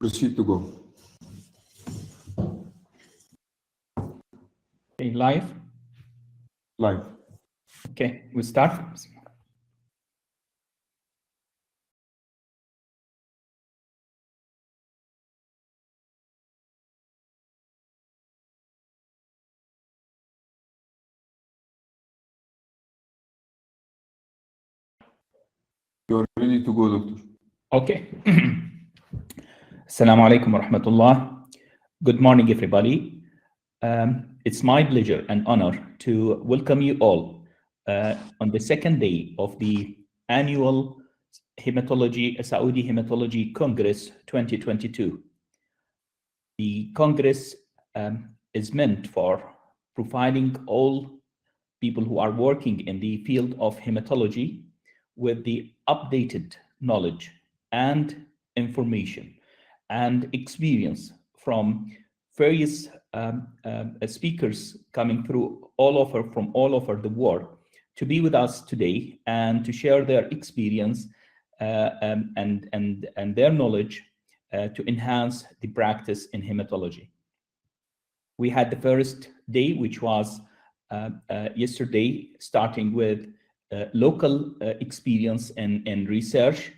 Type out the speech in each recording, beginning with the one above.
Proceed to go. Okay, live? Live. Okay, we start. You're ready to go, Doctor. Okay. Assalamu alaikum wa rahmatullah. Good morning, everybody. It's my pleasure and honor to welcome you all on the second day of the annual Saudi Hematology Congress 2022. The Congress is meant for providing all people who are working in the field of hematology with the updated knowledge and information and experience from various speakers coming through from all over the world to be with us today and to share their experience and their knowledge to enhance the practice in hematology. We had the first day, which was yesterday, starting with local experience and research,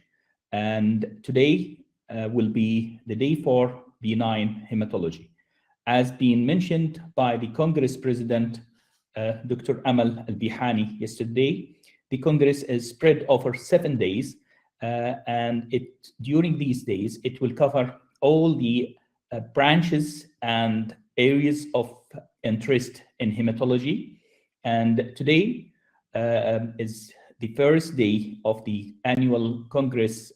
and today will be the day for benign hematology. As being mentioned by the Congress President, Dr. Amal Al-Bihani yesterday, the Congress is spread over 7 days, and during these days, it will cover all the branches and areas of interest in hematology. And today is the first day of the annual Congress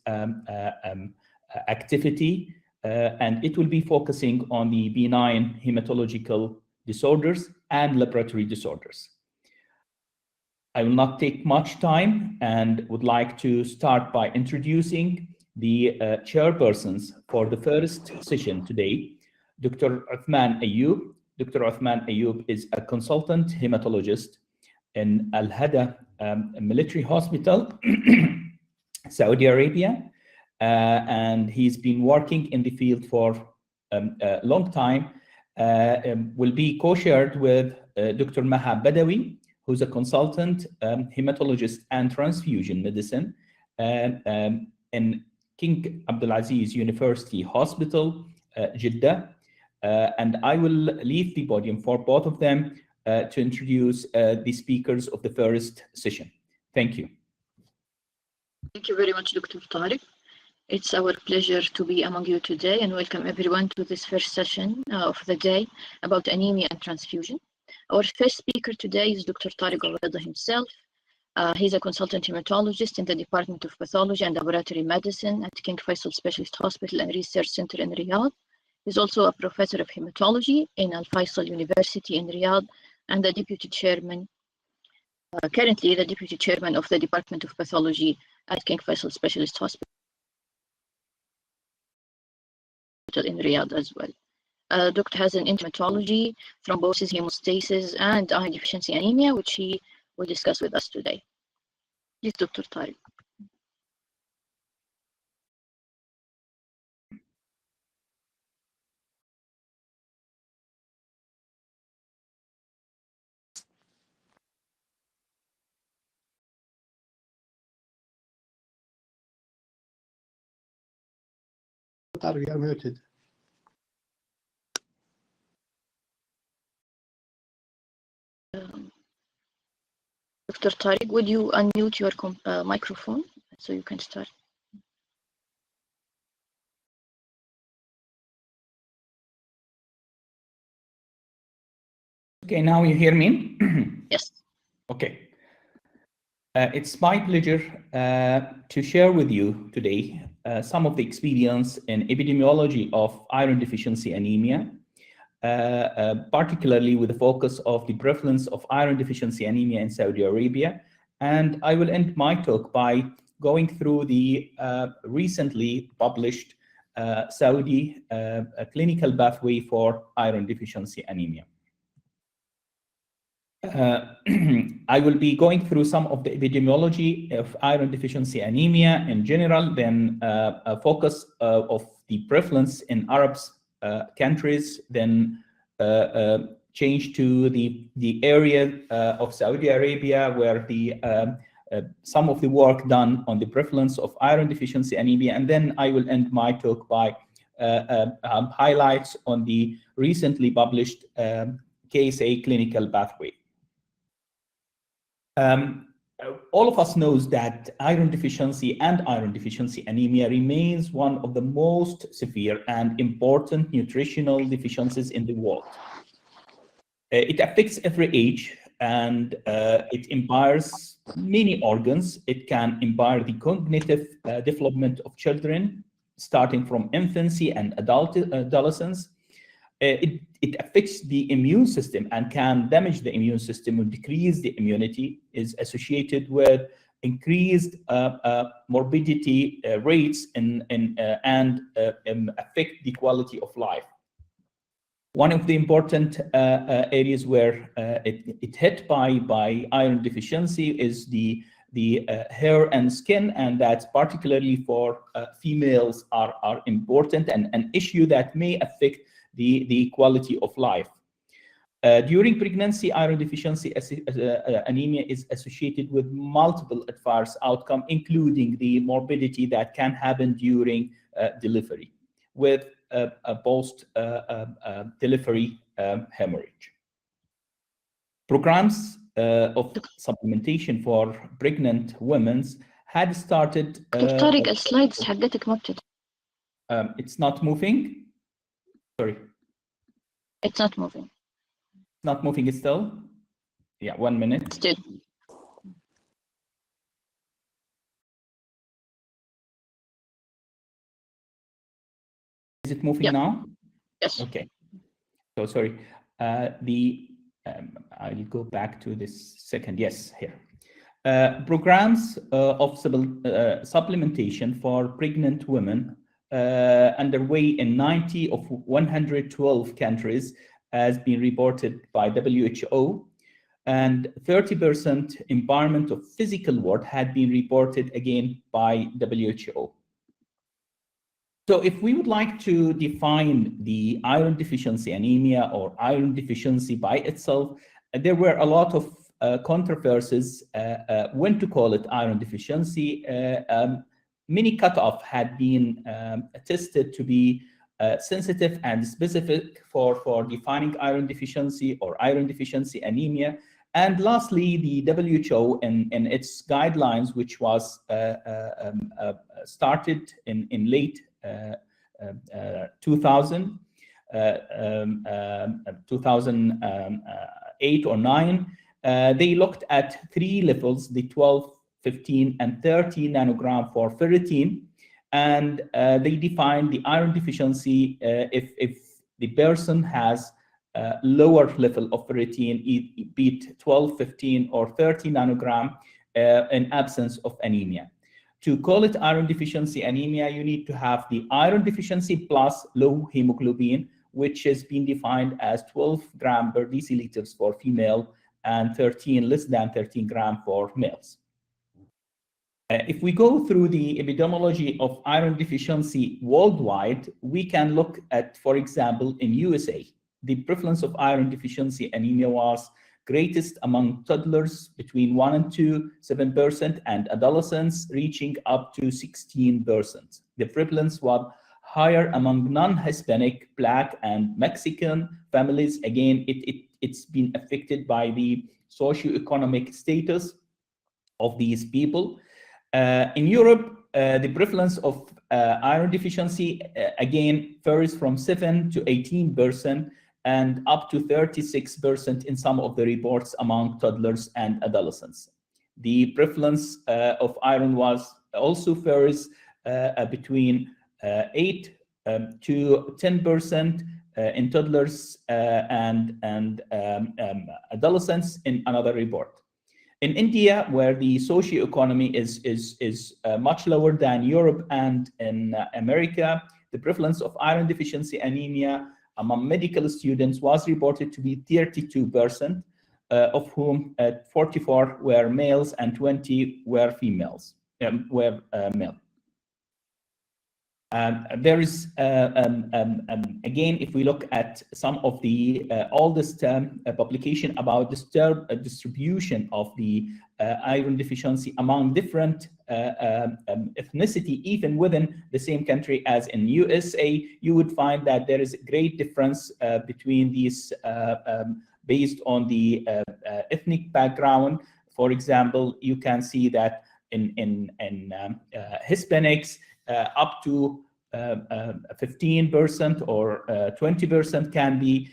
activity, and it will be focusing on the benign hematological disorders and laboratory disorders. I will not take much time and would like to start by introducing the chairpersons for the first session today, Dr. Uthman Ayoub. Dr. Uthman Ayoub is a consultant hematologist in Al-Hada Military Hospital, Saudi Arabia, and he's been working in the field for a long time. Will be co-shared with Dr. Maha Badawi, who's a consultant hematologist and transfusion medicine in King Abdulaziz University Hospital, Jeddah. And I will leave the podium for both of them to introduce the speakers of the first session. Thank you. Thank you very much, Dr. Tariq. It's our pleasure to be among you today and welcome everyone to this first session of the day about anemia and transfusion. Our first speaker today is Dr. Tariq Al himself. He's a consultant hematologist in the Department of Pathology and Laboratory Medicine at King Faisal Specialist Hospital and Research Center in Riyadh. He's also a professor of hematology in Al Faisal University in Riyadh and the deputy chairman, currently the deputy chairman of the Department of Pathology at King Faisal Specialist Hospital in Riyadh as well. Doctor has an hematology, thrombosis, hemostasis, and iron deficiency anemia, which he will discuss with us today. Please, Dr. Tariq. Tariq, you're muted. Dr. Tariq, would you unmute your microphone so you can start? Okay, now you hear me? Yes. Okay. It's my pleasure to share with you today some of the experience in epidemiology of iron deficiency anemia particularly with the focus of the prevalence of iron deficiency anemia in Saudi Arabia. And I will end my talk by going through the recently published Saudi clinical pathway for iron deficiency anemia. I will be going through some of the epidemiology of iron deficiency anemia in general, then a focus of the prevalence in Arab countries, then change to the area of Saudi Arabia where the some of the work done on the prevalence of iron deficiency anemia, and then I will end my talk by highlights on the recently published KSA clinical pathway. All of us knows that iron deficiency and iron deficiency anemia remains one of the most severe and important nutritional deficiencies in the world. It affects every age, and it impairs many organs. It can impair the cognitive development of children, starting from infancy and adolescence. It affects the immune system and can damage the immune system and decrease the immunity, is associated with increased morbidity rates and affect the quality of life. One of the important areas where it hit by iron deficiency is the hair and skin, and that's particularly for females are important and an issue that may affect the quality of life. During pregnancy, iron deficiency anemia is associated with multiple adverse outcomes, including the morbidity that can happen during delivery with a post-delivery hemorrhage. Programs of supplementation for pregnant women had started. طارق السلايدز حقتك ما بتت. It's not moving. Sorry. It's not moving. It's not moving still. Yeah, 1 minute. Still. Is it moving now? Yes. Okay. So sorry. I'll go back to this second. Yes, here. Programs of supplementation for pregnant women underway in 90 of 112 countries has been reported by WHO, and 30% impairment of physical worth had been reported again by WHO. So if we would like to define the iron deficiency anemia or iron deficiency by itself, there were a lot of controversies when to call it iron deficiency. Many cutoff had been tested to be sensitive and specific for defining iron deficiency or iron deficiency anemia. And lastly, the WHO in its guidelines, which was started in late 2000, 2008 or 9, they looked at 3 levels, the 12, 15, and 30 nanogram for ferritin, and they defined the iron deficiency if the person has lower level of ferritin, be it 12, 15, or 30 nanogram in absence of anemia. To call it iron deficiency anemia, you need to have the iron deficiency plus low hemoglobin, which has been defined as 12 gram per deciliters for female and less than 13 gram for males. If we go through the epidemiology of iron deficiency worldwide, we can look at, for example, in USA, the prevalence of iron deficiency anemia was greatest among toddlers between 1 and 2, 7%, and adolescents reaching up to 16%. The prevalence was higher among non-Hispanic, Black, and Mexican families. Again, it's been affected by the socioeconomic status of these people. In Europe, the prevalence of iron deficiency, again, varies from 7 to 18%, and up to 36% in some of the reports among toddlers and adolescents. The prevalence of iron was also varies between 8 to 10% in toddlers and adolescents in another report. In India, where the socioeconomy is much lower than Europe and in America, the prevalence of iron deficiency anemia among medical students was reported to be 32%, of whom 44 were males and 20 were females, male. There is, again, if we look at some of the oldest publication about distribution of the iron deficiency among different ethnicity, even within the same country as in USA, you would find that there is a great difference between these based on the ethnic background. For example, you can see that in Hispanics, up to 15% or 20% can be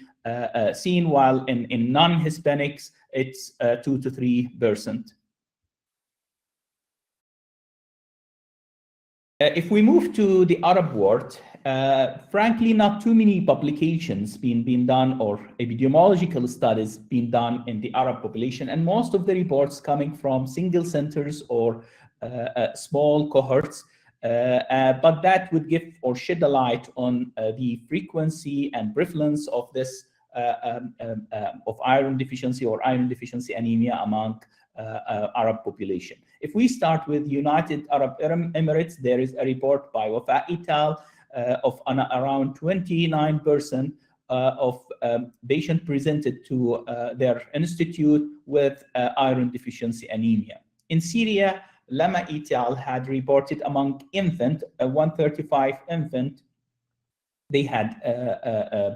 seen, while in non-Hispanics, it's 2 to 3%. If we move to the Arab world, frankly, not too many publications being done or epidemiological studies being done in the Arab population, and most of the reports coming from single centers or small cohorts. But that would give or shed a light on the frequency and prevalence of this of iron deficiency or iron deficiency anemia among Arab population. If we start with United Arab Emirates, there is a report by Wafa et al. Of around 29% of patients presented to their institute with iron deficiency anemia. In Syria, Lama et al. Had reported among infant, 135 infant, they had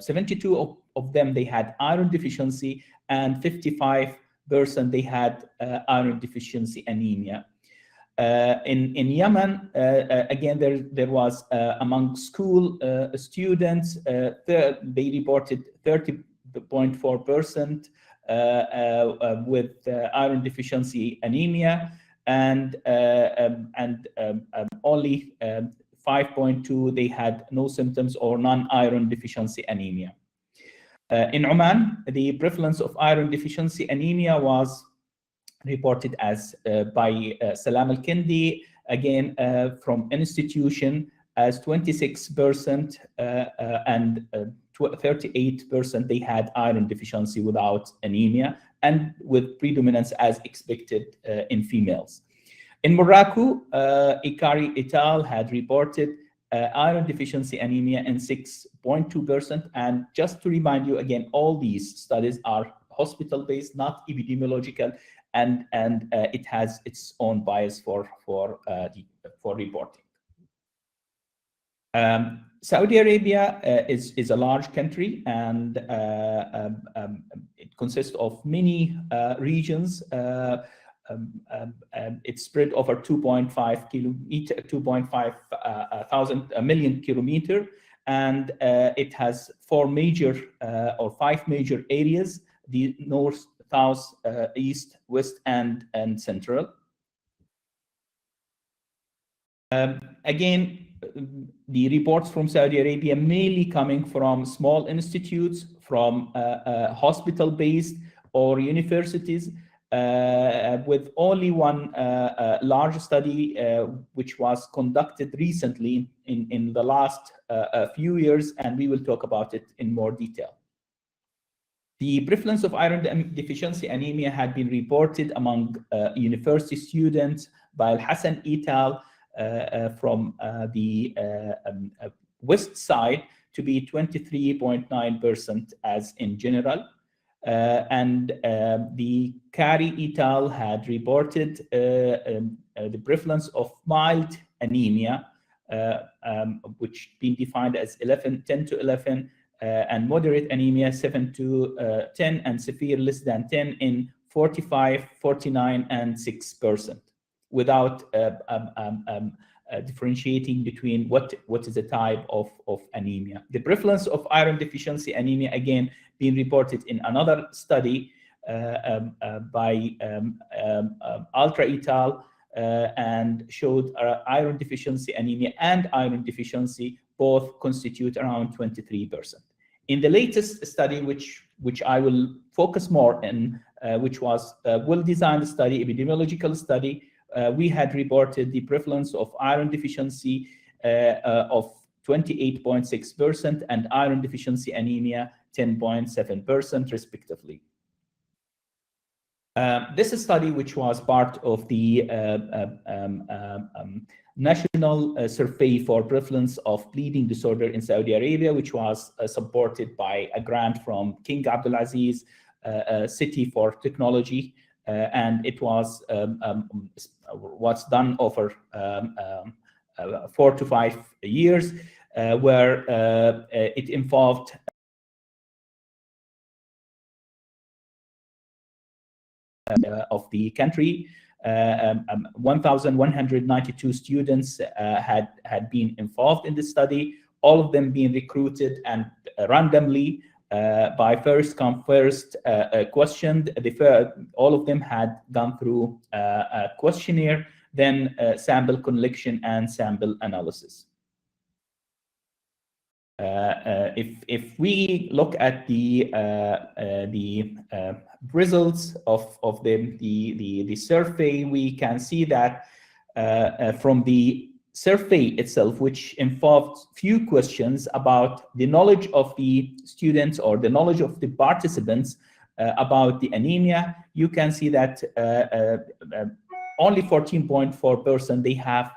72 of them, they had iron deficiency, and 55% they had iron deficiency anemia. In Yemen, again, there was among school students, they reported 30.4% with iron deficiency anemia, and only 5.2 they had no symptoms or non-iron deficiency anemia. In Oman, the prevalence of iron deficiency anemia was reported as by Salam al-Kindi, again from institution, as 26% and 38% they had iron deficiency without anemia, and with predominance as expected in females. In Morocco, Ikari et al. Had reported iron deficiency anemia in 6.2%. And just to remind you again, all these studies are hospital-based, not epidemiological, and it has its own bias for reporting. Saudi Arabia is a large country, and it consists of many regions. It's spread over 2.5 million kilometers, and it has 4 major or 5 major areas: the north, south, east, west, and central. Again, the reports from Saudi Arabia mainly coming from small institutes, from hospital-based or universities, with only one large study which was conducted recently in the last few years, and we will talk about it in more detail. The prevalence of iron deficiency anemia had been reported among university students by Al-Hassan et al. From the west side to be 23.9% as in general. And the Kari et al. Had reported the prevalence of mild anemia, which been defined as 10 to 11, and moderate anemia 7 to 10, and severe less than 10 in 45, 49, and 6%, without differentiating between what is the type of anemia. The prevalence of iron deficiency anemia, again, being reported in another study by Ultra et al. And showed iron deficiency anemia and iron deficiency both constitute around 23%. In the latest study, which I will focus more in, which was a well-designed study, epidemiological study, we had reported the prevalence of iron deficiency of 28.6% and iron deficiency anemia 10.7% respectively. This study, which was part of the National Survey for Prevalence of Bleeding Disorder in Saudi Arabia, which was supported by a grant from King Abdulaziz City for Technology, and it was done over 4 to 5 years, where it involved of the country. 1,192 students had been involved in this study, all of them being recruited and randomly by first come first questioned. All of them had gone through a questionnaire, then sample collection and sample analysis. If we look at the results of the survey, we can see that from the survey itself, which involved few questions about the knowledge of the students or the knowledge of the participants about the anemia, you can see that only 14.4% they have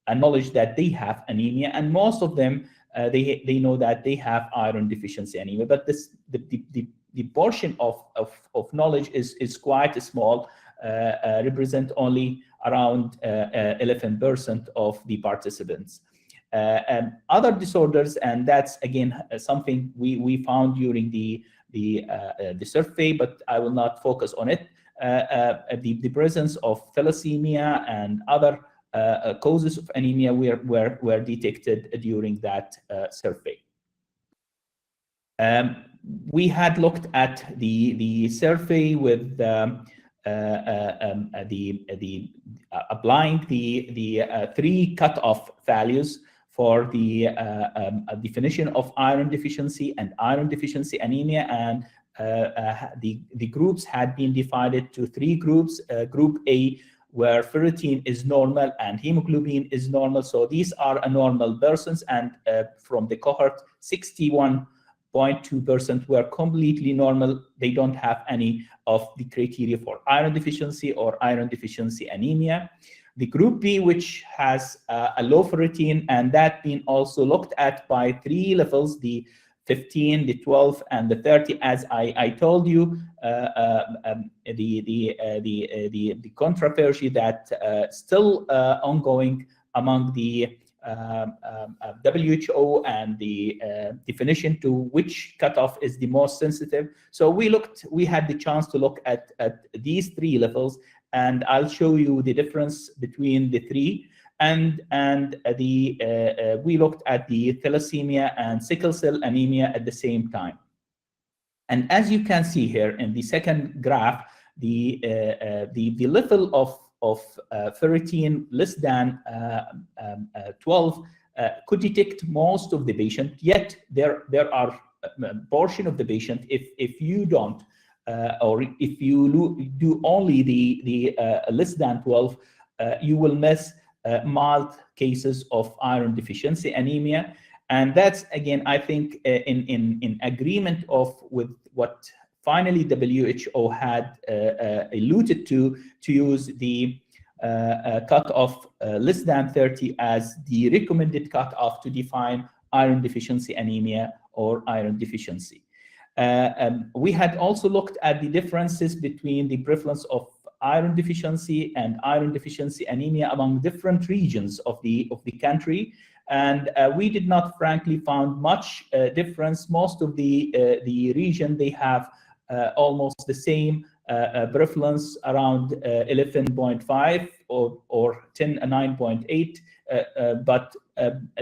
a knowledge that they have anemia, and most of them they know that they have iron deficiency anemia, but the portion of knowledge is quite small, represent only around 11% of the participants. Other disorders, and that's again something we found during the survey, but I will not focus on it. The presence of thalassemia and other causes of anemia were detected during that survey. We had looked at the survey with applying the 3 cutoff values for the definition of iron deficiency and iron deficiency anemia, and the groups had been divided to 3 groups. Group A, where ferritin is normal and hemoglobin is normal, so these are a normal persons, and from the cohort 61.2% were completely normal. They don't have any of the criteria for iron deficiency or iron deficiency anemia. The group B, which has a low ferritin, and that being also looked at by 3 levels, the 15, the 12, and the 30. As I told you, the controversy that still ongoing among the WHO and the definition to which cutoff is the most sensitive. So we had the chance to look at these 3 levels, and I'll show you the difference between the 3. And we looked at the thalassemia and sickle cell anemia at the same time. And as you can see here in the second graph, the level of ferritin less than 12 could detect most of the patient. Yet there are a portion of the patient, if you don't or if you do only the less than 12, you will miss mild cases of iron deficiency anemia. And that's, again, I think in agreement with what finally WHO had alluded to use the cutoff less than 30 as the recommended cutoff to define iron deficiency anemia or iron deficiency. We had also looked at the differences between the prevalence of iron deficiency and iron deficiency anemia among different regions of the country, and we did not frankly found much difference. Most of the region, they have almost the same prevalence, around 11.5 or 9.8, but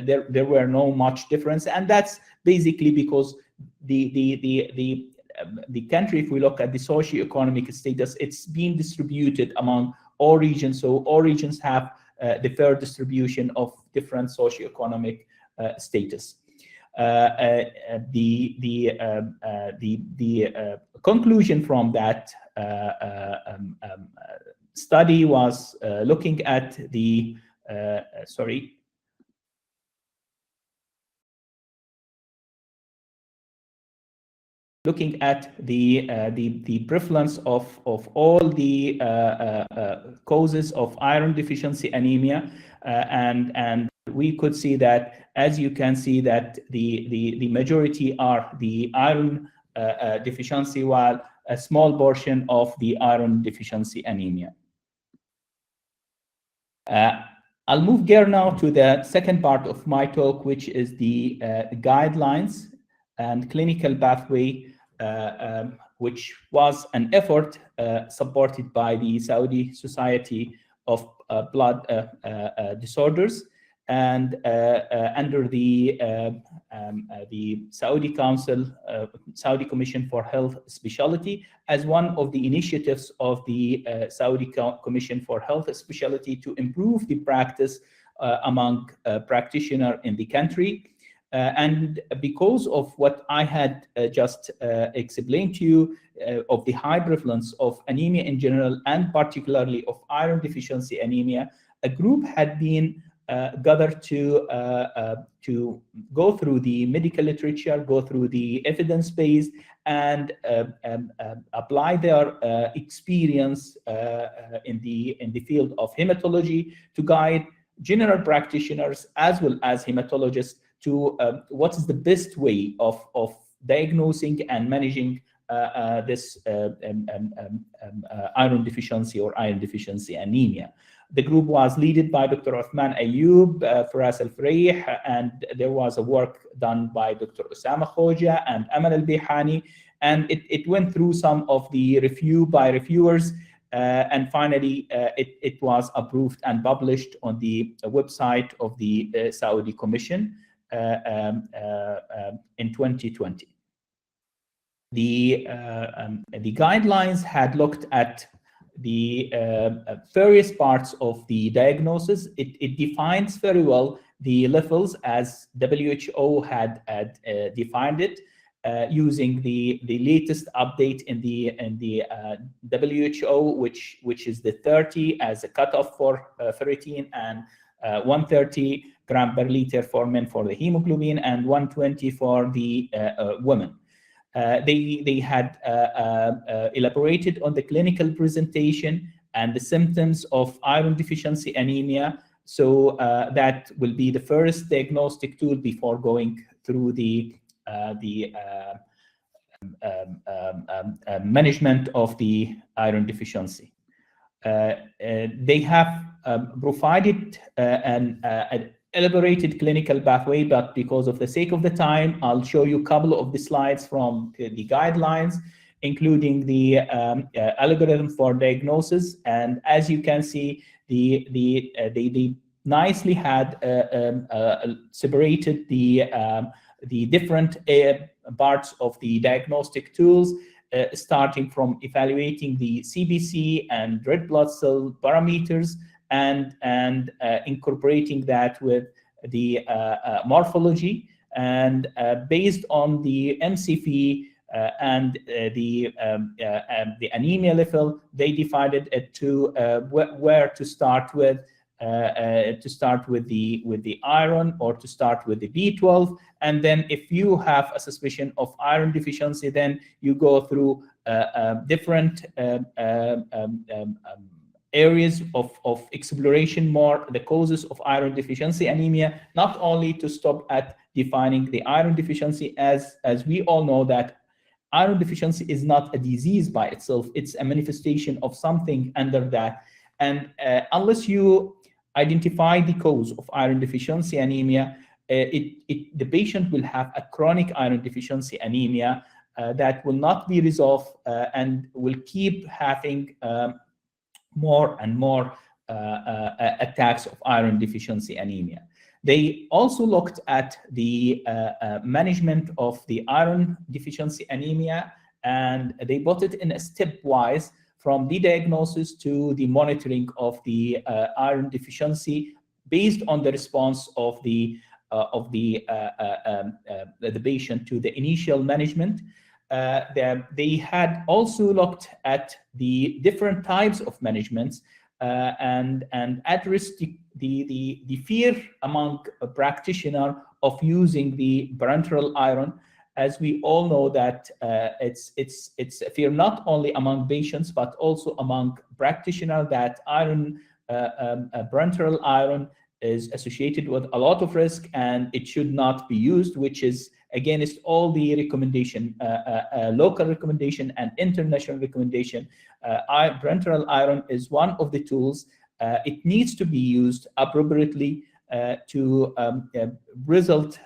there were no much difference, and that's basically because the country, if we look at the socioeconomic status, it's been distributed among all regions. So all regions have the fair distribution of different socioeconomic status. The conclusion from that study was looking at the looking at the prevalence of all the causes of iron deficiency anemia, and we could see that, as you can see, that the majority are the iron deficiency, while a small portion of the iron deficiency anemia. I'll move gear now to the second part of my talk, which is the guidelines and clinical pathway, which was an effort supported by the Saudi Society of Blood Disorders, and under the Saudi Council, Saudi Commission for Health Specialty, as one of the initiatives of the Saudi Commission for Health Specialty to improve the practice among practitioners in the country. And because of what I had just explained to you, of the high prevalence of anemia in general, and particularly of iron deficiency anemia, a group had been gathered to go through the medical literature, go through the evidence base, and apply their experience in the field of hematology to guide general practitioners as well as hematologists to what is the best way of diagnosing and managing this iron deficiency or iron deficiency anemia. The group was led by Dr. Uthman Ayoub, Firas Al-Freih, and there was a work done by Dr. Osama Khoja and Amal Al-Bihani, and it went through some of the review by reviewers, and finally it was approved and published on the website of the Saudi Commission in 2020. The guidelines had looked at the various parts of the diagnosis. It defines very well the levels as WHO had defined it, using the latest update in the WHO, which is the 30 as a cutoff for ferritin, and 130 gram per liter for men for the hemoglobin, and 120 for the women. They had elaborated on the clinical presentation and the symptoms of iron deficiency anemia, so that will be the first diagnostic tool before going through the management of the iron deficiency. They have provided an elaborated clinical pathway, but because of the sake of the time, I'll show you a couple of the slides from the guidelines, including the algorithm for diagnosis. And as you can see, they nicely had separated the different parts of the diagnostic tools, starting from evaluating the CBC and red blood cell parameters, and incorporating that with the morphology, and based on the MCV and the anemia level, they divided it to where to start with the iron, or to start with the B12, and then if you have a suspicion of iron deficiency, then you go through different areas of exploration, more the causes of iron deficiency anemia, not only to stop at defining the iron deficiency, as we all know that iron deficiency is not a disease by itself, it's a manifestation of something under that. And unless you identify the cause of iron deficiency anemia, the patient will have a chronic iron deficiency anemia that will not be resolved and will keep having more and more attacks of iron deficiency anemia. They also looked at the management of the iron deficiency anemia, and they put it in a stepwise from the diagnosis to the monitoring of the iron deficiency based on the response of the the patient to the initial management. They had also looked at the different types of managements and addressed the fear among a practitioner of using the parenteral iron. As we all know that it's a fear not only among patients but also among practitioners that parenteral iron is associated with a lot of risk and it should not be used, which is against all the recommendation, local recommendation and international recommendation. Parenteral iron is one of the tools. It needs to be used appropriately to result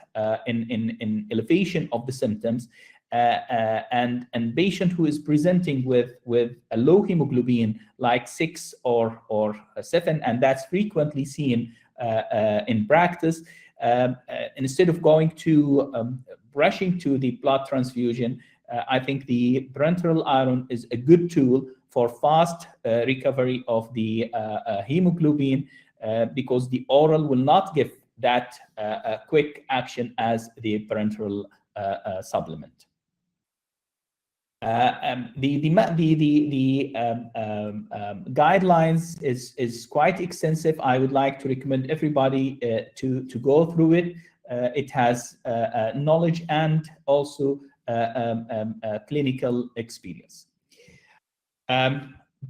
in elevation of the symptoms, and patient who is presenting with a low hemoglobin like 6 or 7, and that's frequently seen in practice, instead of going to rushing to the blood transfusion, I think the parenteral iron is a good tool for fast recovery of the hemoglobin, because the oral will not give that quick action as the parenteral supplement. The guidelines is quite extensive. I would like to recommend everybody to go through it. It has knowledge and also clinical experience.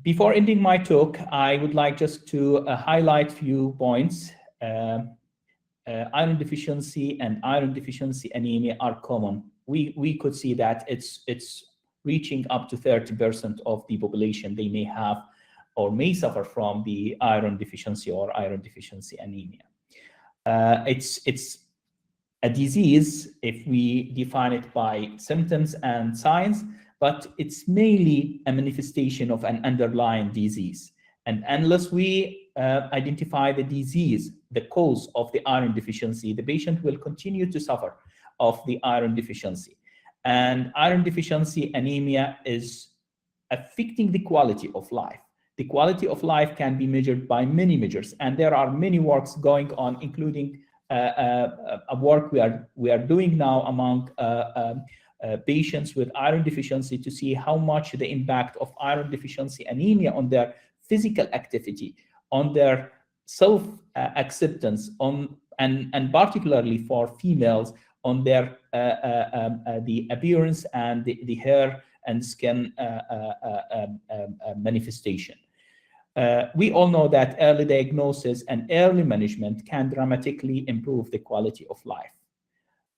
Before ending my talk, I would like just to highlight few points. Iron deficiency and iron deficiency anemia are common. We could see that it's reaching up to 30% of the population. They may have or may suffer from the iron deficiency or iron deficiency anemia. It's a disease if we define it by symptoms and signs, but it's mainly a manifestation of an underlying disease. And unless we identify the disease, the cause of the iron deficiency, the patient will continue to suffer of the iron deficiency. And iron deficiency anemia is affecting the quality of life. The quality of life can be measured by many measures, and there are many works going on, including a work we are doing now among patients with iron deficiency to see how much the impact of iron deficiency anemia on their physical activity, on their self-acceptance, and particularly for females, on their the appearance and the hair and skin manifestation. We all know that early diagnosis and early management can dramatically improve the quality of life.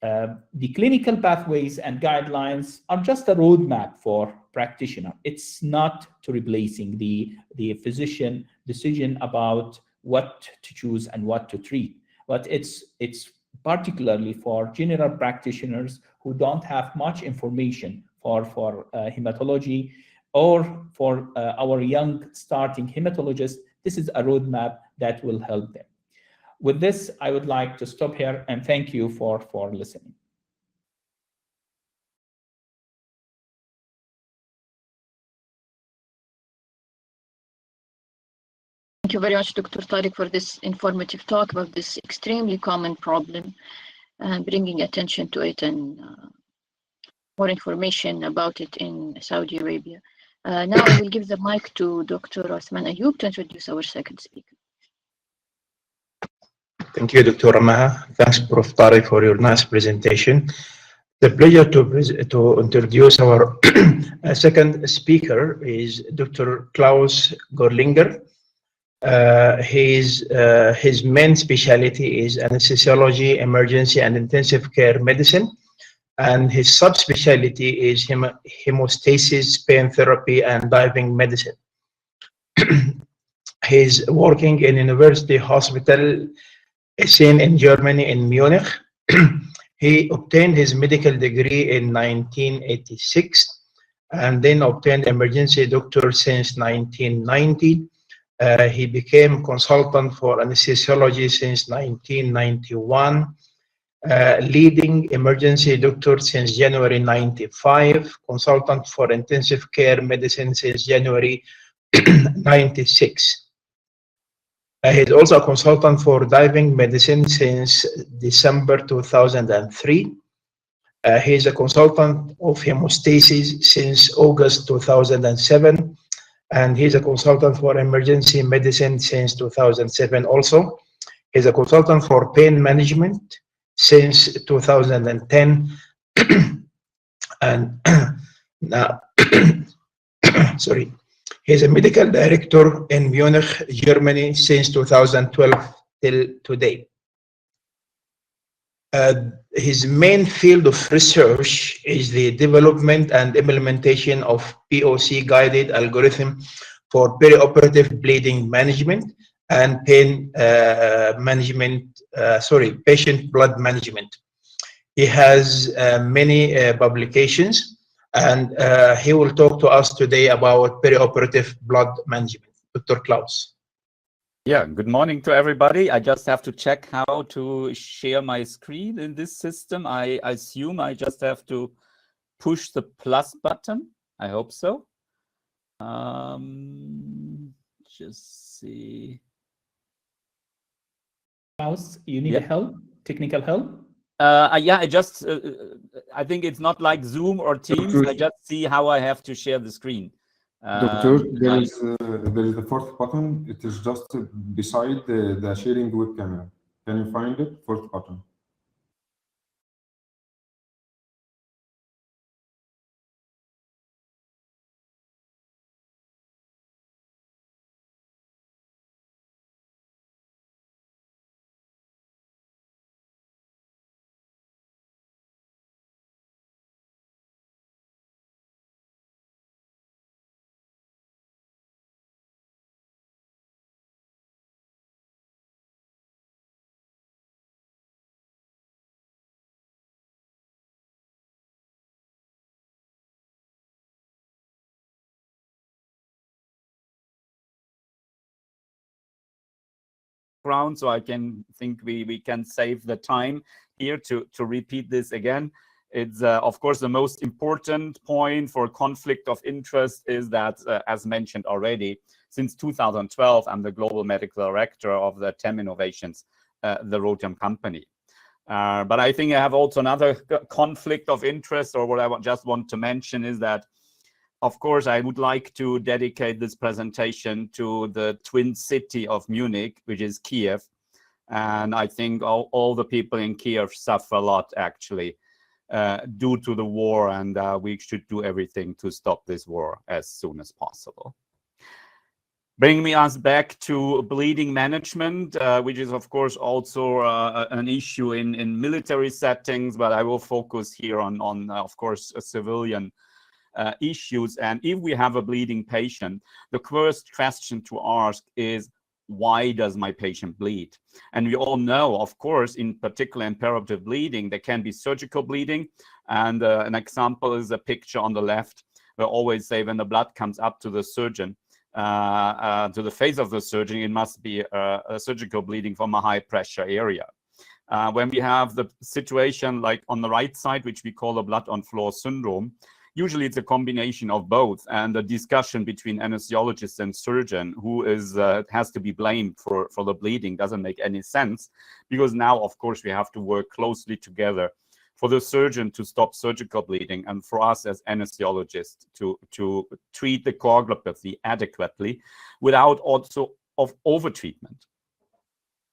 The clinical pathways and guidelines are just a roadmap for practitioner. It's not to replacing the physician decision about what to choose and what to treat, but it's particularly for general practitioners who don't have much information for hematology, or for our young starting hematologists. This is a roadmap that will help them. With this, I would like to stop here and thank you for listening. Thank you very much, Dr. Tariq, for this informative talk about this extremely common problem and bringing attention to it and more information about it in Saudi Arabia. Now I will give the mic to Dr. Osman Ayub to introduce our second speaker. Thank you, Dr. Maha. Thanks, Prof. Tariq, for your nice presentation. The pleasure to introduce our second speaker is Dr. Klaus Gorlinger. His main specialty is anesthesiology, emergency and intensive care medicine, and his subspecialty is hemostasis, pain therapy, and diving medicine. He's working in University Hospital Essen in Germany, in Munich. He obtained his medical degree in 1986 and then obtained emergency doctor since 1990. He became consultant for anesthesiology since 1991, leading emergency doctor since January 95, consultant for intensive care medicine since January 96. He's also a consultant for diving medicine since December 2003. He's a consultant of hemostasis since August 2007, and he's a consultant for emergency medicine since 2007 also. He's a consultant for pain management since 2010, and now, sorry, he's a medical director in Munich, Germany since 2012 till today. His main field of research is the development and implementation of POC-guided algorithm for perioperative bleeding management and pain patient blood management. He has many publications, and he will talk to us today about perioperative blood management. Dr. Klaus. Yeah, good morning to everybody. I just have to check how to share my screen in this system. I assume I just have to push the plus button. I hope so. Just see. Klaus, you need Yeah. help? Technical help? Yeah, I think it's not like Zoom or Teams. I just see how I have to share the screen. Doctor, there is the fourth button. It is just beside the sharing web camera. Can you find it? Fourth button. So I can think we can save the time here to repeat this again. It's of course the most important point for conflict of interest is that as mentioned already, since 2012 I'm the global medical director of the TEM Innovations, the Rotem company. But I think I have also another conflict of interest, or what I just want to mention is that of course, I would like to dedicate this presentation to the twin city of Munich, which is Kiev. And I think all the people in Kiev suffer a lot, actually, due to the war. And we should do everything to stop this war as soon as possible. Bringing us back to bleeding management, which is, of course, also an issue in military settings. But I will focus here on of course, a civilian issues. And if we have a bleeding patient, the first question to ask is, why does my patient bleed? And we all know, of course, in particular in perioperative bleeding, there can be surgical bleeding. And an example is a picture on the left. We always say when the blood comes up to the surgeon, to the face of the surgeon, it must be a surgical bleeding from a high pressure area. When we have the situation like on the right side, which we call the blood on floor syndrome, usually it's a combination of both, and a discussion between anesthesiologist and surgeon who is has to be blamed for the bleeding doesn't make any sense, because now, of course, we have to work closely together for the surgeon to stop surgical bleeding and for us as anesthesiologists to treat the coagulopathy adequately without also of overtreatment.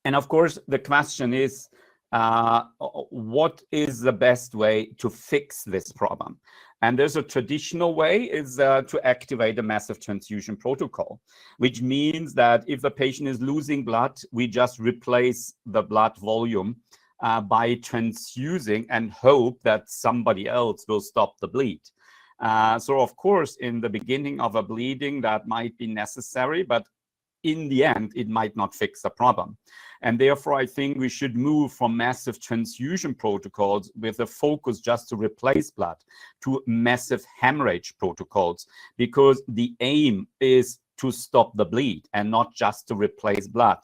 And of course, the question is, what is the best way to fix this problem? And there's a traditional way is to activate a massive transfusion protocol, which means that if the patient is losing blood, we just replace the blood volume by transfusing and hope that somebody else will stop the bleed. So of course, in the beginning of a bleeding, that might be necessary, but in the end, it might not fix the problem. And therefore, I think we should move from massive transfusion protocols with a focus just to replace blood to massive hemorrhage protocols, because the aim is to stop the bleed and not just to replace blood.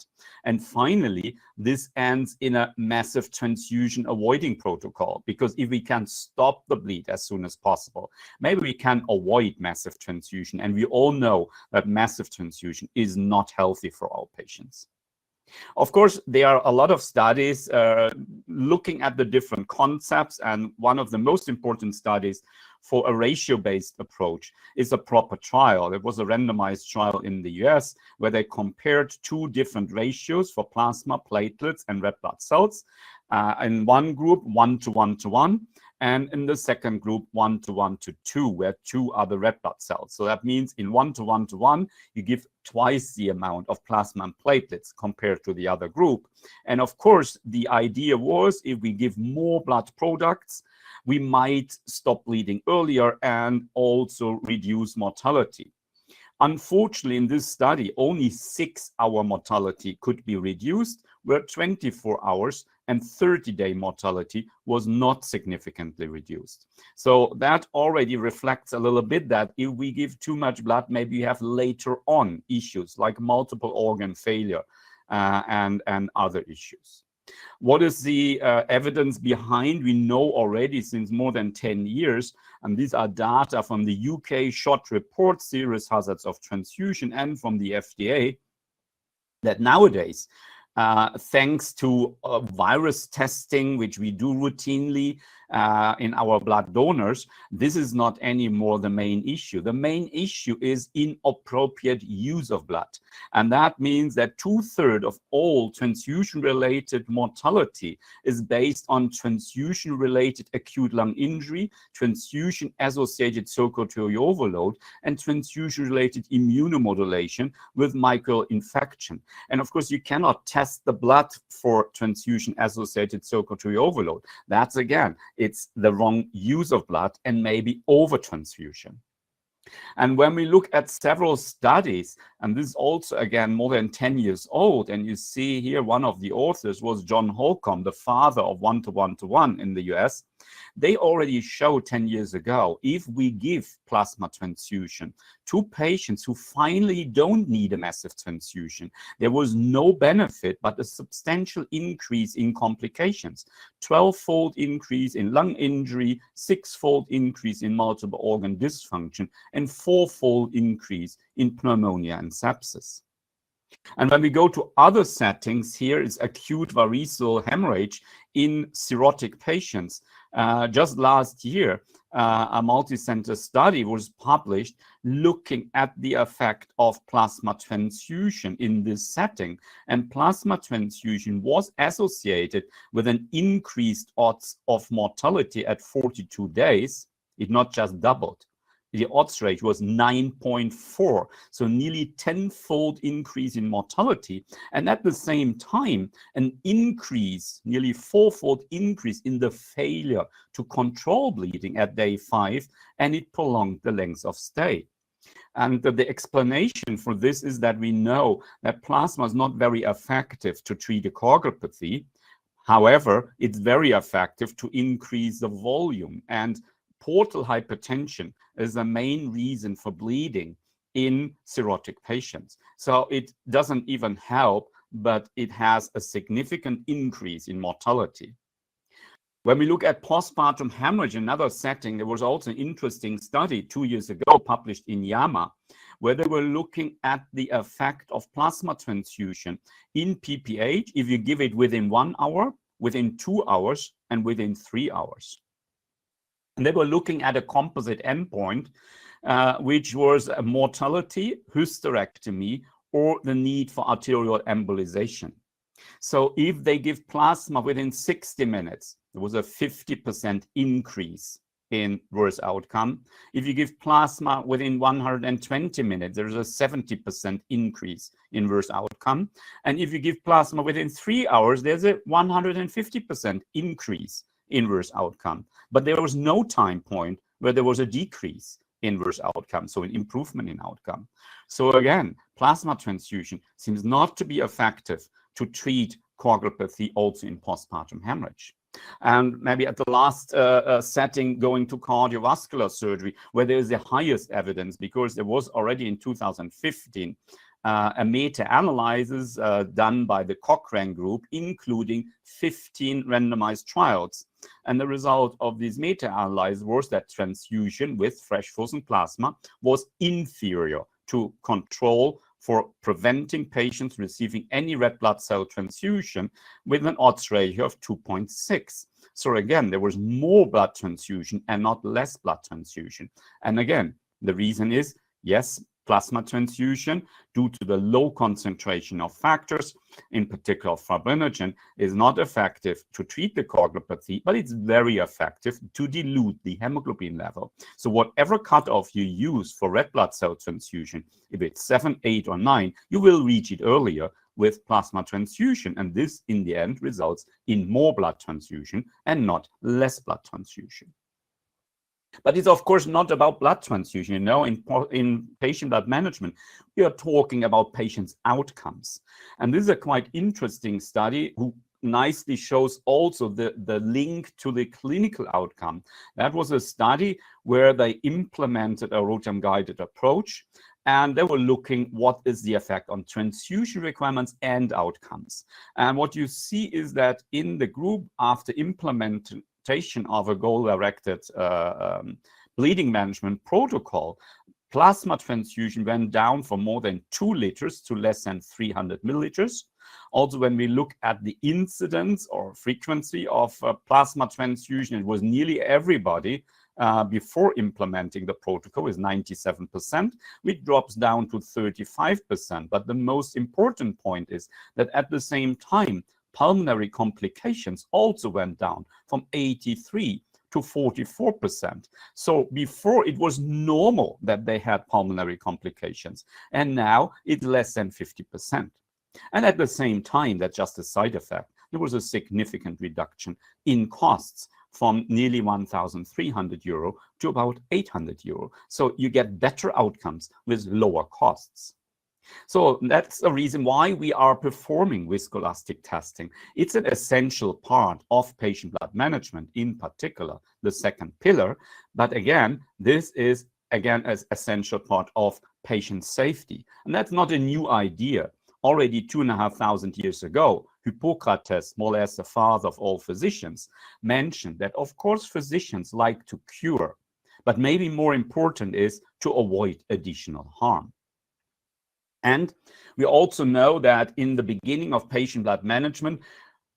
And finally, this ends in a massive transfusion avoiding protocol, because if we can stop the bleed as soon as possible, maybe we can avoid massive transfusion. And we all know that massive transfusion is not healthy for all patients. Of course, there are a lot of studies looking at the different concepts, and one of the most important studies for a ratio-based approach is a proper trial. It was a randomized trial in the US where they compared two different ratios for plasma, platelets, and red blood cells. In one group, 1:1:1, and in the second group, 1:1:2, where 2 are the red blood cells. So that means in 1:1:1, you give twice the amount of plasma and platelets compared to the other group. And of course, the idea was if we give more blood products, we might stop bleeding earlier and also reduce mortality. Unfortunately, in this study, only 6-hour mortality could be reduced, where 24 hours and 30-day mortality was not significantly reduced. So that already reflects a little bit that if we give too much blood, maybe you have later on issues like multiple organ failure and other issues. What is the evidence behind? We know already since more than 10 years, and these are data from the UK SHOT report, Serious Hazards of Transfusion, and from the FDA, that nowadays, thanks to virus testing, which we do routinely in our blood donors, this is not anymore the main issue. The main issue is inappropriate use of blood. And that means that 2/3 of all transfusion-related mortality is based on transfusion-related acute lung injury, transfusion-associated circulatory overload, and transfusion-related immunomodulation with microinfection. And of course, you cannot test the blood for transfusion-associated circulatory overload. That's, again, it's the wrong use of blood and maybe over-transfusion. And when we look at several studies, and this is also, again, more than 10 years old, and you see here one of the authors was John Holcomb, the father of 1:1:1 in the US. They already showed 10 years ago, if we give plasma transfusion to patients who finally don't need a massive transfusion, there was no benefit but a substantial increase in complications. 12-fold increase in lung injury, 6-fold increase in multiple organ dysfunction, and 4-fold increase in pneumonia and sepsis. And when we go to other settings, here is acute variceal hemorrhage in cirrhotic patients. Just last year, a multi-center study was published looking at the effect of plasma transfusion in this setting. And plasma transfusion was associated with an increased odds of mortality at 42 days. It not just doubled. The odds rate was 9.4, so nearly 10-fold increase in mortality. And at the same time, an increase, nearly 4-fold increase in the failure to control bleeding at day 5, and it prolonged the length of stay. And the explanation for this is that we know that plasma is not very effective to treat a coagulopathy. However, it's very effective to increase the volume, and portal hypertension is the main reason for bleeding in cirrhotic patients. So it doesn't even help, but it has a significant increase in mortality. When we look at postpartum hemorrhage, another setting, there was also an interesting study 2 years ago published in JAMA, where they were looking at the effect of plasma transfusion in PPH if you give it within 1 hour, within 2 hours, and within 3 hours. And they were looking at a composite endpoint, which was a mortality, hysterectomy, or the need for arterial embolization. So if they give plasma within 60 minutes, there was a 50% increase in worse outcome. If you give plasma within 120 minutes, there's a 70% increase in worse outcome. And if you give plasma within 3 hours, there's a 150% increase in worse outcome. But there was no time point where there was a decrease in worse outcome, so an improvement in outcome. So again, plasma transfusion seems not to be effective to treat coagulopathy also in postpartum hemorrhage. And maybe at the last setting, going to cardiovascular surgery, where there is the highest evidence, because there was already in 2015 a meta-analysis done by the Cochrane group, including 15 randomized trials. And the result of this meta-analysis was that transfusion with fresh frozen plasma was inferior to control for preventing patients receiving any red blood cell transfusion with an odds ratio of 2.6. So again, there was more blood transfusion and not less blood transfusion. And again, the reason is, yes, plasma transfusion, due to the low concentration of factors, in particular fibrinogen, is not effective to treat the coagulopathy, but it's very effective to dilute the hemoglobin level. So whatever cutoff you use for red blood cell transfusion, if it's 7, 8, or 9, you will reach it earlier with plasma transfusion. And this, in the end, results in more blood transfusion and not less blood transfusion. But it's, of course, not about blood transfusion. You know, in patient blood management, we are talking about patients' outcomes. And this is a quite interesting study who nicely shows also the link to the clinical outcome. That was a study where they implemented a ROTEM-guided approach, and they were looking what is the effect on transfusion requirements and outcomes. And what you see is that in the group after implementation of a goal-directed bleeding management protocol, plasma transfusion went down from more than 2 liters to less than 300 milliliters. Also, when we look at the incidence or frequency of plasma transfusion, it was nearly everybody before implementing the protocol is 97%, which drops down to 35%. But the most important point is that at the same time, pulmonary complications also went down from 83 to 44%. So before it was normal that they had pulmonary complications, and now it's less than 50%. And at the same time, that's just a side effect, there was a significant reduction in costs from nearly 1,300 euro to about 800 euro. So you get better outcomes with lower costs. So that's the reason why we are performing viscoelastic testing. It's an essential part of patient blood management, in particular, the second pillar. But again, this is, again, an essential part of patient safety. And that's not a new idea. Already 2,500 years ago, Hippocrates, more or less the father of all physicians, mentioned that, of course, physicians like to cure, but maybe more important is to avoid additional harm. And we also know that in the beginning of patient blood management,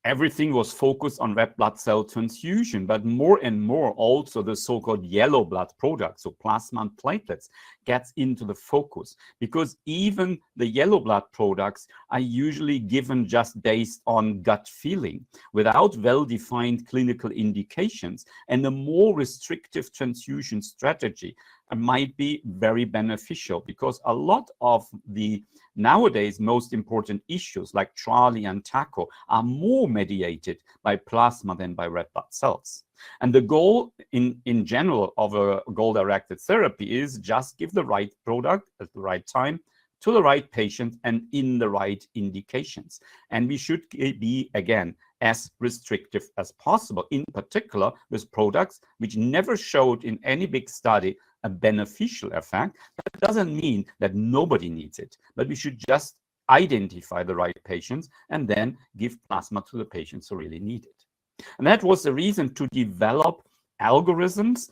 everything was focused on red blood cell transfusion, but more and more also the so-called yellow blood products, so plasma and platelets, gets into the focus, because even the yellow blood products are usually given just based on gut feeling, without well-defined clinical indications, and a more restrictive transfusion strategy might be very beneficial, because a lot of the nowadays most important issues like Charlie and TACO are more mediated by plasma than by red blood cells. And the goal in general of a goal-directed therapy is just give the right product at the right time to the right patient and in the right indications. And we should be, again, as restrictive as possible, in particular with products which never showed in any big study a beneficial effect. That doesn't mean that nobody needs it, but we should just identify the right patients and then give plasma to the patients who really need it. And that was the reason to develop algorithms,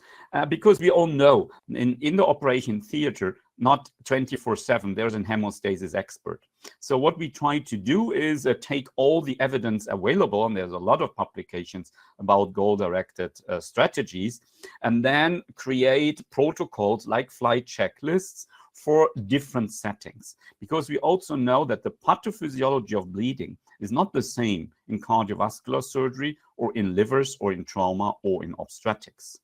because we all know in the operation theater, not 24/7, there's an hemostasis expert. So what we try to do is take all the evidence available, and there's a lot of publications about goal-directed strategies, and then create protocols like flight checklists for different settings. Because we also know that the pathophysiology of bleeding is not the same in cardiovascular surgery or in livers or in trauma or in obstetrics.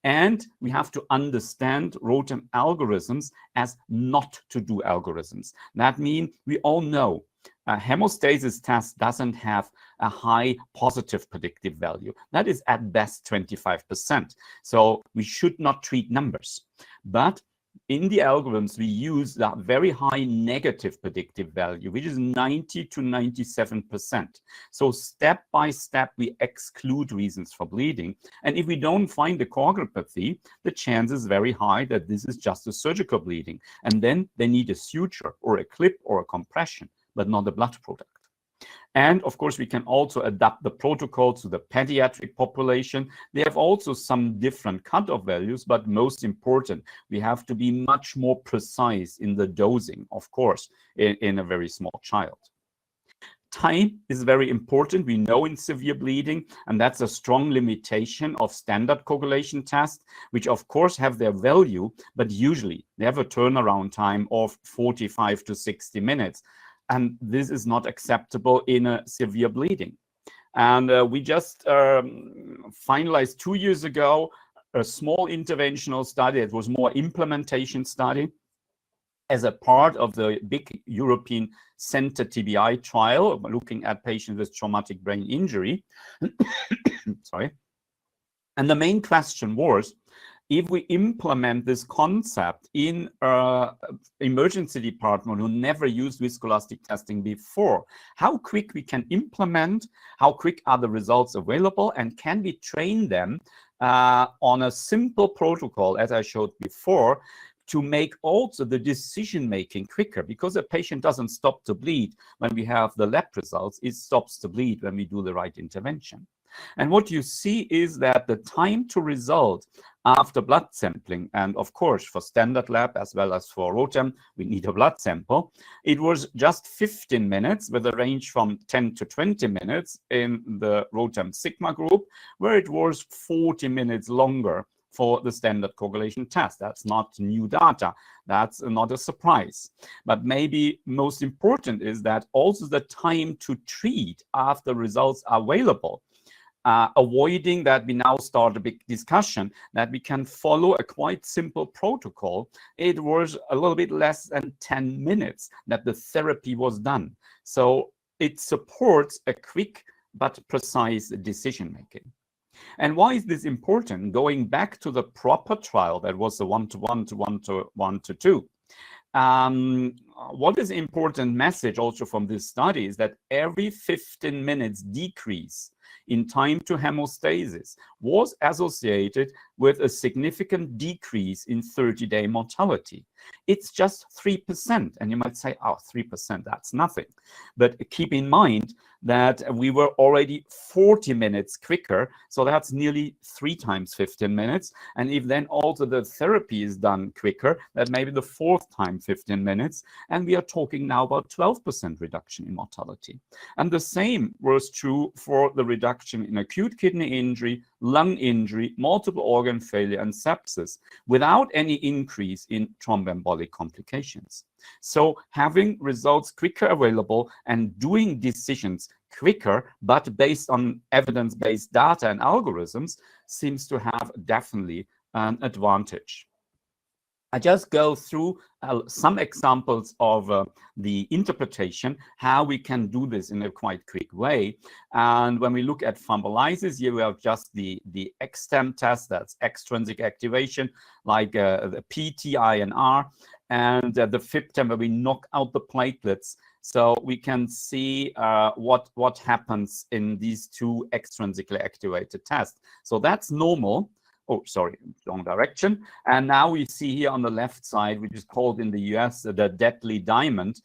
And we have to understand ROTEM algorithms as not to do algorithms. That means we all know a hemostasis test doesn't have a high positive predictive value. That is at best 25%. So we should not treat numbers. But in the algorithms, we use that very high negative predictive value, which is 90 to 97%. So step by step, we exclude reasons for bleeding. And if we don't find the coagulopathy, the chance is very high that this is just a surgical bleeding. And then they need a suture or a clip or a compression, but not a blood product. And of course, we can also adapt the protocol to the pediatric population. They have also some different cutoff values, but most important, we have to be much more precise in the dosing, of course, in a very small child. Time is very important, we know, in severe bleeding, and that's a strong limitation of standard coagulation tests, which of course have their value, but usually they have a turnaround time of 45 to 60 minutes. And this is not acceptable in a severe bleeding. And we just finalized 2 years ago a small interventional study. It was more implementation study as a part of the big European center TBI trial, looking at patients with traumatic brain injury. Sorry. And the main question was, if we implement this concept in an emergency department who never used viscoelastic testing before, how quick we can implement, how quick are the results available, and can we train them on a simple protocol, as I showed before, to make also the decision-making quicker, because a patient doesn't stop to bleed when we have the lab results, it stops to bleed when we do the right intervention. And what you see is that the time to result after blood sampling, and of course for standard lab as well as for ROTEM, we need a blood sample, it was just 15 minutes with a range from 10 to 20 minutes in the ROTEM Sigma group, where it was 40 minutes longer for the standard coagulation test. That's not new data. That's not a surprise. But maybe most important is that also the time to treat after results are available. Avoiding that we now start a big discussion that we can follow a quite simple protocol. It was a little bit less than 10 minutes that the therapy was done. So it supports a quick but precise decision making. And why is this important? Going back to the proper trial, that was the 1-to-1 to 1-to-1-to-2. What is an important message also from this study is that every 15 minutes decrease in time to hemostasis was associated with a significant decrease in 30-day mortality. It's just 3%. And you might say, oh, 3%, that's nothing. But keep in mind that we were already 40 minutes quicker. So that's nearly 3 times 15 minutes. And if then also the therapy is done quicker, that may be the 4th time 15 minutes. And we are talking now about 12% reduction in mortality. And the same was true for the reduction in acute kidney injury, lung injury, multiple organ failure, and sepsis, without any increase in thromboembolic complications. So having results quicker available and doing decisions quicker, but based on evidence-based data and algorithms, seems to have definitely an advantage. I just go through some examples of the interpretation, how we can do this in a quite quick way. And when we look at thrombolysis, here we have just the XSTEM test, that's extrinsic activation, like the PT-INR, and the FIBTEM, where we knock out the platelets. So we can see what happens in these two extrinsically activated tests. So that's normal. Oh, sorry, wrong direction. And now we see here on the left side, which is called in the US the deadly diamond.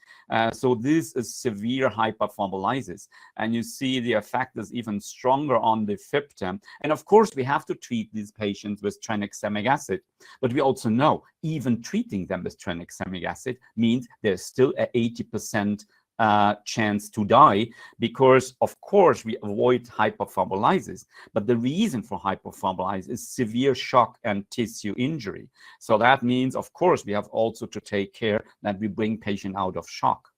So this is severe hyperthrombolysis. And you see the effect is even stronger on the FIBTEM. And of course, we have to treat these patients with tranexamic acid. But we also know even treating them with tranexamic acid means there's still an 80% chance to die, because of course we avoid hyperthrombolysis, but the reason for hyperthrombolysis is severe shock and tissue injury. So that means, of course, we have also to take care that we bring patient out of shock.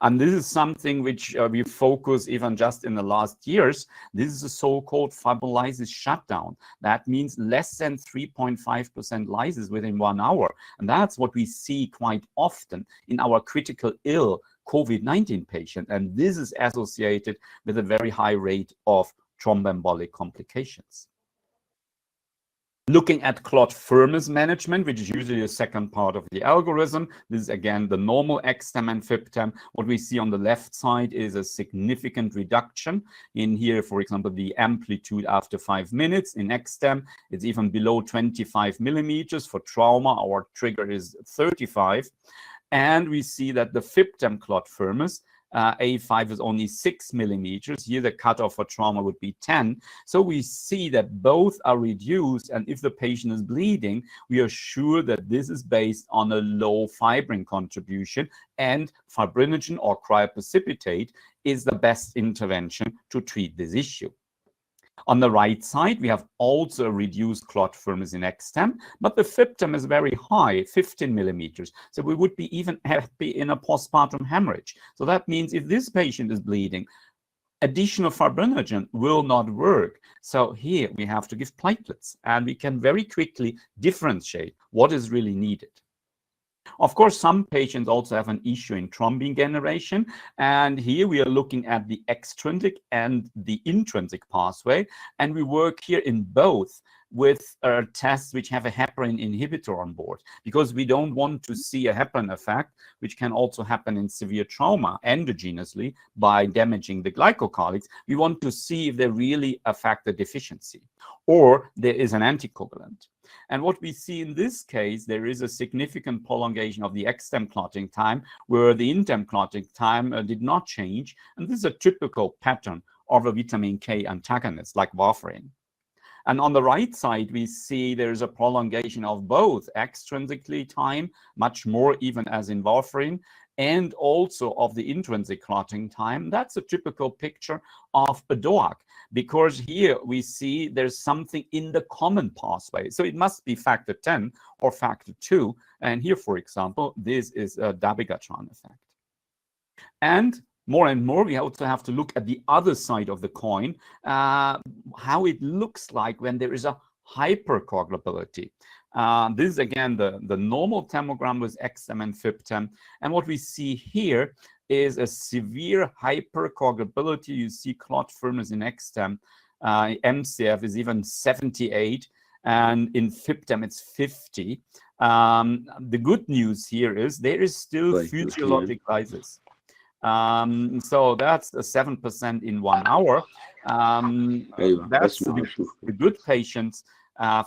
And this is something which we focus even just in the last years. This is a so-called thrombolysis shutdown. That means less than 3.5% lysis within 1 hour. And that's what we see quite often in our critical ill COVID-19 patient. And this is associated with a very high rate of thromboembolic complications. Looking at clot firmness management, which is usually the second part of the algorithm. This is again the normal XSTEM and FIBTEM. What we see on the left side is a significant reduction in here, for example, the amplitude after 5 minutes. In XSTEM, it's even below 25 millimeters. For trauma, our trigger is 35. And we see that the FIBTEM clot firmness A5 is only 6 millimeters. Here the cutoff for trauma would be 10. So we see that both are reduced, and if the patient is bleeding, we are sure that this is based on a low fibrin contribution, and fibrinogen or cryoprecipitate is the best intervention to treat this issue. On the right side, we have also reduced clot firmness in extem, but the FIBTEM is very high, 15 millimeters. So we would be even happy in a postpartum hemorrhage. So that means if this patient is bleeding, additional fibrinogen will not work. So here we have to give platelets, and we can very quickly differentiate what is really needed. Of course, some patients also have an issue in thrombin generation, and here we are looking at the extrinsic and the intrinsic pathway, and we work here in both with tests which have a heparin inhibitor on board, because we don't want to see a heparin effect, which can also happen in severe trauma endogenously by damaging the glycocalyx. We want to see if they really affect the deficiency, or there is an anticoagulant. And what we see in this case, there is a significant prolongation of the extem clotting time, where the intem clotting time did not change. And this is a typical pattern of a vitamin K antagonist like warfarin. And on the right side, we see there's a prolongation of both extrinsically time, much more even as in warfarin, and also of the intrinsic clotting time. That's a typical picture of a DOAC, because here we see there's something in the common pathway. So it must be factor 10 or factor 2. And here, for example, this is a dabigatran effect. And more, we also have to look at the other side of the coin, how it looks like when there is a hypercoagulability. This is again the normal thermogram with extem and FIBTEM. And what we see here is a severe hypercoagulability. You see clot firmness in extem. MCF is even 78, and in FIBTEM it's 50. The good news here is there is still physiologic lysis. So that's a 7% in 1 hour. That's the good patients,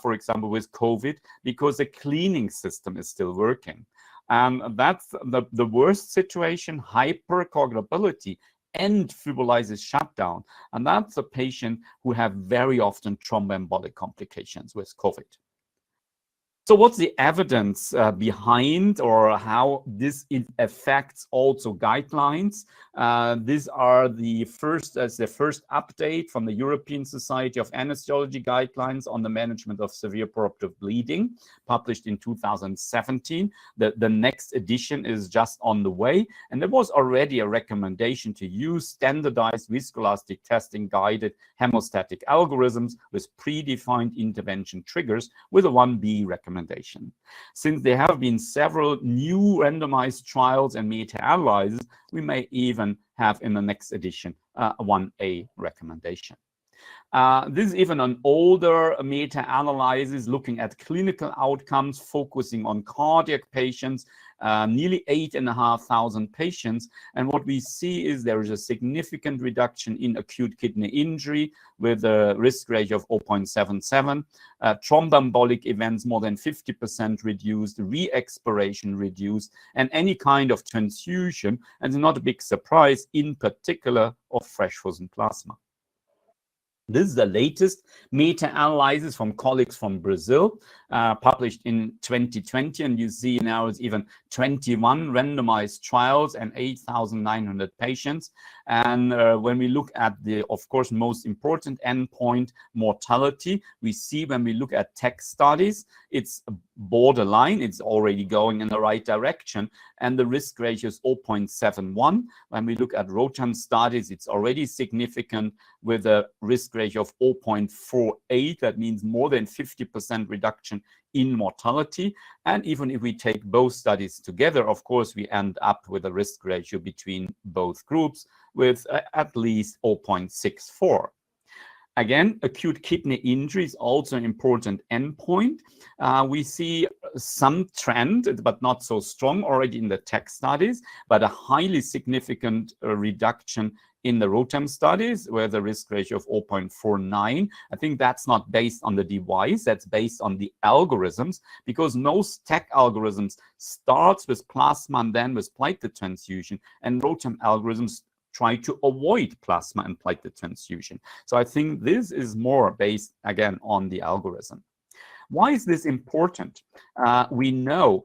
for example, with COVID, because the cleaning system is still working. That's the worst situation, hypercoagulability and fibrinolysis shutdown. And that's a patient who have very often thromboembolic complications with COVID. So what's the evidence behind, or how this affects also guidelines? These are the first update from the European Society of Anesthesiology guidelines on the management of severe preoperative bleeding, published in 2017. The next edition is just on the way, and there was already a recommendation to use standardized viscoelastic testing guided hemostatic algorithms with predefined intervention triggers with a 1B recommendation. Since there have been several new randomized trials and meta-analyses, we may even have in the next edition a 1A recommendation. This is even an older meta-analysis looking at clinical outcomes, focusing on cardiac patients, nearly 8,500 patients. And what we see is there is a significant reduction in acute kidney injury with a risk ratio of 0.77, thromboembolic events more than 50% reduced, re-expiration reduced, and any kind of transfusion, and not a big surprise, in particular of fresh frozen plasma. This is the latest meta-analysis from colleagues from Brazil, published in 2020. And you see now it's even 21 randomized trials and 8,900 patients. And when we look at the, of course, most important endpoint, mortality, we see when we look at tech studies, it's borderline, it's already going in the right direction. And the risk ratio is 0.71. When we look at ROTAM studies, it's already significant with a risk ratio of 0.48. That means more than 50% reduction in mortality. And even if we take both studies together, of course, we end up with a risk ratio between both groups with at least 0.64. Again, acute kidney injury is also an important endpoint. We see some trend, but not so strong already in the TEC studies, but a highly significant reduction in the ROTEM studies, where the risk ratio of 0.49. I think that's not based on the device, that's based on the algorithms, because most TEC algorithms starts with plasma and then with platelet transfusion, and ROTEM algorithms try to avoid plasma and platelet transfusion. So I think this is more based, again, on the algorithm. Why is this important? We know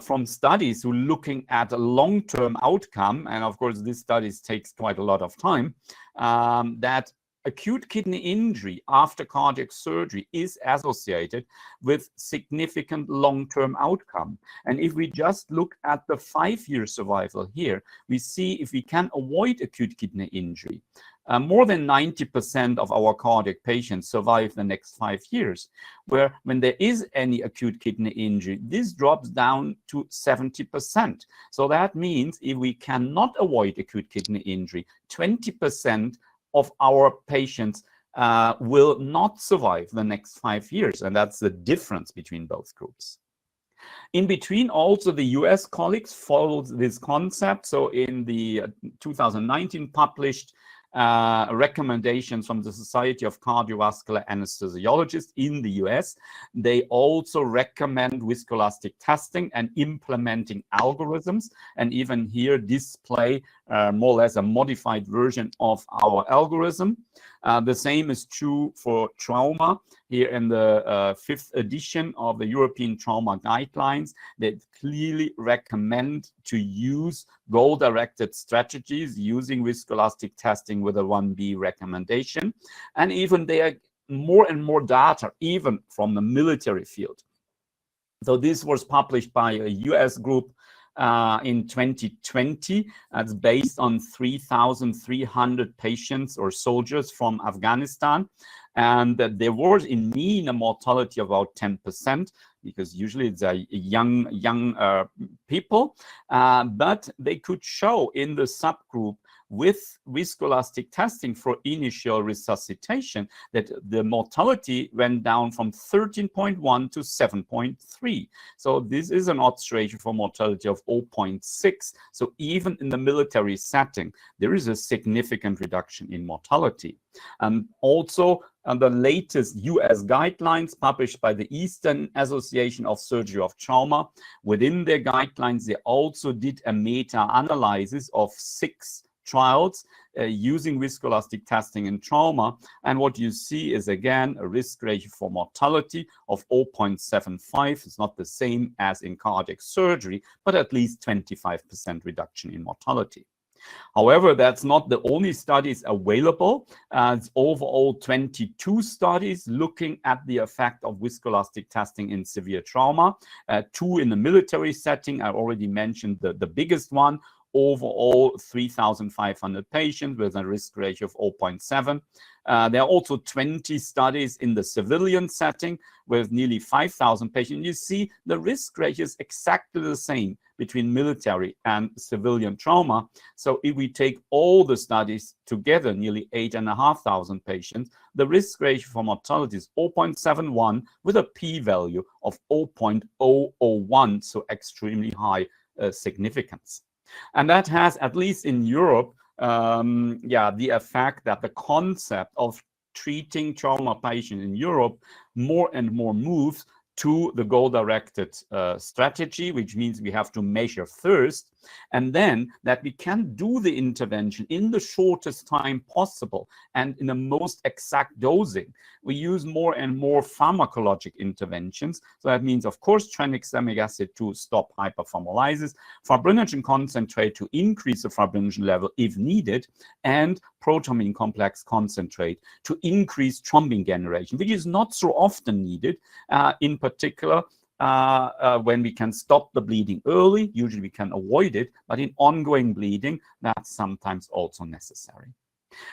from studies who are looking at a long-term outcome, and of course this studies takes quite a lot of time, that acute kidney injury after cardiac surgery is associated with significant long-term outcome. And if we just look at the 5-year survival here, we see if we can avoid acute kidney injury, more than 90% of our cardiac patients survive the next 5 years, where when there is any acute kidney injury, this drops down to 70%. So that means if we cannot avoid acute kidney injury, 20% of our patients will not survive the next 5 years. And that's the difference between both groups. In between, also the US colleagues followed this concept. So in the 2019 published recommendations from the Society of Cardiovascular Anesthesiologists in the US, they also recommend viscoelastic testing and implementing algorithms, and even here display more or less a modified version of our algorithm. The same is true for trauma. Here in the 5th edition of the European Trauma Guidelines, they clearly recommend to use goal-directed strategies using viscoelastic testing with a 1B recommendation. And even there are more and more data, even from the military field. So this was published by a US group in 2020. That's based on 3,300 patients or soldiers from Afghanistan. And there was in mean a mortality of about 10%, because usually it's a young people. But they could show in the subgroup with viscoelastic testing for initial resuscitation that the mortality went down from 13.1 to 7.3. So this is an odds ratio for mortality of 0.6. So even in the military setting, there is a significant reduction in mortality. Also, the latest US guidelines published by the Eastern Association of Surgery of Trauma, within their guidelines, they also did a meta-analysis of 6 trials using viscoelastic testing in trauma. And what you see is, again, a risk ratio for mortality of 0.75. It's not the same as in cardiac surgery, but at least 25% reduction in mortality. However, that's not the only studies available. It's overall 22 studies looking at the effect of viscoelastic testing in severe trauma. 2 in the military setting. I already mentioned the biggest one. Overall, 3,500 patients with a risk ratio of 0.7. There are also 20 studies in the civilian setting with nearly 5,000 patients. You see the risk ratio is exactly the same between military and civilian trauma. So if we take all the studies together, nearly 8,500 patients, the risk ratio for mortality is 0.71 with a p-value of 0.001, so extremely high significance. And that has, at least in Europe, the effect that the concept of treating trauma patients in Europe more and more moves to the goal-directed strategy, which means we have to measure first, and then that we can do the intervention in the shortest time possible and in the most exact dosing. We use more and more pharmacologic interventions. So that means, of course, tranexamic acid to stop hyperthermolysis, fibrinogen concentrate to increase the fibrinogen level if needed, and protamine complex concentrate to increase thrombin generation, which is not so often needed, in particular when we can stop the bleeding early. Usually we can avoid it, but in ongoing bleeding, that's sometimes also necessary.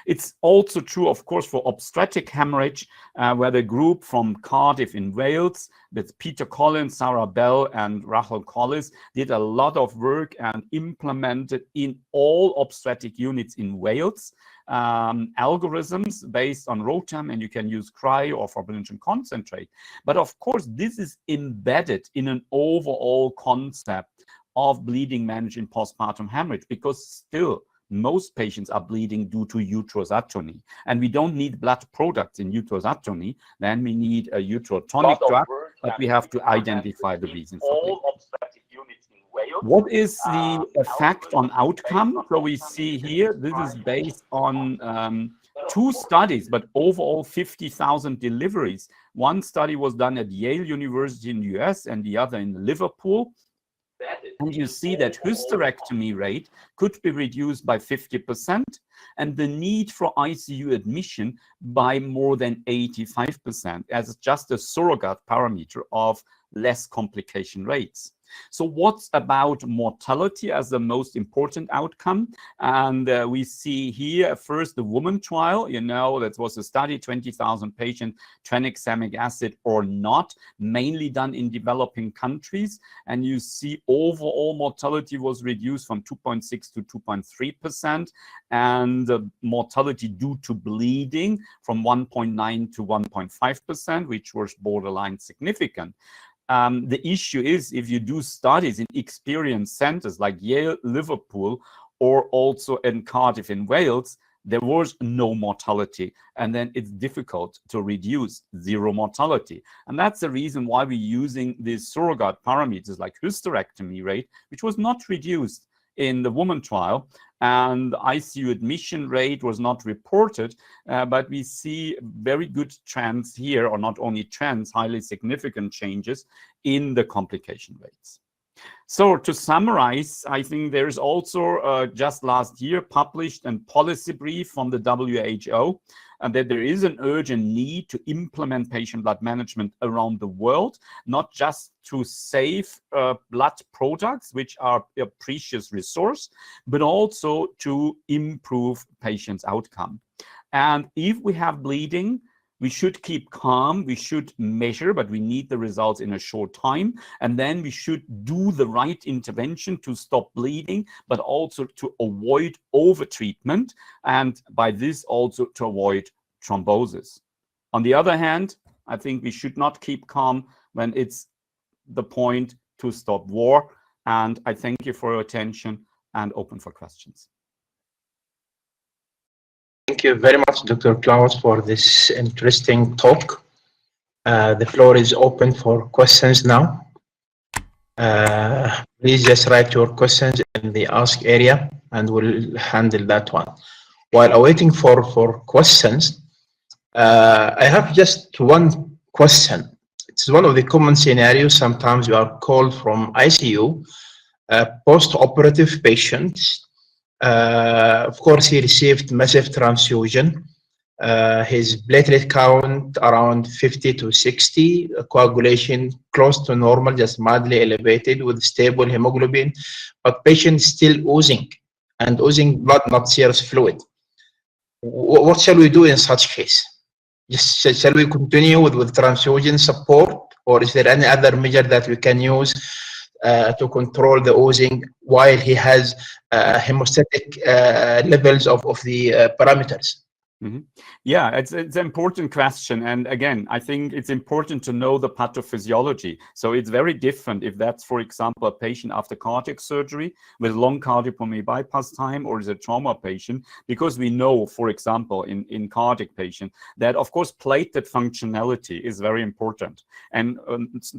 It's also true, of course, for obstetric hemorrhage, where the group from Cardiff in Wales with Peter Collins, Sarah Bell, and Rachel Collis did a lot of work and implemented in all obstetric units in Wales algorithms based on ROTAM, and you can use cry or fibrinogen concentrate. But of course, this is embedded in an overall concept of bleeding managed in postpartum hemorrhage, because still most patients are bleeding due to uterus atony, and we don't need blood products in uterus atony. Then we need a uterotonic drug, but we have to identify the reason for bleeding. What is the effect on outcome? So we see here, this is based on 2 studies, but overall 50,000 deliveries. One study was done at Yale University in the US and the other in Liverpool. And you see that hysterectomy rate could be reduced by 50% and the need for ICU admission by more than 85%, as just a surrogate parameter of less complication rates. So what's about mortality as the most important outcome? And we see here first the woman trial. You know, that was a study, 20,000 patients, tranexamic acid or not, mainly done in developing countries. And you see overall mortality was reduced from 2.6 to 2.3%, and mortality due to bleeding from 1.9 to 1.5%, which was borderline significant. The issue is, if you do studies in experienced centers like Yale, Liverpool, or also in Cardiff in Wales, there was no mortality, and then it's difficult to reduce zero mortality. And that's the reason why we're using these surrogate parameters like hysterectomy rate, which was not reduced in the woman trial, and ICU admission rate was not reported, but we see very good trends here, or not only trends, highly significant changes in the complication rates. So to summarize, I think there's also just last year published a policy brief from the WHO, and that there is an urgent need to implement patient blood management around the world, not just to save blood products, which are a precious resource, but also to improve patients' outcome. And if we have bleeding, we should keep calm, we should measure, but we need the results in a short time. And then we should do the right intervention to stop bleeding, but also to avoid over-treatment, and by this also to avoid thrombosis. On the other hand, I think we should not keep calm when it's the point to stop war. And I thank you for your attention and open for questions. Thank you very much, Dr. Klaus, for this interesting talk. The floor is open for questions now. Please just write your questions in the ask area and we'll handle that one. While awaiting for questions, I have just one question. It's one of the common scenarios. Sometimes you are called from ICU, post-operative patients. Of course, he received massive transfusion. His platelet count around 50 to 60, coagulation close to normal, just mildly elevated with stable hemoglobin, but patient still oozing and oozing blood, not serous fluid. What shall we do in such case? Shall we continue with transfusion support, or is there any other measure that we can use to control the oozing while he has hemostatic levels of the parameters? Mm-hmm. Yeah, it's an important question. And again, I think it's important to know the pathophysiology. So it's very different if that's, for example, a patient after cardiac surgery with long cardiopulmonary bypass time, or is a trauma patient, because we know, for example, in cardiac patient, that of course platelet functionality is very important. And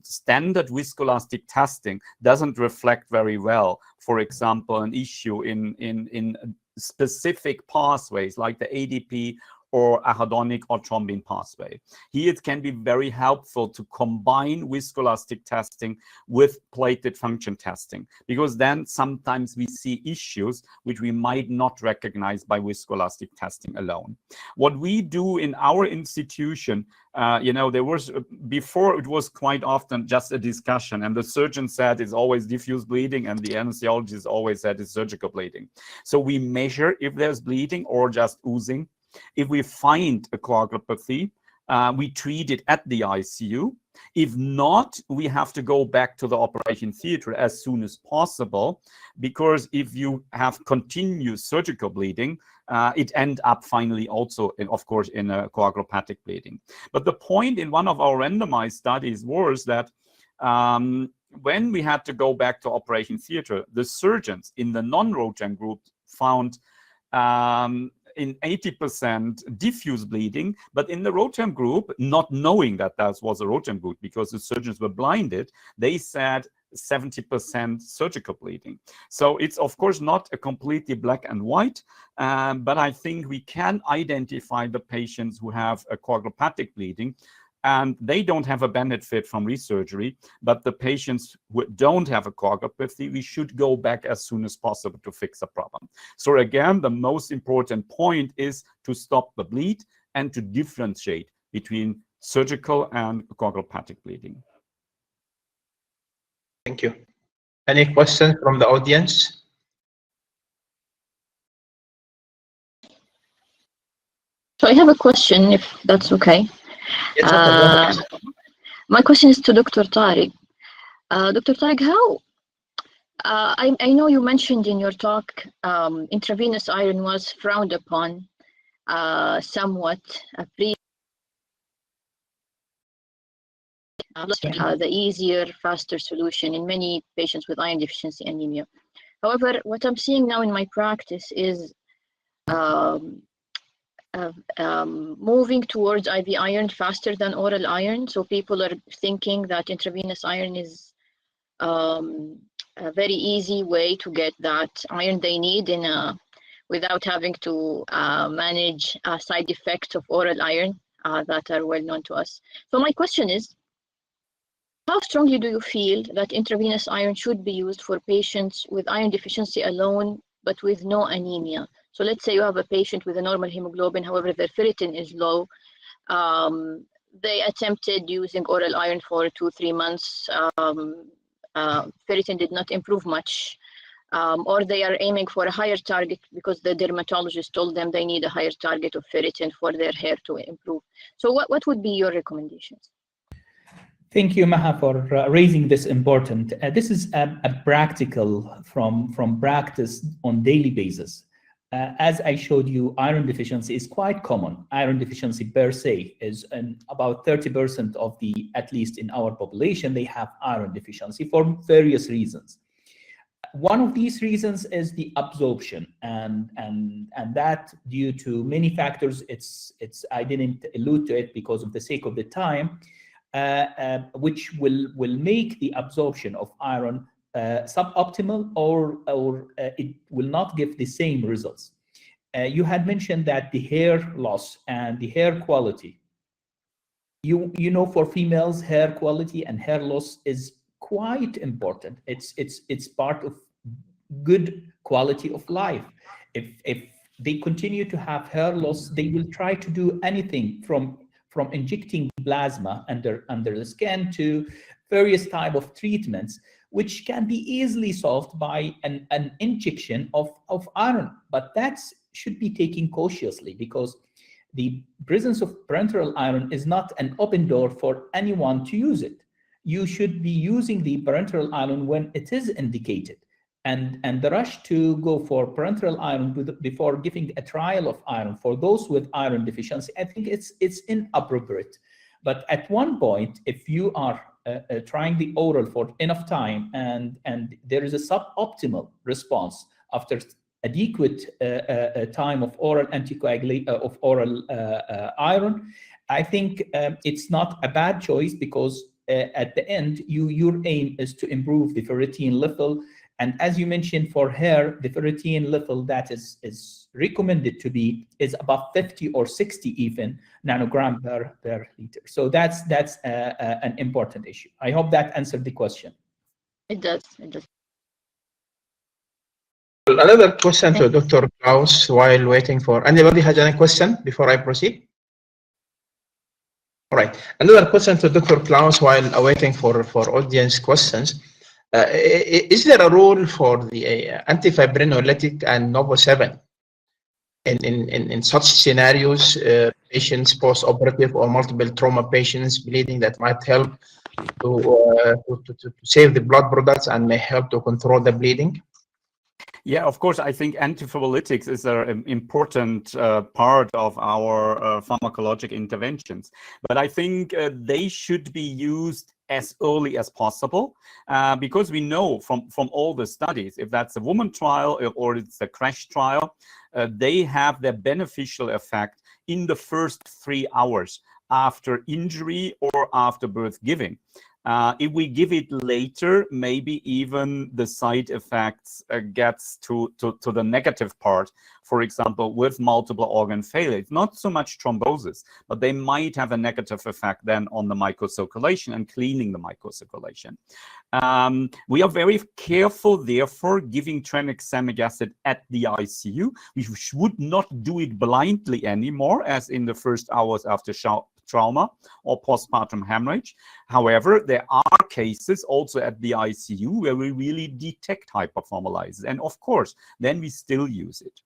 standard viscoelastic testing doesn't reflect very well, for example, an issue in specific pathways like the ADP or a hedonic or thrombin pathway. Here it can be very helpful to combine viscoelastic testing with platelet function testing, because then sometimes we see issues which we might not recognize by viscoelastic testing alone. What we do in our institution, there was, before it was quite often just a discussion, and the surgeon said it's always diffuse bleeding, and the anesthesiologist always said it's surgical bleeding. So we measure if there's bleeding or just oozing. If we find a coagulopathy, we treat it at the ICU. If not, we have to go back to the operation theater as soon as possible, because if you have continuous surgical bleeding, it ends up finally also, of course, in a coagulopathic bleeding. But the point in one of our randomized studies was that when we had to go back to operation theater, the surgeons in the non-ROTEM group found in 80% diffuse bleeding, but in the ROTEM group, not knowing that that was a ROTEM group because the surgeons were blinded, they said 70% surgical bleeding. So it's of course not a completely black and white, but I think we can identify the patients who have a coagulopathic bleeding, and they don't have a benefit from resurgery, but the patients who don't have a coagulopathy, we should go back as soon as possible to fix the problem. So again, the most important point is to stop the bleed and to differentiate between surgical and coagulopathic bleeding. Thank you. Any questions from the audience? So I have a question, if that's okay. Yes, my question is to Dr. Tariq. Dr. Tariq, how, I know you mentioned in your talk, intravenous iron was frowned upon somewhat the easier, faster solution in many patients with iron deficiency anemia. However, what I'm seeing now in my practice is moving towards IV iron faster than oral iron. So people are thinking that intravenous iron is a very easy way to get that iron they need without having to manage side effects of oral iron that are well known to us. So my question is, how strongly do you feel that intravenous iron should be used for patients with iron deficiency alone, but with no anemia? So let's say you have a patient with a normal hemoglobin, however, their ferritin is low. They attempted using oral iron for 2-3 months. Ferritin did not improve much. Or they are aiming for a higher target because the dermatologist told them they need a higher target of ferritin for their hair to improve. So what would be your recommendations? Thank you, Maha, for raising this important. This is a practical from practice on daily basis. As I showed you, iron deficiency is quite common. Iron deficiency per se is about 30% of the, at least in our population, they have iron deficiency for various reasons. One of these reasons is the absorption, and that due to many factors. It's I didn't allude to it because of the sake of the time, which will make the absorption of iron suboptimal, or it will not give the same results. You had mentioned that the hair loss and the hair quality. You know, for females, hair quality and hair loss is quite important. It's part of good quality of life. If they continue to have hair loss, they will try to do anything from injecting plasma under the skin to various type of treatments, which can be easily solved by an injection of iron. But that should be taken cautiously, because the presence of parenteral iron is not an open door for anyone to use it. You should be using the parenteral iron when it is indicated. And the rush to go for parenteral iron before giving a trial of iron for those with iron deficiency, I think it's inappropriate. But at one point, if you are trying the oral for enough time and there is a suboptimal response after adequate time of oral anticoagulate of oral iron, I think it's not a bad choice, because at the end your aim is to improve the ferritin level And as you mentioned, for her, the ferritin level that is recommended to be is above 50 or 60 even nanogram per liter. So that's an important issue. I hope that answered the question. It does. It does. Another question to Dr. Klaus while waiting for anybody has any question before I proceed? All right. Another question to Dr. Klaus while awaiting for audience questions. Is there a role for the antifibrinolytic and Novo-7 in such scenarios, patients post-operative or multiple trauma patients bleeding that might help to save the blood products and may help to control the bleeding? Yeah, of course, I think antifibrinolytics is an important part of our pharmacologic interventions. But I think they should be used as early as possible because we know from all the studies, if that's a woman trial or it's a crash trial, they have their beneficial effect in the first 3 hours after injury or after birth giving. If we give it later, maybe even the side effects gets to the negative part. For example, with multiple organ failure, it's not so much thrombosis, but they might have a negative effect then on the microcirculation and cleaning the microcirculation. We are very careful, therefore, giving tranexamic acid at the ICU. We would not do it blindly anymore, as in the first hours after trauma or postpartum hemorrhage. However, there are cases also at the ICU where we really detect hyperthyrolysis. And of course, then we still use it.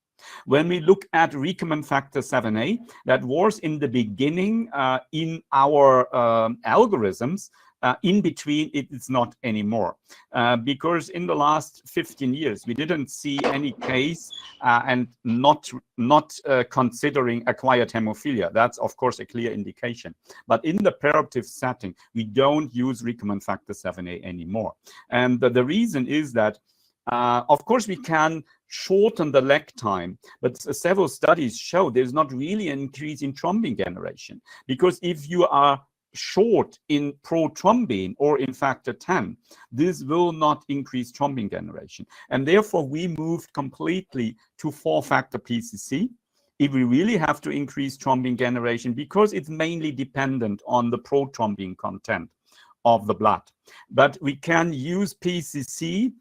When we look at recombinant factor 7A, that was in the beginning in our algorithms. In between, it's not anymore. Because in the last 15 years, we didn't see any case and not considering acquired hemophilia. That's, of course, a clear indication. But in the preoperative setting, we don't use recombinant factor 7A anymore. And the reason is that, of course, we can shorten the lag time, but several studies show there's not really an increase in thrombin generation. Because if you are short in prothrombin or in factor 10, this will not increase thrombin generation. And therefore, we moved completely to 4-factor PCC if we really have to increase thrombin generation, because it's mainly dependent on the prothrombin content of the blood. But we can use PCC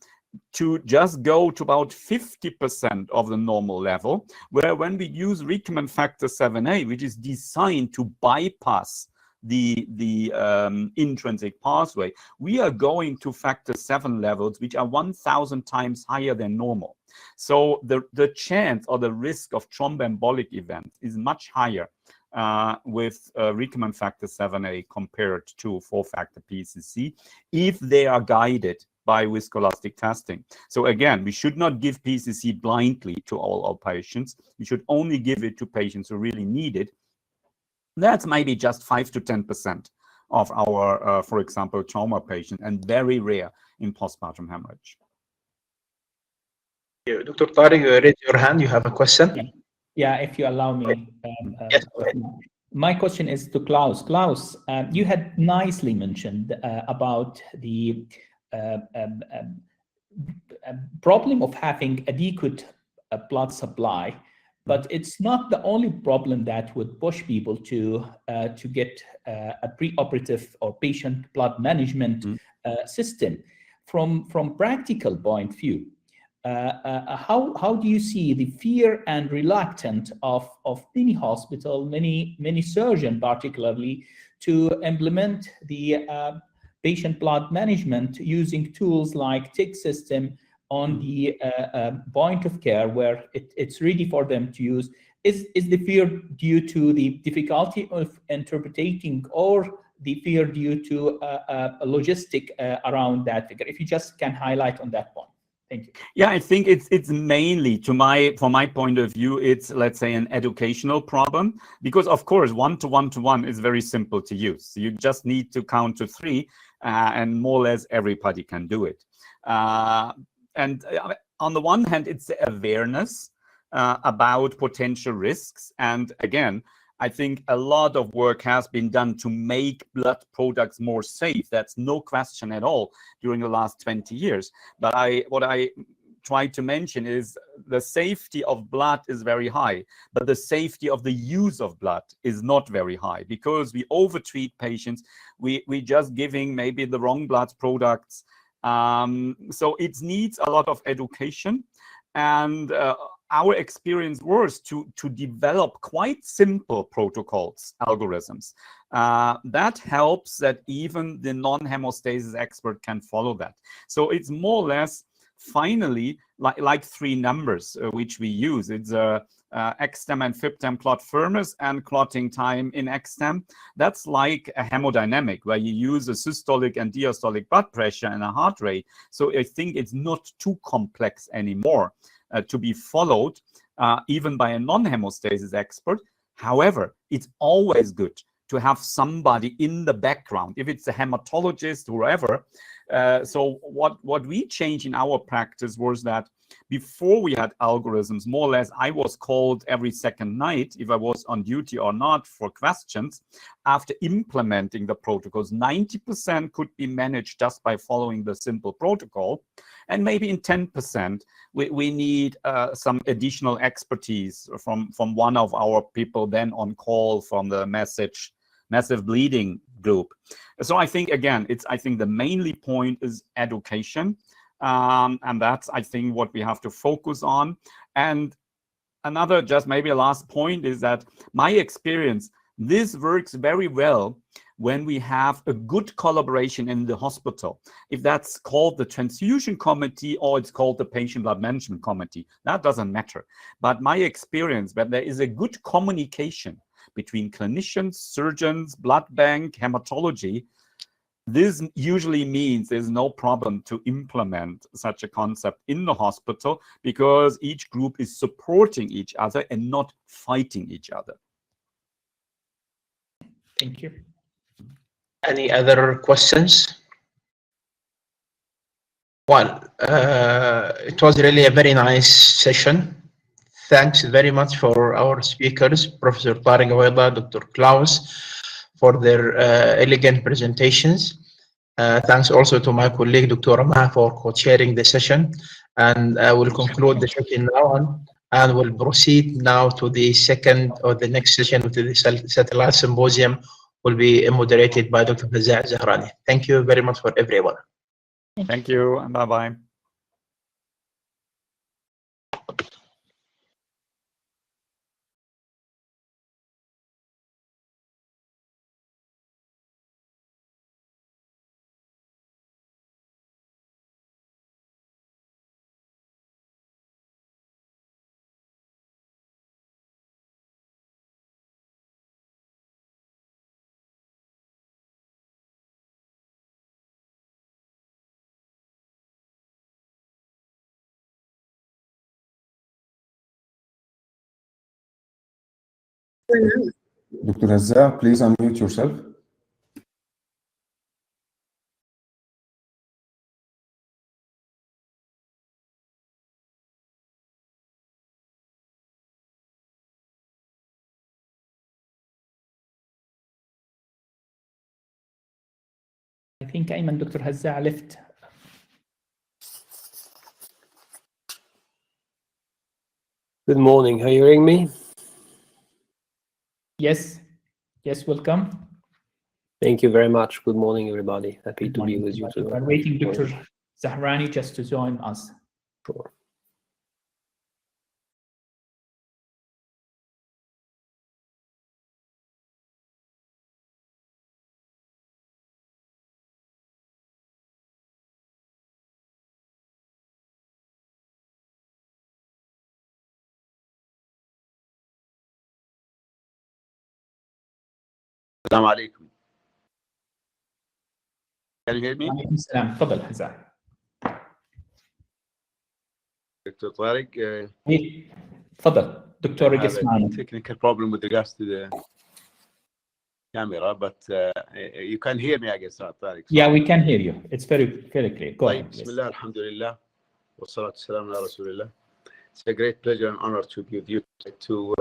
to just go to about 50% of the normal level, where when we use recombinant factor 7A, which is designed to bypass the intrinsic pathway, we are going to factor 7 levels, which are 1,000 times higher than normal. So the chance or the risk of thromboembolic events is much higher with recombinant factor 7A compared to 4-factor PCC, if they are guided by viscoelastic testing. So again, we should not give PCC blindly to all our patients. We should only give it to patients who really need it. That's maybe just 5 to 10% of our, for example, trauma patients, and very rare in postpartum hemorrhage. Dr. Tariq, you raised your hand. You have a question? Yeah, if you allow me. Yes. My question is to Klaus. Klaus, you had nicely mentioned about the problem of having adequate blood supply. But it's not the only problem that would push people to get a preoperative or patient blood management system. From practical point of view, how do you see the fear and reluctance of many hospitals, many surgeons particularly, to implement the patient blood management using tools like TIG system on the point of care where it's ready for them to use? Is the fear due to the difficulty of interpreting, or the fear due to a logistic around that figure? If you just can highlight on that point. Thank you. Yeah, I think it's mainly, from my point of view, it's, let's say, an educational problem, because of course 1-to-1-to-1 is very simple to use. You just need to count to 3 and more or less everybody can do it. And on the one hand, it's the awareness about potential risks. And again, I think a lot of work has been done to make blood products more safe. That's no question at all during the last 20 years. But what I try to mention is the safety of blood is very high, but the safety of the use of blood is not very high because we overtreat patients. We just giving maybe the wrong blood products. So it needs a lot of education, and our experience was to develop quite simple protocols, algorithms. That helps that even the non-hemostasis expert can follow that. So it's more or less finally like three numbers which we use. It's XTEM and FIBTEM clot firmness and clotting time in XTEM. That's like a hemodynamic where you use a systolic and diastolic blood pressure and a heart rate. So I think it's not too complex anymore to be followed even by a non-hemostasis expert. However, it's always good to have somebody in the background, if it's a hematologist, whoever. So what we changed in our practice was that before we had algorithms, more or less, I was called every second night if I was on duty or not for questions. After implementing the protocols, 90% could be managed just by following the simple protocol. And maybe in 10%, we need some additional expertise from one of our people then on call from the massive bleeding group. So I think, again, I think the mainly point is education. And that's, I think, what we have to focus on. And another, just maybe a last point is that my experience, this works very well when we have a good collaboration in the hospital. If that's called the transfusion committee or it's called the patient blood management committee, that doesn't matter. But my experience, when there is a good communication between clinicians, surgeons, blood bank, hematology, this usually means there's no problem to implement such a concept in the hospital because each group is supporting each other and not fighting each other. Thank you. Any other questions? Well, it was really a very nice session. Thanks very much for our speakers, Professor Tariq Aweda, Dr. Klaus, for their elegant presentations. Thanks also to my colleague, Dr. Amah, for co-chairing the session. And I will conclude the session now and we'll proceed now to the second or the next session, which is the satellite symposium, will be moderated by Dr. Fazza Zahrani. Thank you very much for everyone. Thank you, and bye-bye. Dr. Hazza, please unmute yourself. I think Ayman, Dr. Hazza left. Good morning. Are you hearing me? Yes. Yes, welcome. Thank you very much. Good morning, everybody. Happy Good to be morning. with you today. We're waiting Dr. Zahrani just to join us. Sure. السلام عليكم. Can you hear me? وعليكم السلام. تفضل حزام. Dr. Tariq, تفضل دكتور I have رقص معنا. a technical problem with regards to the camera, but you can hear me, I guess, Tariq. Yeah, we can hear you. It's very clear. Go ahead. بسم الله الحمد لله والصلاة والسلام على رسول الله. It's a great pleasure and honor to be with you to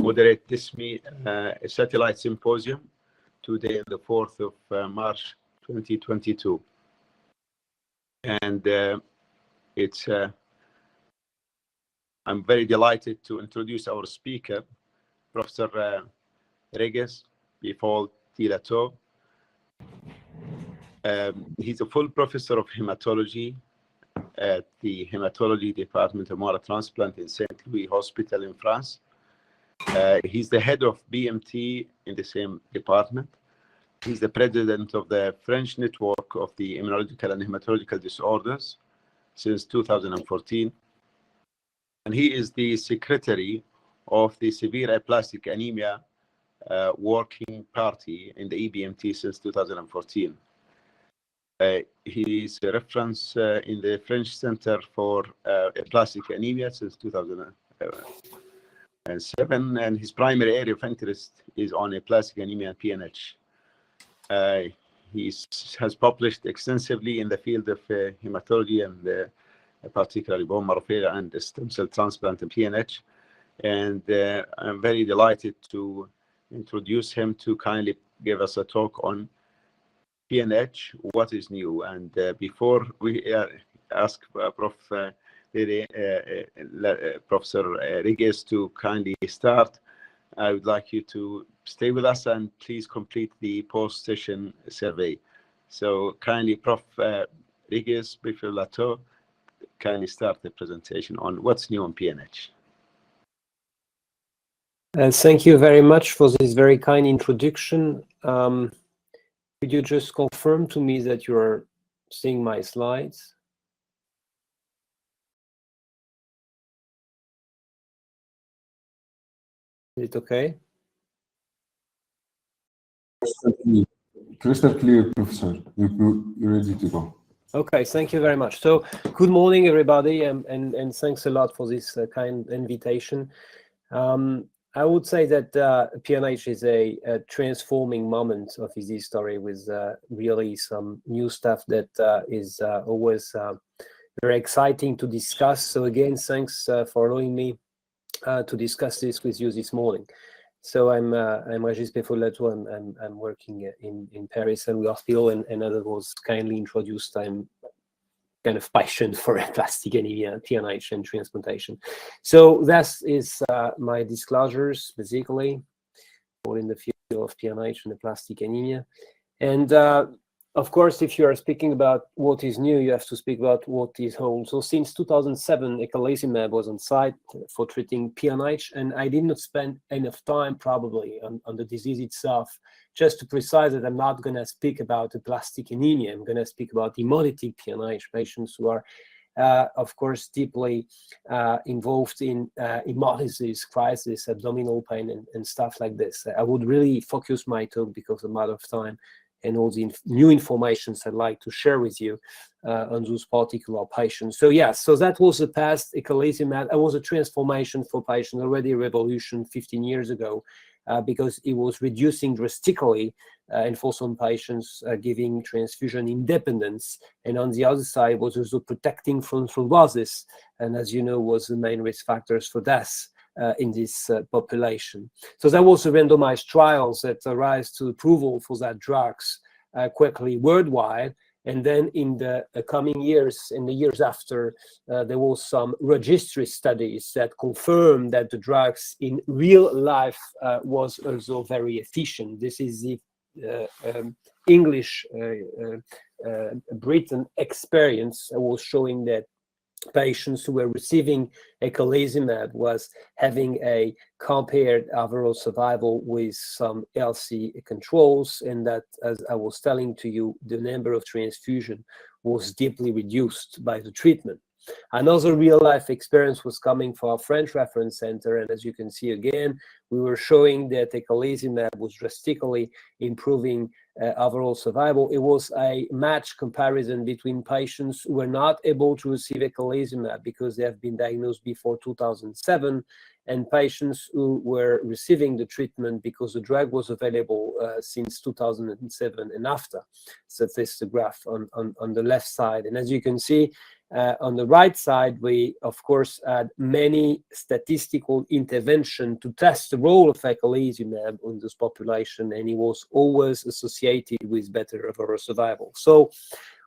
moderate this satellite symposium today, the 4th of March 2022. And I'm very delighted to introduce our speaker, Professor Regis Bifol-Tilato. He's a full professor of hematology at the Hematology Department of Moral Transplant in St. Louis Hospital in France. He's the head of BMT in the same department. He's the president of the French network of the immunological and hematological disorders since 2014. And he is the secretary of the Severe Aplastic Anemia Working Party in the EBMT since 2014. He is a reference in the French Center for Aplastic Anemia since 2007, and his primary area of interest is on aplastic anemia and PNH. He has published extensively in the field of hematology and particularly bone marrow failure and stem cell transplant and PNH. And I'm very delighted to introduce him to kindly give us a talk on PNH, what is new. And before we ask Professor Regis to kindly start, I would like you to stay with us and please complete the post-session survey. So kindly, Prof. Regis Bifol-Tilato, kindly start the presentation on what's new on PNH. Thank you very much for this very kind introduction. Could you just confirm to me that you are seeing my slides? Is it okay? Crystal clear, Professor. You're ready to go. Okay, thank you very much. So, good morning, everybody, and thanks a lot for this kind invitation. I would say that PNH is a transforming moment of his history with really some new stuff that is always very exciting to discuss. So again, thanks for allowing me to discuss this with you this morning. So I'm Regis Bifol-Tilato. I'm working in Paris and hospital, and as I was kindly introduced, I'm kind of passionate for aplastic anemia, PNH, and transplantation. So that is my disclosures, basically, all in the field of PNH and aplastic anemia. And of course, if you are speaking about what is new, you have to speak about what is old. So since 2007, eculizumab was on site for treating PNH, and I did not spend enough time probably on the disease itself. Just to precise that I'm not going to speak about aplastic anemia. I'm going to speak about hemolytic PNH patients who are, of course, deeply involved in hemolysis, crisis, abdominal pain, and stuff like this. I would really focus my talk because of a matter of time and all the new information I'd like to share with you on those particular patients. So yeah, so that was the past. Eculizumab, it was a transformation for patients, already a revolution 15 years ago, because it was reducing drastically, and for some patients giving transfusion independence, and on the other side was also protecting from thrombosis, and as you know, was the main risk factors for death in this population. So that was a randomized trials that rise to approval for that drugs quickly worldwide. And then in the coming years, in the years after, there was some registry studies that confirmed that the drugs in real life was also very efficient. This is the English Britain experience was showing that patients who were receiving eculizumab was having a compared overall survival with some healthy controls, and that, as I was telling to you, the number of transfusion was deeply reduced by the treatment. Another real-life experience was coming from our French reference center, and as you can see again, we were showing that eculizumab was drastically improving overall survival. It was a match comparison between patients who were not able to receive eculizumab because they have been diagnosed before 2007, and patients who were receiving the treatment because the drug was available since 2007 and after. So this is the graph on the left side. And as you can see, On the right side, we, of course, had many statistical intervention to test the role of eculizumab in this population, and it was always associated with better overall survival. So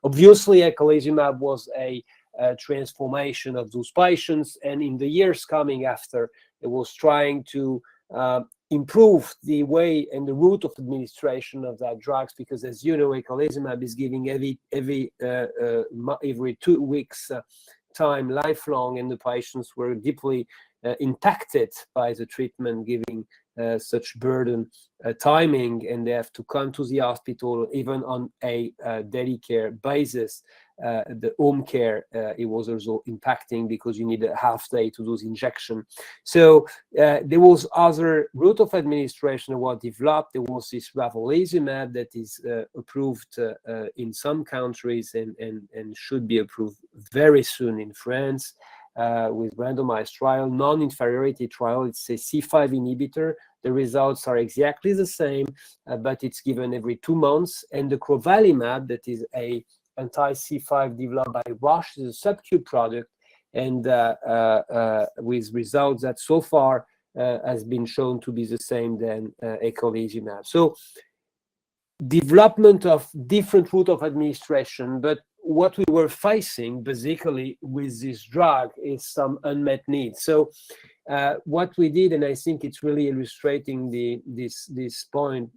obviously, eculizumab was a transformation of those patients, and in the years coming after, it was trying to improve the way and the route of administration of that drugs, because, as you know, eculizumab is giving every 2 weeks time, lifelong, and the patients were deeply impacted by the treatment, giving such burden timing, and they have to come to the hospital even on a daily care basis. The home care, it was also impacting because you need a half day to do the injection. So there was other route of administration that was developed. There was this ravulizumab that is approved in some countries and should be approved very soon in France with randomized trial, non-inferiority trial. It's a C5 inhibitor. The results are exactly the same, but it's given every 2 months. And the crovalimab, that is a anti-C5 developed by Roche, is a sub-Q product, and with results that so far has been shown to be the same than eculizumab. So development of different route of administration, but what we were facing basically with this drug is some unmet needs. So what we did, and I think it's really illustrating this point,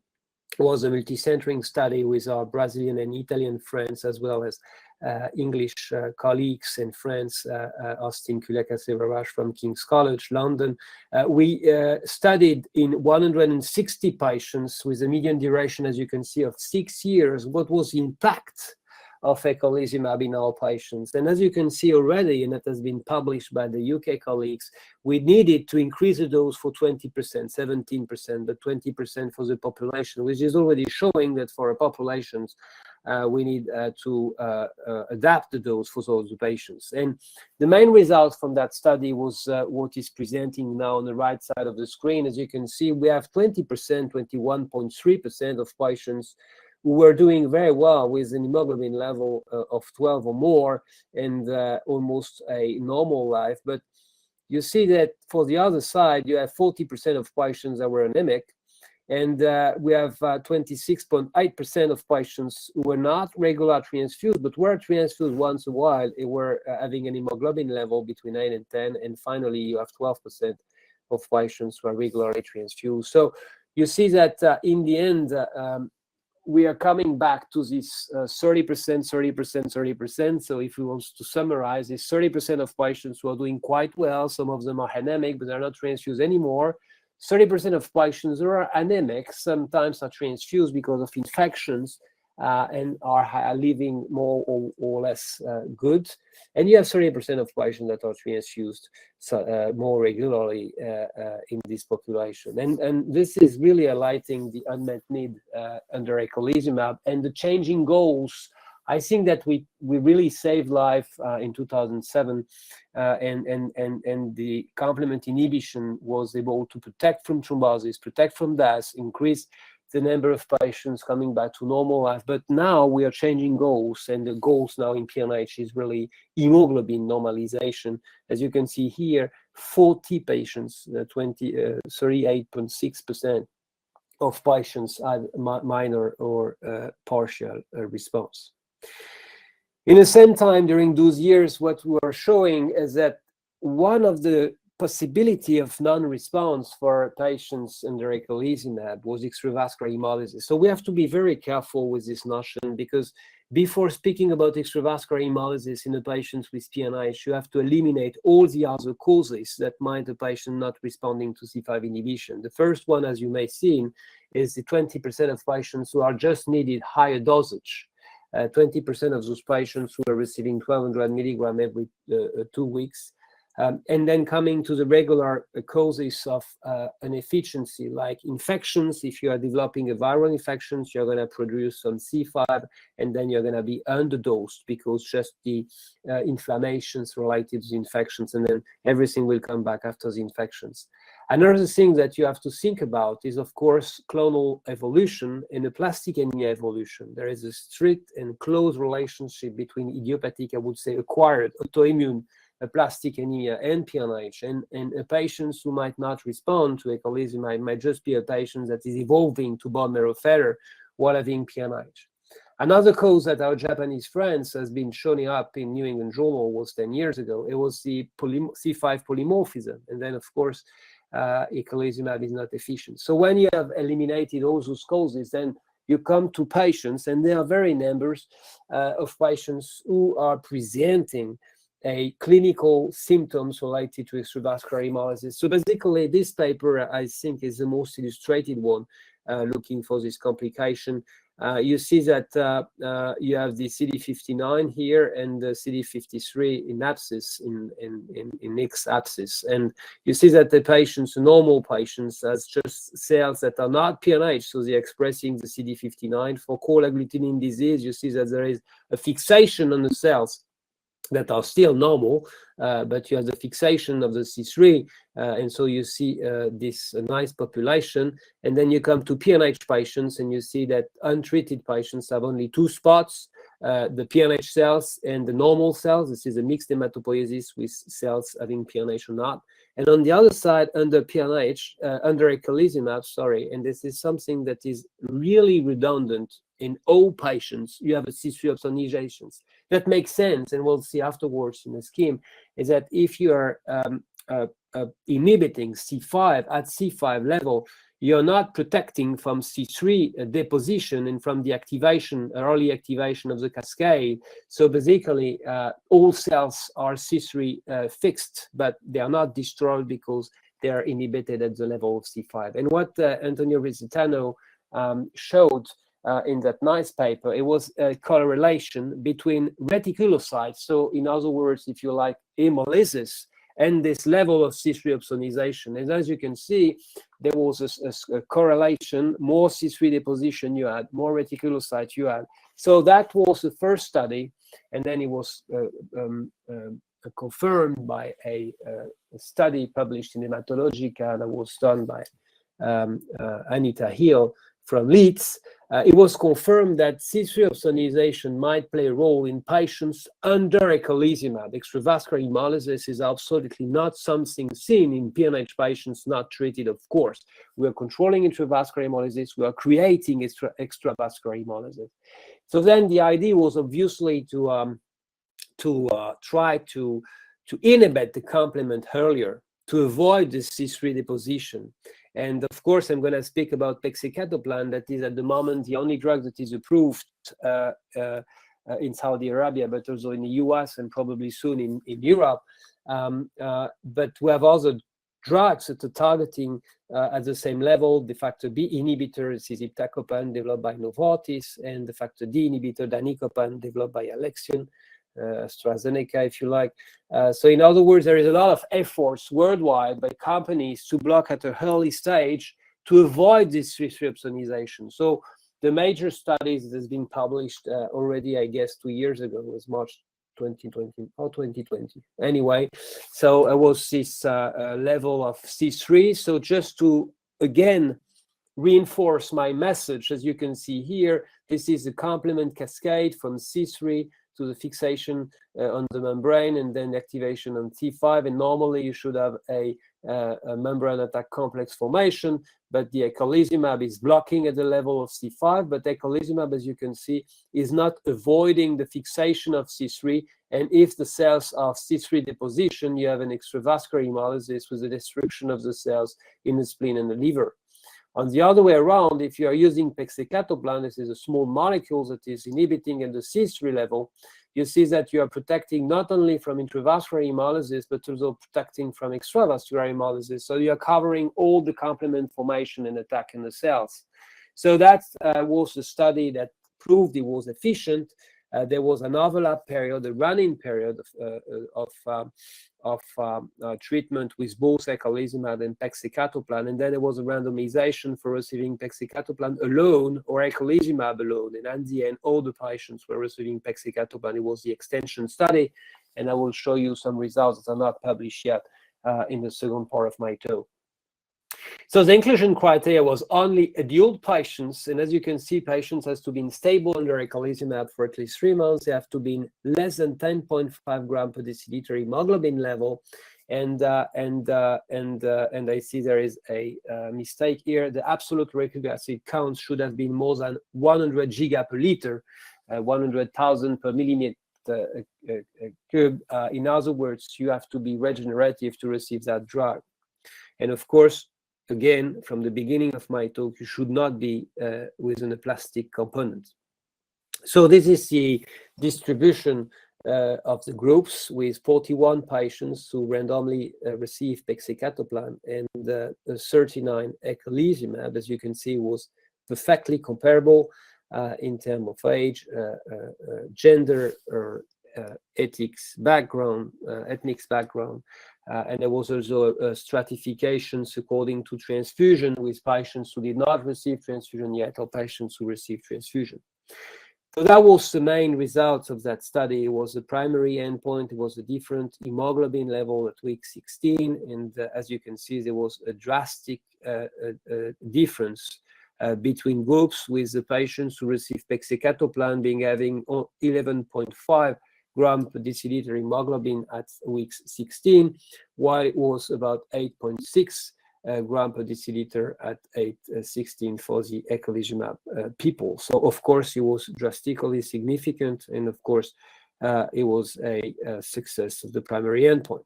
was a multi-centering study with our Brazilian and Italian friends, as well as English colleagues in France, Austin Kulaka-Severash from King's College, London. We studied in 160 patients with a median duration, as you can see, of 6 years, what was the impact of eculizumab in our patients. And as you can see already, and that has been published by the UK colleagues, we needed to increase the dose for 20%, 17%, but 20% for the population, which is already showing that for populations, we need to adapt the dose for those patients. And the main result from that study was what is presenting now on the right side of the screen. As you can see, we have 20%, 21.3% of patients who were doing very well with an hemoglobin level of 12 or more and almost a normal life. But you see that for the other side, you have 40% of patients that were anemic, and we have 26.8% of patients who were not regular transfused, but were transfused once in a while. They were having an hemoglobin level between 8 and 10, and finally you have 12% of patients who are regularly transfused. So you see that in the end, we are coming back to this 30%, 30%, 30%. So if we want to summarize, it's 30% of patients who are doing quite well. Some of them are anemic, but they're not transfused anymore. 30% of patients who are anemic sometimes are transfused because of infections and are living more or less good. And you have 30% of patients that are transfused more regularly in this population. And this is really highlighting the unmet need under eculizumab and the changing goals. I think that we really saved life in 2007, and the complement inhibition was able to protect from thrombosis, protect from death, increase the number of patients coming back to normal life. But now we are changing goals, and the goals now in PNH is really hemoglobin normalization. As you can see here, 40 patients, 38.6% of patients had minor or partial response. In the same time, during those years, what we are showing is that one of the possibility of non-response for patients under eculizumab was extravascular hemolysis. So we have to be very careful with this notion, because before speaking about extravascular hemolysis in the patients with PNH, you have to eliminate all the other causes that might the patient not responding to C5 inhibition. The first one, as you may have seen, is the 20% of patients who are just needed higher dosage. 20% of those patients who are receiving 1200 milligram every 2 weeks And then coming to the regular causes of inefficiency, like infections. If you are developing a viral infections, you're going to produce some C5, and then you're going to be underdosed because just the inflammations related to the infections, and then everything will come back after the infections. Another thing that you have to think about is, of course, clonal evolution and the plastic anemia evolution. There is a strict and close relationship between idiopathic, I would say, acquired autoimmune plastic anemia and PNH, and patients who might not respond to eculizumab might just be a patient that is evolving to bone marrow failure while having PNH. Another cause that our Japanese friends has been showing up in New England Journal was 10 years ago. It was the C5 polymorphism, and then of course eculizumab is not efficient. So when you have eliminated all those causes, then you come to patients, and there are very numbers of patients who are presenting a clinical symptoms related to extravascular hemolysis. So basically, this paper, I think, is the most illustrated one, looking for this complication. You see that you have the CD59 here and the CD53 in abscess, in X abscess. And you see that the patients, normal patients, has just cells that are not PNH, so they're expressing the CD59. For cold agglutinin disease, you see that there is a fixation on the cells that are still normal, but you have the fixation of the C3, and so you see this nice population. And then you come to PNH patients, and you see that untreated patients have only two spots, the PNH cells and the normal cells. This is a mixed hematopoiesis with cells having PNH or not. And on the other side, under PNH, under eculizumab, sorry, and this is something that is really redundant in all patients, you have a C3 opsonizations. That makes sense, and we'll see afterwards in the scheme, is that if you are inhibiting C5 at C5 level, you're not protecting from C3 deposition and from the activation, early activation of the cascade. So basically, all cells are C3 fixed, but they are not destroyed because they are inhibited at the level of C5. And what Antonio Rizzitano showed in that nice paper, it was a correlation between reticulocytes. So in other words, if you like, hemolysis, and this level of C3 opsonization. And as you can see, there was a correlation. More C3 deposition you had, more reticulocytes you had. So that was the first study, and then it was confirmed by a study published in Hematologica that was done by Anita Hill from Leeds. It was confirmed that C3 opsonization might play a role in patients under eculizumab. Extravascular hemolysis is absolutely not something seen in PNH patients not treated, of course. We are controlling intravascular hemolysis. We are creating extravascular hemolysis. So then the idea was obviously to try to inhibit the complement earlier to avoid this C3 deposition. And of course, I'm going to speak about pegcetacoplan, that is at the moment the only drug that is approved in Saudi Arabia, but also in the US and probably soon in Europe. But we have other drugs that are targeting at the same level, the factor B inhibitor, iptacopan, developed by Novartis, and the factor D inhibitor, danicopan, developed by Alexion. AstraZeneca, if you like. So in other words, there is a lot of efforts worldwide by companies to block at an early stage to avoid this C3 opsonization. So the major studies that has been published already, I guess, 2 years ago, was March 2020 or 2020. Anyway, so it was this level of C3. So just to, again, reinforce my message, as you can see here, this is the complement cascade from C3 to the fixation on the membrane and then activation on T5. And normally you should have a membrane attack complex formation, but the eculizumab is blocking at the level of C5, but eculizumab, as you can see, is not avoiding the fixation of C3. And if the cells are C3 deposition, you have an extravascular hemolysis with the destruction of the cells in the spleen and the liver. On the other way around, if you are using pegcetacoplan, this is a small molecule that is inhibiting at the C3 level, you see that you are protecting not only from intravascular hemolysis, but also protecting from extravascular hemolysis. So you are covering all the complement formation and attack in the cells. So that was the study that proved it was efficient. There was an overlap period, a run-in period of treatment with both eculizumab and pegcetacoplan, and then there was a randomization for receiving pegcetacoplan alone or eculizumab alone, and at the end all the patients were receiving pegcetacoplan. It was the extension study, and I will show you some results that are not published yet in the second part of my talk. So the inclusion criteria was only adult patients, and as you can see, patients has to be stable under eculizumab for at least 3 months. They have to be less than 10.5 gram per deciliter hemoglobin level, and I see there is a mistake here. The absolute reticulic acid count should have been more than 100 giga per liter, 100,000 per millimeter cube. In other words, you have to be regenerative to receive that drug, and of course, again, from the beginning of my talk, you should not be within a plastic component. So this is the distribution of the groups with 41 patients who randomly received pegcetacoplan and 39 eculizumab. As you can see, was perfectly comparable in terms of age, gender, or ethnic background, and there was also a stratifications according to transfusion, with patients who did not receive transfusion yet or patients who received transfusion. So that was the main results of that study. It was the primary endpoint. It was a different hemoglobin level at week 16, and as you can see, there was a drastic difference between groups, with the patients who received pegcetacoplan having 11.5 gram per deciliter hemoglobin at week 16, while it was about 8.6 gram per deciliter at 16 for the eculizumab people. So of course it was drastically significant, and of course it was a success of the primary endpoint.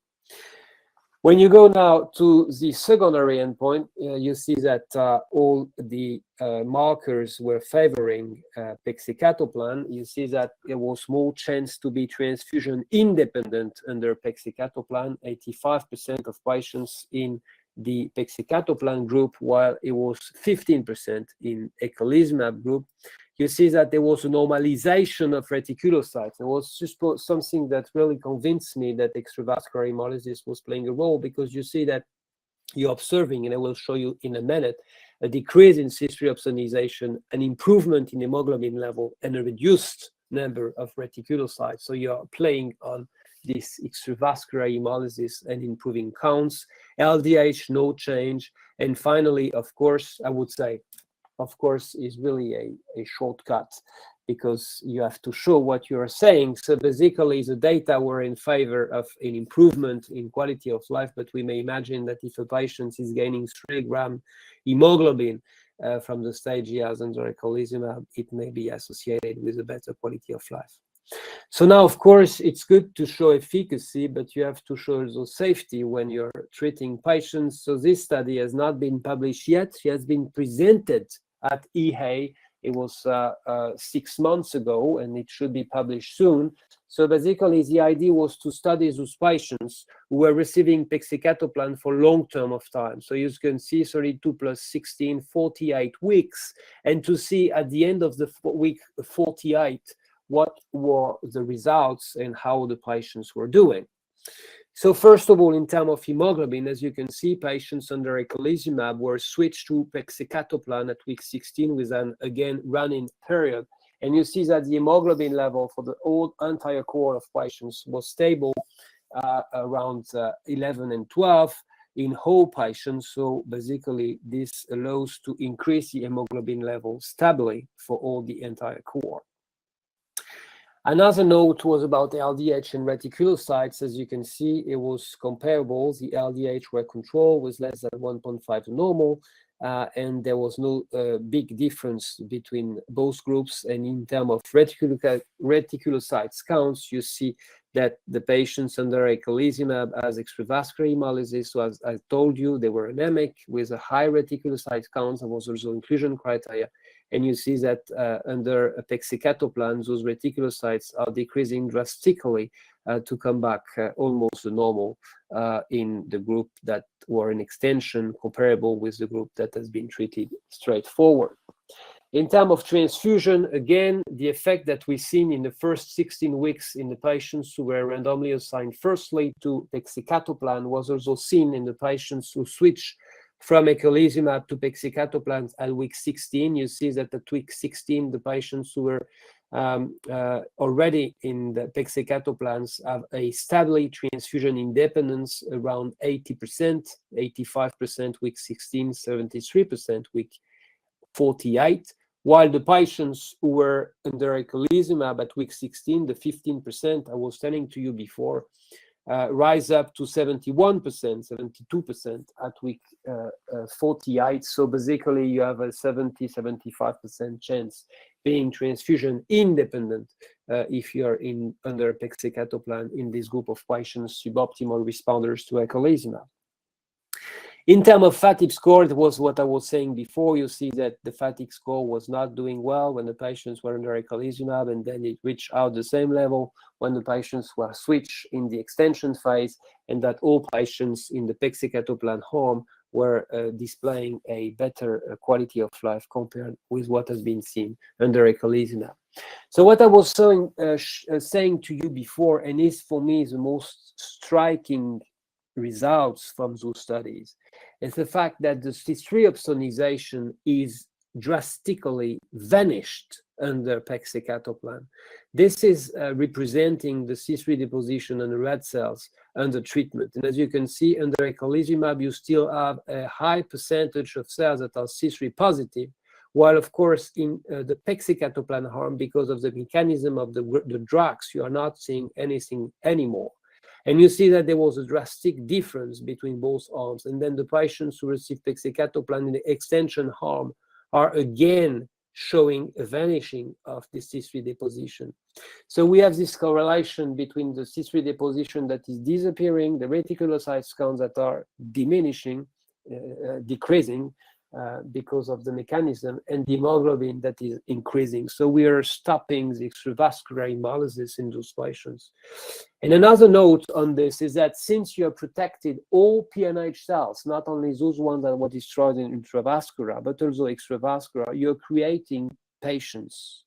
When you go now to the secondary endpoint, you see that all the markers were favoring pegcetacoplan. You see that there was more chance to be transfusion independent under pegcetacoplan, 85% of patients in the pegcetacoplan group, while it was 15% in eculizumab group. You see that there was a normalization of reticulocytes. It was just something that really convinced me that extravascular hemolysis was playing a role, because you see that you're observing, and I will show you in a minute, a decrease in C3 opsonization, an improvement in hemoglobin level, and a reduced number of reticulocytes. So you're playing on this extravascular hemolysis and improving counts. LDH, no change. And finally, of course, I would say, of course, is really a shortcut, because you have to show what you are saying. So basically, the data were in favor of an improvement in quality of life, but we may imagine that if a patient is gaining 3 gram hemoglobin from the stage he has under eculizumab, it may be associated with a better quality of life. So now, of course, it's good to show efficacy, but you have to show also safety when you're treating patients. So this study has not been published yet. It has been presented at EHA. It was 6 months ago, and it should be published soon. So basically, the idea was to study those patients who were receiving pegcetacoplan for long term of time. So you can see 32 plus 16, 48 weeks, and to see at the end of the week 48, what were the results and how the patients were doing. So first of all, in terms of hemoglobin, as you can see, patients under eculizumab were switched to pegcetacoplan at week 16 with an, again, run-in period. And you see that the hemoglobin level for the whole entire cohort of patients was stable around 11 and 12 in whole patients. So basically, this allows to increase the hemoglobin level stably for all the entire cohort. Another note was about LDH and reticulocytes. As you can see, it was comparable. The LDH were controlled with less than 1.5 to normal, and there was no big difference between both groups. And in terms of reticulocytes counts, you see that the patients under eculizumab has extravascular hemolysis. So as I told you, they were anemic with a high reticulocyte count. There was also inclusion criteria. And you see that under pegcetacoplan, those reticulocytes are decreasing drastically to come back almost to normal in the group that were an extension comparable with the group that has been treated straightforward. In terms of transfusion, again, the effect that we've seen in the first 16 weeks in the patients who were randomly assigned firstly to pegcetacoplan was also seen in the patients who switched from eculizumab to pegcetacoplan at week 16. You see that at week 16, the patients who were already in the pegcetacoplan have a stable transfusion independence around 80%, 85% week 16, 73% week 48, while the patients who were under eculizumab at week 16, the 15% I was telling to you before, rise up to 71%, 72% at week 48. So basically you have a 70-75% chance being transfusion independent if you're under pegcetacoplan in this group of patients, suboptimal responders to eculizumab. In terms of fatigue score, that was what I was saying before. You see that the fatigue score was not doing well when the patients were under eculizumab, and then it reached out the same level when the patients were switched in the extension phase, and that all patients in the pegcetacoplan arm were displaying a better quality of life compared with what has been seen under eculizumab. So what I was saying to you before, and is for me the most striking results from those studies, is the fact that the C3 opsonization is drastically vanished under pegcetacoplan. This is representing the C3 deposition on the red cells under treatment. And as you can see, under eculizumab, you still have a high percentage of cells that are C3 positive, while of course in the pegcetacoplan arm, because of the mechanism of the drugs, you are not seeing anything anymore. And you see that there was a drastic difference between both arms. And then the patients who received pegcetacoplan in the extension arm are again showing a vanishing of the C3 deposition. So we have this correlation between the C3 deposition that is disappearing, the reticulocyte counts that are diminishing, decreasing because of the mechanism, and the hemoglobin that is increasing. So we are stopping the extravascular hemolysis in those patients. And another note on this is that since you have protected all PNH cells, not only those ones that were destroyed in intravascular, but also extravascular, you're creating patients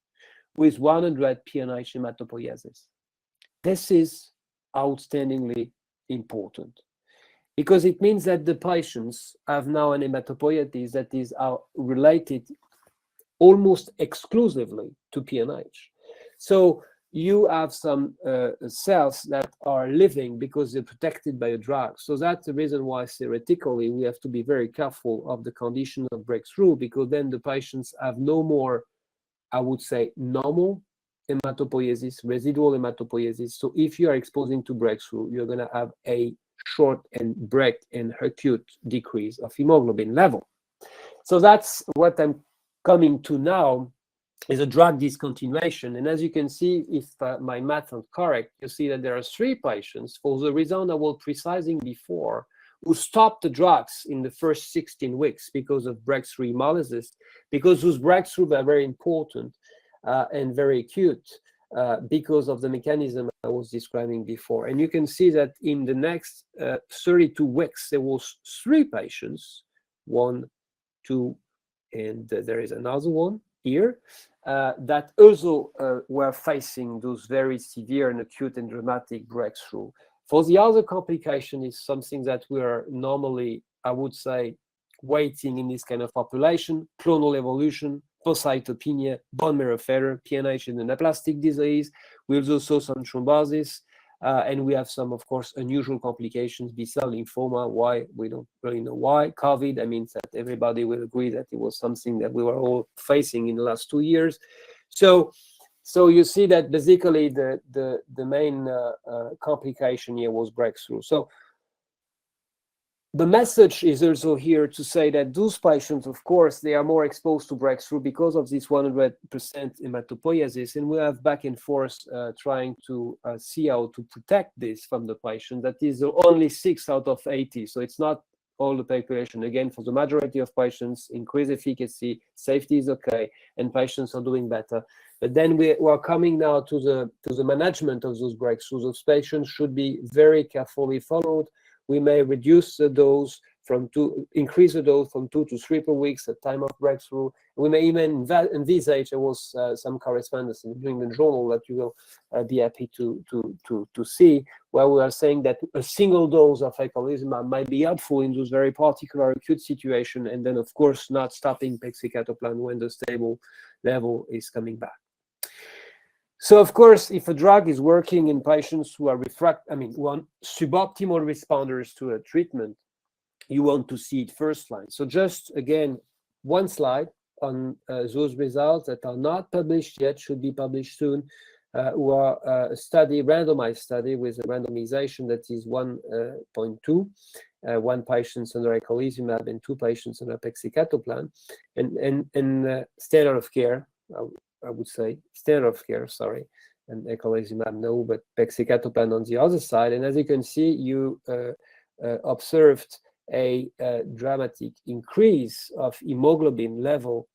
with 100 PNH hematopoiesis. This is outstandingly important, because it means that the patients have now an hematopoiesis that is related almost exclusively to PNH. So you have some cells that are living because they're protected by a drug. So that's the reason why theoretically we have to be very careful of the condition of breakthrough, because then the patients have no more, I would say, normal hematopoiesis, residual hematopoiesis. So if you are exposing to breakthrough, you're going to have a short and break and acute decrease of hemoglobin level. So that's what I'm coming to now, is a drug discontinuation. And as you can see, if my math is correct, you see that there are 3 patients, for the reason I was precising before, who stopped the drugs in the first 16 weeks because of breakthrough hemolysis, because those breakthroughs are very important and very acute. Because of the mechanism I was describing before. And you can see that in the next 32 weeks, there was 3 patients, 1, 2, and there is another one here, that also were facing those very severe and acute and dramatic breakthrough. For the other complication is something that we are normally, I would say, waiting in this kind of population: clonal evolution, polycythopenia, bone marrow failure, PNH and anaplastic disease. We also saw some thrombosis, and we have some, of course, unusual complications, B-cell lymphoma. Why? We don't really know why. COVID, I mean, that everybody will agree that it was something that we were all facing in the last 2 years. So you see that basically the main complication here was breakthrough. So the message is also here to say that those patients, of course, they are more exposed to breakthrough because of this 100% hematopoiesis, and we have back and forth trying to see how to protect this from the patient. That is only 6 out of 80, so it's not all the population. Again, for the majority of patients, increased efficacy, safety is okay, and patients are doing better. But then we are coming now to the management of those breakthroughs. Those patients should be very carefully followed. We may reduce the dose increase the dose from 2 to 3 per week at time of breakthrough. We may even envisage, there was some correspondence during the journal that you will be happy to see, where we are saying that a single dose of eculizumab might be helpful in those very particular acute situation, and then of course not stopping pegcetacoplan when the stable level is coming back. So of course, if a drug is working in patients who are who are suboptimal responders to a treatment, you want to see it first line. So just again, one slide on those results that are not published yet, should be published soon, who are a randomized study with a randomization that is 1.2, 1 patient under eculizumab and 2 patients under pegcetacoplan, and standard of care. I would say standard of care, sorry, and eculizumab no, but pegcetacoplan on the other side. And as you can see, you observed a dramatic increase of hemoglobin level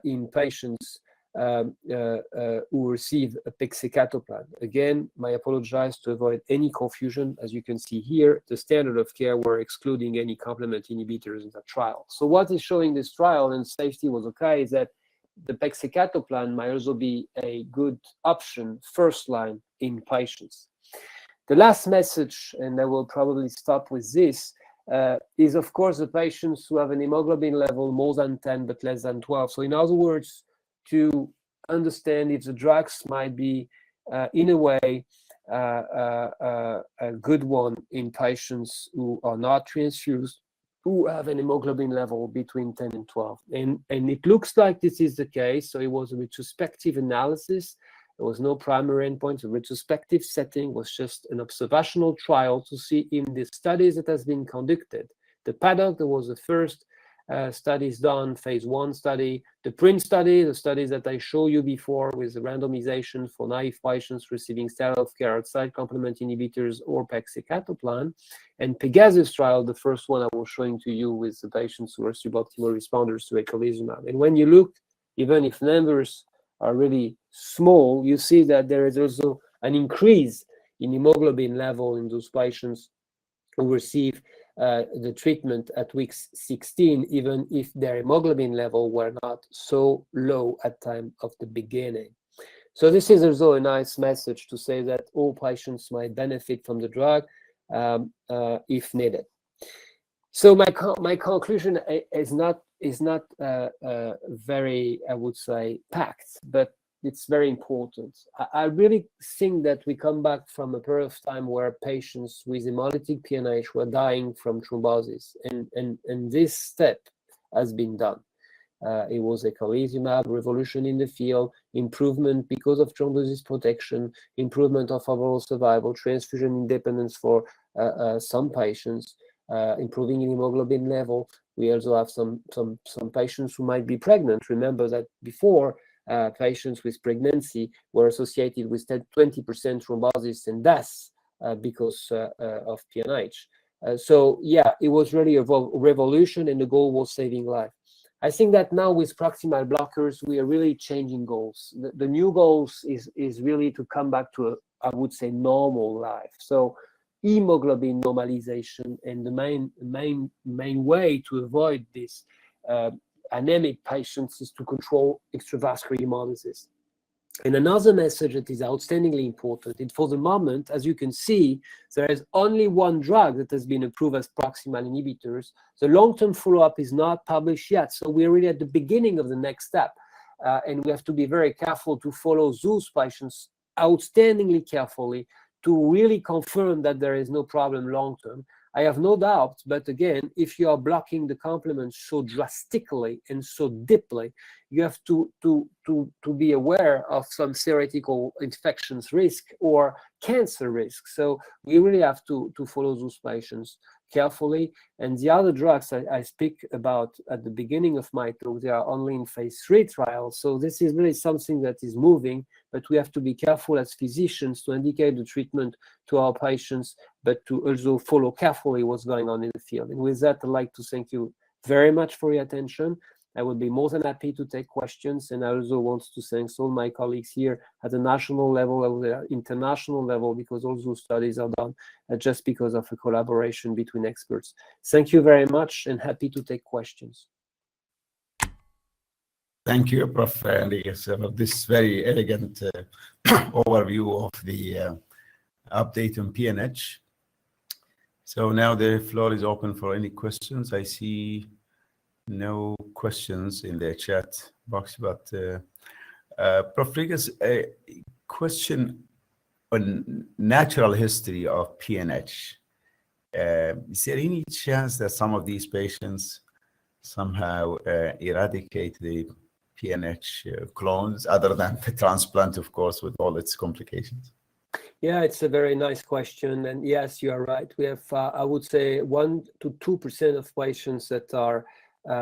in patients who receive a pegcetacoplan. Again, I apologize to avoid any confusion. As you can see here, the standard of care were excluding any complement inhibitors in the trial. So what is showing this trial, and safety was okay, is that the pegcetacoplan might also be a good option first line in patients. The last message, and I will probably stop with this, is of course the patients who have an hemoglobin level more than 10 but less than 12. So in other words, to understand if the drugs might be in a way a good one in patients who are not transfused, who have an hemoglobin level between 10 and 12. And it looks like this is the case. So it was a retrospective analysis. There was no primary endpoint. The retrospective setting was just an observational trial to see in the studies that has been conducted. The PADDOCK, there was the first studies done, phase 1 study, the PRINT study, the studies that I showed you before with the randomization for naive patients receiving standard of care outside complement inhibitors or pegcetacoplan, and PEGASUS trial, the first one I was showing to you with the patients who are suboptimal responders to eculizumab. And when you look, even if numbers are really small, you see that there is also an increase in hemoglobin level in those patients who receive the treatment at week 16, even if their hemoglobin level were not so low at time of the beginning. So this is also a nice message to say that all patients might benefit from the drug if needed. So my conclusion is not very, I would say, packed, but it's very important. I really think that we come back from a period of time where patients with hemolytic PNH were dying from thrombosis, and this step has been done. It was eculizumab, revolution in the field, improvement because of thrombosis protection, improvement of overall survival, transfusion independence for some patients, improving in hemoglobin level. We also have some patients who might be pregnant. Remember that before, patients with pregnancy were associated with 20% thrombosis and deaths because of PNH. So yeah, it was really a revolution, and the goal was saving life. I think that now with proximal blockers, we are really changing goals. The new goals is really to come back to a, I would say, normal life. So hemoglobin normalization, and the main way to avoid this anemic patients is to control extravascular hemolysis. And another message that is outstandingly important, and for the moment, as you can see, there is only one drug that has been approved as proximal inhibitors. The long-term follow-up is not published yet, so we're really at the beginning of the next step. And we have to be very careful to follow those patients outstandingly carefully to really confirm that there is no problem long-term. I have no doubt, but again, if you are blocking the complement so drastically and so deeply, you have to be aware of some theoretical infections risk or cancer risk. So we really have to follow those patients carefully. And the other drugs I speak about at the beginning of my talk, they are only in phase 3 trials. So this is really something that is moving, but we have to be careful as physicians to indicate the treatment to our patients, but to also follow carefully what's going on in the field. And with that, I'd like to thank you very much for your attention. I would be more than happy to take questions. And I also want to thank all my colleagues here at the national level, at the international level, because all those studies are done just because of a collaboration between experts. Thank you very much, and happy to take questions. Thank you, Prof. Enriquez, for this very elegant overview of the update on PNH. So now the floor is open for any questions. I see no questions in the chat box, but Prof. Enriquez, a question on natural history of PNH. Is there any chance that some of these patients somehow eradicate the PNH clones, other than the transplant, of course, with all its complications? Yeah, it's a very nice question. And yes, you are right. We have, I would say, 1 to 2% of patients that are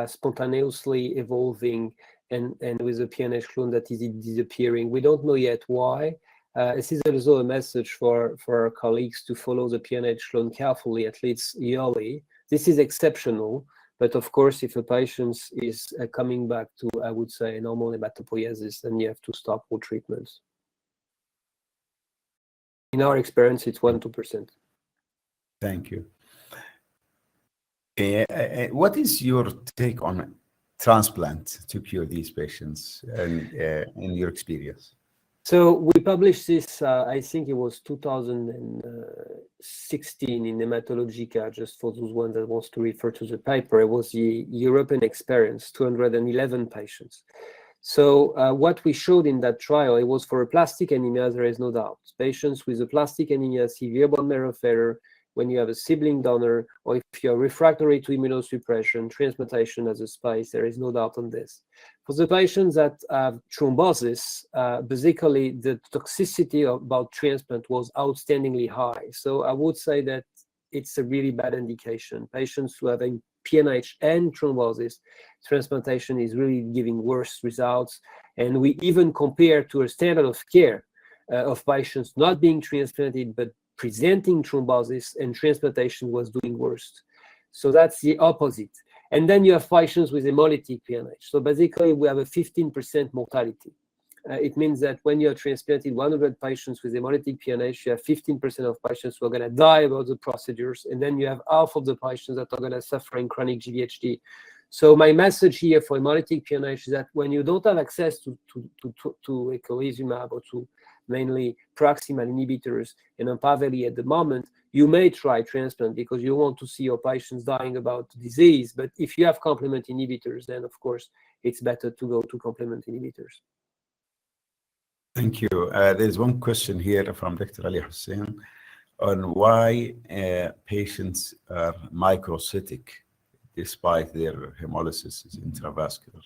spontaneously evolving and with a PNH clone that is disappearing. We don't know yet why. This is also a message for our colleagues to follow the PNH clone carefully, at least yearly. This is exceptional. But of course, if a patient is coming back to, I would say, normal hematopoiesis, then you have to stop all treatments. In our experience, it's 1 to 2%. Thank you. What is your take on transplant to cure these patients and in your experience? So we published this, I think it was 2016 in Hematologica, just for those ones that wants to refer to the paper. It was the European experience, 211 patients. So what we showed in that trial, it was for a plastic anemia, there is no doubt. Patients with a plastic anemia, severe bone marrow failure, when you have a sibling donor, or if you're refractory to immunosuppression, transplantation as a space, there is no doubt on this. For the patients that have thrombosis, basically the toxicity about transplant was outstandingly high. So I would say that it's a really bad indication. Patients who have a PNH and thrombosis, transplantation is really giving worse results. And we even compare to a standard of care of patients not being transplanted, but presenting thrombosis, and transplantation was doing worse. So that's the opposite. And then you have patients with hemolytic PNH. So basically, we have a 15% mortality. It means that when you're transplanted 100 patients with hemolytic PNH, you have 15% of patients who are going to die about the procedures, and then you have half of the patients that are going to suffer in chronic GVHD. So my message here for hemolytic PNH is that when you don't have access to eculizumab or to mainly proximal inhibitors and Empaveli at the moment, you may try transplant because you want to see your patients dying about disease. But if you have complement inhibitors, then of course it's better to go to complement inhibitors. Thank you. There's one question here from Dr. Ali Hussein on why patients are microcytic despite their hemolysis is intravascular.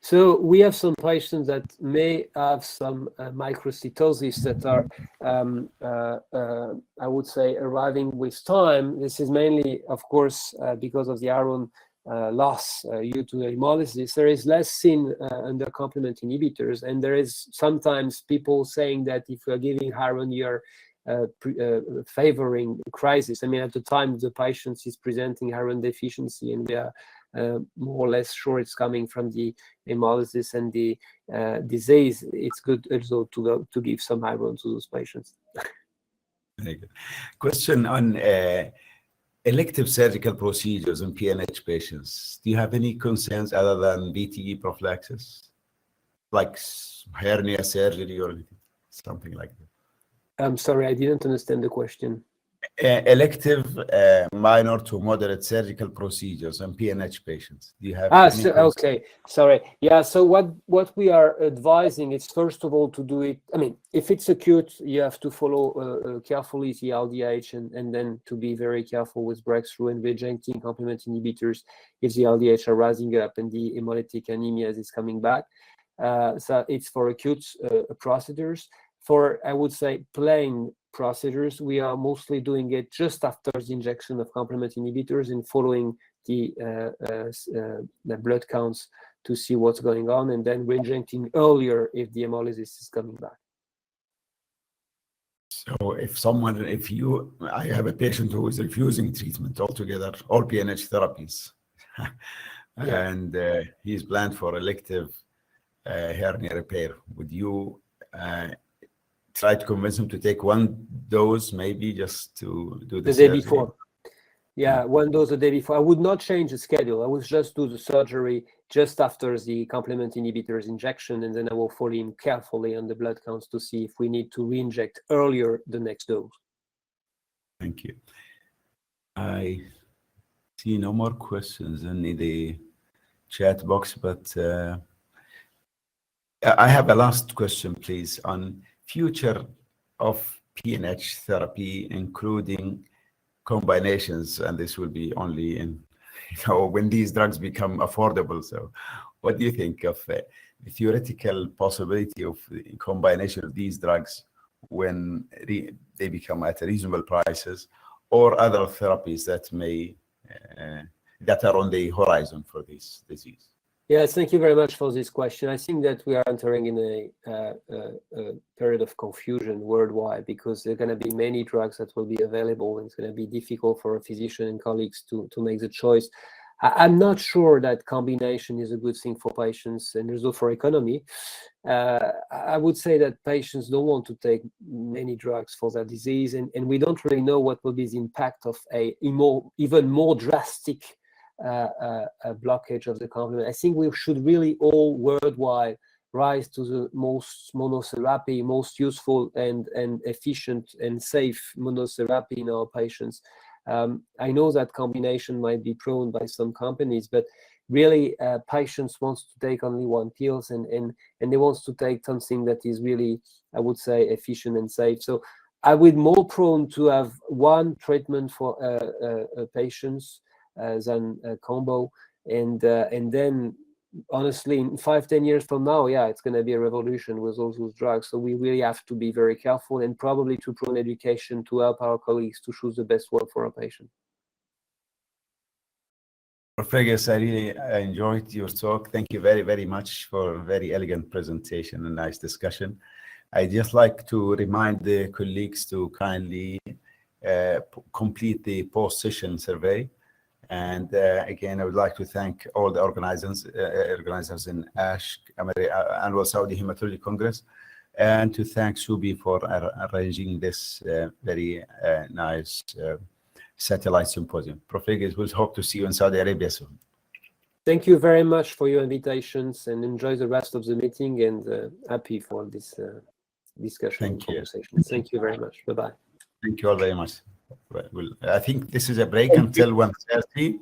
So we have some patients that may have some microcytosis that are, I would say, arriving with time. This is mainly, of course, because of the iron loss due to hemolysis. There is less seen under complement inhibitors, and there is sometimes people saying that if we are giving iron, you're favoring crisis. I mean, at the time the patient is presenting iron deficiency, and we are more or less sure it's coming from the hemolysis and the disease, it's good also to give some iron to those patients. Very good. Question on elective surgical procedures in PNH patients. Do you have any concerns other than VTE prophylaxis, like hernia surgery or something like that? I'm sorry, I didn't understand the question. Elective minor to moderate surgical procedures in PNH patients. Do you have okay, sorry. Yeah, so what we are advising is, first of all, to do it. I mean, if it's acute, you have to follow carefully the LDH and then to be very careful with breakthrough and rejecting complement inhibitors if the LDH are rising up and the hemolytic anemia is coming back. So it's for acute procedures. For, I would say, plain procedures, we are mostly doing it just after the injection of complement inhibitors and following the blood counts to see what's going on, and then reinjecting earlier if the hemolysis is coming back. So I have a patient who is refusing treatment altogether, all PNH therapies, Yeah. and he's planned for elective hernia repair. Would you try to convince him to take one dose, maybe just to do the The day surgery? before. Yeah, one dose the day before. I would not change the schedule. I would just do the surgery just after the complement inhibitors injection, and then I will follow him carefully on the blood counts to see if we need to re-inject earlier the next dose. Thank you. I see no more questions in the chat box, but I have a last question, please, on future of PNH therapy, including combinations, and this will be only in, when these drugs become affordable. So what do you think of the theoretical possibility of the combination of these drugs when they become at reasonable prices, or other therapies that may that are on the horizon for this disease? Yes, thank you very much for this question. I think that we are entering in a period of confusion worldwide, because there are going to be many drugs that will be available, and it's going to be difficult for a physician and colleagues to make the choice. I'm not sure that combination is a good thing for patients and also for economy. I would say that patients don't want to take many drugs for their disease, and we don't really know what will be the impact of a even more drastic a blockage of the complement. I think we should really all worldwide rise to the most monotherapy, most useful and efficient and safe monotherapy in our patients. I know that combination might be prone by some companies, but really patients want to take only one pills, and they want to take something that is really, I would say, efficient and safe. So I would more prone to have one treatment for patients than a combo, and then honestly in 5-10 years from now, yeah, it's going to be a revolution with all those drugs. So we really have to be very careful, and probably to prone education to help our colleagues to choose the best one for our patient. Fergus, I really enjoyed your talk. Thank you very, very much for a very elegant presentation and nice discussion. I just like to remind the colleagues to kindly complete the post-session survey. And again, I would like to thank all the organizers in ASHC, Annual Saudi Hematology Congress, and to thank Subi for arranging this very nice satellite symposium. Professor, we'll hope to see you in Saudi Arabia soon. Thank you very much for your invitations, and enjoy the rest of the meeting, and happy for this discussion and conversation. Thank you very much. Bye-bye. Thank you all very much. Well, I think this is a break until 1:30.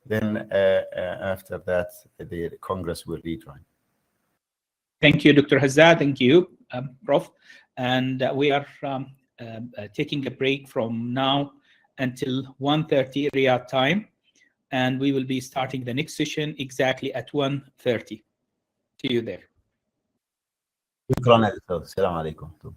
Then after that, the Congress will rejoin. Thank you, Dr. Hazzad. Thank you, Prof. And we are taking a break from now until 1:30 Riyadh time. And we will be starting the next session exactly at 1:30. See you there. Assalamu alaikum.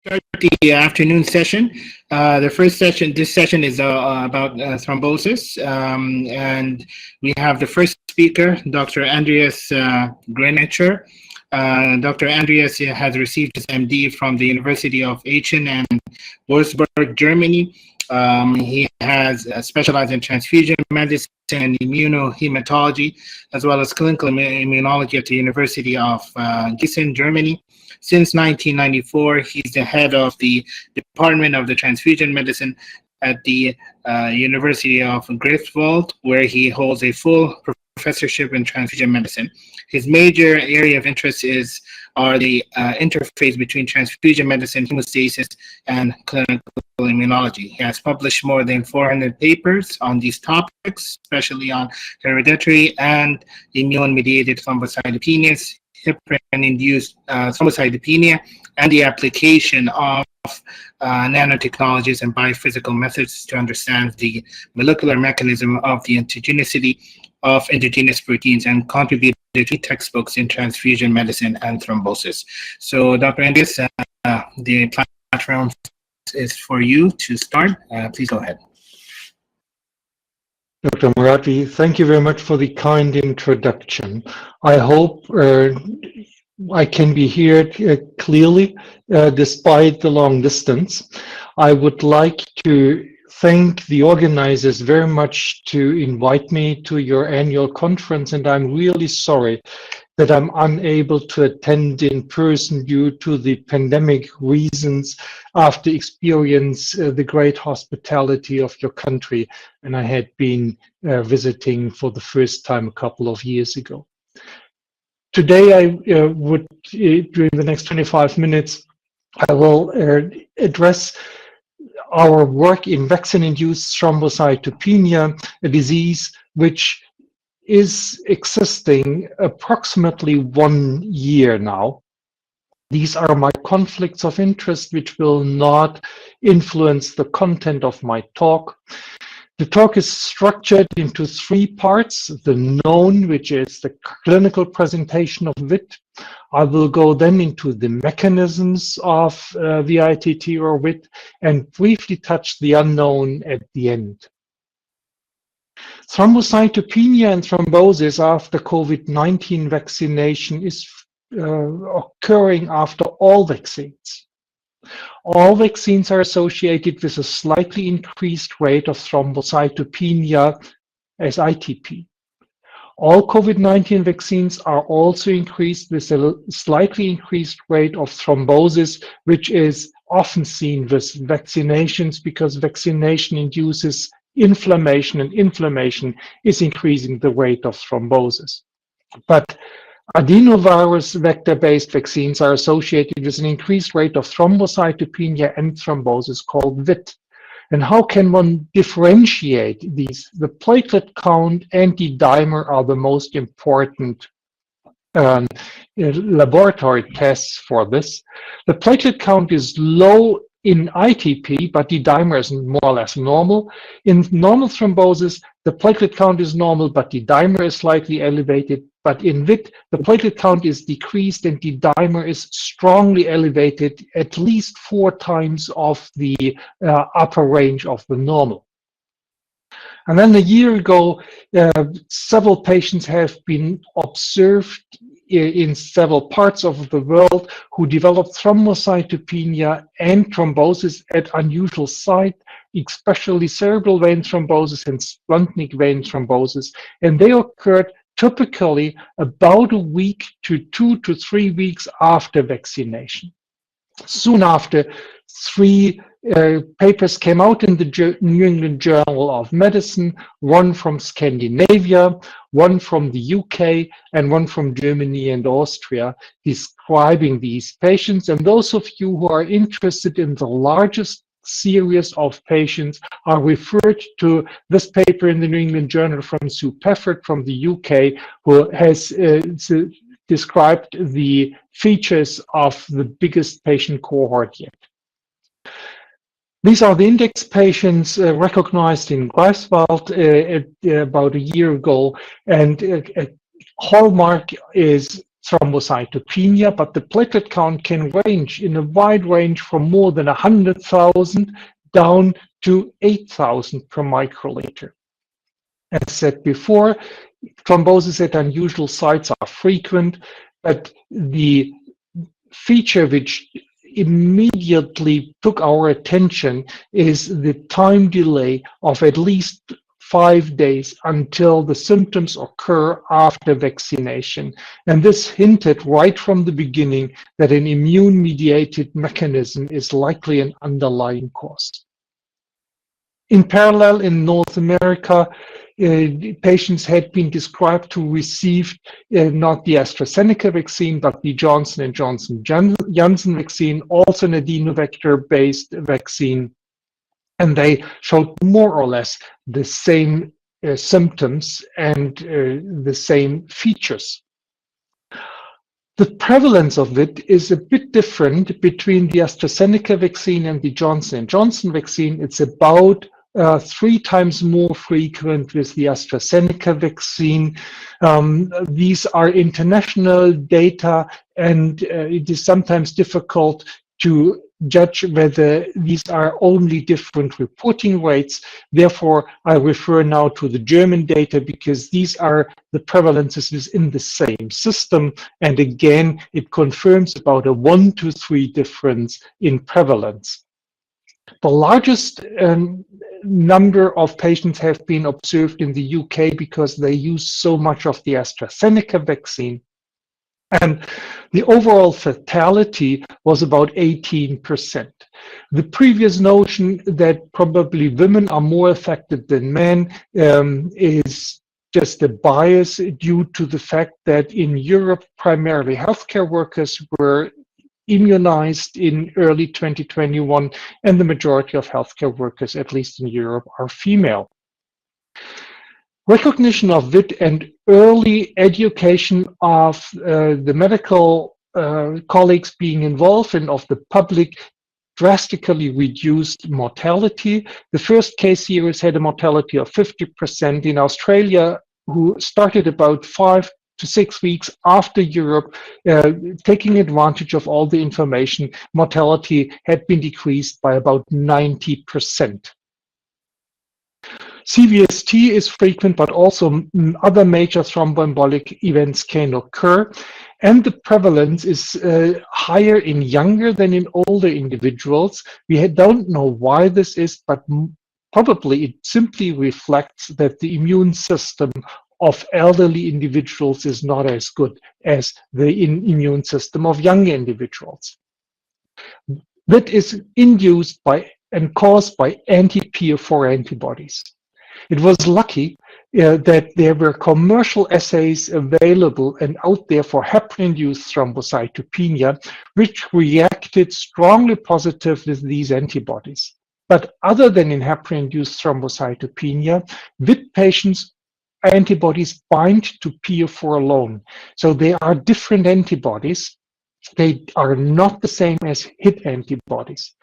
Start the afternoon session. The first session, this session is about thrombosis, and we have the first speaker, Dr. Andreas Grenacher. Dr. Andreas has received his MD from the University of Aachen and Wolfsburg, Germany. He has specialized in transfusion medicine and immunohematology, as well as clinical immunology at the University of Gießen, Germany. Since 1994, he's the head of the Department of the Transfusion Medicine at the University of Greifswald, where he holds a full professorship in transfusion medicine. His major area of interest are the interface between transfusion medicine, hemostasis, and clinical immunology. He has published more than 400 papers on these topics, especially on hereditary and immune-mediated thrombocytopenias, heparin-induced thrombocytopenia, and the application of nanotechnologies and biophysical methods to understand the molecular mechanism of the endogenicity of endogenous proteins, and contributed to textbooks in transfusion medicine and thrombosis. So, Dr. Andreas, the platform is for you to start. Please go ahead. Dr. Murati, thank you very much for the kind introduction. I hope I can be heard clearly despite the long distance. I would like to thank the organizers very much to invite me to your annual conference, and I'm really sorry that I'm unable to attend in person due to the pandemic reasons after experience the great hospitality of your country, and I had been visiting for the first time a couple of years ago. Today I would, during the next 25 minutes, I will address our work in vaccine-induced thrombocytopenia, a disease which is existing approximately 1 year now. These are my conflicts of interest, which will not influence the content of my talk. The talk is structured into 3 parts: the known, which is the clinical presentation of VIT. I will go then into the mechanisms of VITT or VIT, and briefly touch the unknown at the end. Thrombocytopenia and thrombosis after COVID-19 vaccination is occurring after all vaccines. All vaccines are associated with a slightly increased rate of thrombocytopenia as ITP. All COVID-19 vaccines are also increased with a slightly increased rate of thrombosis, which is often seen with vaccinations because vaccination induces inflammation, and inflammation is increasing the rate of thrombosis. But adenovirus vector-based vaccines are associated with an increased rate of thrombocytopenia and thrombosis called VIT. And how can one differentiate these? The platelet count and the dimer are the most important laboratory tests for this. The platelet count is low in ITP, but the dimer is more or less normal. In normal thrombosis, the platelet count is normal, but the dimer is slightly elevated. But in VIT, the platelet count is decreased and the dimer is strongly elevated, at least 4 times of the upper range of the normal. And then a year ago, several patients have been observed in several parts of the world who developed thrombocytopenia and thrombosis at unusual sites, especially cerebral vein thrombosis and splenic vein thrombosis, and they occurred typically about a week to 2 to 3 weeks after vaccination. Soon after, 3 papers came out in the New England Journal of Medicine, one from Scandinavia, one from the UK, and one from Germany and Austria, describing these patients. And those of you who are interested in the largest series of patients are referred to this paper in the New England Journal from Sue Peffert from the UK, who has described the features of the biggest patient cohort yet. These are the index patients recognized in Greifswald about a year ago, and a hallmark is thrombocytopenia, but the platelet count can range in a wide range from more than 100,000 down to 8,000 per microliter. As said before, thrombosis at unusual sites are frequent, but the feature which immediately took our attention is the time delay of at least 5 days until the symptoms occur after vaccination. And this hinted right from the beginning that an immune-mediated mechanism is likely an underlying cause. In parallel, in North America, patients had been described to receive not the AstraZeneca vaccine, but the Johnson & Johnson Janssen vaccine, also an adenovector-based vaccine. And they showed more or less the same symptoms and the same features. The prevalence of it is a bit different between the AstraZeneca vaccine and the Johnson & Johnson vaccine. It's about 3 times more frequent with the AstraZeneca vaccine. These are international data, and it is sometimes difficult to judge whether these are only different reporting rates. Therefore, I refer now to the German data because these are the prevalences within the same system. And again, it confirms about a 1 to 3 difference in prevalence. The largest number of patients have been observed in the UK because they use so much of the AstraZeneca vaccine. And the overall fatality was about 18%. The previous notion that probably women are more affected than men is just a bias due to the fact that in Europe, primarily healthcare workers were immunized in early 2021, and the majority of healthcare workers, at least in Europe, are female. Recognition of VIT and early education of the medical colleagues being involved and of the public drastically reduced mortality. The first case series had a mortality of 50% in Australia, who started about 5 to 6 weeks after Europe, taking advantage of all the information. Mortality had been decreased by about 90%. CVST is frequent, but also other major thromboembolic events can occur. And the prevalence is higher in younger than in older individuals. We don't know why this is, but probably it simply reflects that the immune system of elderly individuals is not as good as the immune system of younger individuals. That is induced by and caused by anti-PF4 antibodies. It was lucky that there were commercial assays available and out there for heparin-induced thrombocytopenia, which reacted strongly positive with these antibodies. But other than in heparin-induced thrombocytopenia, with patients, antibodies bind to PF4 alone. So they are different antibodies. They are not the same as HIT antibodies.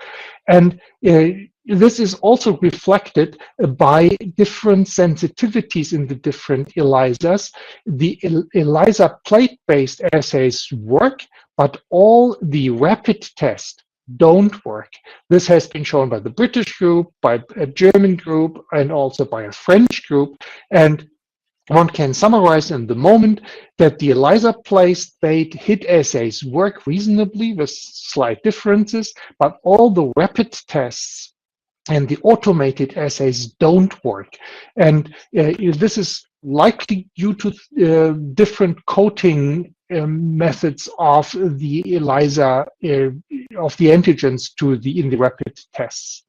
And this is also reflected by different sensitivities in the different ELISAs. The ELISA plate-based assays work, but all the rapid tests don't work. This has been shown by the British group, by a German group, and also by a French group. And one can summarize in the moment that the ELISA plate-based HIT assays work reasonably with slight differences, but all the rapid tests and the automated assays don't work. And this is likely due to different coding methods of the ELISA, of the antigens in the rapid tests.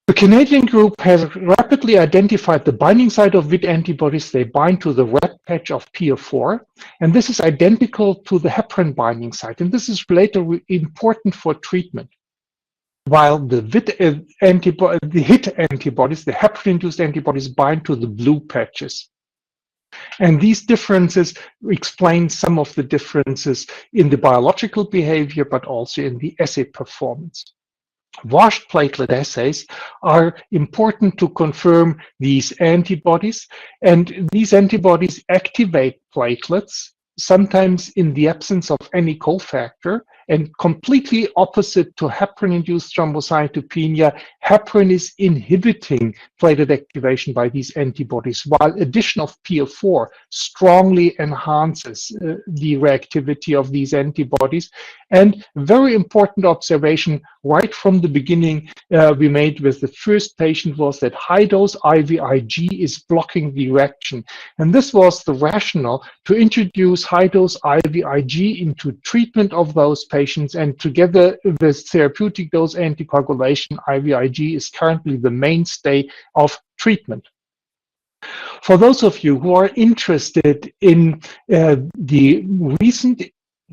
The Canadian group has rapidly identified the binding site of VIT antibodies. They bind to the red patch of PF4, and this is identical to the heparin binding site, and this is later important for treatment. While the HIT antibodies, the heparin-induced antibodies, bind to the blue patches. And these differences explain some of the differences in the biological behavior, but also in the assay performance. Washed platelet assays are important to confirm these antibodies, and these antibodies activate platelets sometimes in the absence of any cofactor, and completely opposite to heparin-induced thrombocytopenia, heparin is inhibiting platelet activation by these antibodies, while addition of PF4 strongly enhances the reactivity of these antibodies. And very important observation right from the beginning we made with the first patient was that high-dose IVIG is blocking the reaction. And this was the rationale to introduce high-dose IVIG into treatment of those patients, and together with therapeutic dose anticoagulation, IVIG is currently the mainstay of treatment. For those of you who are interested in the recent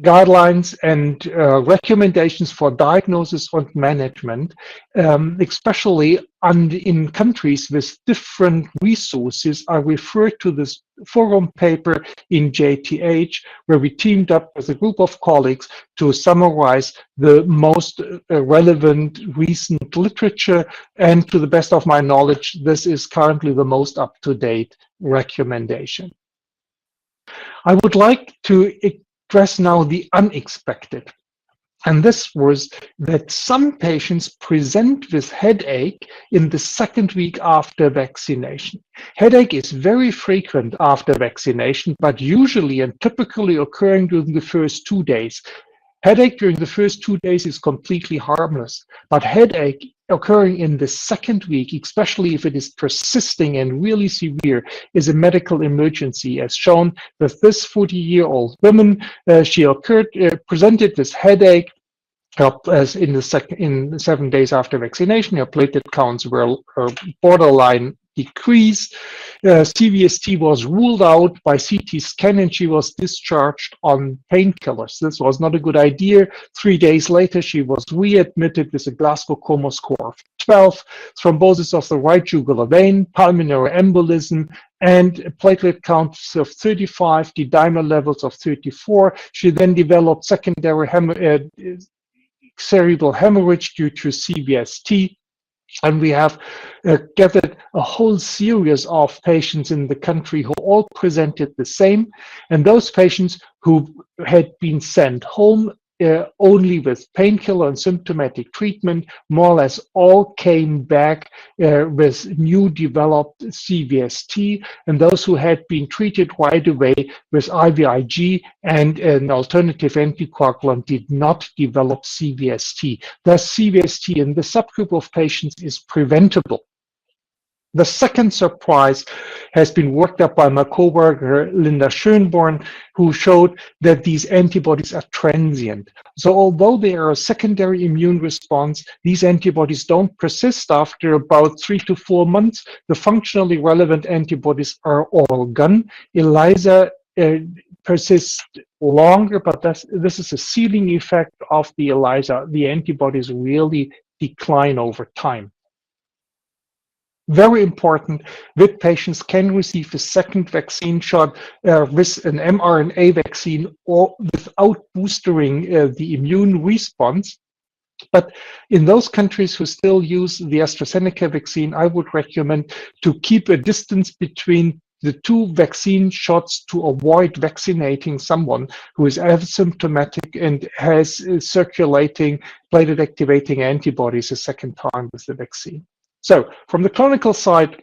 guidelines and recommendations for diagnosis and management, especially in countries with different resources, I refer to this forum paper in JTH, where we teamed up with a group of colleagues to summarize the most relevant recent literature. And to the best of my knowledge, this is currently the most up-to-date recommendation. I would like to address now the unexpected. And this was that some patients present with headache in the second week after vaccination. Headache is very frequent after vaccination, but usually and typically occurring during the first 2 days. Headache during the first 2 days is completely harmless, but headache occurring in the second week, especially if it is persisting and really severe, is a medical emergency, as shown with this 40-year-old woman. She presented with headache as in the 7 days after vaccination. Her platelet counts were borderline decrease. CVST was ruled out by CT scan, and she was discharged on painkillers. This was not a good idea. 3 days later, she was readmitted with a Glasgow Coma score of 12, thrombosis of the right jugular vein, pulmonary embolism, and platelet counts of 35, D-dimer levels of 34. She then developed secondary cerebral hemorrhage due to CVST. And we have gathered a whole series of patients in the country who all presented the same. And those patients who had been sent home only with painkiller and symptomatic treatment, more or less all came back with new developed CVST, and those who had been treated right away with IVIG and an alternative anticoagulant did not develop CVST. Thus, CVST in the subgroup of patients is preventable. The second surprise has been worked up by my coworker Linda Schönborn, who showed that these antibodies are transient. So although they are a secondary immune response, these antibodies don't persist after about 3 to 4 months. The functionally relevant antibodies are all gone. ELISA persists longer, but this is a ceiling effect of the ELISA. The antibodies really decline over time. Very important, with patients can receive a second vaccine shot with an mRNA vaccine or without boostering the immune response. But in those countries who still use the AstraZeneca vaccine, I would recommend to keep a distance between the 2 vaccine shots to avoid vaccinating someone who is asymptomatic and has circulating platelet activating antibodies a second time with the vaccine. So from the clinical side,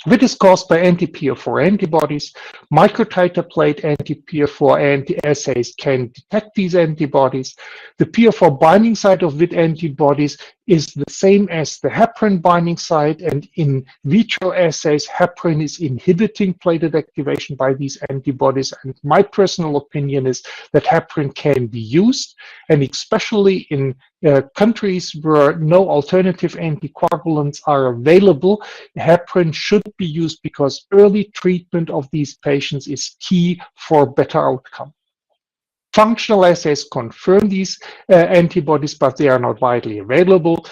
it is caused by anti-PF4 antibodies. Microtiter plate anti-PF4 assays can detect these antibodies. The PF4 binding site of VID antibodies is the same as the heparin binding site, and in vitro assays, heparin is inhibiting platelet activation by these antibodies. And my personal opinion is that heparin can be used, and especially in countries where no alternative anticoagulants are available, heparin should be used because early treatment of these patients is key for better outcome. Functional assays confirm these antibodies, but they are not widely available.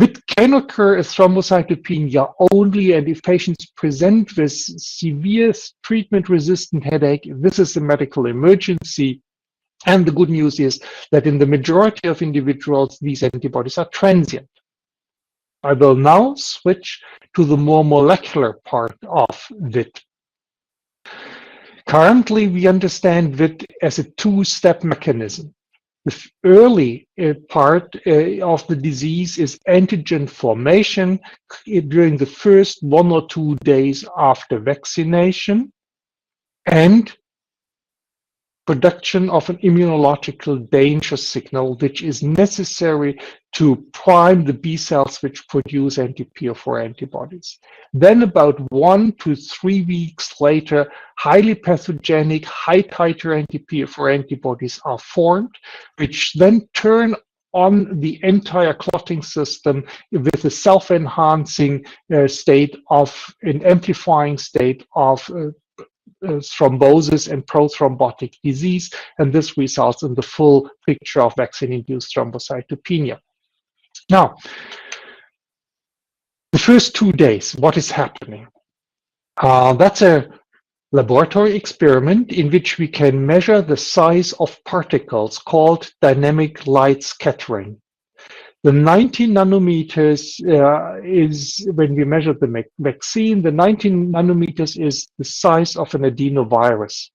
It can occur as thrombocytopenia only, and if patients present with severe treatment-resistant headache, this is a medical emergency. And the good news is that in the majority of individuals, these antibodies are transient. I will now switch to the more molecular part of VID. Currently, we understand it as a two-step mechanism. The early part of the disease is antigen formation during the first 1 or 2 days after vaccination, and production of an immunological danger signal, which is necessary to prime the B cells which produce anti-PF4 antibodies. Then about 1 to 3 weeks later, highly pathogenic, high titer anti-PF4 antibodies are formed, which then turn on the entire clotting system with a self-enhancing state of an amplifying state of thrombosis and prothrombotic disease, and this results in the full picture of vaccine-induced thrombocytopenia. Now, the first 2 days, what is happening? That's a laboratory experiment in which we can measure the size of particles called dynamic light scattering. The 90 nanometers is, when we measure the vaccine, the 19 nanometers is the size of an adenovirus.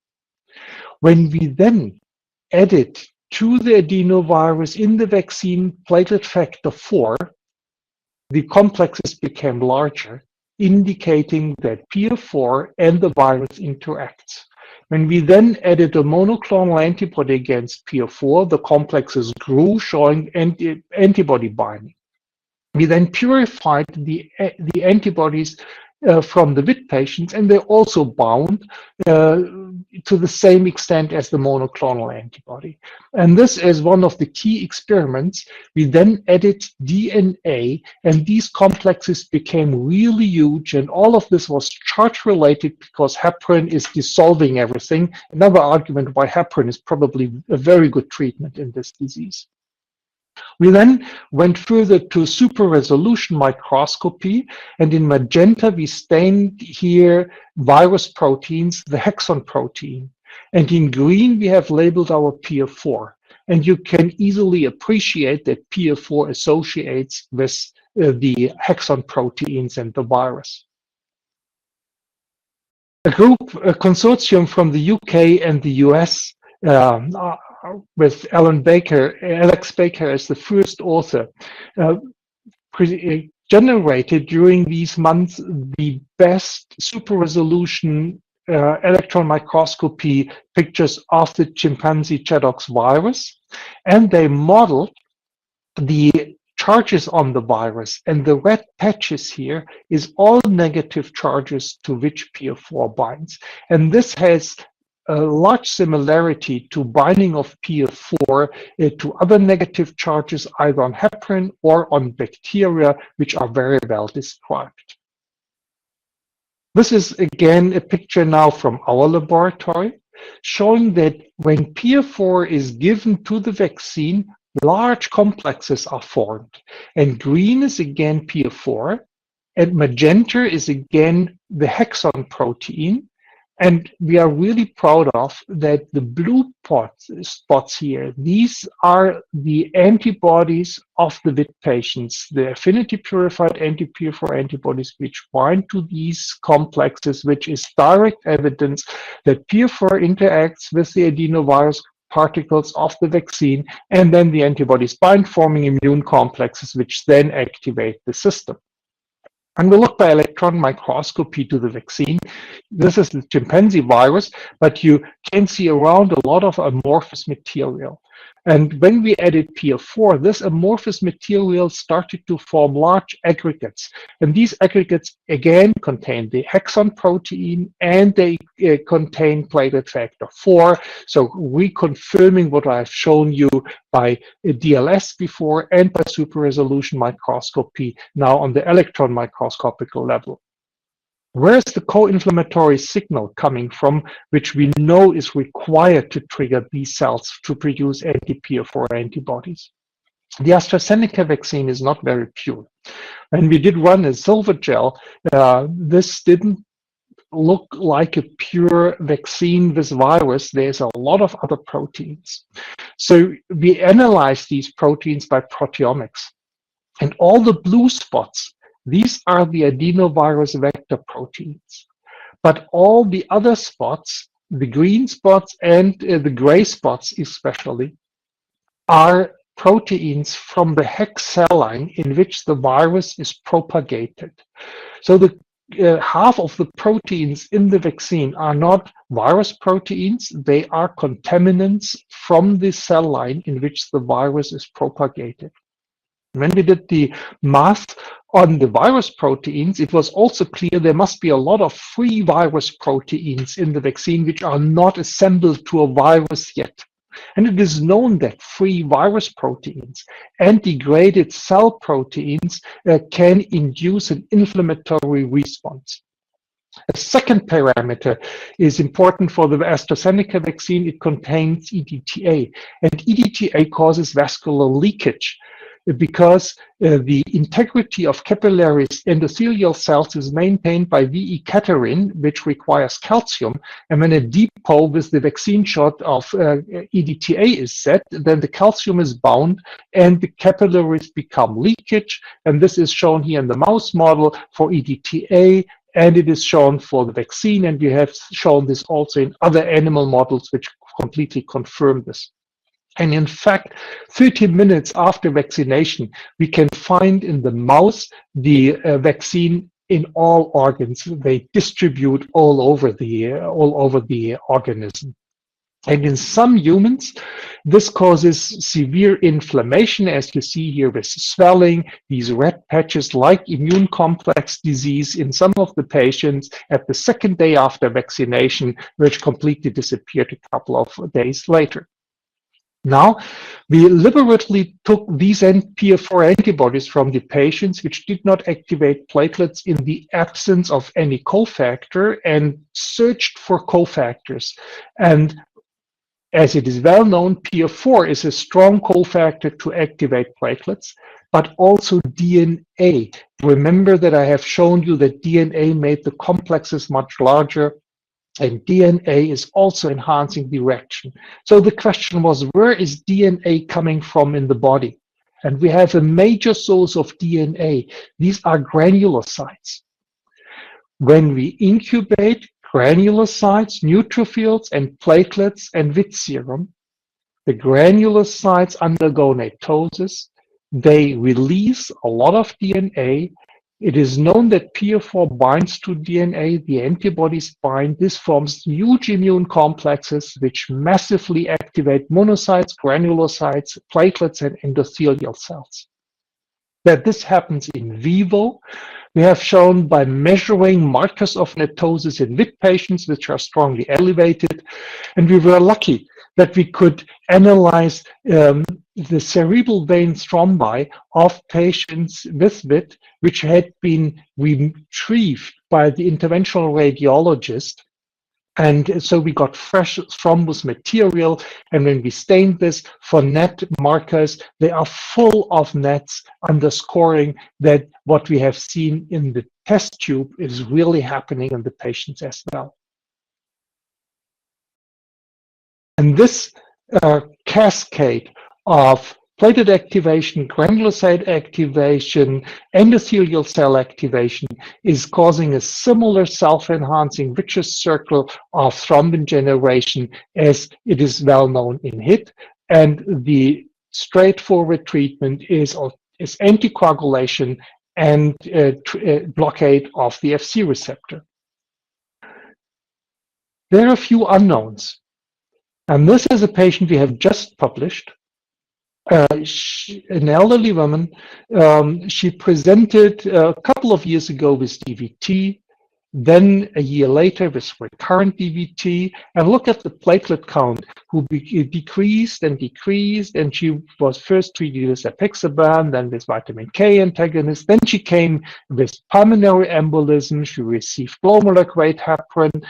When we then added to the adenovirus in the vaccine platelet factor 4, the complexes became larger, indicating that PF4 and the virus interact. When we then added a monoclonal antibody against PF4, the complexes grew, showing antibody binding. We then purified the antibodies from the VIT patients, and they also bound to the same extent as the monoclonal antibody. And this is one of the key experiments. We then added DNA, and these complexes became really huge, and all of this was charge-related because heparin is dissolving everything. Another argument why heparin is probably a very good treatment in this disease. We then went further to super resolution microscopy, and in magenta we stained here virus proteins, the hexon protein, and in green we have labeled our PF4, and you can easily appreciate that PF4 associates with the hexon proteins and the virus. A consortium from the UK and the US with Alex Baker as the first author, generated during these months the best super resolution electron microscopy pictures of the chimpanzee Chadox virus, and they modeled the charges on the virus, and the red patches here is all negative charges to which PF4 binds, and this has a large similarity to binding of PF4 to other negative charges either on heparin or on bacteria, which are very well described. This is again a picture now from our laboratory showing that when PF4 is given to the vaccine, large complexes are formed, and green is again PF4 and magenta is again the hexon protein. And we are really proud of that the blue spots here, these are the antibodies of the VIT patients, the affinity purified anti-PF4 antibodies which bind to these complexes, which is direct evidence that PF4 interacts with the adenovirus particles of the vaccine, and then the antibodies bind, forming immune complexes which then activate the system. And we look by electron microscopy to the vaccine. This is the chimpanzee virus, but you can see around a lot of amorphous material. And when we added PF4, this amorphous material started to form large aggregates. And these aggregates, again, contain the hexon protein, and they contain platelet factor 4. So reconfirming what I've shown you by DLS before and by super resolution microscopy now on the electron microscopical level. Where is the co-inflammatory signal coming from, which we know is required to trigger B cells to produce anti-PF4 antibodies? The AstraZeneca vaccine is not very pure. When we did run a silver gel, this didn't look like a pure vaccine with virus. There's a lot of other proteins. So we analyzed these proteins by proteomics. And all the blue spots, these are the adenovirus vector proteins. But all the other spots the green spots and the gray spots especially, are proteins from the hex cell line in which the virus is propagated. So the half of the proteins in the vaccine are not virus proteins, they are contaminants from the cell line in which the virus is propagated. When we did the math on the virus proteins, it was also clear there must be a lot of free virus proteins in the vaccine which are not assembled to a virus yet. And it is known that free virus proteins and degraded cell proteins can induce an inflammatory response. A second parameter is important for the AstraZeneca vaccine. It contains EDTA, and EDTA causes vascular leakage because the integrity of capillary endothelial cells is maintained by VE caterin, which requires calcium. And when a depot with the vaccine shot of EDTA is set, then the calcium is bound and the capillaries become leakage. And this is shown here in the mouse model for EDTA, and it is shown for the vaccine. And we have shown this also in other animal models, which completely confirm this. And in fact, 30 minutes after vaccination, we can find in the mouse the vaccine in all organs. They distribute all over the organism. And in some humans, this causes severe inflammation, as you see here with swelling, these red patches like immune complex disease in some of the patients at the second day after vaccination, which completely disappeared a couple of days later. Now, we deliberately took these NPF4 antibodies from the patients which did not activate platelets in the absence of any cofactor and searched for cofactors. And as it is well known, PF4 is a strong cofactor to activate platelets, but also DNA. Remember that I have shown you that DNA made the complexes much larger, and DNA is also enhancing the reaction. So the question was, where is DNA coming from in the body? And we have a major source of DNA. These are granulocytes. When we incubate granulocytes, neutrophils, and platelets and with serum, the granulocytes undergo mitosis. They release a lot of DNA. It is known that PF4 binds to DNA, the antibodies bind. This forms huge immune complexes which massively activate monocytes, granulocytes, platelets, and endothelial cells. That this happens in vivo, we have shown by measuring markers of netosis in VIT patients, which are strongly elevated. And we were lucky that we could analyze the cerebral vein thrombi of patients with VIT, which had been retrieved by the interventional radiologist. And so we got fresh thrombus material, and when we stained this for net markers, they are full of nets, underscoring that what we have seen in the test tube is really happening in the patients as well. And this cascade of platelet activation, granulocyte activation, endothelial cell activation is causing a similar self-enhancing vicious circle of thrombin generation as it is well known in HIT. And the straightforward treatment is anticoagulation and blockade of the FC receptor. There are a few unknowns. And this is a patient we have just published. An elderly woman, she presented a couple of years ago with DVT, then a year later with recurrent DVT, and look at the platelet count, who decreased and decreased, and she was first treated with apixaban, then with vitamin K antagonist, then she came with pulmonary embolism, she received glomerular grade heparin,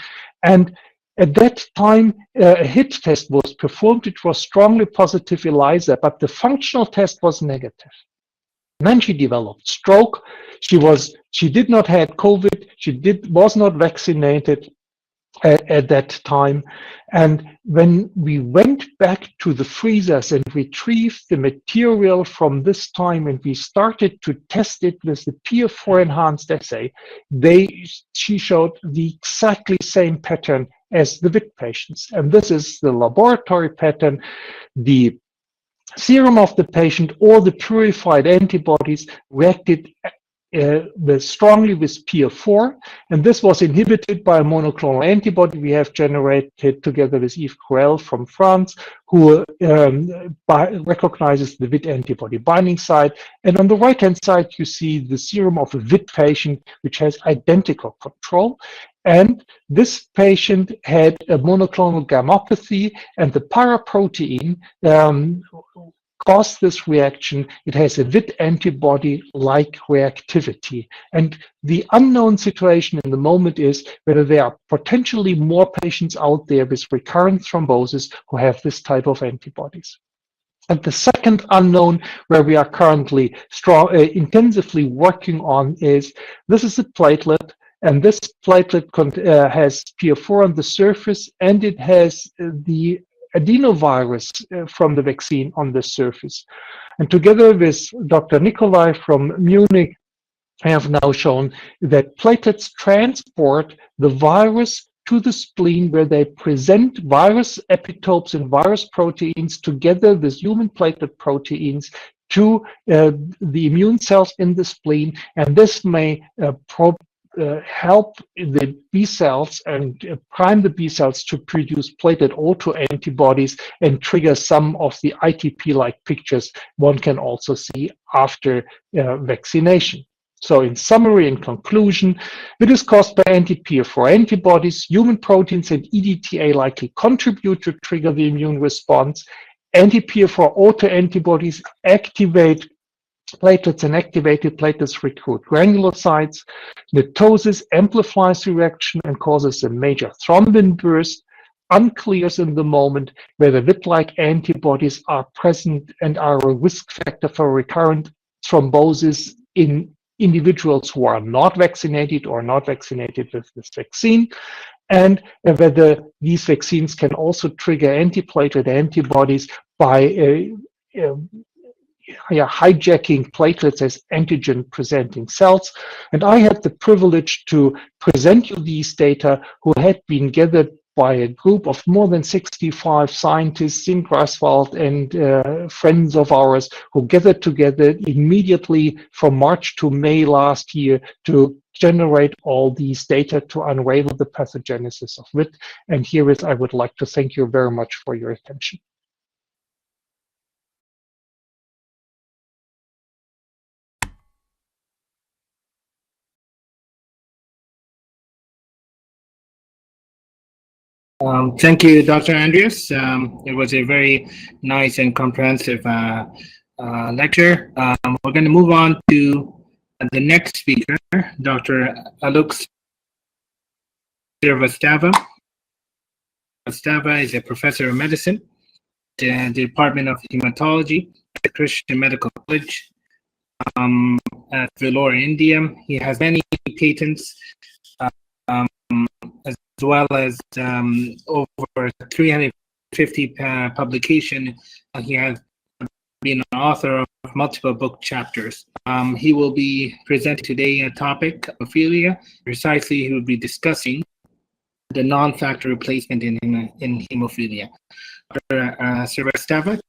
and at that time, a HIT test was performed. It was strongly positive ELISA, but the functional test was negative. And then she developed stroke. She did not have COVID. She was not vaccinated at that time. And when we went back to the freezers and retrieved the material from this time and we started to test it with the PF4 enhanced assay, she showed the exactly same pattern as the VIT patients. And this is the laboratory pattern. The serum of the patient or the purified antibodies reacted strongly with PF4, and this was inhibited by a monoclonal antibody we have generated together with Yves Courel from France, who recognizes the VIT antibody binding site. And on the right-hand side, you see the serum of a VIT patient, which has identical control. And this patient had a monoclonal gammopathy, and the paraprotein caused this reaction. It has a VIT antibody-like reactivity. And the unknown situation in the moment is whether there are potentially more patients out there with recurrent thrombosis who have this type of antibodies. And the second unknown, where we are currently intensively working on, is this is a platelet, and this platelet has PF4 on the surface, and it has the adenovirus from the vaccine on the surface. And together with Dr. Nicolai from Munich, I have now shown that platelets transport the virus to the spleen, where they present virus epitopes and virus proteins together with human platelet proteins to the immune cells in the spleen, and this may help the B cells and prime the B cells to produce platelet autoantibodies and trigger some of the ITP-like pictures one can also see after vaccination. So in summary and conclusion, it is caused by anti-PF4 antibodies. Human proteins and EDTA likely contribute to trigger the immune response. Anti-PF4 autoantibodies activate platelets, and activated platelets recruit granulocytes. Netosis amplifies the reaction and causes a major thrombin burst. Unclear in the moment whether VIT-like antibodies are present and are a risk factor for recurrent thrombosis in individuals who are not vaccinated or not vaccinated with this vaccine, and whether these vaccines can also trigger antiplatelet antibodies by hijacking platelets as antigen-presenting cells. And I had the privilege to present you these data, who had been gathered by a group of more than 65 scientists in Greifswald and friends of ours, who gathered together immediately from March to May last year to generate all these data to unravel the pathogenesis of VIT. And here is, I would like to thank you very much for your attention. Thank you, Dr. Andreas. It was a very nice and comprehensive lecture. We're going to move on to the next speaker, Dr. Alux Vastava. Vastava is a professor of medicine in the Department of Hematology at the Christian Medical College at Vellore, India. He has many patents, as well as over 350 publications. He has been an author of multiple book chapters. He will be presenting today a topic, hemophilia. Precisely, he will be discussing the non-factor replacement in hemophilia. Dr. Vastava,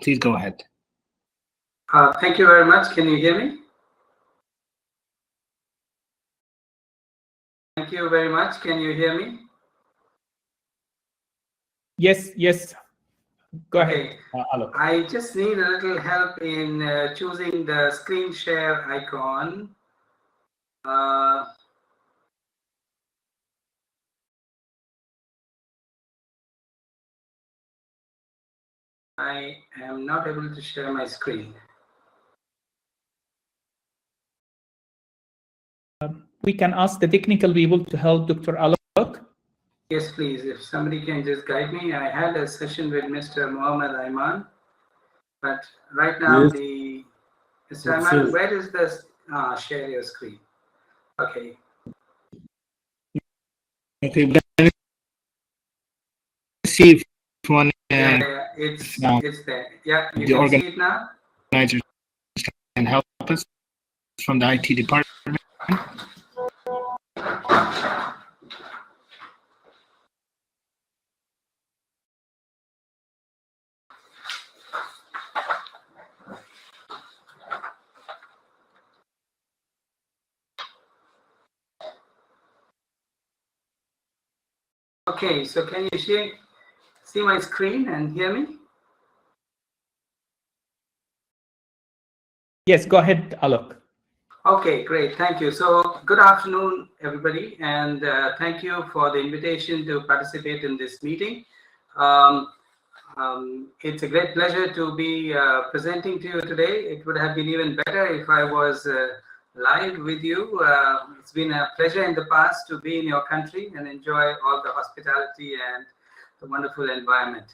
please go ahead. Thank you very much. Can you hear me? Thank you very much. Can you hear me? Yes, yes. Go Okay. ahead. I just need a little help in choosing the screen share icon. I am not able to share my screen. We can ask the technical people to help Dr. Alok. Yes, please. If somebody can just guide me. I had a session with Mr. Mohammed Ayman, but right now Mr. Ayman, where is the share your screen? Okay. Okay. See if one. It's there. Yeah, you can see it now. Organizers can help us from the IT department. Okay, so can you see my screen and hear me? Yes, go ahead, Alok. Okay, great. Thank you. So good afternoon, everybody, and thank you for the invitation to participate in this meeting. It's a great pleasure to be presenting to you today. It would have been even better if I was live with you. It's been a pleasure in the past to be in your country and enjoy all the hospitality and the wonderful environment.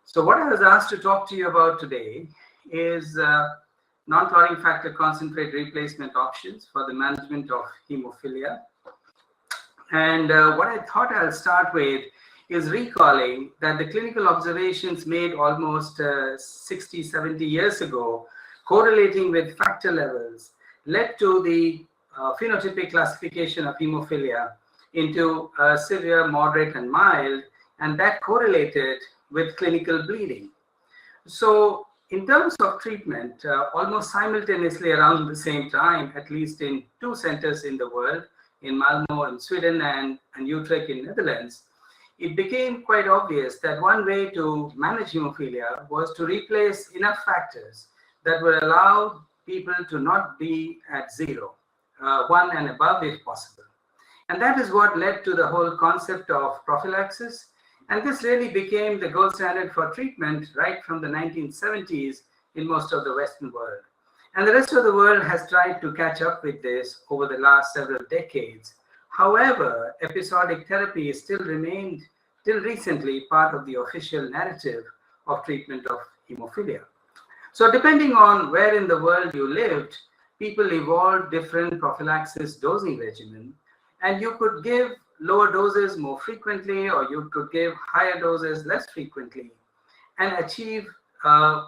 So what I was asked to talk to you about today is non-clotting factor concentrate replacement options for the management of hemophilia. And what I thought I'll start with is recalling that the clinical observations made almost 60, 70 years ago, correlating with factor levels, led to the phenotypic classification of hemophilia into severe, moderate, and mild, and that correlated with clinical bleeding. So in terms of treatment, almost simultaneously around the same time, at least in 2 centers in the world, in Malmö in Sweden and Utrecht in Netherlands, it became quite obvious that one way to manage hemophilia was to replace enough factors that would allow people to not be at 0, 1 and above if possible. And that is what led to the whole concept of prophylaxis. And this really became the gold standard for treatment right from the 1970s in most of the Western world. And the rest of the world has tried to catch up with this over the last several decades. However, episodic therapy still remained, till recently, part of the official narrative of treatment of hemophilia. So depending on where in the world you lived, people evolved different prophylaxis dosing regimen, and you could give lower doses more frequently, or you could give higher doses less frequently, and achieve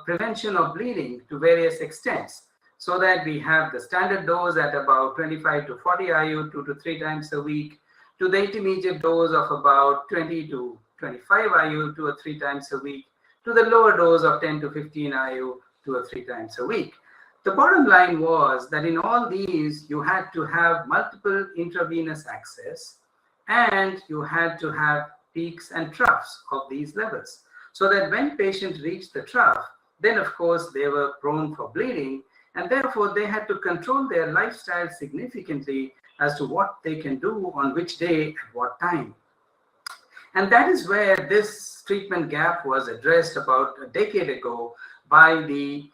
prevention of bleeding to various extents, so that we have the standard dose at about 25 to 40 IU 2 to 3 times a week, to the intermediate dose of about 20 to 25 IU 2 or 3 times a week, to the lower dose of 10 to 15 IU 2 or 3 times a week. The bottom line was that in all these, you had to have multiple intravenous access, and you had to have peaks and troughs of these levels, so that when patients reached the trough, then of course they were prone for bleeding, and therefore they had to control their lifestyle significantly as to what they can do on which day at what time. And that is where this treatment gap was addressed about a decade ago by the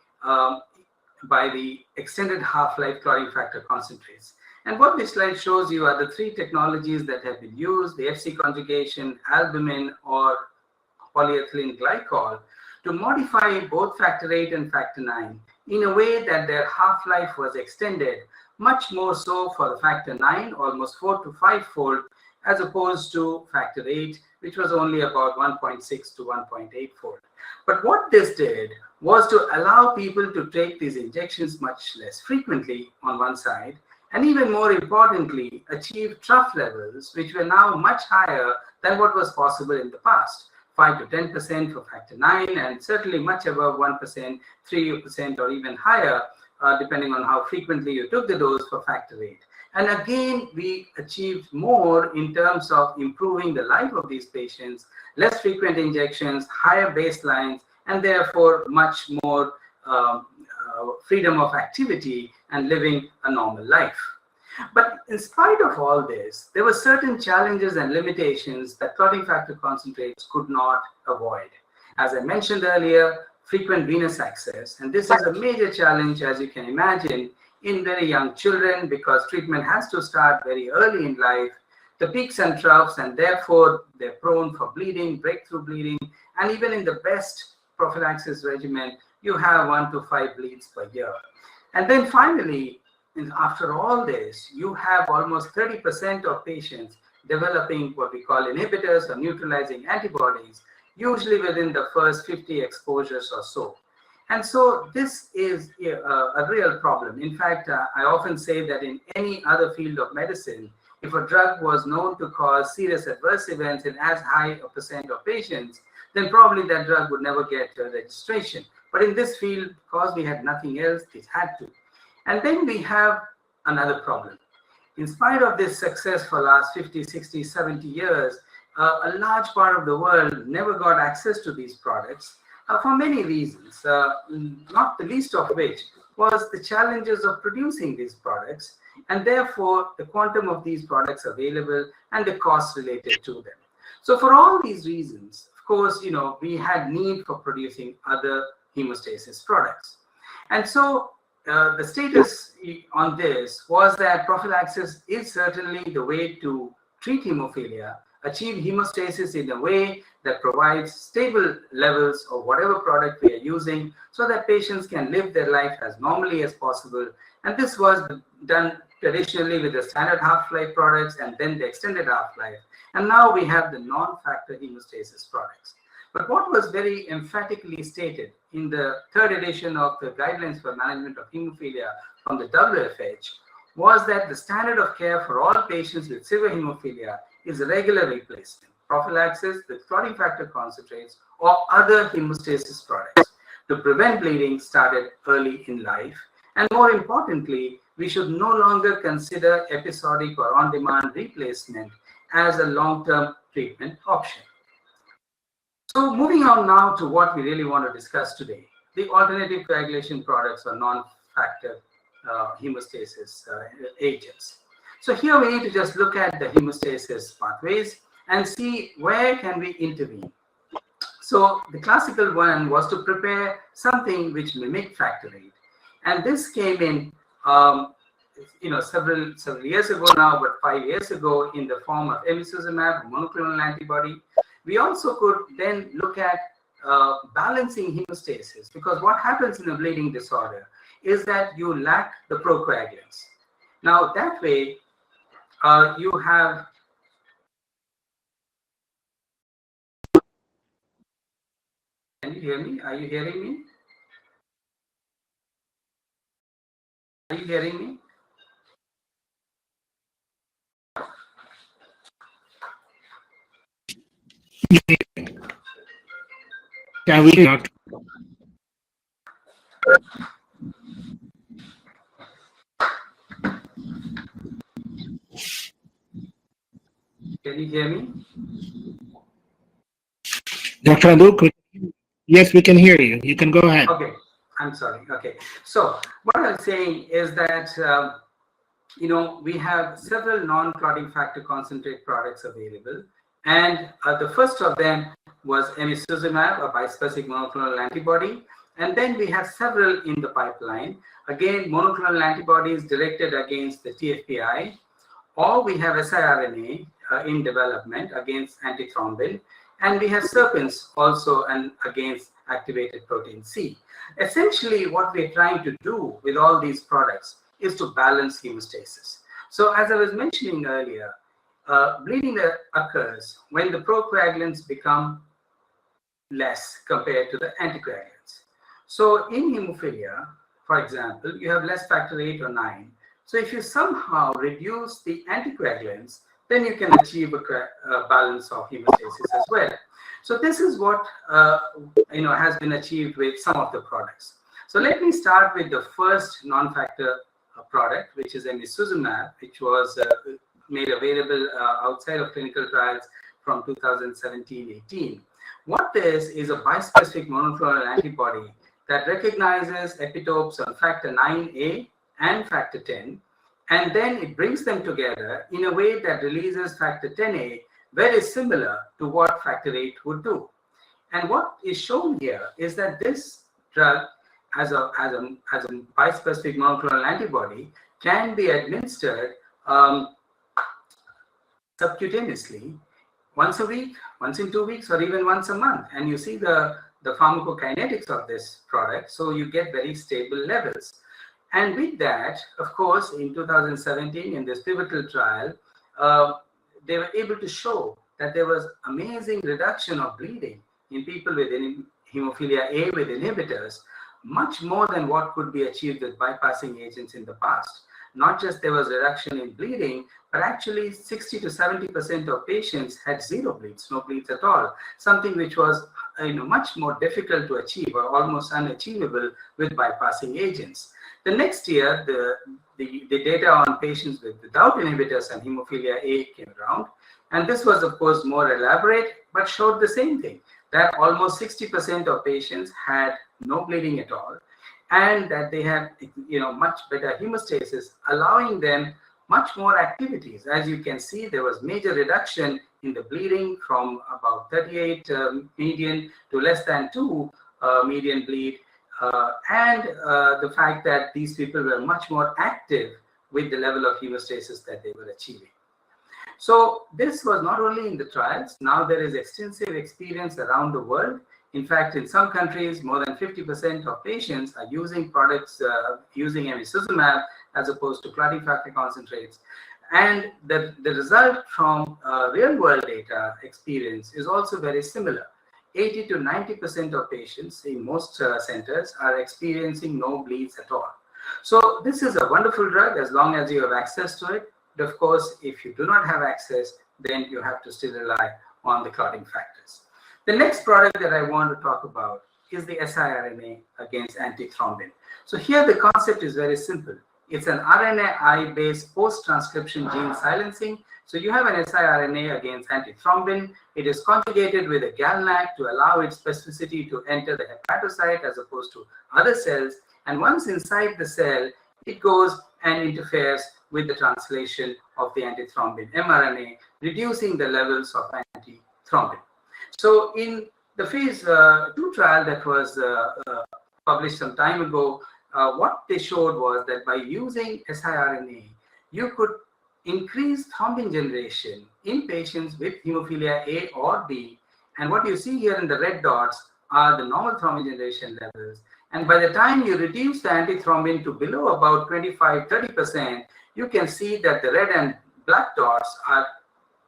extended half-life clotting factor concentrates. And what this slide shows you are the 3 technologies that have been used: the FC conjugation, albumin, or polyethylene glycol, to modify both factor 8 and factor 9 in a way that their half-life was extended, much more so for the factor 9, almost 4 to 5-fold, as opposed to factor 8, which was only about 1.6 to 1.8-fold. But what this did was to allow people to take these injections much less frequently on one side, and even more importantly, achieve trough levels which were now much higher than what was possible in the past. 5 to 10% for factor 9, and certainly much above 1%, 3%, or even higher, depending on how frequently you took the dose for factor 8. And again, we achieved more in terms of improving the life of these patients, less frequent injections, higher baselines, and therefore much more freedom of activity and living a normal life. But in spite of all this, there were certain challenges and limitations that clotting factor concentrates could not avoid. As I mentioned earlier, frequent venous access, and this is a major challenge, as you can imagine, in very young children, because treatment has to start very early in life, the peaks and troughs, and therefore they're prone for bleeding, breakthrough bleeding, and even in the best prophylaxis regimen, you have 1 to 5 bleeds per year. And then finally, after all this, you have almost 30% of patients developing what we call inhibitors or neutralizing antibodies, usually within the first 50 exposures or so. And so this is a real problem. In fact, I often say that in any other field of medicine, if a drug was known to cause serious adverse events in as high a percent of patients, then probably that drug would never get registration. But in this field, because we had nothing else, it had to. And then we have another problem. In spite of this success for last 50, 60, 70 years, a large part of the world never got access to these products for many reasons, not the least of which was the challenges of producing these products, and therefore the quantum of these products available and the costs related to them. So for all these reasons, of course, we had need for producing other hemostasis products. And so the status on this was that prophylaxis is certainly the way to treat hemophilia, achieve hemostasis in a way that provides stable levels of whatever product we are using so that patients can live their life as normally as possible. And this was done traditionally with the standard half-life products and then the extended half-life. And now we have the non-factor hemostasis products. But what was very emphatically stated in the third edition of the Guidelines for Management of Hemophilia from the WFH was that the standard of care for all patients with severe hemophilia is regular replacement, prophylaxis with clotting factor concentrates or other hemostasis products to prevent bleeding started early in life. And more importantly, we should no longer consider episodic or on-demand replacement as a long-term treatment option. So moving on now to what we really want to discuss today, the alternative coagulation products or non-factor hemostasis agents. So here we need to just look at the hemostasis pathways and see where can we intervene. So the classical one was to prepare something which mimic factor VIII. And this came in several years ago now, but 5 years ago in the form of emicizumab, monoclonal antibody. We also could then look at balancing hemostasis, because what happens in a bleeding disorder is that you lack the procoagulants. Now that way, you have Can you hear me? Are you hearing me? Are you hearing me? Can we, Doctor? Can you hear me? Dr. Aluk, yes, we can hear you. You can go ahead. Okay, I'm sorry. Okay, so what I'm saying is that we have several non-clotting factor concentrate products available, and the first of them was emicizumab, a bispecific monoclonal antibody, and then we have several in the pipeline. Again, monoclonal antibodies directed against the TFPI, or we have siRNA in development against antithrombin, and we have serpins also and against activated protein C. Essentially, what we're trying to do with all these products is to balance hemostasis. So as I was mentioning earlier, bleeding occurs when the procoagulants become less compared to the anticoagulants. So in hemophilia, for example, you have less factor 8 or 9. So if you somehow reduce the anticoagulants, then you can achieve a balance of hemostasis as well. So this is what has been achieved with some of the products. So let me start with the first non-factor product, which is emicizumab, which was made available outside of clinical trials from 2017-18. What this is a bispecific monoclonal antibody that recognizes epitopes on factor 9A and factor 10, and then it brings them together in a way that releases factor 10A, very similar to what factor 8 would do. And what is shown here is that this drug, as a bispecific monoclonal antibody, can be administered subcutaneously once a week, once in 2 weeks, or even once a month. And you see the pharmacokinetics of this product, so you get very stable levels. And with that, of course, in 2017, in this pivotal trial, they were able to show that there was amazing reduction of bleeding in people with hemophilia A with inhibitors, much more than what could be achieved with bypassing agents in the past. Not just there was reduction in bleeding, but actually 60 to 70% of patients had zero bleeds, no bleeds at all, something which was much more difficult to achieve or almost unachievable with bypassing agents. The next year, the data on patients without inhibitors and hemophilia A came around, And this was, of course, more elaborate, but showed the same thing, that almost 60% of patients had no bleeding at all, and that they had, much better hemostasis, allowing them much more activities. As you can see, there was major reduction in the bleeding from about 38 median to less than 2 median bleed, and the fact that these people were much more active with the level of hemostasis that they were achieving. So this was not only in the trials. Now there is extensive experience around the world. In fact, in some countries, more than 50% of patients are using products using emicizumab as opposed to clotting factor concentrates. And the result from real-world data experience is also very similar. 80 to 90% of patients in most centers are experiencing no bleeds at all. So this is a wonderful drug as long as you have access to it. But of course, if you do not have access, then you have to still rely on the clotting factors. The next product that I want to talk about is the siRNA against antithrombin. So here the concept is very simple. It's an RNAi-based post-transcription gene silencing. So you have an siRNA against antithrombin. It is conjugated with a GalNAc to allow its specificity to enter the hepatocyte as opposed to other cells. And once inside the cell, it goes and interferes with the translation of the antithrombin mRNA, reducing the levels of antithrombin. So in the phase 2 trial that was published some time ago, what they showed was that by using siRNA, you could increase thrombin generation in patients with hemophilia A or B. And what you see here in the red dots are the normal thrombin generation levels. And by the time you reduce the antithrombin to below about 25-30%, you can see that the red and black dots are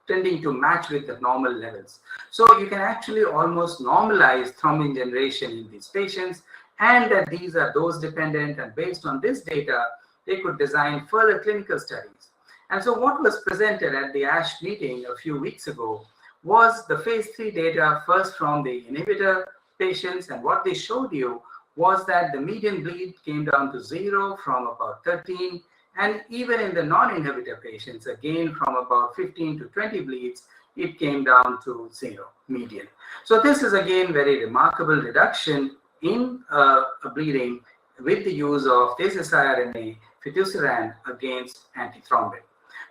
tending to match with the normal levels. So you can actually almost normalize thrombin generation in these patients, and that these are dose dependent, and based on this data, they could design further clinical studies. And so what was presented at the ASH meeting a few weeks ago was the phase 3 data, first from the inhibitor patients, and what they showed you was that the median bleed came down to 0 from about 13, and even in the non-inhibitor patients, again from about 15 to 20 bleeds, it came down to 0 median. So this is again very remarkable reduction in bleeding with the use of this siRNA fitusiran against antithrombin.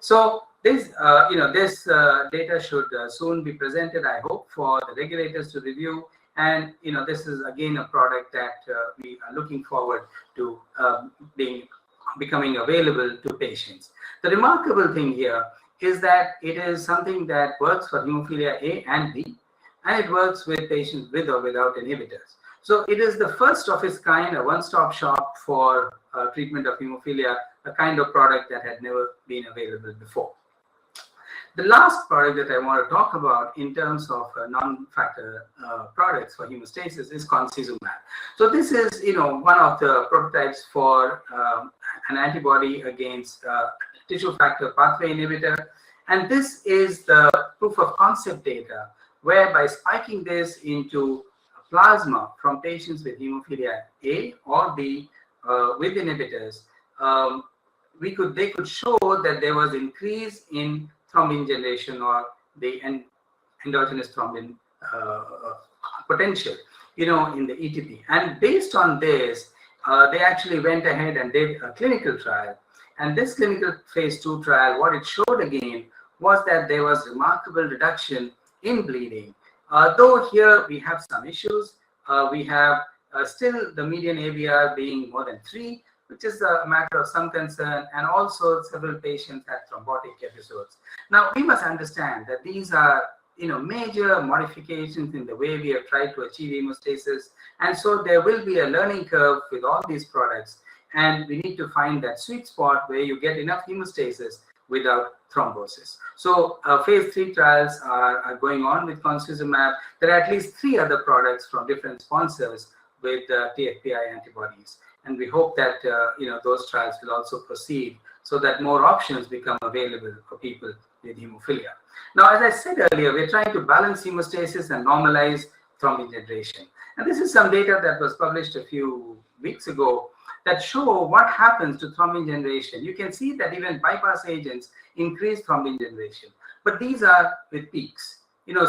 So this, this data should soon be presented, I hope, for the regulators to review. And this is again a product that we are looking forward to becoming available to patients. The remarkable thing here is that it is something that works for hemophilia A and B, and it works with patients with or without inhibitors. So it is the first of its kind, a one-stop shop for treatment of hemophilia, a kind of product that had never been available before. The last product that I want to talk about in terms of non-factor products for hemostasis is concizumab. So this is, one of the prototypes for an antibody against tissue factor pathway inhibitor. And this is the proof of concept data, where by spiking this into plasma from patients with hemophilia A or B with inhibitors, they could show that there was increase in thrombin generation or the endogenous thrombin potential, in the ETP. And based on this, they actually went ahead and did a clinical trial. And this clinical phase 2 trial, what it showed again was that there was remarkable reduction in bleeding. Though here we have some issues. We have still the median ABR being more than 3, which is a matter of some concern, and also several patients had thrombotic episodes. Now, we must understand that these are major modifications in the way we have tried to achieve hemostasis, and so there will be a learning curve with all these products, and we need to find that sweet spot where you get enough hemostasis without thrombosis. So phase 3 trials are going on with concizumab. There are at least 3 other products from different sponsors with TFPI antibodies. And we hope that those trials will also proceed so that more options become available for people with hemophilia. Now, as I said earlier, we're trying to balance hemostasis and normalize thrombin generation. And this is some data that was published a few weeks ago that show what happens to thrombin generation. You can see that even bypass agents increase thrombin generation. but these are with peaks.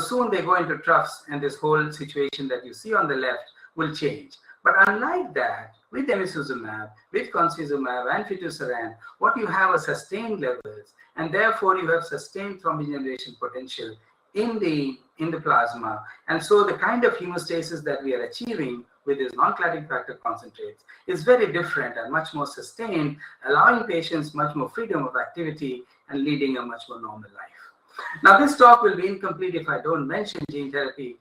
Soon they go into troughs, and this whole situation that you see on the left will change. But unlike that, with emicizumab, with concizumab, and fitusiran, what you have are sustained levels, and therefore you have sustained thrombogeneration potential in the plasma. And so the kind of hemostasis that we are achieving with these non-clotting factor concentrates is very different and much more sustained, allowing patients much more freedom of activity and leading a much more normal life. Now, this talk will be incomplete if I don't mention gene therapy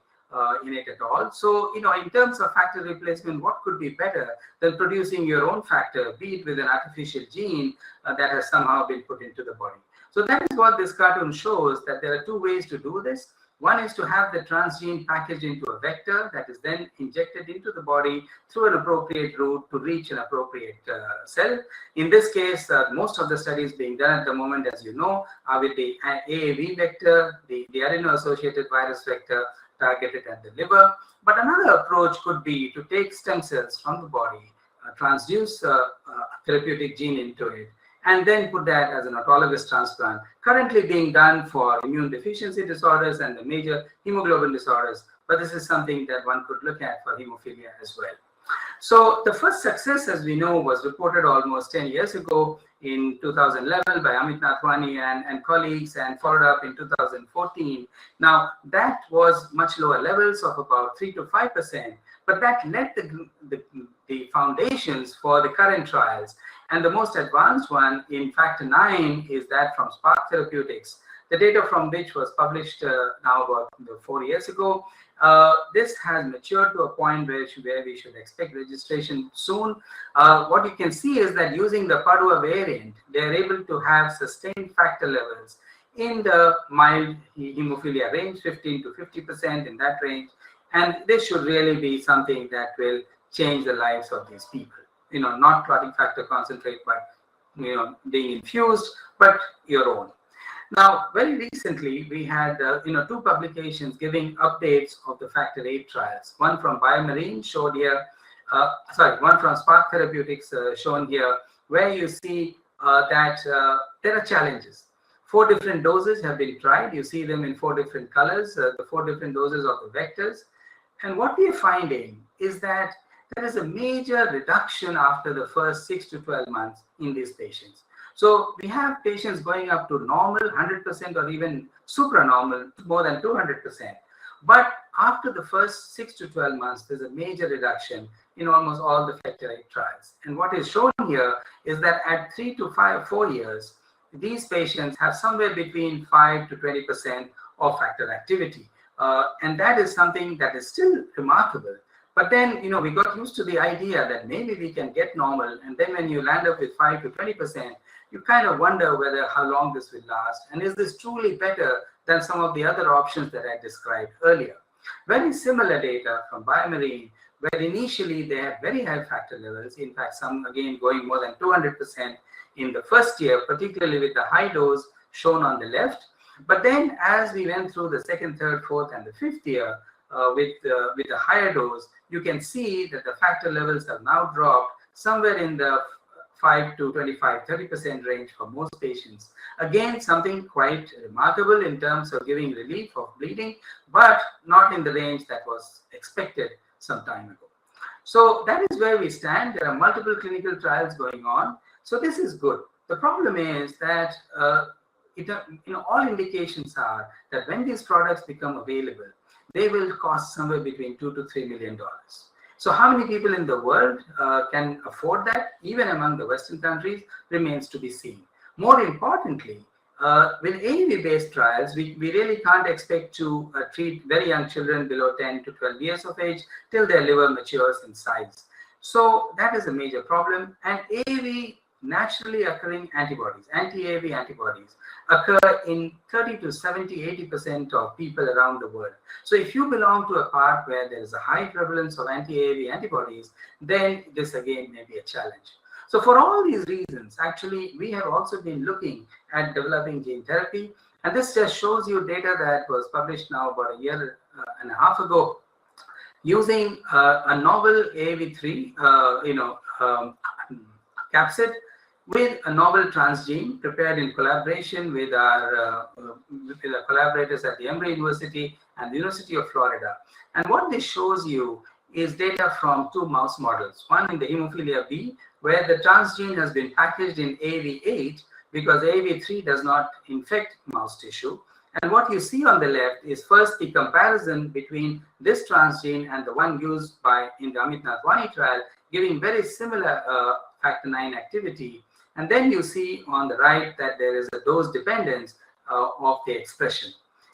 in it at all. So, in terms of factor replacement, what could be better than producing your own factor, be it with an artificial gene that has somehow been put into the body? So that is what this cartoon shows, that there are two ways to do this. One is to have the transgene packaged into a vector that is then injected into the body through an appropriate route to reach an appropriate cell. In this case, most of the studies being done at the moment, as you know, are with the AAV vector, the adeno-associated virus vector targeted at the liver. But another approach could be to take stem cells from the body, transduce a therapeutic gene into it, and then put that as an autologous transplant, currently being done for immune deficiency disorders and the major hemoglobin disorders. But this is something that one could look at for hemophilia as well. So the first success, as we know, was reported almost 10 years ago in 2011 by Amit Nathwani and colleagues, and followed up in 2014. Now, that was much lower levels of about 3 to 5%, but that led the foundations for the current trials. And the most advanced one, in factor 9, is that from Spark Therapeutics, the data from which was published now about 4 years ago. This has matured to a point where we should expect registration soon. What you can see is that using the Padua variant, they are able to have sustained factor levels in the mild hemophilia range, 15 to 50% in that range. And this should really be something that will change the lives of these people. Not clotting factor concentrate, but being infused, but your own. Now, very recently, we had two publications giving updates of the factor 8 trials. One from Biomarine showed here, one from Spark Therapeutics shown here, where you see that there are challenges. 4 different doses have been tried. You see them in 4 different colors, the 4 different doses of the vectors. And what we are finding is that there is a major reduction after the first 6 to 12 months in these patients. So we have patients going up to normal, 100%, or even supranormal, more than 200%. But after the first 6 to 12 months, there's a major reduction in almost all the factor 8 trials. And what is shown here is that at 3 to 4 years, these patients have somewhere between 5 to 20% of factor activity. And that is something that is still remarkable. But then, we got used to the idea that maybe we can get normal. And then when you land up with 5 to 20%, you kind of wonder how long this will last. And is this truly better than some of the other options that I described earlier? Very similar data from Biomarine, where initially they had very high factor levels. In fact, some again going more than 200% in the first year, particularly with the high dose shown on the left. But then as we went through the second, third, fourth, and the fifth year with a higher dose, you can see that the factor levels have now dropped somewhere in the 5 to 25, 30% range for most patients. Again, something quite remarkable in terms of giving relief of bleeding, but not in the range that was expected some time ago. So that is where we stand. There are multiple clinical trials going on. So this is good. The problem is that all indications are that when these products become available, they will cost somewhere between $2 to $3 million. So how many people in the world can afford that, even among the Western countries, remains to be seen. More importantly, with AAV-based trials, we really can't expect to treat very young children below 10 to 12 years of age till their liver matures in size. So that is a major problem. And AAV naturally occurring antibodies, anti-AAV antibodies, occur in 30 to 70, 80% of people around the world. So if you belong to a part where there is a high prevalence of anti-AAV antibodies, then this again may be a challenge. So for all these reasons, actually, we have also been looking at developing gene therapy. And this just shows you data that was published now about a year and a half ago, using a novel AAV3, capsid, with a novel transgene prepared in collaboration with our collaborators at the Emory University and the University of Florida. And what this shows you is data from 2 mouse models, one in the hemophilia B, where the transgene has been packaged in AAV8 because AAV3 does not infect mouse tissue. And what you see on the left is first the comparison between this transgene and the one used in the Amit Nathwani trial, giving very similar factor 9 activity. And then you see on the right that there is a dose dependence of the expression.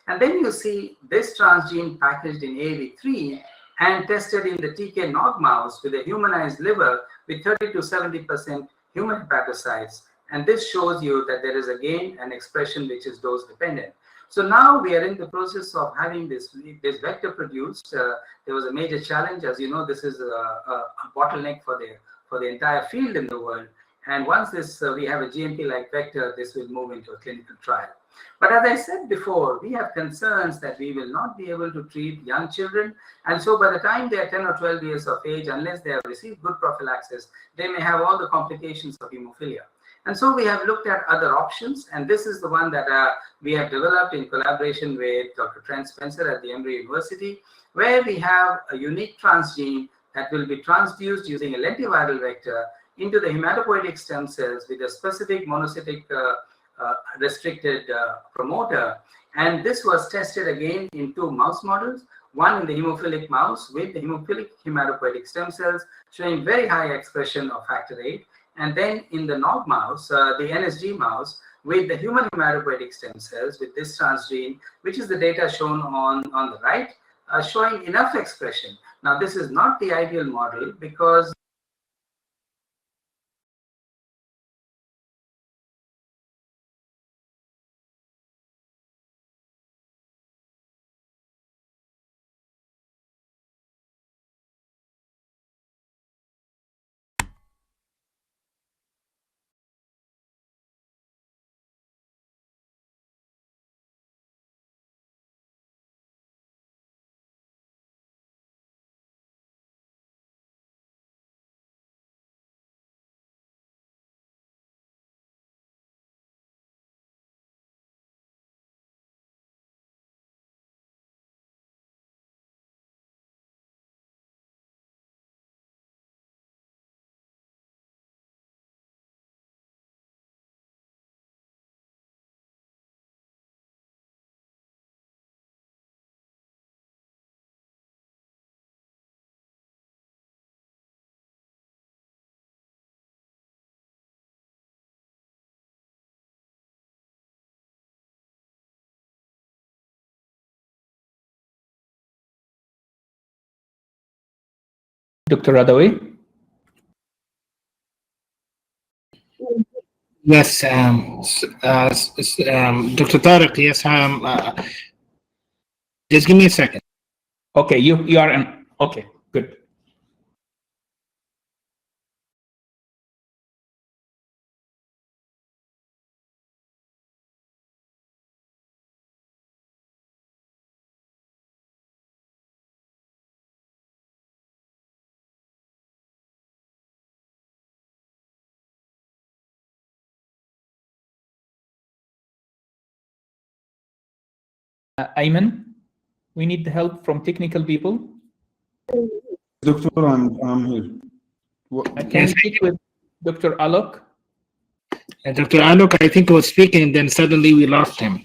And then you see this transgene packaged in AAV3 and tested in the TK nog mouse with a humanized liver with 30 to 70% human hepatocytes. And this shows you that there is again an expression which is dose dependent. So now we are in the process of having this vector produced. There was a major challenge. As you know, this is a bottleneck for the entire field in the world. And once we have a GMP-like vector, this will move into a clinical trial. But as I said before, we have concerns that we will not be able to treat young children. And so by the time they are 10 or 12 years of age, unless they have received good prophylaxis, they may have all the complications of hemophilia. And so we have looked at other options, and this is the one that we have developed in collaboration with Dr. Trent Spencer at the Emory University, where we have a unique transgene that will be transduced using a lentiviral vector into the hematopoietic stem cells with a specific monocytic restricted promoter. And this was tested again in 2 mouse models, one in the hemophilic mouse with the hemophilic hematopoietic stem cells showing very high expression of factor 8. And then in the nog mouse, the NSG mouse, with the human hematopoietic stem cells with this transgene, which is the data shown on the right, showing enough expression. Now, this is not the ideal model because Dr. Radaway? Yes, Dr. Tariq, yes, just give me a second. Okay, you are in. Okay, good. Ayman, we need help from technical people. Doctor, I'm here. Can you speak with Dr. Alok? Dr. Alok, I think, was speaking, and then suddenly we lost him.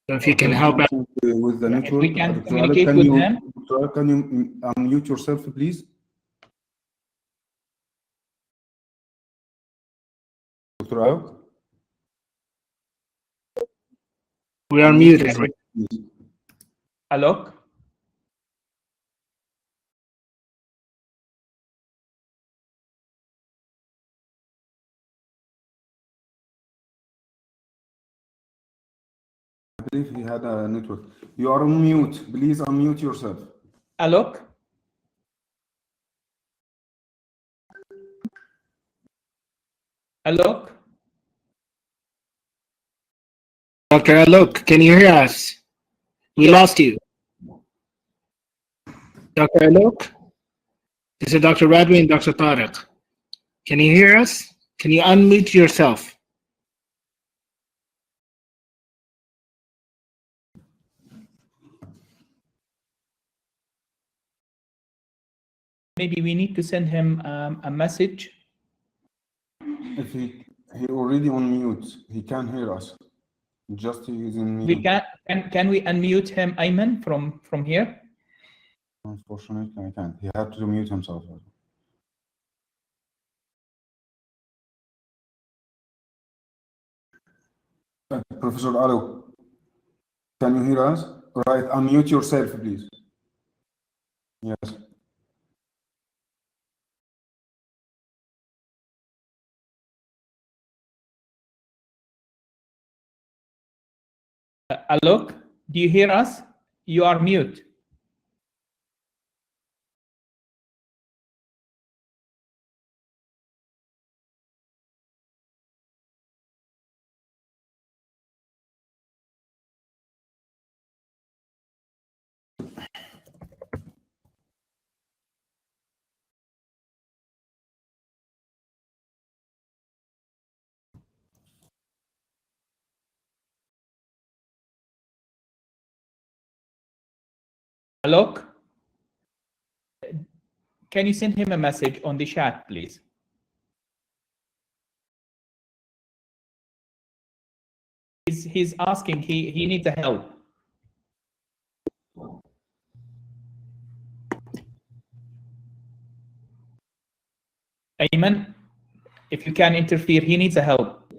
So if you can help out. With the If network. we can Dr. communicate Alok, with him. Dr. Alok, can you unmute yourself, please? Dr. Alok? We are muted. Right? Alok? I believe he had a network. You are on mute. Please unmute yourself. Alok? Alok? Dr. Alok, can you hear us? We lost you. Dr. Alok? This is Dr. Radwi and Dr. Tariq. Can you hear us? Can you unmute yourself? Maybe we need to send him a message. If he already on mute, he can hear us. Just using mute. We can we unmute him, Ayman, from here? Unfortunately, I can't. He had to mute himself. Professor Alo, can you hear us? Right, unmute yourself, please. Yes. Alok, do you hear us? You are mute. Alok, can you send him a message on the chat, please? He's asking, he needs a help. Ayman, if you can interfere, he needs a help.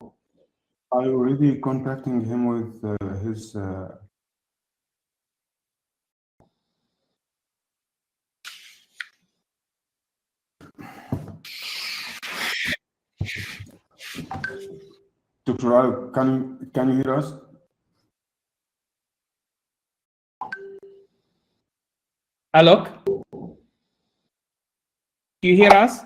I already contacting him with his. Dr. Alo, can you hear us? Alok, do you hear us?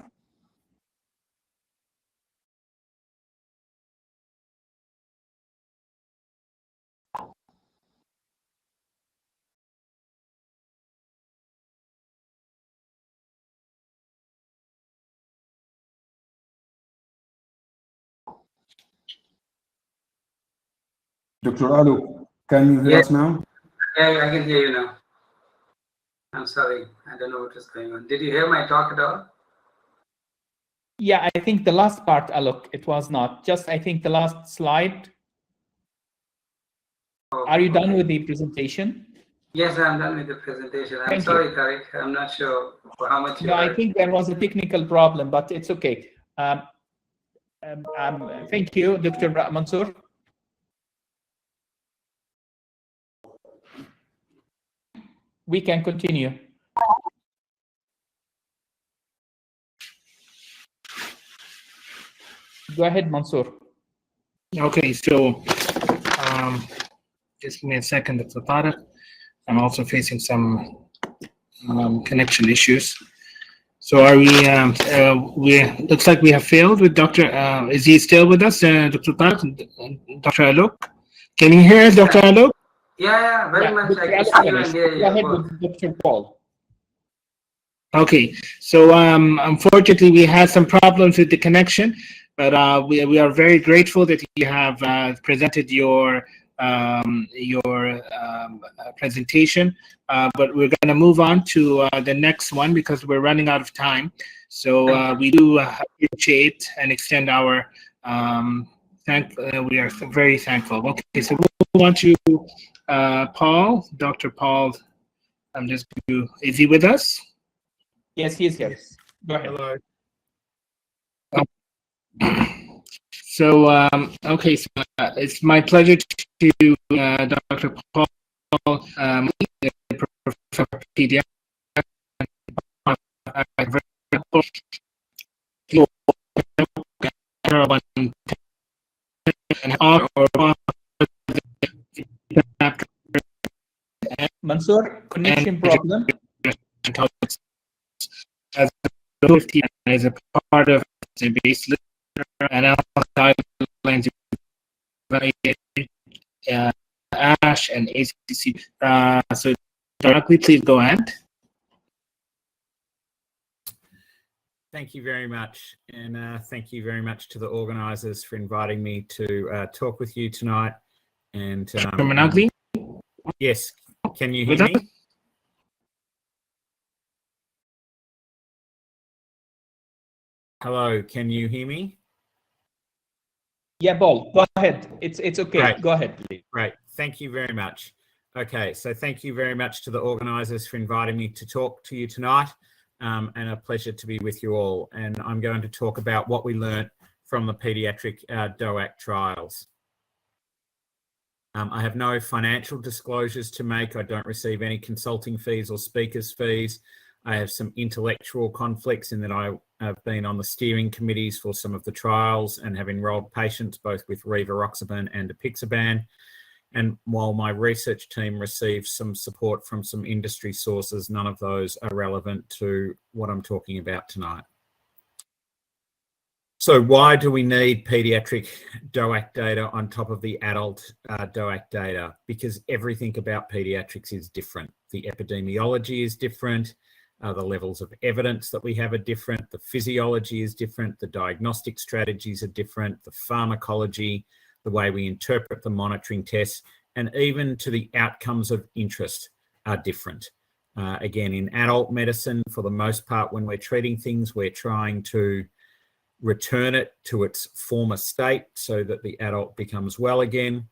Dr. Alo, can you hear us now? Yeah, I can hear you now. I'm sorry, I don't know what is going on. Did you hear my talk at all? Yeah, I think the last part, Alok, it was not. Just, I think the last slide. Oh, Are you done with the presentation? Yes, I'm done with the presentation. I'm Thank sorry, you. Tariq. I'm not sure for how much you No, I heard. think there was a technical problem, but it's okay. Thank you, Dr. Mansour. We can continue. Go ahead, Mansour. Okay, so just give me a second, Dr. Tariq. I'm also facing some connection issues. So are we, looks like we have failed with Dr. Is he still with us, Dr. Tariq? Dr. Alok? Can you hear us, Dr. Alok? Yeah, very much. I can see you and hear you. Go ahead with Dr. Paul. Okay, so unfortunately we had some problems with the connection, but we are very grateful that you have presented your presentation, but we're going to move on to the next one because we're running out of time. So we do appreciate and extend our we are very thankful. Okay, so we'll move on to Paul, Dr. Paul. Is he with us? Yes, he is here. Go ahead. So, okay, so it's my pleasure to Dr. Paul, Professor of Pediatrics, Mansour, connection problem. As a part of the base and guidelines, ASH and ACC. So, directly, please go ahead. Thank you very much. And thank you very much to the organisers for inviting me to talk with you tonight. And Managli? Yes, can you hear me? Hello, can you hear me? Yeah, Paul, go ahead. It's okay. Great. Go ahead, please. Great. Thank you very much. Okay, so thank you very much to the organisers for inviting me to talk to you tonight, and a pleasure to be with you all. And I'm going to talk about what we learnt from the paediatric DOAC trials. I have no financial disclosures to make. I don't receive any consulting fees or speakers fees. I have some intellectual conflicts in that I have been on the steering committees for some of the trials and have enrolled patients both with rivaroxaban and apixaban. And while my research team receives some support from some industry sources, none of those are relevant to what I'm talking about tonight. So why do we need paediatric DOAC data on top of the adult DOAC data? Because everything about paediatrics is different. The epidemiology is different. The levels of evidence that we have are different. The physiology is different. The diagnostic strategies are different. The pharmacology, the way we interpret the monitoring tests, and even to the outcomes of interest are different. Again, in adult medicine, for the most part, when we're treating things, we're trying to return it to its former state so that the adult becomes well again.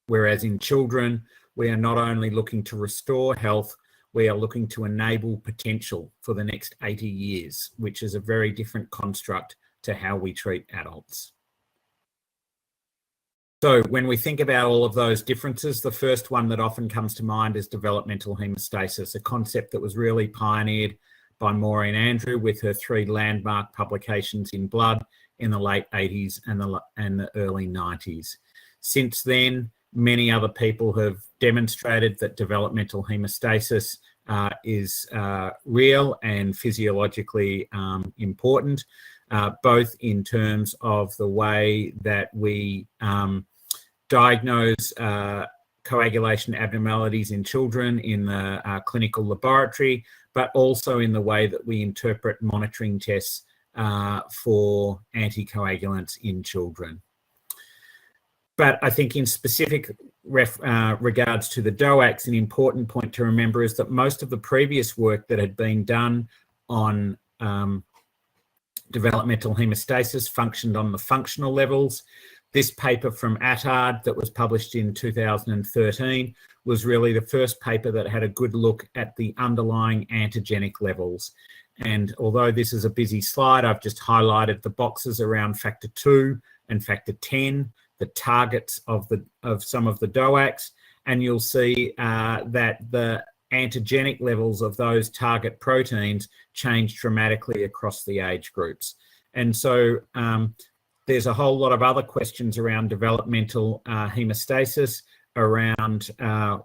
Whereas in children, we are not only looking to restore health, we are looking to enable potential for the next 80 years, which is a very different construct to how we treat adults. So when we think about all of those differences, the first one that often comes to mind is developmental hemostasis, a concept that was really pioneered by Maureen Andrew with her 3 landmark publications in Blood in the late 80s and the early 90s. Since then, many other people have demonstrated that developmental hemostasis is real and physiologically important, both in terms of the way that we diagnose coagulation abnormalities in children in the clinical laboratory, but also in the way that we interpret monitoring tests for anticoagulants in children. But I think in specific regards to the DOACs, an important point to remember is that most of the previous work that had been done on developmental hemostasis functioned on the functional levels. This paper from Attard that was published in 2013 was really the first paper that had a good look at the underlying antigenic levels. And although this is a busy slide, I've just highlighted the boxes around factor 2 and factor 10, the targets of some of the DOACs, and you'll see that the antigenic levels of those target proteins change dramatically across the age groups. And so there's a whole lot of other questions around developmental hemostasis, around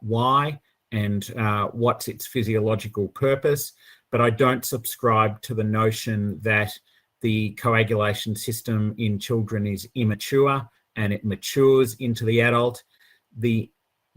why and what's its physiological purpose, but I don't subscribe to the notion that the coagulation system in children is immature and it matures into the adult.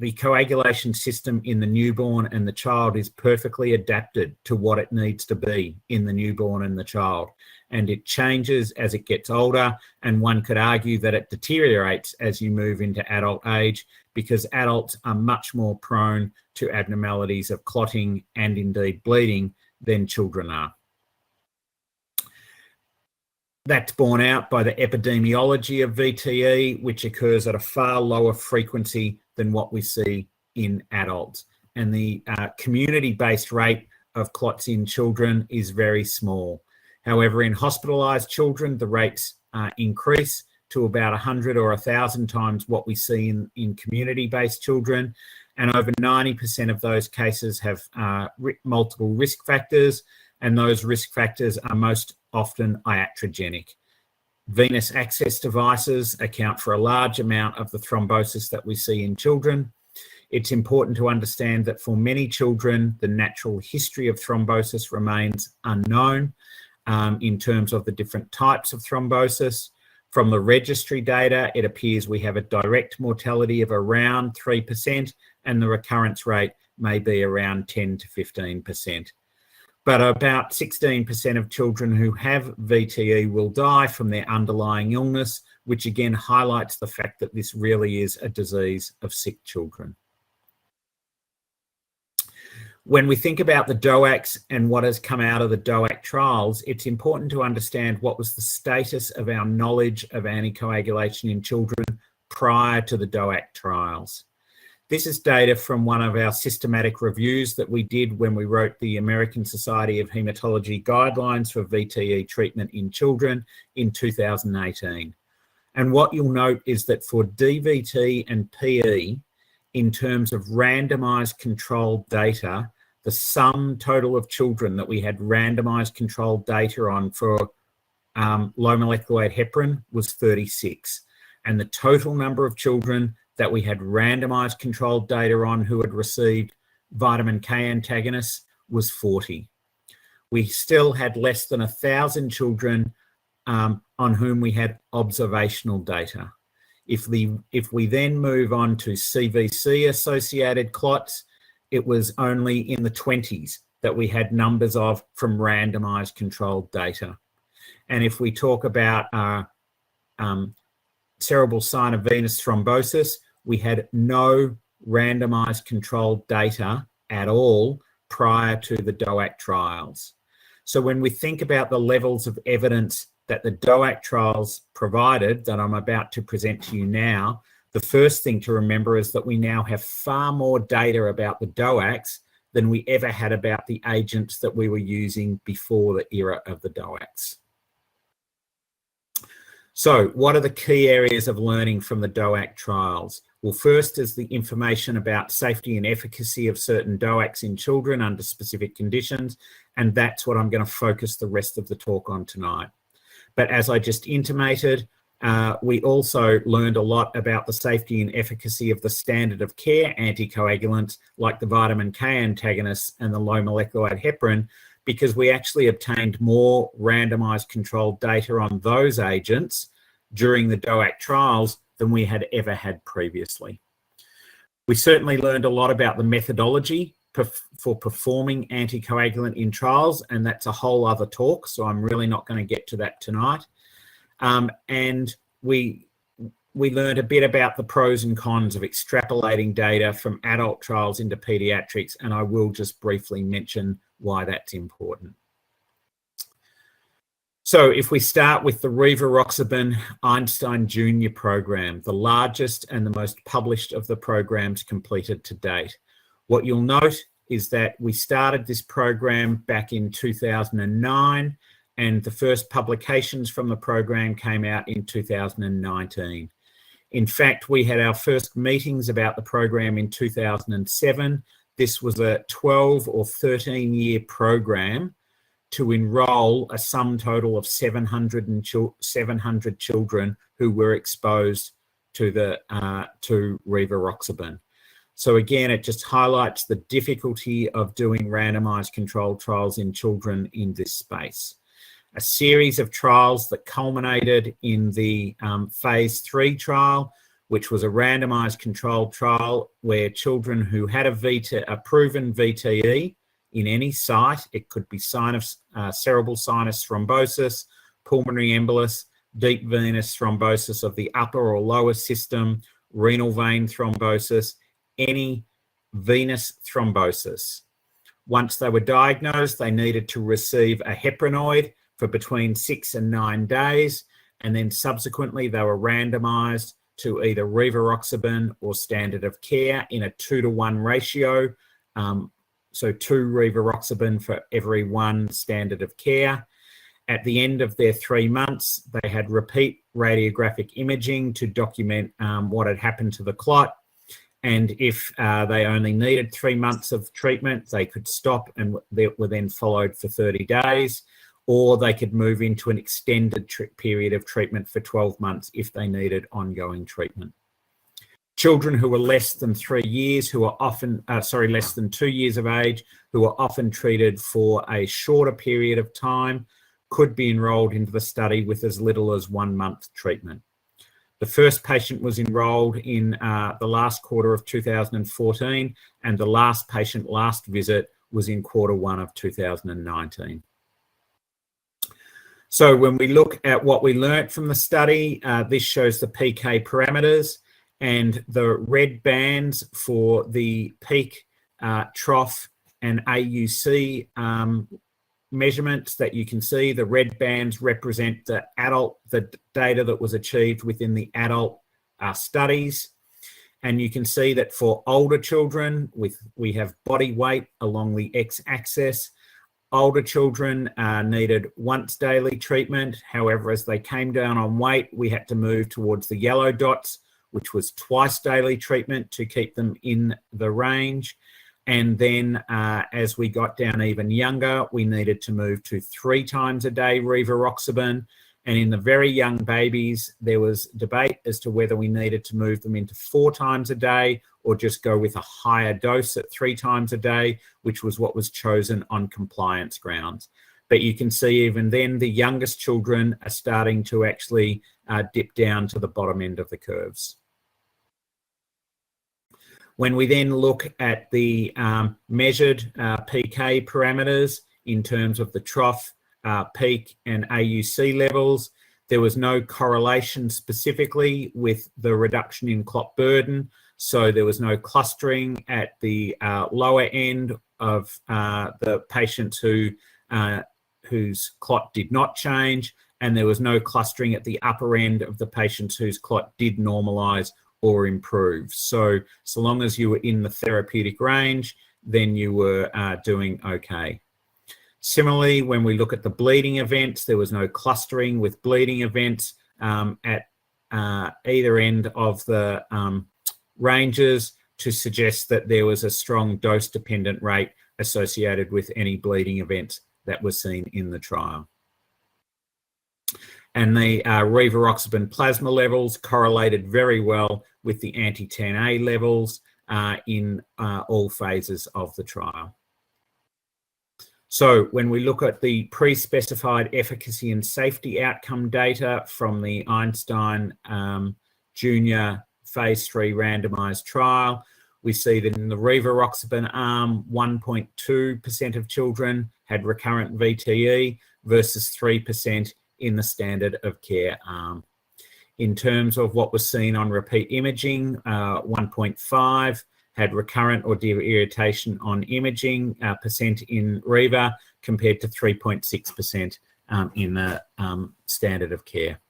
The coagulation system in the newborn and the child is perfectly adapted to what it needs to be in the newborn and the child. And it changes as it gets older, and one could argue that it deteriorates as you move into adult age, because adults are much more prone to abnormalities of clotting and indeed bleeding than children are. That's borne out by the epidemiology of VTE, which occurs at a far lower frequency than what we see in adults. And the community-based rate of clots in children is very small. However, in hospitalised children, the rates increase to about 100 or 1,000 times what we see in community-based children. And over 90% of those cases have multiple risk factors, and those risk factors are most often iatrogenic. Venous access devices account for a large amount of the thrombosis that we see in children. It's important to understand that for many children, the natural history of thrombosis remains unknown in terms of the different types of thrombosis. From the registry data, it appears we have a direct mortality of around 3%, and the recurrence rate may be around 10 to 15%. but about 16% of children who have VTE will die from their underlying illness, which again highlights the fact that this really is a disease of sick children. When we think about the DOACs and what has come out of the DOAC trials, it's important to understand what was the status of our knowledge of anticoagulation in children prior to the DOAC trials. This is data from one of our systematic reviews that we did when we wrote the American Society of Hematology guidelines for VTE treatment in children in 2018. And what you'll note is that for DVT and PE, in terms of randomized controlled data, the sum total of children that we had randomized controlled data on for low molecular weight heparin was 36. And the total number of children that we had randomized controlled data on who had received vitamin K antagonists was 40. We still had less than 1,000 children on whom we had observational data. If we then move on to CVC-associated clots, it was only in the 20s that we had numbers of from randomized controlled data. And if we talk about cerebral sign of venous thrombosis, we had no randomized controlled data at all prior to the DOAC trials. So when we think about the levels of evidence that the DOAC trials provided that I'm about to present to you now, the first thing to remember is that we now have far more data about the DOACs than we ever had about the agents that we were using before the era of the DOACs. So what are the key areas of learning from the DOAC trials? Well, first is the information about safety and efficacy of certain DOACs in children under specific conditions, and that's what I'm going to focus the rest of the talk on tonight. But as I just intimated, we also learned a lot about the safety and efficacy of the standard of care anticoagulants like the vitamin K antagonists and the low molecular weight heparin, because we actually obtained more randomized controlled data on those agents during the DOAC trials than we had ever had previously. We certainly learned a lot about the methodology for performing anticoagulant in trials, and that's a whole other talk, so I'm really not going to get to that tonight. And we learned a bit about the pros and cons of extrapolating data from adult trials into pediatrics, and I will just briefly mention why that's important. So if we start with the rivaroxaban Einstein Junior program, the largest and the most published of the programs completed to date, what you'll note is that we started this program back in 2009, and the first publications from the program came out in 2019. In fact, we had our first meetings about the program in 2007. This was a 12 or 13-year program to enroll a sum total of 700 children who were exposed to rivaroxaban. So again, it just highlights the difficulty of doing randomized controlled trials in children in this space. A series of trials that culminated in the phase 3 trial, which was a randomized controlled trial where children who had a proven VTE in any site, it could be cerebral sinus thrombosis, pulmonary embolus, deep venous thrombosis of the upper or lower system, renal vein thrombosis, any venous thrombosis. Once they were diagnosed, they needed to receive a heparinoid for between 6 and 9 days, and then subsequently they were randomized to either rivaroxaban or standard of care in a 2-to-1 ratio. So 2 rivaroxaban for every 1 standard of care. At the end of their 3 months, they had repeat radiographic imaging to document what had happened to the clot. And if they only needed 3 months of treatment, they could stop and they were then followed for 30 days, or they could move into an extended period of treatment for 12 months if they needed ongoing treatment. Children who were less than 3 years, who are often, less than 2 years of age, who are often treated for a shorter period of time, could be enrolled into the study with as little as 1 month treatment. The first patient was enrolled in the last quarter of 2014, and the last patient last visit was in Q1 of 2019. So when we look at what we learnt from the study, this shows the PK parameters, and the red bands for the peak, trough, and AUC measurements that you can see. The red bands represent the data that was achieved within the adult studies. And you can see that for older children, we have body weight along the x-axis. Older children needed once daily treatment. However, as they came down on weight, we had to move towards the yellow dots, which was twice daily treatment to keep them in the range. And then as we got down even younger, we needed to move to 3 times a day rivaroxaban. And in the very young babies, there was debate as to whether we needed to move them into 4 times a day or just go with a higher dose at 3 times a day, which was what was chosen on compliance grounds. But you can see even then, the youngest children are starting to actually dip down to the bottom end of the curves. When we then look at the measured PK parameters in terms of the trough, peak, and AUC levels, there was no correlation specifically with the reduction in clot burden. So there was no clustering at the lower end of the patients whose clot did not change, and there was no clustering at the upper end of the patients whose clot did normalise or improve. So long as you were in the therapeutic range, then you were doing okay. Similarly, when we look at the bleeding events, there was no clustering with bleeding events at either end of the ranges to suggest that there was a strong dose-dependent rate associated with any bleeding events that were seen in the trial. And the rivaroxaban plasma levels correlated very well with the anti-10A levels in all phases of the trial. So when we look at the pre-specified efficacy and safety outcome data from the Einstein Junior phase 3 randomized trial, we see that in the rivaroxaban arm, 1.2% of children had recurrent VTE versus 3% in the standard of care arm. In terms of what was seen on repeat imaging, 1.5 had recurrent or deep irritation on imaging percent in Riva compared to 3.6% in the standard of care.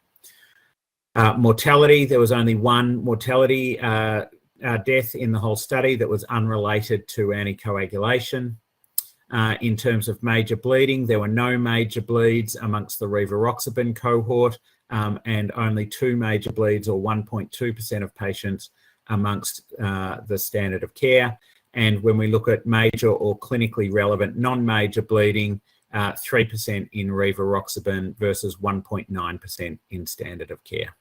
Mortality, there was only one mortality death in the whole study that was unrelated to anticoagulation. In terms of major bleeding, there were no major bleeds amongst the rivaroxaban cohort and only 2 major bleeds, or 1.2% of patients, amongst the standard of care. And when we look at major or clinically relevant non-major bleeding, 3% in rivaroxaban versus 1.9% in standard of care.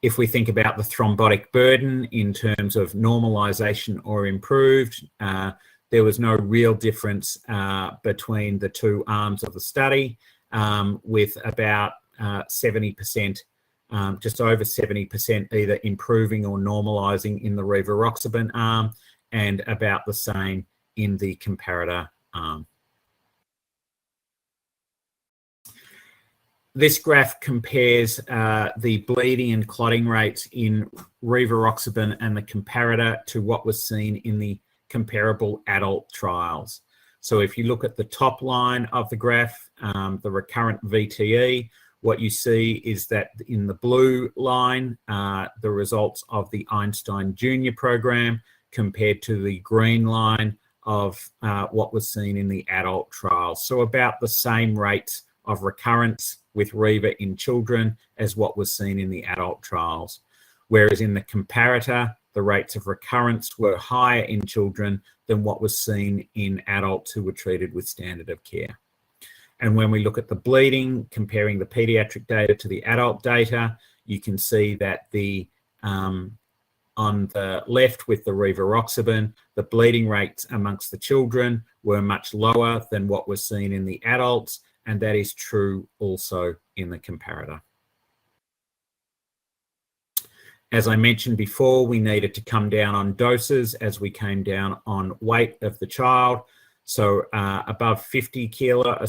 If we think about the thrombotic burden in terms of normalization or improved, there was no real difference between the 2 arms of the study, with about 70%, just over 70% either improving or normalizing in the rivaroxaban arm, and about the same in the comparator arm. This graph compares the bleeding and clotting rates in rivaroxaban and the comparator to what was seen in the comparable adult trials. So if you look at the top line of the graph, the recurrent VTE, what you see is that in the blue line, the results of the Einstein Junior program compared to the green line of what was seen in the adult trials. So about the same rates of recurrence with Riva in children as what was seen in the adult trials. Whereas in the comparator, the rates of recurrence were higher in children than what was seen in adults who were treated with standard of care. And when we look at the bleeding, comparing the pediatric data to the adult data, you can see that the on the left with the rivaroxaban, the bleeding rates amongst the children were much lower than what was seen in the adults, and that is true also in the comparator. As I mentioned before, we needed to come down on doses as we came down on weight of the child. So above 30 kilos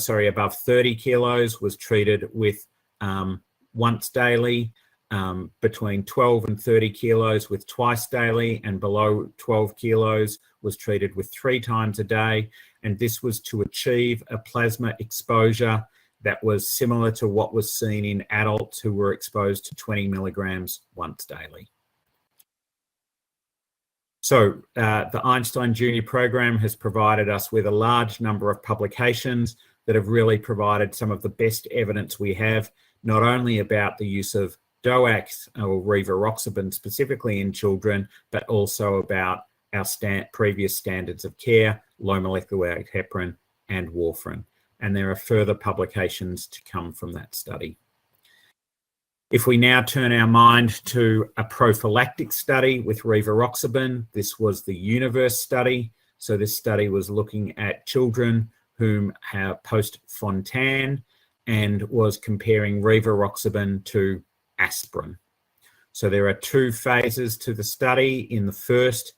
was treated with once daily, between 12 and 30 kilos with twice daily, and below 12 kilos was treated with 3 times a day. And this was to achieve a plasma exposure that was similar to what was seen in adults who were exposed to 20 milligrams once daily. So the Einstein Junior program has provided us with a large number of publications that have really provided some of the best evidence we have, not only about the use of DOACs or rivaroxaban specifically in children, but also about our previous standards of care, low molecular weight heparin and warfarin. And there are further publications to come from that study. If we now turn our mind to a prophylactic study with rivaroxaban, this was the UNIVERSE study. So this study was looking at children whom have post-Fontan and was comparing rivaroxaban to aspirin. So there are 2 phases to the study. In the first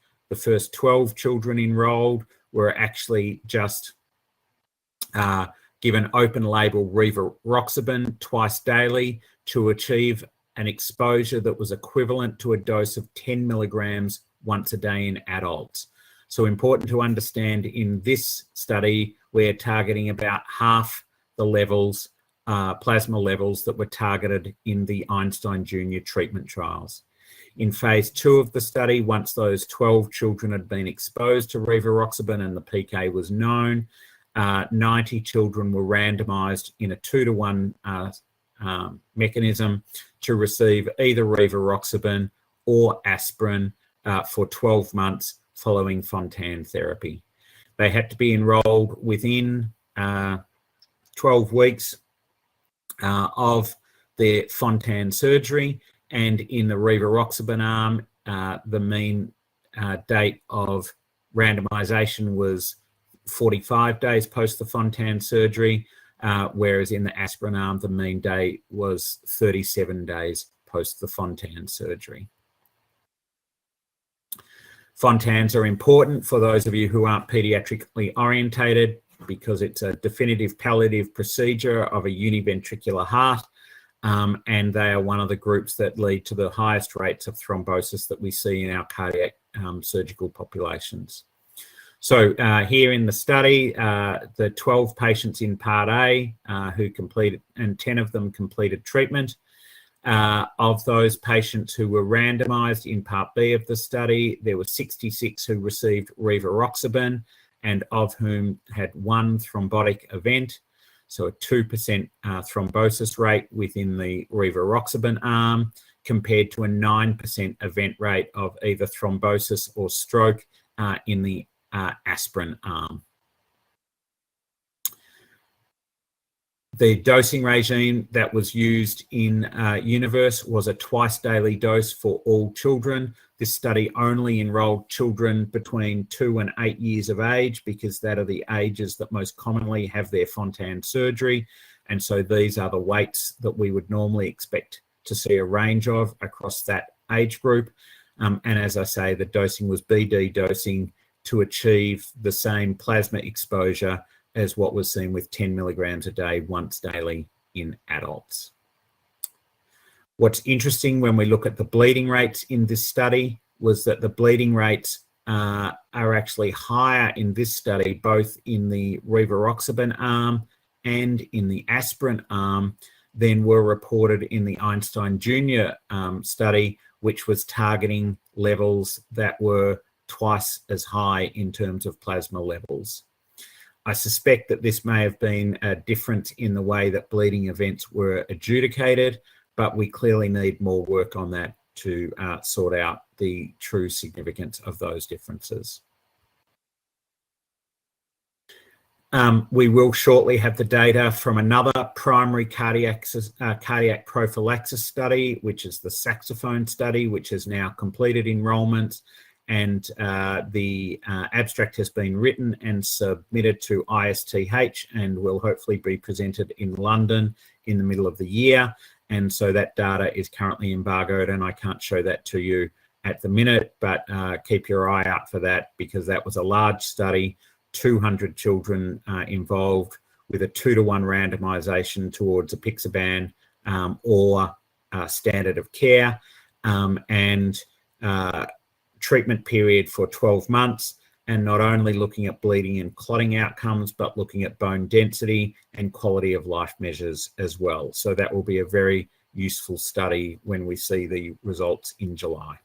12 children enrolled were actually just given open label rivaroxaban twice daily to achieve an exposure that was equivalent to a dose of 10 milligrams once a day in adults. So important to understand, in this study, we're targeting about half the levels, plasma levels that were targeted in the Einstein Junior treatment trials. In phase 2 of the study, once those 12 children had been exposed to rivaroxaban and the PK was known, 90 children were randomized in a 2-to-1 mechanism to receive either rivaroxaban or aspirin for 12 months following Fontan therapy. They had to be enrolled within 12 weeks of their Fontan surgery, and in the rivaroxaban arm, the mean date of randomization was 45 days post the Fontan surgery, whereas in the aspirin arm, the mean date was 37 days post the Fontan surgery. Fontans are important for those of you who aren't pediatrically orientated, because it's a definitive palliative procedure of a univentricular heart, and they are one of the groups that lead to the highest rates of thrombosis that we see in our cardiac surgical populations. So here in the study, the 12 patients in Part A who completed, and 10 of them completed treatment. Of those patients who were randomized in Part B of the study, there were 66 who received rivaroxaban, and of whom had 1 thrombotic event, so a 2% thrombosis rate within the rivaroxaban arm, compared to a 9% event rate of either thrombosis or stroke in the aspirin arm. The dosing regime that was used in UNIVERSE was a twice daily dose for all children. This study only enrolled children between 2 and 8 years of age, because that are the ages that most commonly have their Fontan surgery. And so these are the weights that we would normally expect to see a range of across that age group. And as I say, the dosing was BD dosing to achieve the same plasma exposure as what was seen with 10 milligrams a day once daily in adults. What's interesting when we look at the bleeding rates in this study was that the bleeding rates are actually higher in this study, both in the rivaroxaban arm and in the aspirin arm, than were reported in the Einstein Junior study, which was targeting levels that were twice as high in terms of plasma levels. I suspect that this may have been a difference in the way that bleeding events were adjudicated, but we clearly need more work on that to sort out the true significance of those differences. We will shortly have the data from another primary cardiac prophylaxis study, which is the saxophone study, which has now completed enrollment, and the abstract has been written and submitted to ISTH and will hopefully be presented in London in the middle of the year. And so that data is currently embargoed, and I can't show that to you at the minute, but keep your eye out for that, because that was a large study, 200 children involved, with a 2-to-1 randomization towards apixaban or standard of care, and treatment period for 12 months, and not only looking at bleeding and clotting outcomes, but looking at bone density and quality of life measures as well. So that will be a very useful study when we see the results in July.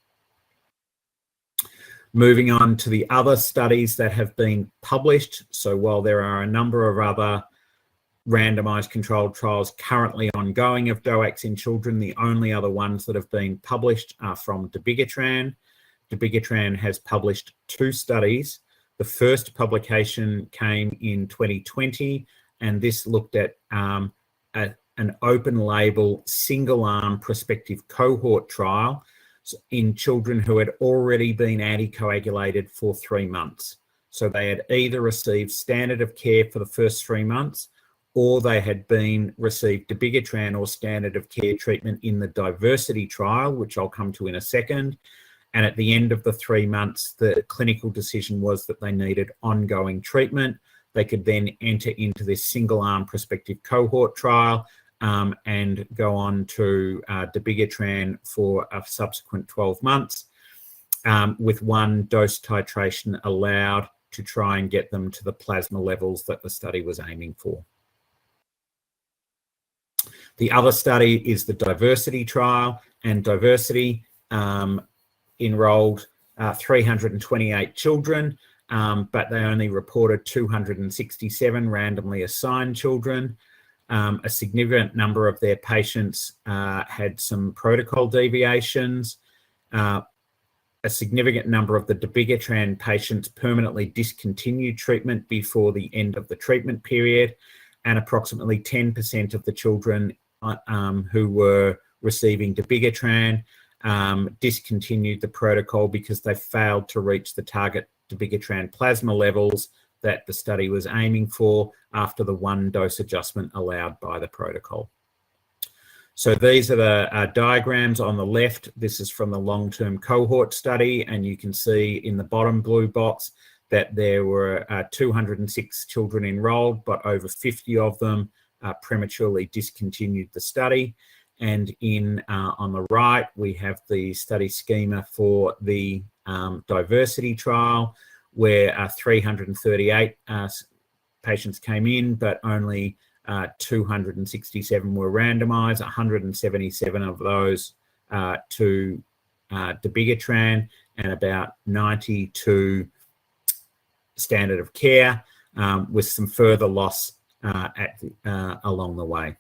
Moving on to the other studies that have been published. So while there are a number of other randomized controlled trials currently ongoing of DOACs in children, the only other ones that have been published are from Dabigatran. Dabigatran has published 2 studies. The first publication came in 2020, and this looked at an open label, single arm prospective cohort trial in children who had already been anticoagulated for 3 months. So they had either received standard of care for the first 3 months, or they had received dabigatran or standard of care treatment in the Diversity trial, which I'll come to in a second. And at the end of the 3 months, the clinical decision was that they needed ongoing treatment. They could then enter into this single arm prospective cohort trial and go on to dabigatran for a subsequent 12 months with 1 dose titration allowed to try and get them to the plasma levels that the study was aiming for. The other study is the Diversity trial, and Diversity enrolled 328 children, but they only reported 267 randomly assigned children. A significant number of their patients had some protocol deviations. A significant number of the dabigatran patients permanently discontinued treatment before the end of the treatment period, and approximately 10% of the children who were receiving dabigatran discontinued the protocol because they failed to reach the target dabigatran plasma levels that the study was aiming for after the 1 dose adjustment allowed by the protocol. So these are the diagrams on the left. This is from the long-term cohort study, and you can see in the bottom blue box that there were 206 children enrolled, but over 50 of them prematurely discontinued the study. And on the right, we have the study schema for the Diversity trial, where 338 patients came in, but only 267 were randomized, 177 of those to dabigatran, and about 90 to standard of care, with some further loss along the way.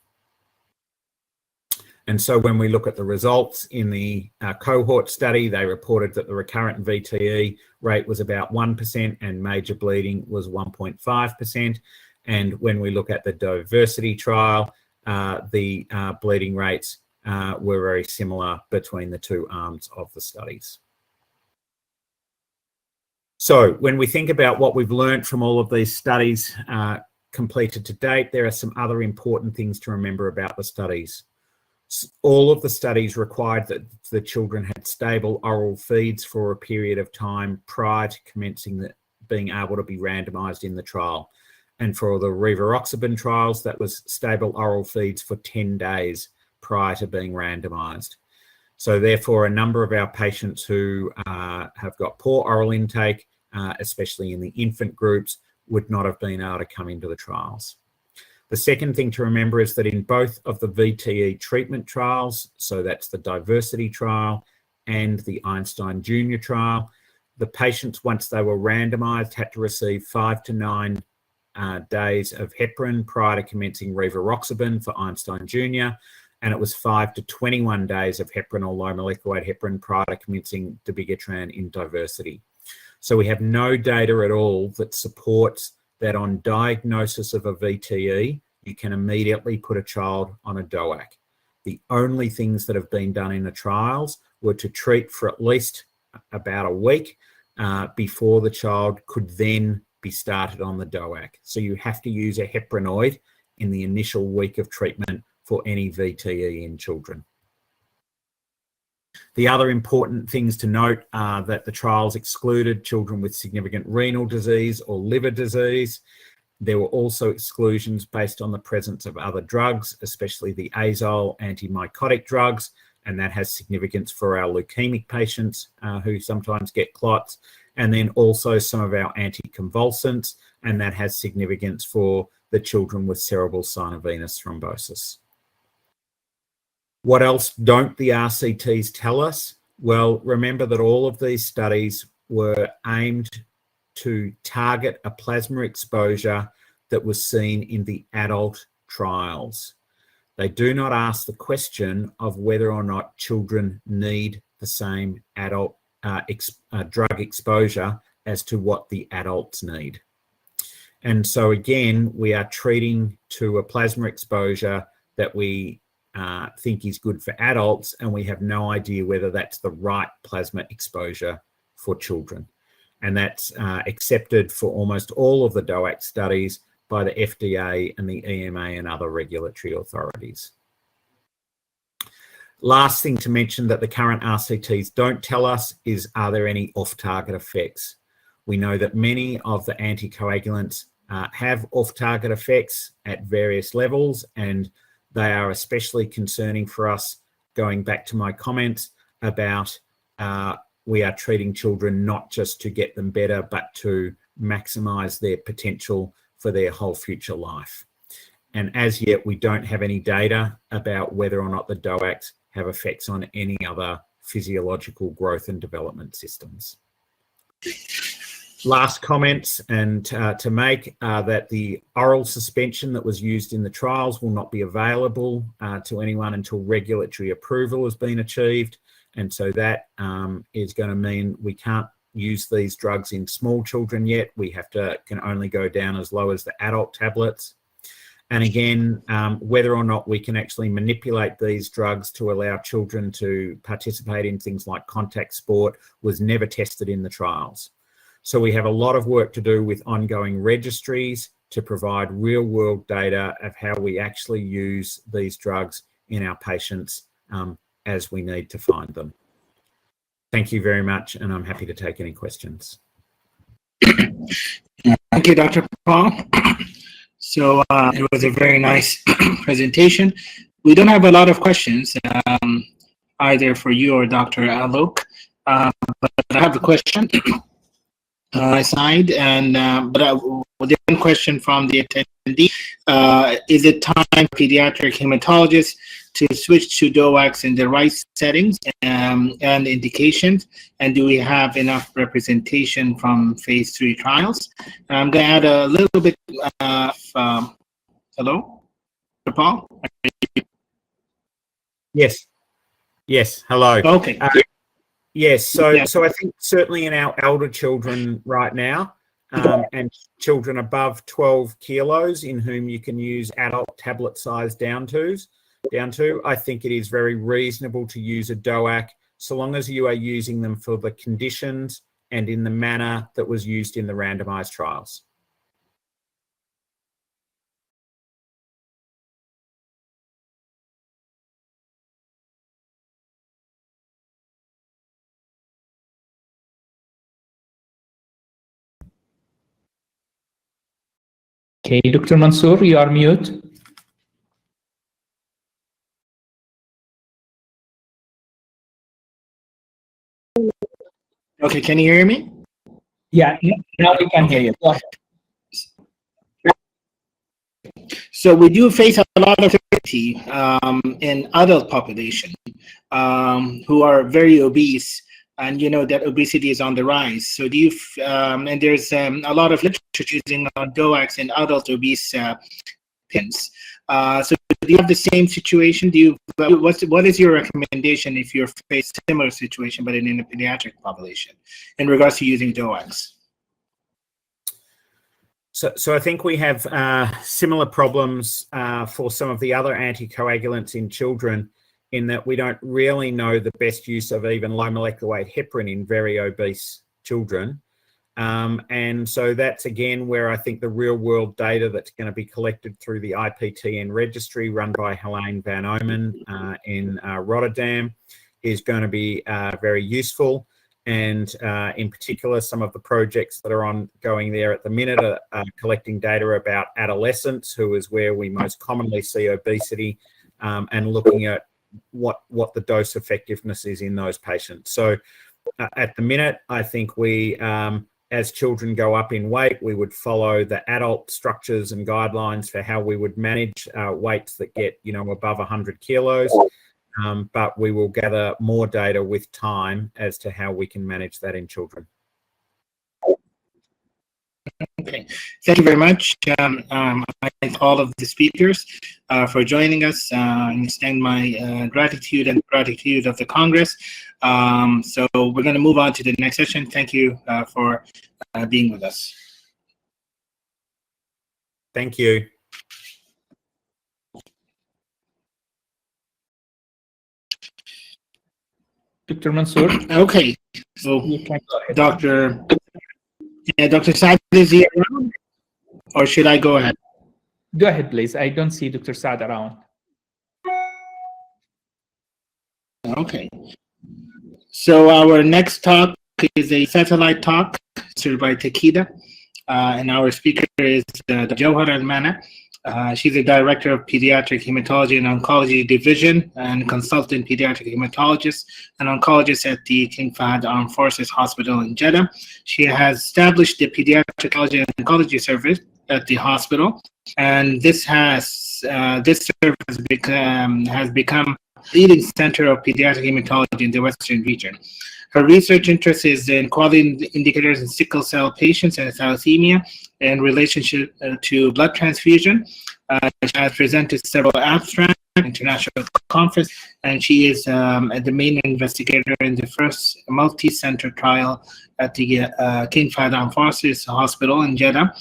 And so when we look at the results in the cohort study, they reported that the recurrent VTE rate was about 1% and major bleeding was 1.5%. And when we look at the Diversity trial, the bleeding rates were very similar between the 2 arms of the studies. So when we think about what we've learned from all of these studies completed to date, there are some other important things to remember about the studies. All of the studies required that the children had stable oral feeds for a period of time prior to commencing being able to be randomized in the trial. And for the rivaroxaban trials, that was stable oral feeds for 10 days prior to being randomized. So therefore, a number of our patients who have got poor oral intake, especially in the infant groups, would not have been able to come into the trials. The second thing to remember is that in both of the VTE treatment trials, so that's the Diversity trial and the Einstein Junior trial, the patients, once they were randomized, had to receive 5 to 9 days of heparin prior to commencing rivaroxaban for Einstein Junior, and it was 5 to 21 days of heparin or low molecular weight heparin prior to commencing dabigatran in Diversity. So we have no data at all that supports that on diagnosis of a VTE, you can immediately put a child on a DOAC. The only things that have been done in the trials were to treat for at least about a week before the child could then be started on the DOAC. So you have to use a heparinoid in the initial week of treatment for any VTE in children. The other important things to note are that the trials excluded children with significant renal disease or liver disease. There were also exclusions based on the presence of other drugs, especially the azole antimycotic drugs, and that has significance for our leukemic patients who sometimes get clots, and then also some of our anticonvulsants, and that has significance for the children with cerebral synovenous thrombosis. What else don't the RCTs tell us? Well, remember that all of these studies were aimed to target a plasma exposure that was seen in the adult trials. They do not ask the question of whether or not children need the same adult drug exposure as to what the adults need. And so again, we are treating to a plasma exposure that we think is good for adults, and we have no idea whether that's the right plasma exposure for children. And that's accepted for almost all of the DOAC studies by the FDA and the EMA and other regulatory authorities. Last thing to mention that the current RCTs don't tell us is, are there any off-target effects? We know that many of the anticoagulants have off-target effects at various levels, and they are especially concerning for us, going back to my comments about we are treating children not just to get them better, but to maximize their potential for their whole future life. And as yet, we don't have any data about whether or not the DOACs have effects on any other physiological growth and development systems. Last comments and to make that the oral suspension that was used in the trials will not be available to anyone until regulatory approval has been achieved. And so that is going to mean we can't use these drugs in small children yet. We can only go down as low as the adult tablets. And again, whether or not we can actually manipulate these drugs to allow children to participate in things like contact sport was never tested in the trials. So we have a lot of work to do with ongoing registries to provide real world data of how we actually use these drugs in our patients as we need to find them. Thank you very much, and I'm happy to take any questions. Thank you, Dr. Paul. So it was a very nice presentation. We don't have a lot of questions, either for you or Dr. Alok, but I have a question on my side, and the one question from the attendee: is it time for pediatric hematologists to switch to DOACs in the right settings and indications? And do we have enough representation from phase 3 trials? And I'm going to add a little bit of, hello, Dr. Paul? Yes. Yes. Hello. Okay. Yes. So I think certainly in our elder children right now, and children above 12 kilos in whom you can use adult tablet size down to, I think it is very reasonable to use a DOAC so long as you are using them for the conditions and in the manner that was used in the randomized trials. Okay, Dr. Mansour, you are mute. Okay, can you hear me? Yeah, now we can hear you. Go ahead. So we do face a lot of difficulty in adult population who are very obese, and you know that obesity is on the rise. So do you, and there's a lot of literature using DOACs in adult obese patients. So do you have the same situation? Do you, what is your recommendation if you're faced a similar situation but in a pediatric population in regards to using DOACs? So I think we have similar problems for some of the other anticoagulants in children, in that we don't really know the best use of even low molecular weight heparin in very obese children. And so that's again where I think the real world data that's going to be collected through the IPTN registry run by Helene van Omen in Rotterdam is going to be very useful. And in particular, some of the projects that are ongoing there at the minute are collecting data about adolescents, who is where we most commonly see obesity, and looking at what the dose effectiveness is in those patients. So at the minute, I think we, as children go up in weight, we would follow the adult structures and guidelines for how we would manage weights that get, above 100 kilos. But we will gather more data with time as to how we can manage that in children. Okay, thank you very much. I thank all of the speakers for joining us and extend my gratitude and gratitude of the Congress. So we're going to move on to the next session. Thank you for being with us. Thank you. Dr. Mansour. Okay, so You can go ahead. Dr. Saad is here around, or should I go ahead? Go ahead, please. I don't see Dr. Saad around. Okay. So our next talk is a satellite talk served by Takeda, and our speaker is Jawhar Al-Mana. She's the Director of Pediatric Hematology and Oncology Division and Consultant Pediatric Hematologist and Oncologist at the King Fahd Armed Forces Hospital in Jeddah. She has established the Pediatric Oncology Service at the hospital, and this service has become leading center of pediatric hematology in the Western region. Her research interest is in quality indicators in sickle cell patients and thalassemia in relationship to blood transfusion. She has presented several abstracts at international conference, and she is the main investigator in the first multi-center trial at the King Fahd Armed Forces Hospital in Jeddah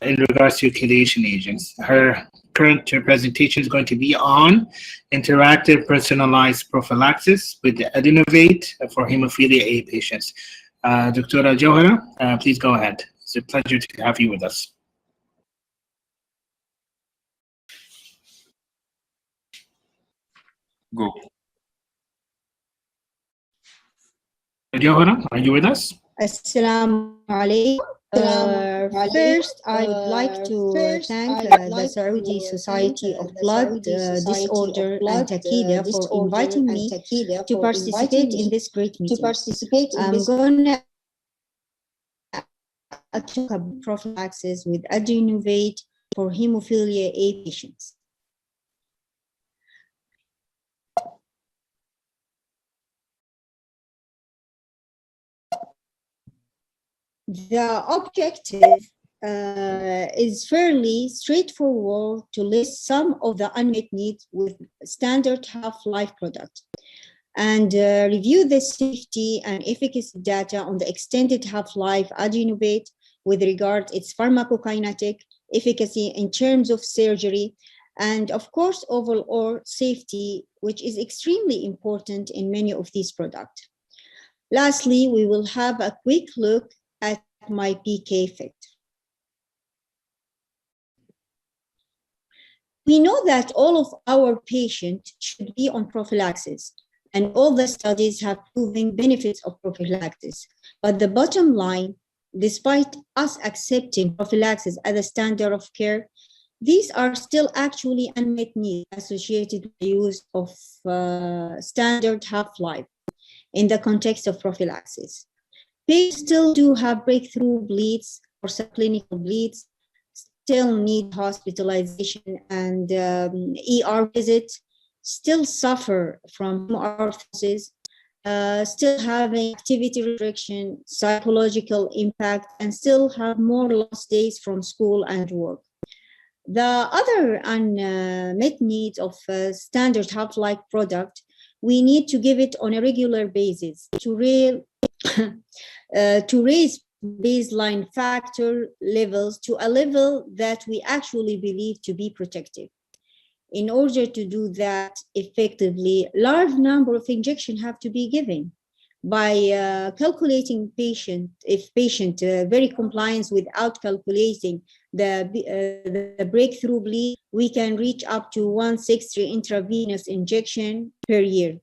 in regards to chelation agents. Her current presentation is going to be on interactive personalized prophylaxis with Adenovate for hemophilia A patients. Dr. Jawhara, please go ahead. It's a pleasure to have you with us. Go. Jawhara, are you with us? Assalamu alaikum. First, I would like to thank the Saudi Society of Blood Disorder and Takeda for inviting me to participate in this great meeting. I'm going to talk about prophylaxis with Adenovate for hemophilia A patients. The objective is fairly straightforward to list some of the unmet needs with standard half-life product and review the safety and efficacy data on the extended half-life Adenovate with regard its pharmacokinetic efficacy in terms of surgery and of course overall safety, which is extremely important in many of these products. Lastly, we will have a quick look at my PK effect. We know that all of our patients should be on prophylaxis, and all the studies have proven benefits of prophylaxis. But the bottom line, despite us accepting prophylaxis as a standard of care, these are still actually unmet needs associated with the use of standard half-life in the context of prophylaxis. Patients still do have breakthrough bleeds or subclinical bleeds, still need hospitalization and ER visits, still suffer from hemorrhages, still having activity restriction, psychological impact, and still have more lost days from school and work. The other unmet needs of a standard half-life product, we need to give it on a regular basis to raise baseline factor levels to a level that we actually believe to be protective. In order to do that effectively, large number of injections have to be given. by calculating if patient very compliance without calculating the breakthrough bleed, we can reach up to 160 intravenous injection per year.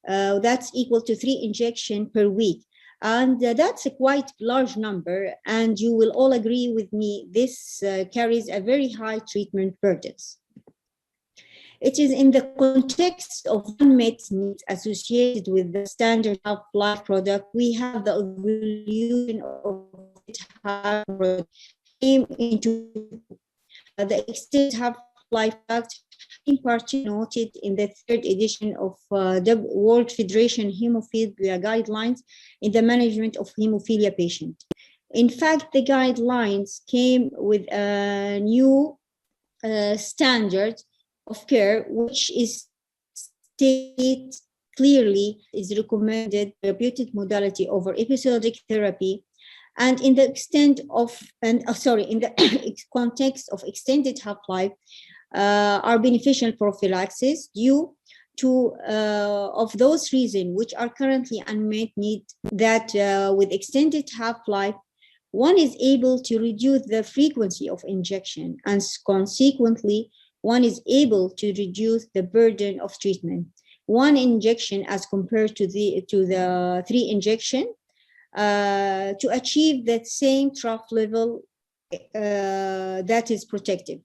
That's equal to 3 injections per week. And that's a quite large number. And you will all agree with me, this carries a very high treatment burdens. It is in the context of unmet needs associated with the standard half-life product, we have the evolution of half-life came into the extended half-life product, in part noted in the 3rd edition of the World Federation Hemophilia Guidelines in the management of hemophilia patients. In fact, the guidelines came with a new standard of care, which is stated clearly is recommended therapeutic modality over episodic therapy, and in the extent of in the context of extended half-life are beneficial prophylaxis due to of those reasons which are currently unmet need, that with extended half-life one is able to reduce the frequency of injection, and consequently one is able to reduce the burden of treatment. One injection as compared to the 3 injection to achieve that same trough level that is protective.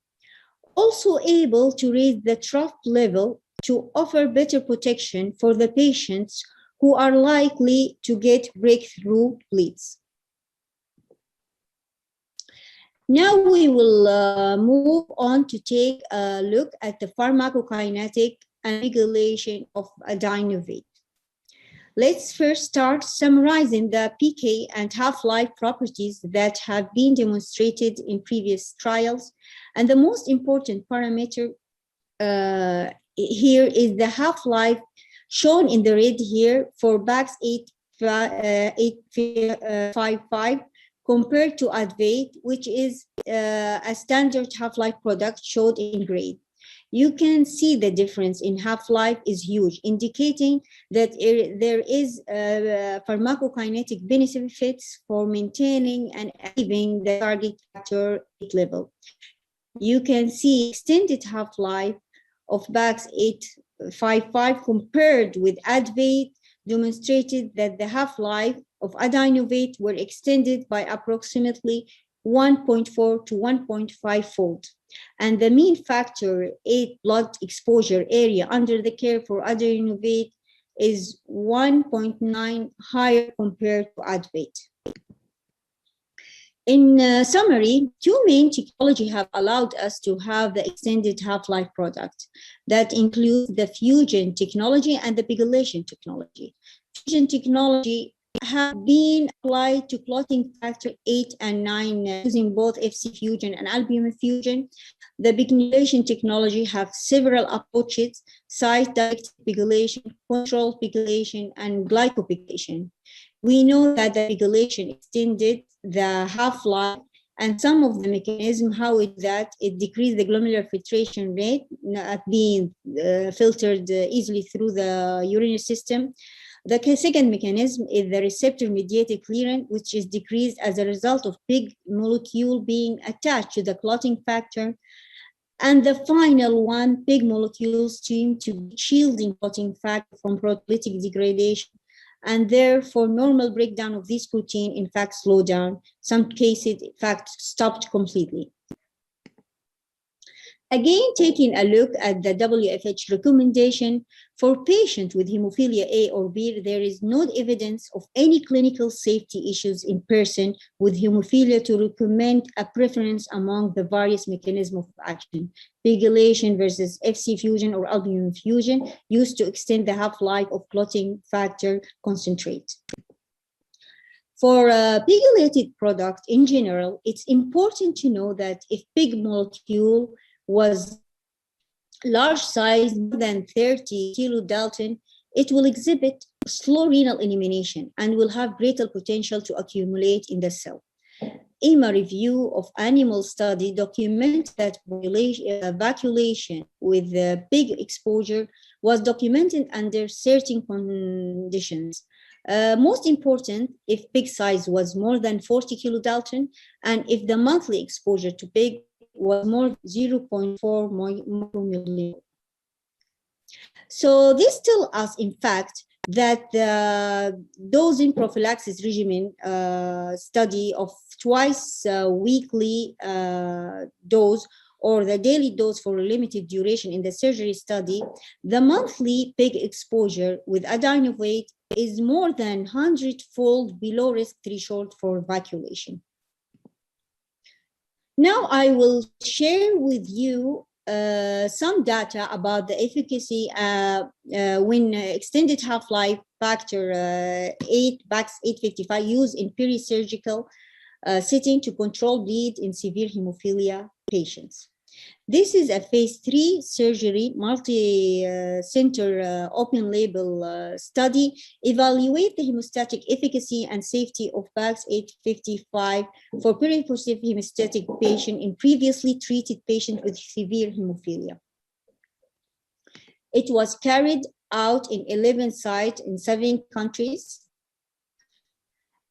Also able to raise the trough level to offer better protection for the patients who are likely to get breakthrough bleeds. Now we will move on to take a look at the pharmacokinetic and regulation of adenovate. Let's first start summarizing the PK and half-life properties that have been demonstrated in previous trials. And the most important parameter here is the half-life shown in the red here for VAX-855 compared to Advate, which is a standard half-life product showed in gray. You can see the difference in half-life is huge, indicating that there is pharmacokinetic benefits for maintaining and achieving the target factor 8 level. You can see extended half-life of VAX-855 compared with Advate demonstrated that the half-life of adenovate were extended by approximately 1.4 to 1.5 fold. And the mean factor 8 blood exposure area under the care for adenovate is 1.9 higher compared to Advate. In summary, 2 main technologies have allowed us to have the extended half-life product that includes the fusion technology and the pegylation technology. Fusion technology have been applied to clotting factor 8 and 9 using both FC fusion and albumin fusion. The pegylation technology have several approaches: site-directed pegylation, controlled pegylation, and glycopegylation. We know that the pegylation extended the half-life, and some of the mechanism how it decreased the glomerular filtration rate, not being filtered easily through the urinary system. The second mechanism is the receptor-mediated clearance, which is decreased as a result of big molecule being attached to the clotting factor. And the final one, big molecules seem to be shielding clotting factor from proteolytic degradation, and therefore normal breakdown of this protein in fact slow down. Some cases in fact stopped completely. Again, taking a look at the WFH recommendation for patients with hemophilia A or B, there is no evidence of any clinical safety issues in person with hemophilia to recommend a preference among the various mechanisms of action, pegylation versus FC fusion or albumin fusion, used to extend the half-life of clotting factor concentrate. For a pegylated product in general, it's important to know that if big molecule was large size, more than 30 kilodalton, it will exhibit slow renal elimination and will have greater potential to accumulate in the cell. EMA review of animal study documents that evacuation with big exposure was documented under certain conditions. Most important, if pig size was more than 40 kilodalton, and if the monthly exposure to pig was more 0.4 micromillimole. So this tells us, in fact, that the dosing prophylaxis regimen study of twice weekly dose or the daily dose for a limited duration in the surgery study, the monthly pig exposure with adenovate is more than 100-fold below risk threshold for evacuation. Now I will share with you some data about the efficacy when extended half-life factor 8, VAX-855 used in peri-surgical setting to control bleed in severe hemophilia patients. This is a phase 3 surgery, multi-center open-label study, evaluate the hemostatic efficacy and safety of VAX-855 for peri-positive hemostatic patient in previously treated patients with severe hemophilia. It was carried out in 11 sites in 7 countries.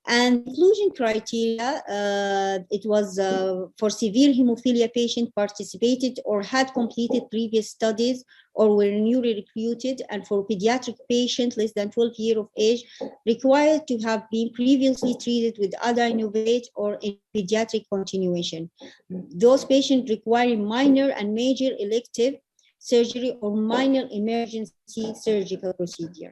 And inclusion criteria, it was for severe hemophilia patient participated or had completed previous studies or were newly recruited, and for pediatric patients less than 12 years of age required to have been previously treated with adenovate or in pediatric continuation. Those patients requiring minor and major elective surgery or minor emergency surgical procedure.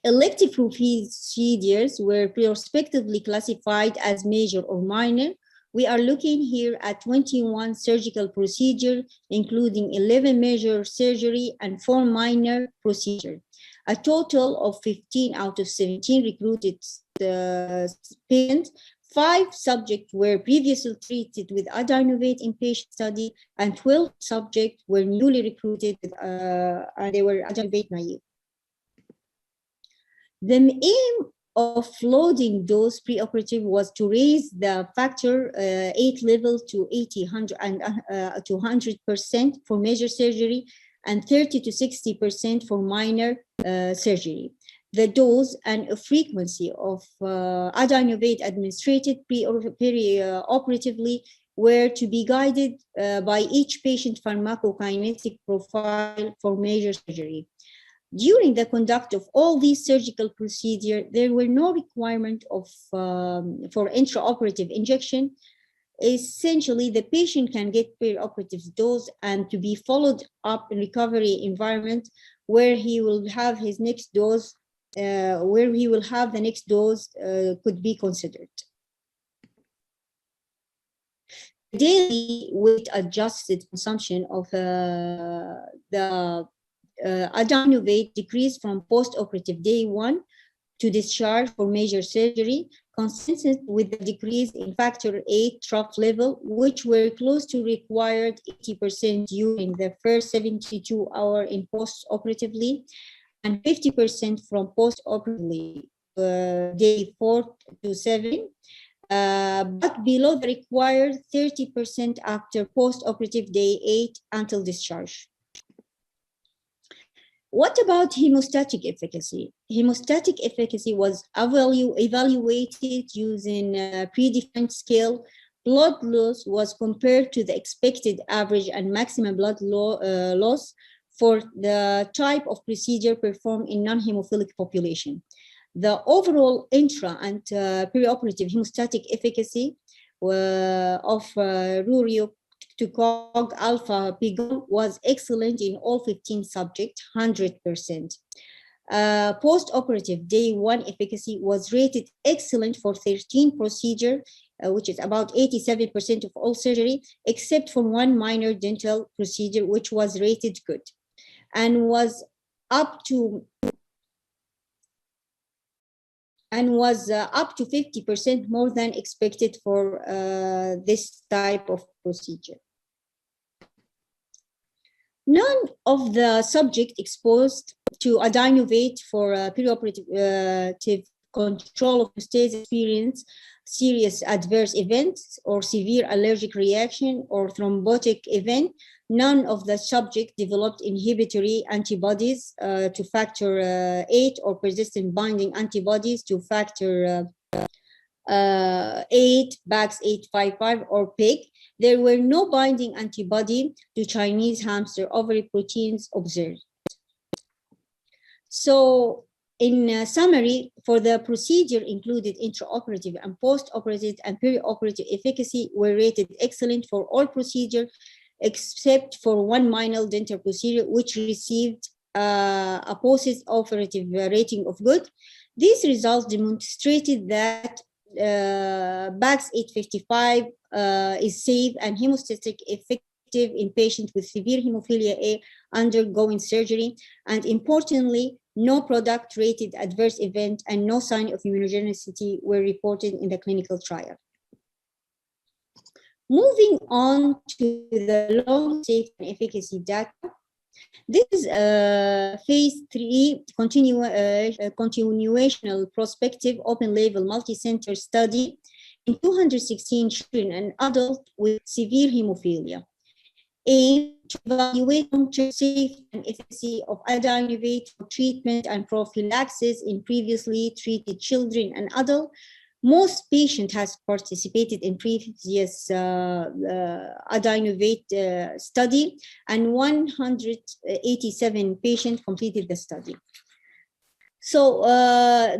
Elective procedures were prospectively classified as major or minor. We are looking here at 21 surgical procedures, including 11 major surgery and 4 minor procedures. A total of 15 out of 17 recruited patients. 5 subjects were previously treated with adenovate in patient study, and 12 subjects were newly recruited and they were adenovate naive. The aim of loading dose preoperative was to raise the factor 8 level to 100% for major surgery and 30 to 60% for minor surgery. The dose and frequency of adenovate administered perioperatively were to be guided by each patient pharmacokinetic profile for major surgery. During the conduct of all these surgical procedures, there were no requirement of for intraoperative injection. Essentially, the patient can get perioperative dose and to be followed up in recovery environment where he will have his next dose, could be considered. Daily weight adjusted consumption of the adenovate decreased from post-operative day 1 to discharge for major surgery, consistent with the decrease in factor 8 trough level, which were close to required 80% during the first 72 hours in post-operatively, and 50% from post-operatively day 4 to 7, but below the required 30% after post-operative day 8 until discharge. What about hemostatic efficacy? Hemostatic efficacy was evaluated using a predefined scale. Blood loss was compared to the expected average and maximum blood loss for the type of procedure performed in non-hemophilic population. The overall intra and perioperative hemostatic efficacy of Rurio to COG alpha pigol was excellent in all 15 subjects, 100%. Post-operative day 1 efficacy was rated excellent for 13 procedures, which is about 87% of all surgery, except for 1 minor dental procedure, which was rated good, and was up to 50% more than expected for this type of procedure. None of the subjects exposed to adenovate for perioperative control of hemostasis experienced serious adverse events or severe allergic reaction or thrombotic event. None of the subject developed inhibitory antibodies to factor 8 or persistent binding antibodies to factor 8, BAX855 or PIG. There were no binding antibody to Chinese hamster ovary proteins observed. So in summary, for the procedure included intraoperative and postoperative and perioperative efficacy were rated excellent for all procedure except for one minor dental procedure which received a post-operative rating of good. These results demonstrated that BAX855 is safe and hemostatic effective in patients with severe hemophilia A undergoing surgery, and importantly, no product-rated adverse event and no sign of immunogenicity were reported in the clinical trial. Moving on to the long safety and efficacy data. This is a phase 3 continuational prospective open-label multi-center study in 216 children and adults with severe hemophilia, aimed to evaluate long-term safety and efficacy of adenovate for treatment and prophylaxis in previously treated children and adults. Most patients has participated in previous adenovate study, and 187 patients completed the study. So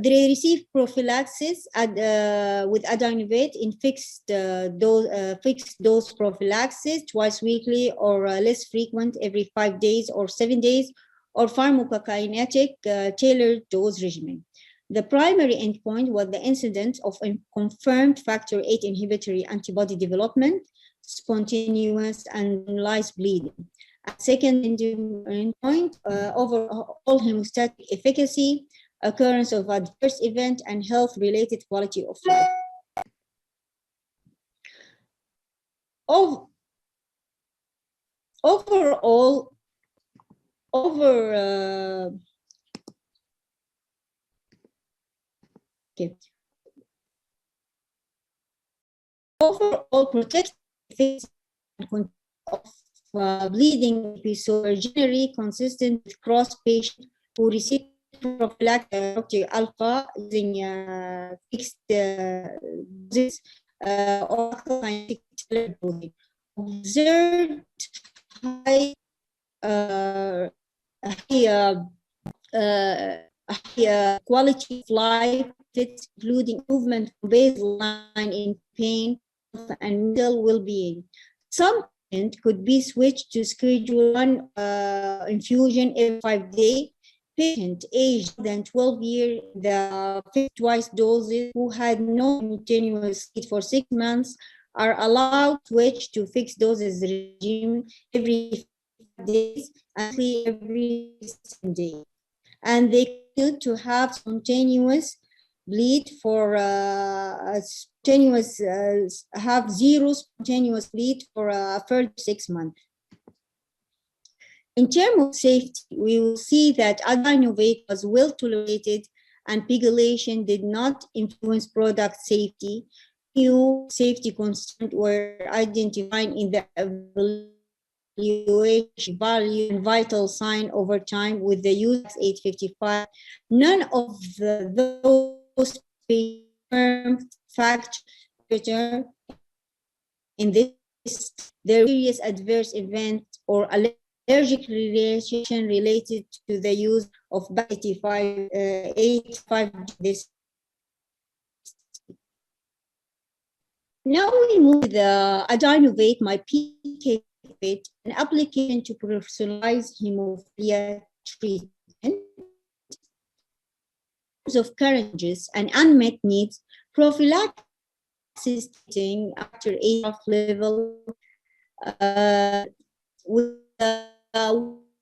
they received prophylaxis with adenovate in fixed dose prophylaxis twice weekly or less frequent every 5 days or 7 days, or pharmacokinetic tailored dose regimen. The primary endpoint was the incidence of confirmed factor 8 inhibitory antibody development, spontaneous and generalized bleeding. A second endpoint, overall hemostatic efficacy, occurrence of adverse event, and health-related quality of life. Overall, overall protective effects of bleeding episode are generally consistent with cross-patient who received prophylactic alpha using fixed doses or kinetic dosing. Observed high quality of life, including improvement from baseline in pain and mental well-being. Some patients could be switched to Schedule 1 infusion every 5 days. Patient aged than 12 years, the fixed twice doses who had no continuous need for 6 months are allowed to switch to fixed doses regime every 5 days and every 7 days. And they continue to have spontaneous bleed for have zero spontaneous bleed for a further 6 months. In terms of safety, we will see that adenovate was well tolerated and pegylation did not influence product safety. New safety concerns were identified in the evaluation value and vital sign over time with the use of 855. None of those factors in this serious adverse event or allergic reaction related to the use of BAX855. Now we move to the adenovate, my PK, an application to personalize hemophilia treatment. Of challenges and unmet needs, prophylaxis after age level with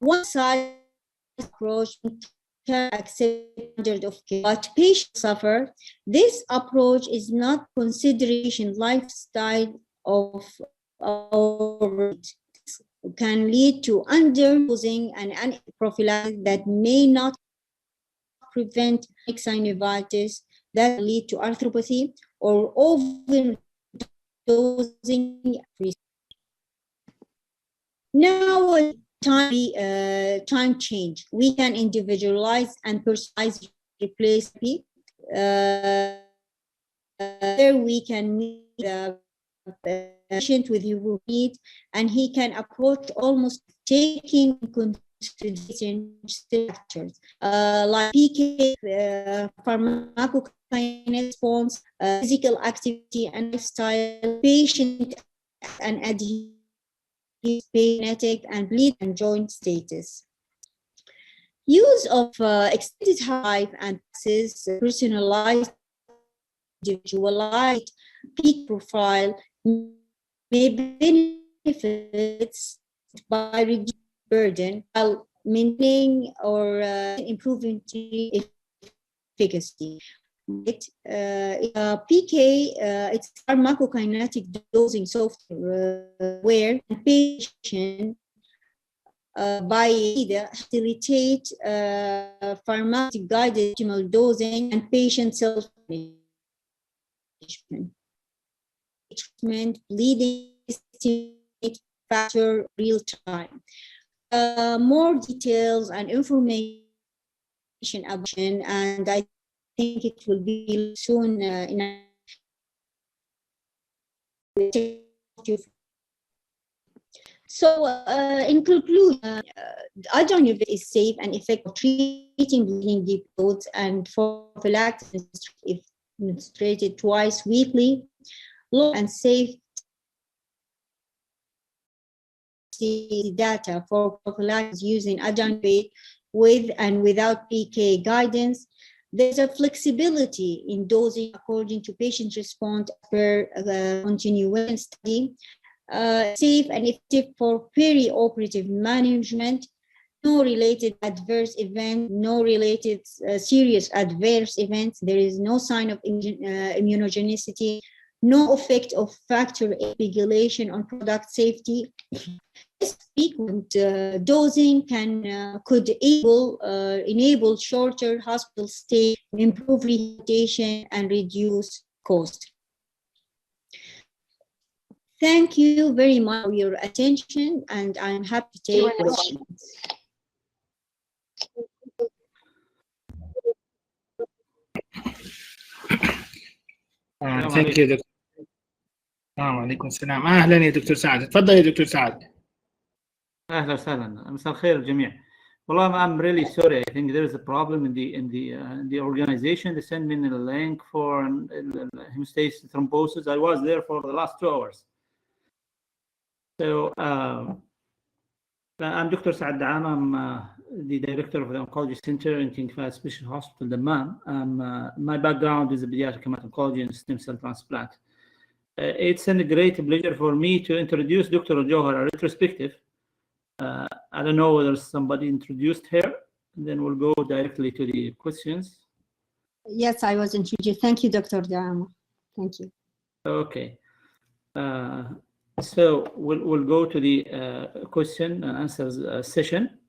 one-size approach standard of care, but patients suffer. This approach is not consideration lifestyle of our can lead to underdosing and prophylaxis that may not prevent synovitis that lead to arthropathy or overdosing. Now, time change. We can individualize and personalize replace therapy. There we can meet the patient with your need, and he can approach almost taking consideration factors like PK, pharmacokinetic response, physical activity and lifestyle, patient and adherence, genetic and bleed and joint status. Use of extended life and access, personalized, individualized peak profile may benefits by reducing burden while maintaining or improving efficacy. PK, it's pharmacokinetic dosing software where patient by either facilitate pharmaceutical guided optimal dosing and patient self-management. Treatment, bleeding, factor, real time. More details and information about, and I think it will be soon So, in conclusion, adrenaline is safe and effective treating bleeding deep throats and prophylaxis if administered twice weekly, low and safe data for prophylaxis using adrenaline with and without PK guidance. There's a flexibility in dosing according to patient response per continuation study. Safe and effective for perioperative management, no related adverse event, no related serious adverse events. There is no sign of immunogenicity, no effect of factor regulation on product safety. Frequent dosing could enable shorter hospital stay, improve rehabilitation, and reduce cost. Thank you very much for your attention, and I'm happy to take questions. Thank you, Dr. وعليكم السلام. اهلا يا دكتور سعد، تفضل يا دكتور سعد. اهلا وسهلا، مساء الخير الجميع. والله I'm really sorry. I think there is a problem in the organization. They sent me a link for hemostasis thrombosis. I was there for the last 2 hours. So I'm Dr. Saad Daama. I'm the director of the Oncology Center in King Fahd Special Hospital, Dammam. My background is pediatric hematology and stem cell transplant. It's a great pleasure for me to introduce Dr. Johar, a retrospective. I don't know whether somebody introduced her, and then we'll go directly to the questions. Yes, I was introduced. Thank you, Dr. Daama. Thank you. Okay. So we'll go to the question and answers session.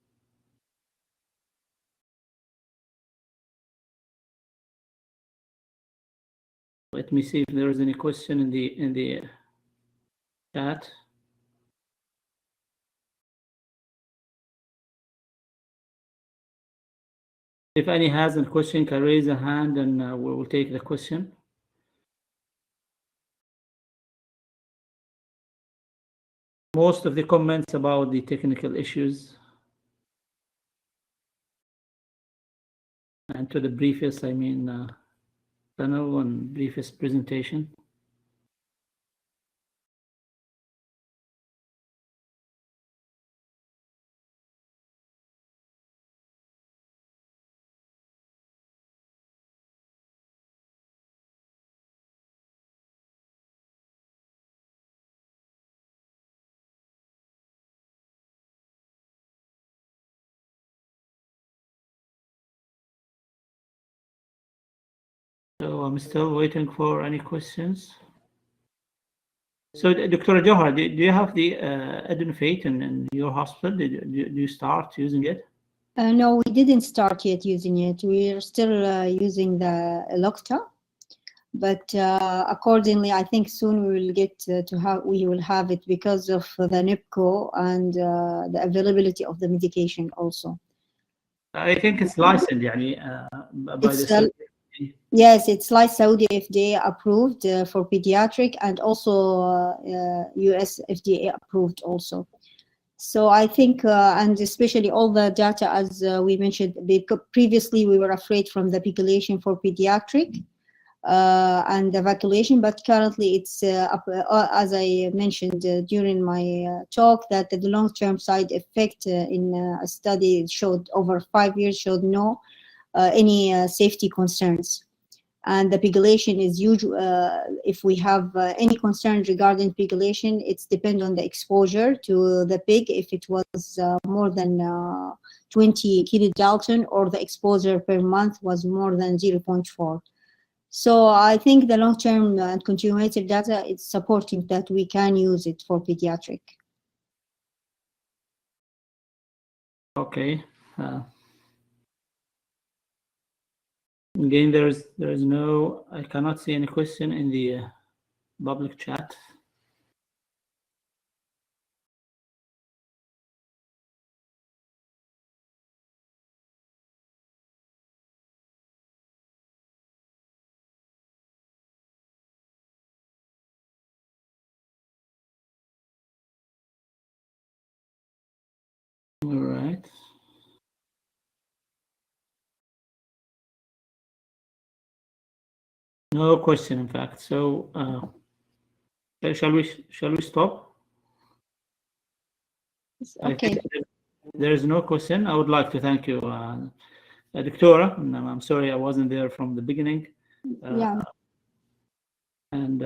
Let me see if there is any question in the chat. If any has a question, can raise a hand and we will take the question. Most of the comments about the technical issues and to the previous, I mean, panel and previous presentation. So I'm still waiting for any questions. So, Dr. Johar, do you have the Adenofate in your hospital? Do you start using it? No, we didn't start yet using it. We're still using the Locta. But accordingly, I think soon we will get we will have it because of the NIPCO and the availability of the medication also. I think it's licensed, يعني, by the Saudi. Yes, it's like Saudi FDA approved for pediatric, and also US FDA approved also. So I think, and especially all the data, as we mentioned, previously we were afraid from the population for pediatric and the vaccination, but currently it's, as I mentioned during my talk, that the long-term side effect in a study showed over 5 years showed no any safety concerns. And the pigulation is huge. If we have any concern regarding pigulation, it's depend on the exposure to the pig. If it was more than 20 kilodalton, or the exposure per month was more than 0.4. So I think the long-term and continuative data is supporting that we can use it for pediatric. Okay. Again, there is no, I cannot see any question in the public chat. All right. No question, in fact. So, shall we stop? Okay. There is no question. I would like to thank you, Doctora. I'm sorry I wasn't there from the beginning. Yeah. And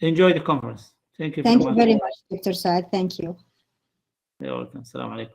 enjoy the conference. Thank you. Thank you very much, Dr. Saad. Thank you. You're welcome. Assalamu alaikum.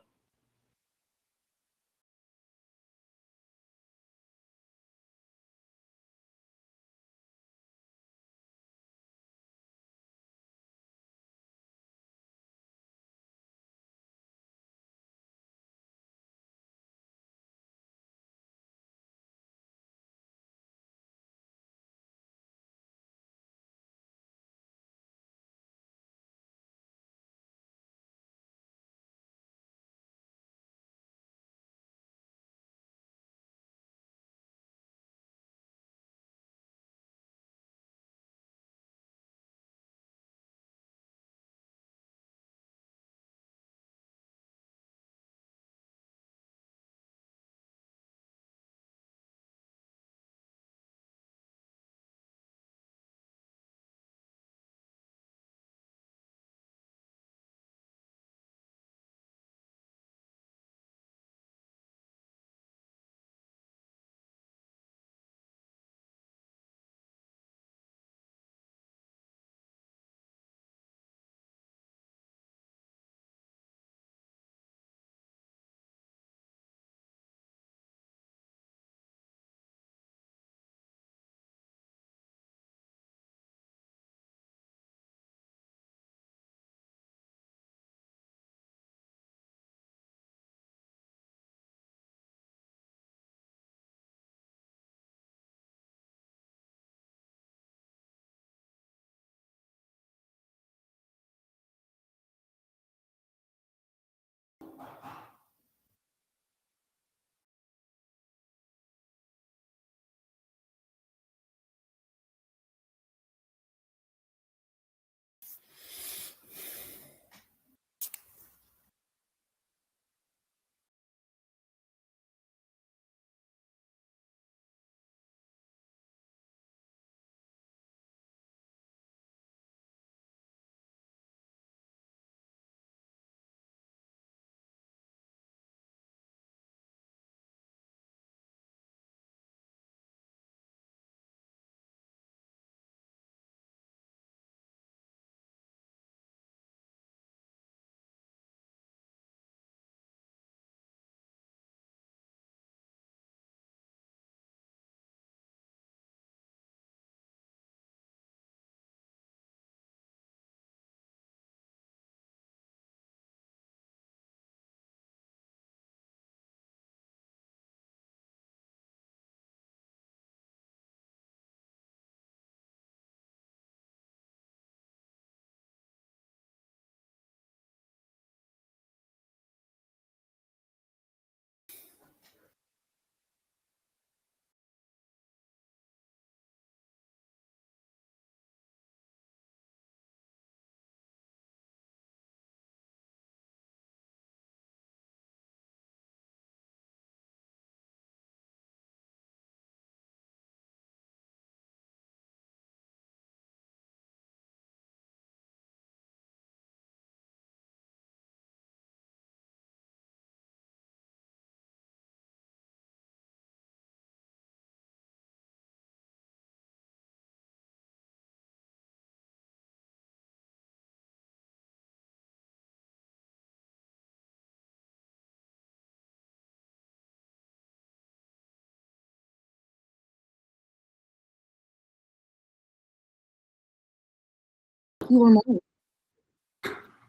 your mic.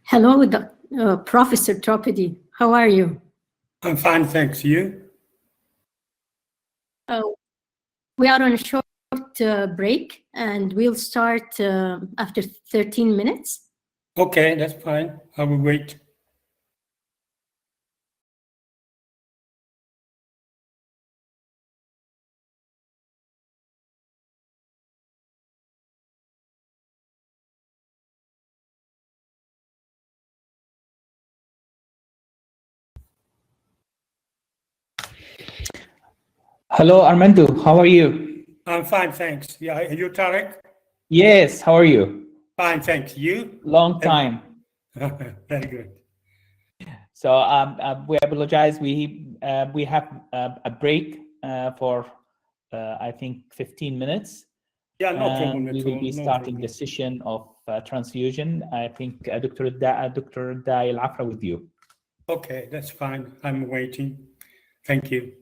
Hello, Professor Tropedy. How are you? I'm fine, thanks. You? We are on a short break, and we'll start after 13 minutes. Okay, that's fine. I will wait. Hello, Armando. How are you? I'm fine, thanks. Yeah, you, Tarek? Yes, how are you? Fine, thanks. You? Long time. Very good. So we apologize. We have a break for I think 15 minutes. Yeah, no problem We at will all. be No starting problem. the session of transfusion. I think Dr. Dai Al-Afra with you. Okay, that's fine. I'm waiting. Thank you.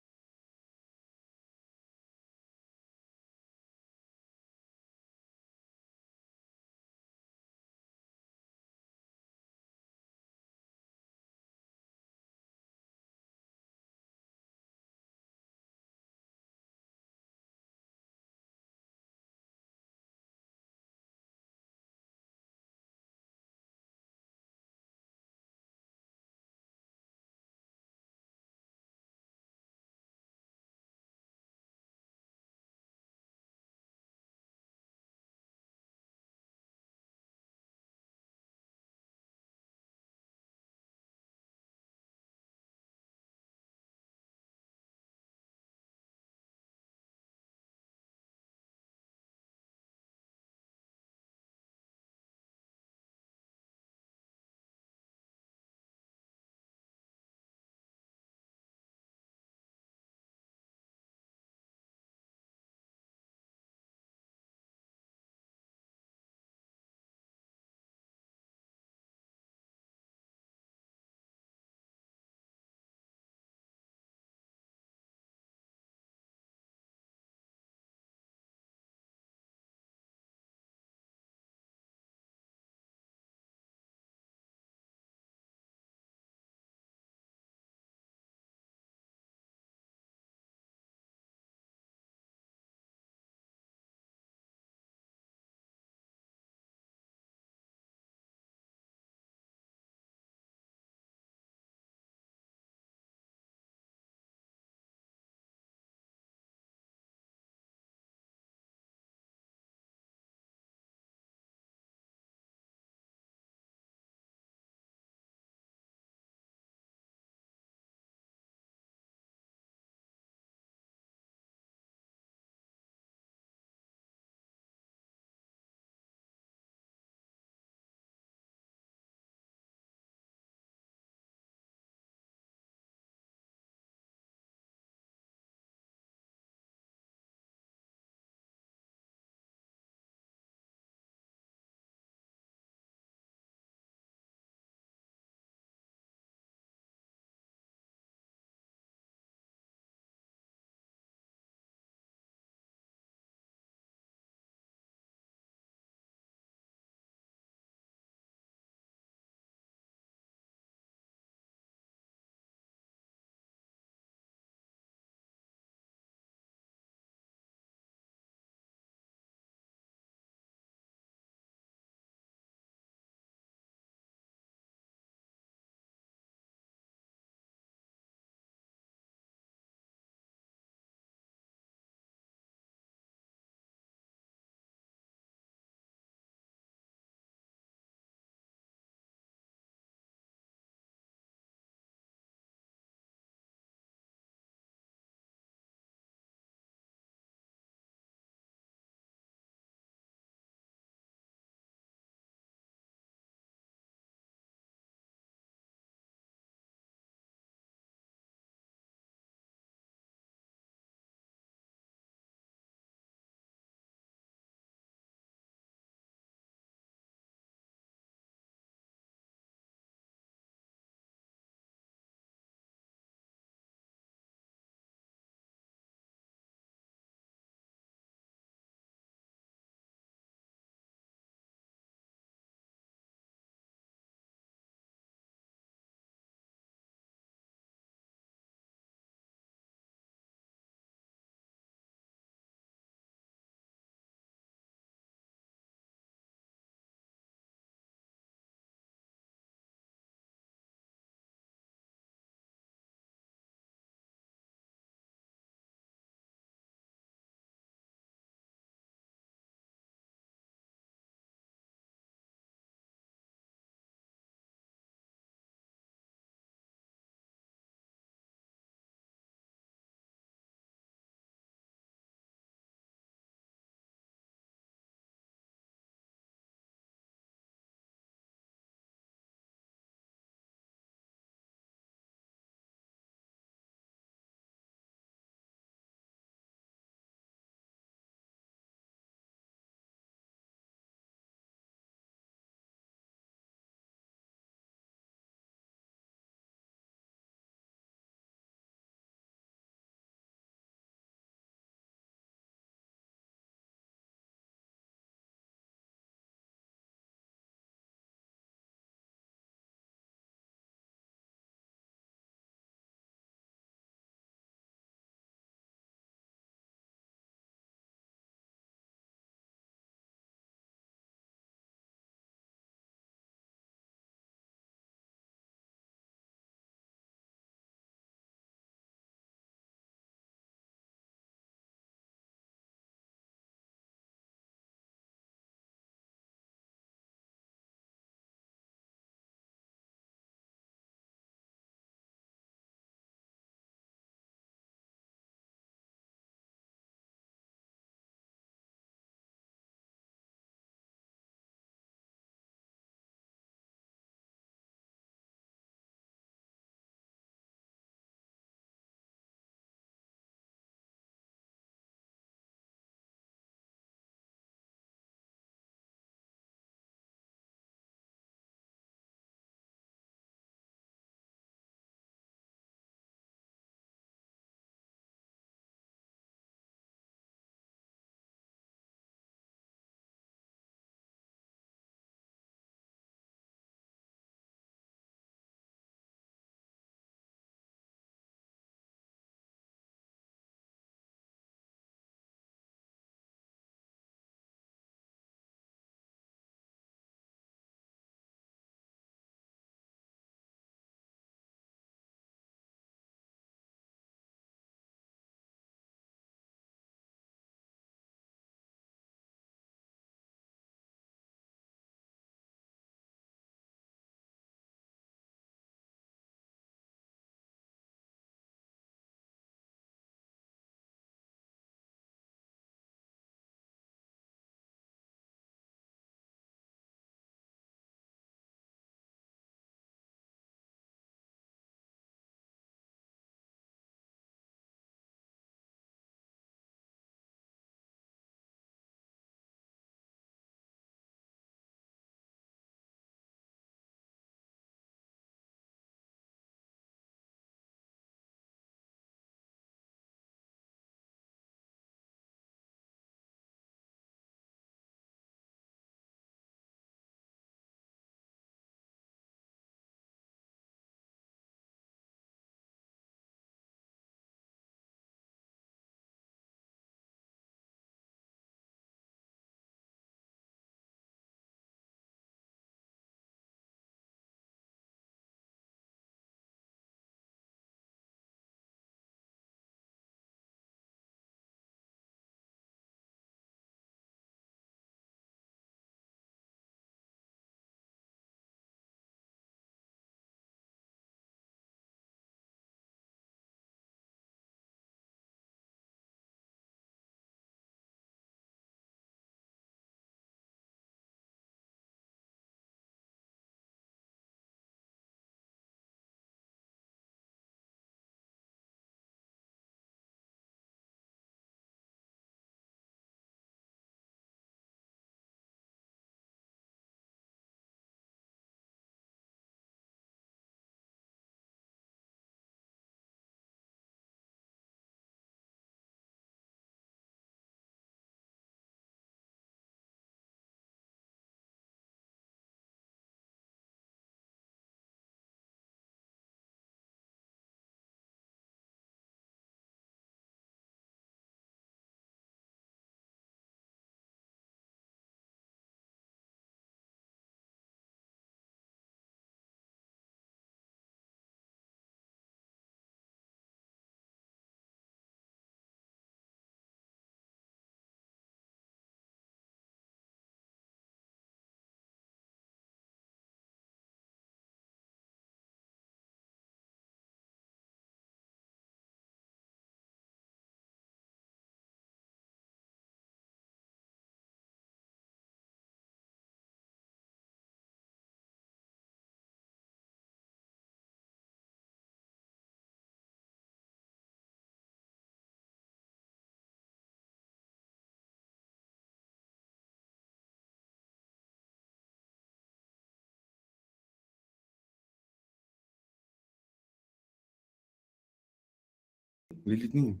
للاثنين.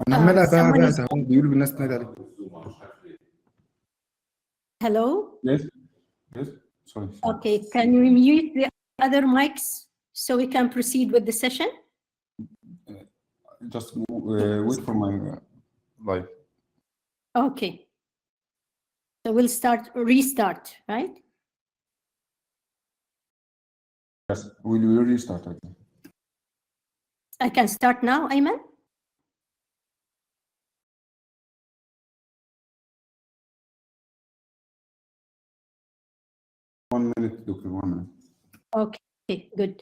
انا عمال ابعت اهو بيقولوا بالناس تنادي عليك. Hello? Yes. Yes. Sorry. Okay, can we mute the other mics so we can proceed with the session? Just wait for my live. Okay. So we'll restart, right? Yes, we will restart again. I can start now, Ayman? One minute, Doctor, 1 minute. Okay, good.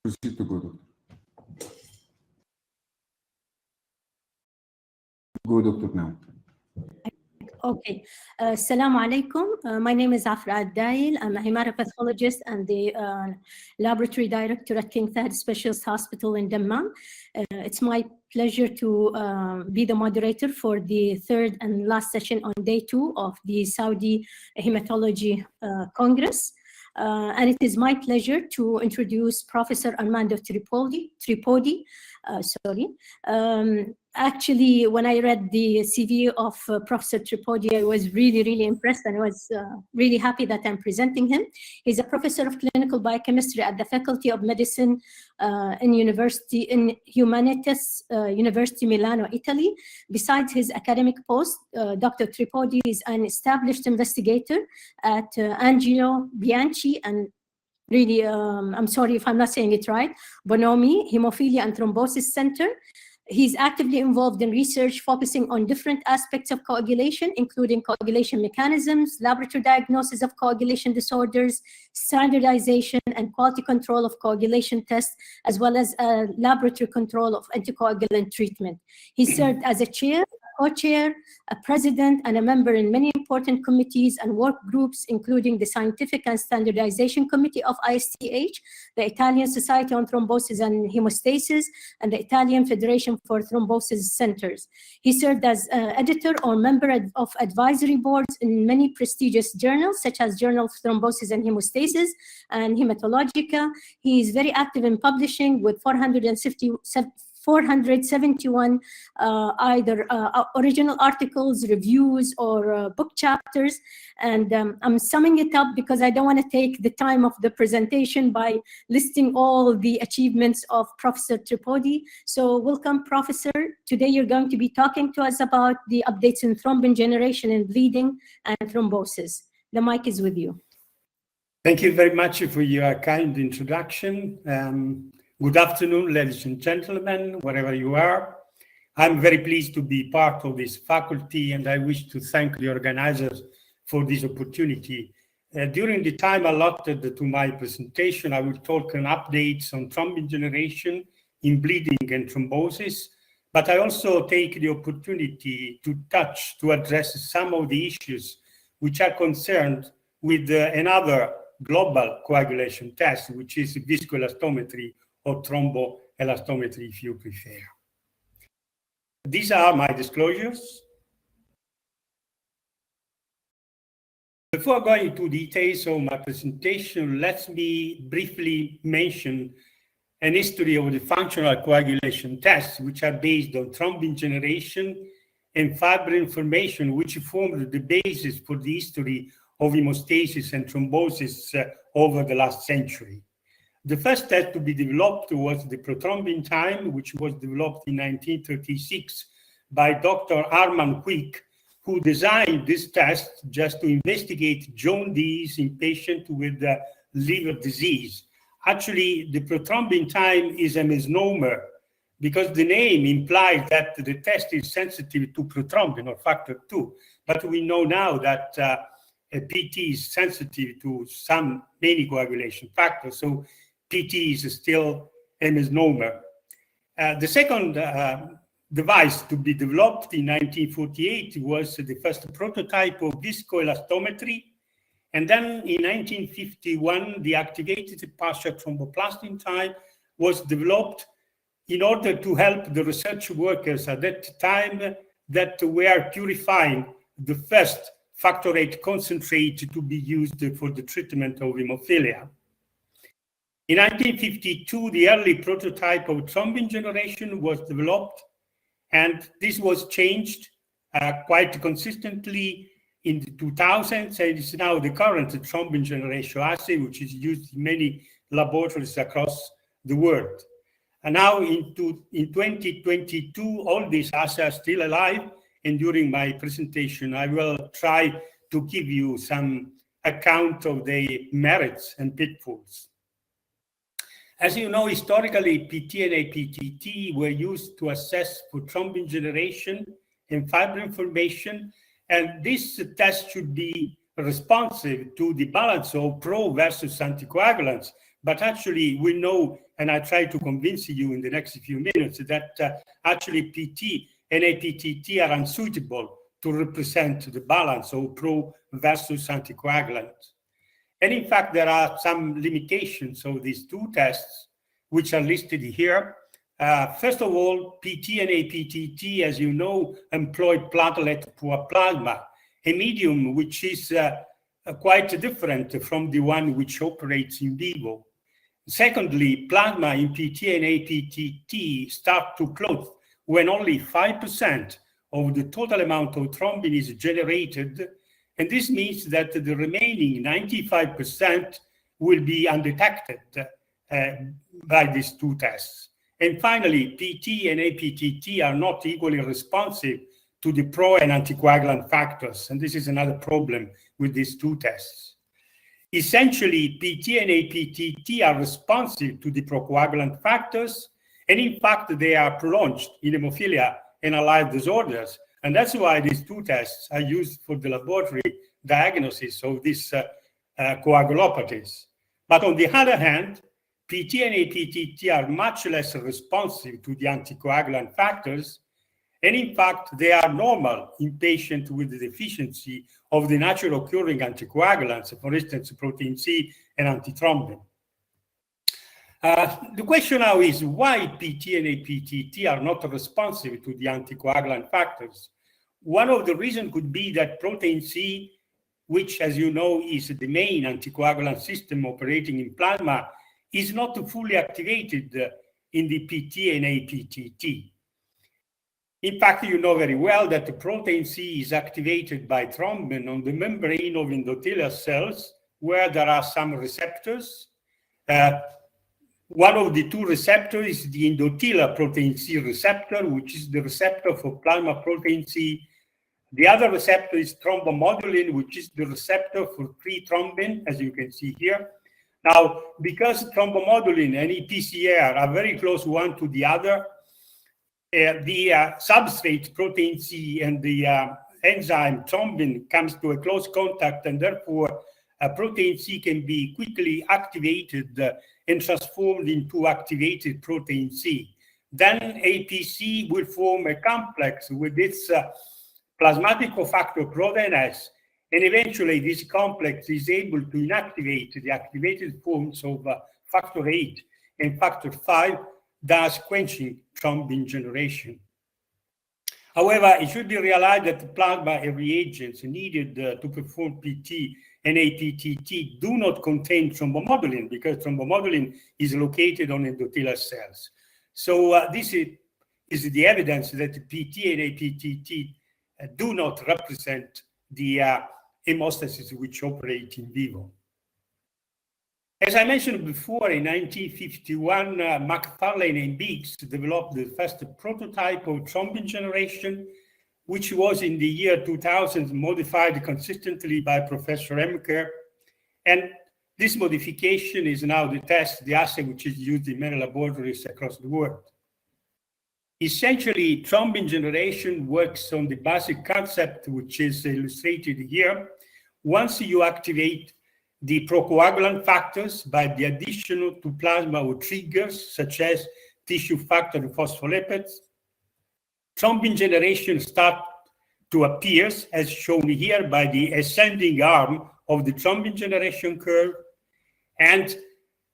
Proceed to go, Doctor. Go, Doctor, now. Okay. Assalamu alaikum. My name is Afra Ad-Dail. I'm a hematopathologist and the laboratory director at King Fahd Specialist Hospital in Dammam. It's my pleasure to be the moderator for the third and last session on day 2 of the Saudi Hematology Congress. And it is my pleasure to introduce Professor Armando Tripodi. Actually, when I read the CV of Professor Tripodi, I was really impressed, and I was really happy that I'm presenting him. He's a professor of clinical biochemistry at the Faculty of Medicine in Humanities, University Milano, Italy. Besides his academic post, Dr. Tripodi is an established investigator at Angelo Bianchi and really, I'm sorry if I'm not saying it right, Bonomi Hemophilia and Thrombosis Center. He's actively involved in research focusing on different aspects of coagulation, including coagulation mechanisms, laboratory diagnosis of coagulation disorders, standardization and quality control of coagulation tests, as well as laboratory control of anticoagulant treatment. He served as a chair, co-chair, a president, and a member in many important committees and work groups, including the Scientific and Standardization Committee of ISTH, the Italian Society on Thrombosis and Hemostasis, and the Italian Federation for Thrombosis Centers. He served as editor or member of advisory boards in many prestigious journals, such as Journal of Thrombosis and Hemostasis and Hematologica. He is very active in publishing with 471 either original articles, reviews, or book chapters. And I'm summing it up because I don't want to take the time of the presentation by listing all the achievements of Professor Tripodi. So welcome, Professor. Today you're going to be talking to us about the updates in thrombin generation and bleeding and thrombosis. The mic is with you. Thank you very much for your kind introduction. Good afternoon, ladies and gentlemen, wherever you are. I'm very pleased to be part of this faculty, and I wish to thank the organizers for this opportunity. During the time allotted to my presentation, I will talk on updates on thrombin generation in bleeding and thrombosis, but I also take the opportunity to address some of the issues which are concerned with another global coagulation test, which is viscoelastometry or thromboelastometry, if you prefer. These are my disclosures. Before going into details of my presentation, let me briefly mention an history of the functional coagulation tests, which are based on thrombin generation and fibrin formation, which formed the basis for the history of hemostasis and thrombosis over the last century. The first test to be developed was the prothrombin time, which was developed in 1936 by Dr. Armand Quick, who designed this test just to investigate jaundice in patients with liver disease. Actually, the prothrombin time is a misnomer because the name implies that the test is sensitive to prothrombin or factor 2. But we know now that a PT is sensitive to many coagulation factors. So PT is still a misnomer. The second device to be developed in 1948 was the first prototype of viscoelastometry. And then in 1951, the activated partial thromboplastin time was developed in order to help the research workers at that time that were purifying the first factor VIII concentrate to be used for the treatment of hemophilia. In 1952, the early prototype of thrombin generation was developed, and this was changed quite consistently in the 2000s, and it's now the current thrombin generation assay, which is used in many laboratories across the world. And now in 2022, all these assays are still alive, and during my presentation, I will try to give you some account of the merits and pitfalls. As you know, historically, PT and APTT were used to assess for thrombin generation and fibrin formation, and this test should be responsive to the balance of pro versus anticoagulants. But actually, we know, and I try to convince you in the next few minutes, that actually PT and APTT are unsuitable to represent the balance of pro versus anticoagulants. And in fact, there are some limitations of these two tests, which are listed here. First of all, PT and APTT, as you know, employ platelet-poor plasma, a medium which is quite different from the one which operates in vivo. Secondly, plasma in PT and APTT start to clot when only 5% of the total amount of thrombin is generated, and this means that the remaining 95% will be undetected by these two tests. And finally, PT and APTT are not equally responsive to the pro and anticoagulant factors, and this is another problem with these two tests. Essentially, PT and APTT are responsive to the procoagulant factors, and in fact, they are prolonged in hemophilia and allied disorders, and that's why these two tests are used for the laboratory diagnosis of these coagulopathies. But on the other hand, PT and APTT are much less responsive to the anticoagulant factors, and in fact, they are normal in patients with the deficiency of the naturally occurring anticoagulants, for instance, protein C and antithrombin. The question now is why PT and APTT are not responsive to the anticoagulant factors. One of the reasons could be that protein C, which, as you know, is the main anticoagulant system operating in plasma, is not fully activated in the PT and APTT. In fact, you know very well that the protein C is activated by thrombin on the membrane of endothelial cells, where there are some receptors. One of the two receptors is the endothelial protein C receptor, which is the receptor for plasma protein C. The other receptor is thrombomodulin, which is the receptor for pre-thrombin, as you can see here. Now, because thrombomodulin and EPCR are very close one to the other, the substrate protein C and the enzyme thrombin comes to a close contact, and therefore protein C can be quickly activated and transformed into activated protein C. Then APC will form a complex with its plasmatic cofactor protein S, and eventually this complex is able to inactivate the activated forms of factor VIII and factor V, thus quenching thrombin generation. However, it should be realized that the plasma and reagents needed to perform PT and APTT do not contain thrombomodulin, because thrombomodulin is located on endothelial cells. So this is the evidence that PT and APTT do not represent the hemostasis which operate in vivo. As I mentioned before, in 1951, McFarlane and Biggs developed the first prototype of thrombin generation, which was in the year 2000 modified consistently by Professor Emker. And this modification is now the assay which is used in many laboratories across the world. Essentially, thrombin generation works on the basic concept, which is illustrated here. Once you activate the procoagulant factors by the addition to plasma of triggers, such as tissue factor and phospholipids, thrombin generation starts to appear, as shown here by the ascending arm of the thrombin generation curve, and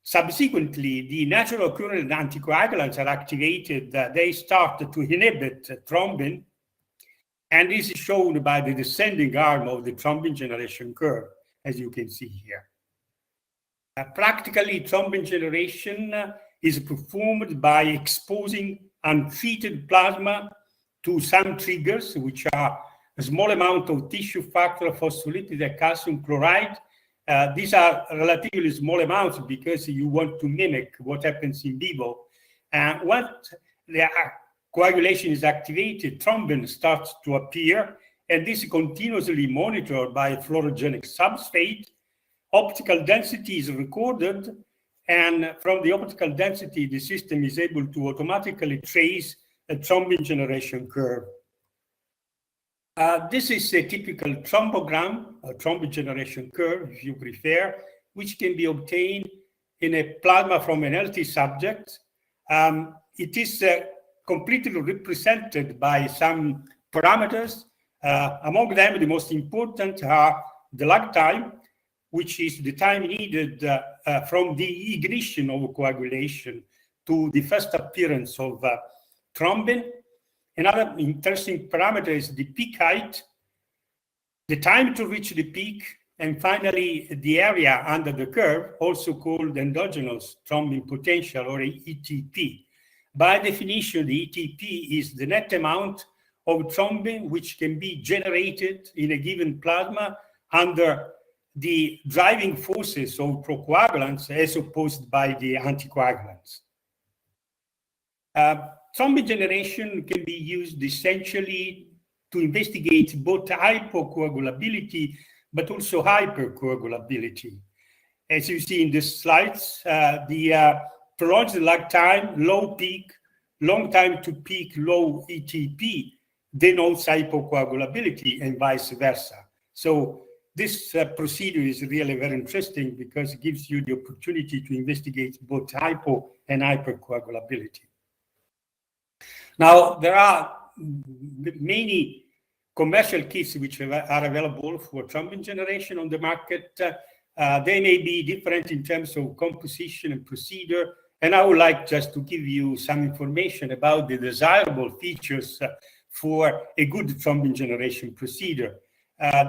subsequently, the natural occurring anticoagulants are activated. They start to inhibit thrombin, And this is shown by the descending arm of the thrombin generation curve, as you can see here. Practically, thrombin generation is performed by exposing untreated plasma to some triggers, which are a small amount of tissue factor, phospholipid, and calcium chloride. These are relatively small amounts because you want to mimic what happens in vivo. Once the coagulation is activated, thrombin starts to appear, and this is continuously monitored by a fluorogenic substrate. Optical density is recorded, and from the optical density, the system is able to automatically trace a thrombin generation curve. This is a typical thrombogram, a thrombin generation curve, if you prefer, which can be obtained in a plasma from an healthy subject. It is completely represented by some parameters. Among them, the most important are the lag time, which is the time needed from the ignition of coagulation to the first appearance of thrombin. Another interesting parameter is the peak height, the time to reach the peak, and finally the area under the curve, also called endogenous thrombin potential, or ETP. By definition, the ETP is the net amount of thrombin which can be generated in a given plasma under the driving forces of procoagulants as opposed by the anticoagulants. Thrombin generation can be used essentially to investigate both hypocoagulability but also hypercoagulability. As you see in the slides, the prolonged lag time, low peak, long time to peak, low ETP denotes hypocoagulability and vice versa. So this procedure is really very interesting because it gives you the opportunity to investigate both hypo and hypercoagulability. Now, there are many commercial kits which are available for thrombin generation on the market. They may be different in terms of composition and procedure, and I would like just to give you some information about the desirable features for a good thrombin generation procedure.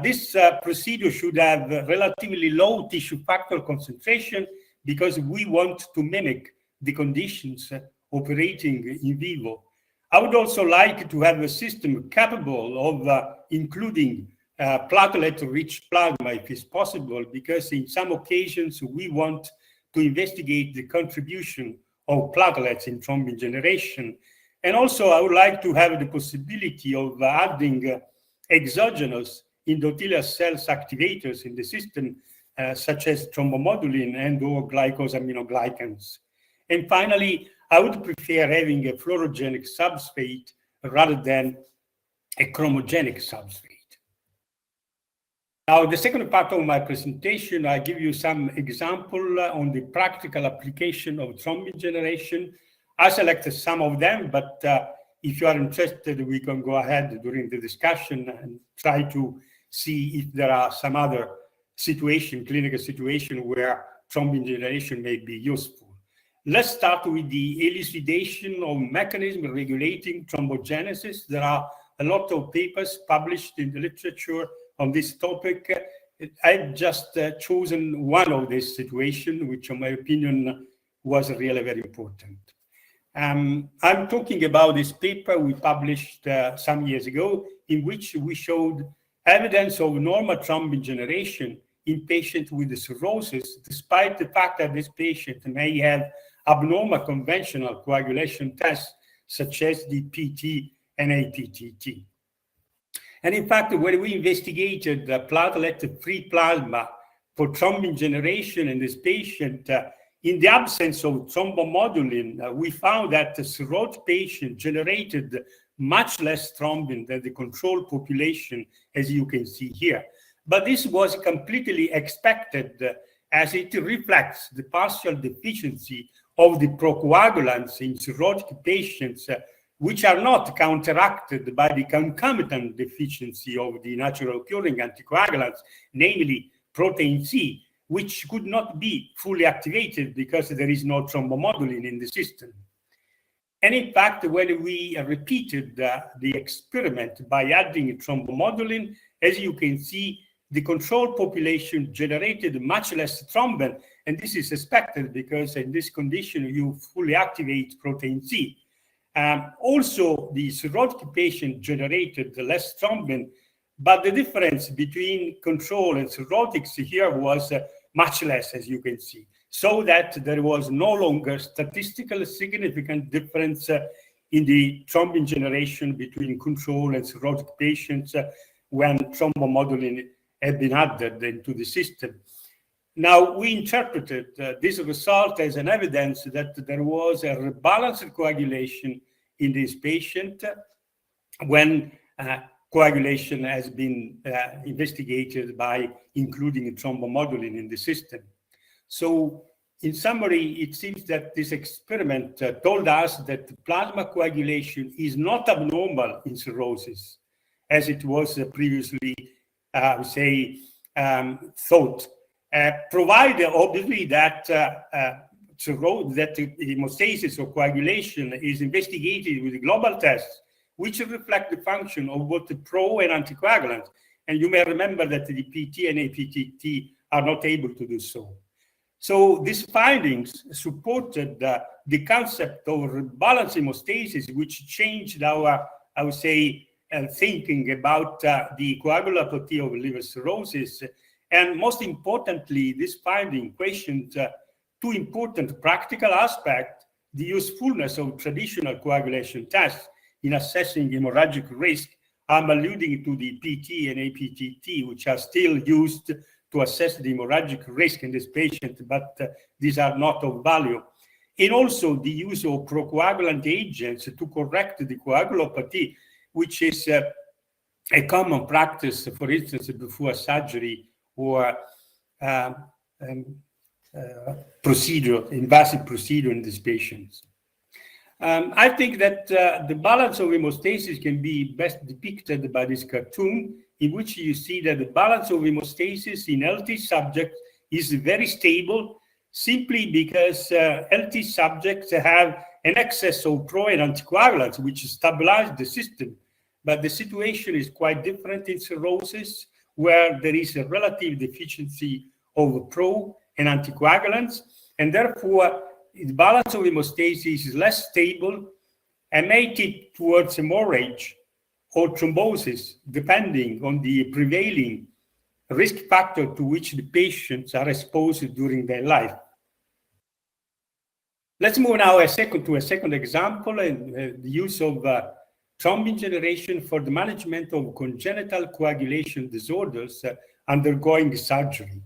This procedure should have relatively low tissue factor concentration because we want to mimic the conditions operating in vivo. I would also like to have a system capable of including platelet-rich plasma if it's possible, because in some occasions we want to investigate the contribution of platelets in thrombin generation. And also I would like to have the possibility of adding exogenous endothelial cells activators in the system, such as thrombomodulin and or glycosaminoglycans. And finally, I would prefer having a fluorogenic substrate rather than a chromogenic substrate. Now, the second part of my presentation, I give you some example on the practical application of thrombin generation. I selected some of them, but if you are interested, we can go ahead during the discussion and try to see if there are some other clinical situation where thrombin generation may be useful. Let's start with the elucidation of mechanism regulating thrombogenesis. There are a lot of papers published in the literature on this topic. I've just chosen one of this situation, which in my opinion was really very important. I'm talking about this paper we published some years ago, in which we showed evidence of normal thrombin generation in patients with cirrhosis, despite the fact that this patient may have abnormal conventional coagulation tests, such as the PT and APTT. And in fact, when we investigated the platelet-free plasma for thrombin generation in this patient, in the absence of thrombomodulin, we found that the cirrhotic patient generated much less thrombin than the control population, as you can see here. But this was completely expected, as it reflects the partial deficiency of the procoagulants in cirrhotic patients, which are not counteracted by the concomitant deficiency of the natural occurring anticoagulants, namely protein C, which could not be fully activated because there is no thrombomodulin in the system. And in fact, when we repeated the experiment by adding thrombomodulin, as you can see, the control population generated much less thrombin, and this is expected because in this condition you fully activate protein C. Also, the cirrhotic patient generated less thrombin, but the difference between control and cirrhotics here was much less, as you can see, so that there was no longer statistically significant difference in the thrombin generation between control and cirrhotic patients when thrombomodulin had been added into the system. Now, we interpreted this result as an evidence that there was a rebalanced coagulation in this patient when coagulation has been investigated by including thrombomodulin in the system. So, in summary, it seems that this experiment told us that plasma coagulation is not abnormal in cirrhosis, as it was previously, thought. Provided, obviously, that hemostasis or coagulation is investigated with global tests, which reflect the function of both the pro and anticoagulants. And you may remember that the PT and APTT are not able to do so. So these findings supported the concept of rebalanced hemostasis, which changed our, thinking about the coagulopathy of liver cirrhosis. And most importantly, this finding questioned two important practical aspects: the usefulness of traditional coagulation tests in assessing hemorrhagic risk. I'm alluding to the PT and APTT, which are still used to assess the hemorrhagic risk in this patient, but these are not of value. And also the use of procoagulant agents to correct the coagulopathy, which is a common practice, for instance, before surgery or invasive procedure in these patients. I think that the balance of hemostasis can be best depicted by this cartoon, in which you see that the balance of hemostasis in healthy subjects is very stable, simply because healthy subjects have an excess of pro and anticoagulants, which stabilize the system. But the situation is quite different in cirrhosis, where there is a relative deficiency of pro and anticoagulants, and therefore the balance of hemostasis is less stable and may tip towards hemorrhage or thrombosis, depending on the prevailing risk factor to which the patients are exposed during their life. Let's move now to a second example, and the use of thrombin generation for the management of congenital coagulation disorders undergoing surgery.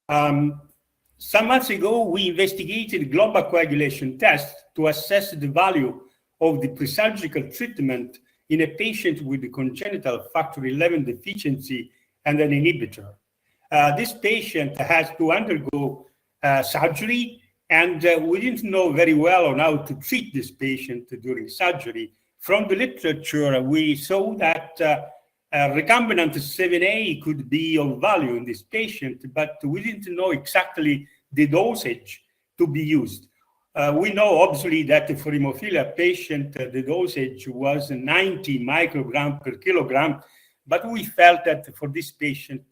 Some months ago, we investigated global coagulation tests to assess the value of the pre-surgical treatment in a patient with congenital factor 11 deficiency and an inhibitor. This patient has to undergo surgery, and we didn't know very well on how to treat this patient during surgery. From the literature, we saw that recombinant 7A could be of value in this patient, but we didn't know exactly the dosage to be used. We know, obviously, that for hemophilia patient, the dosage was 90 micrograms per kilogram, but we felt that for this patient,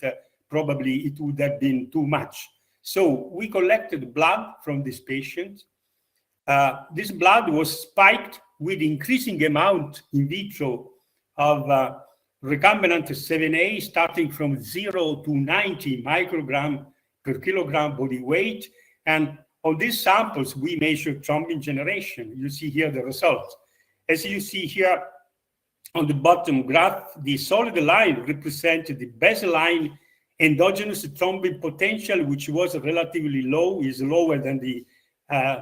probably it would have been too much. So we collected blood from this patient. This blood was spiked with increasing amount in vitro of recombinant 7A, starting from 0 to 90 microgram per kilogram body weight. And on these samples, we measured thrombin generation. You see here the results. As you see here on the bottom graph, the solid line represents the baseline endogenous thrombin potential, which was relatively low, is lower than the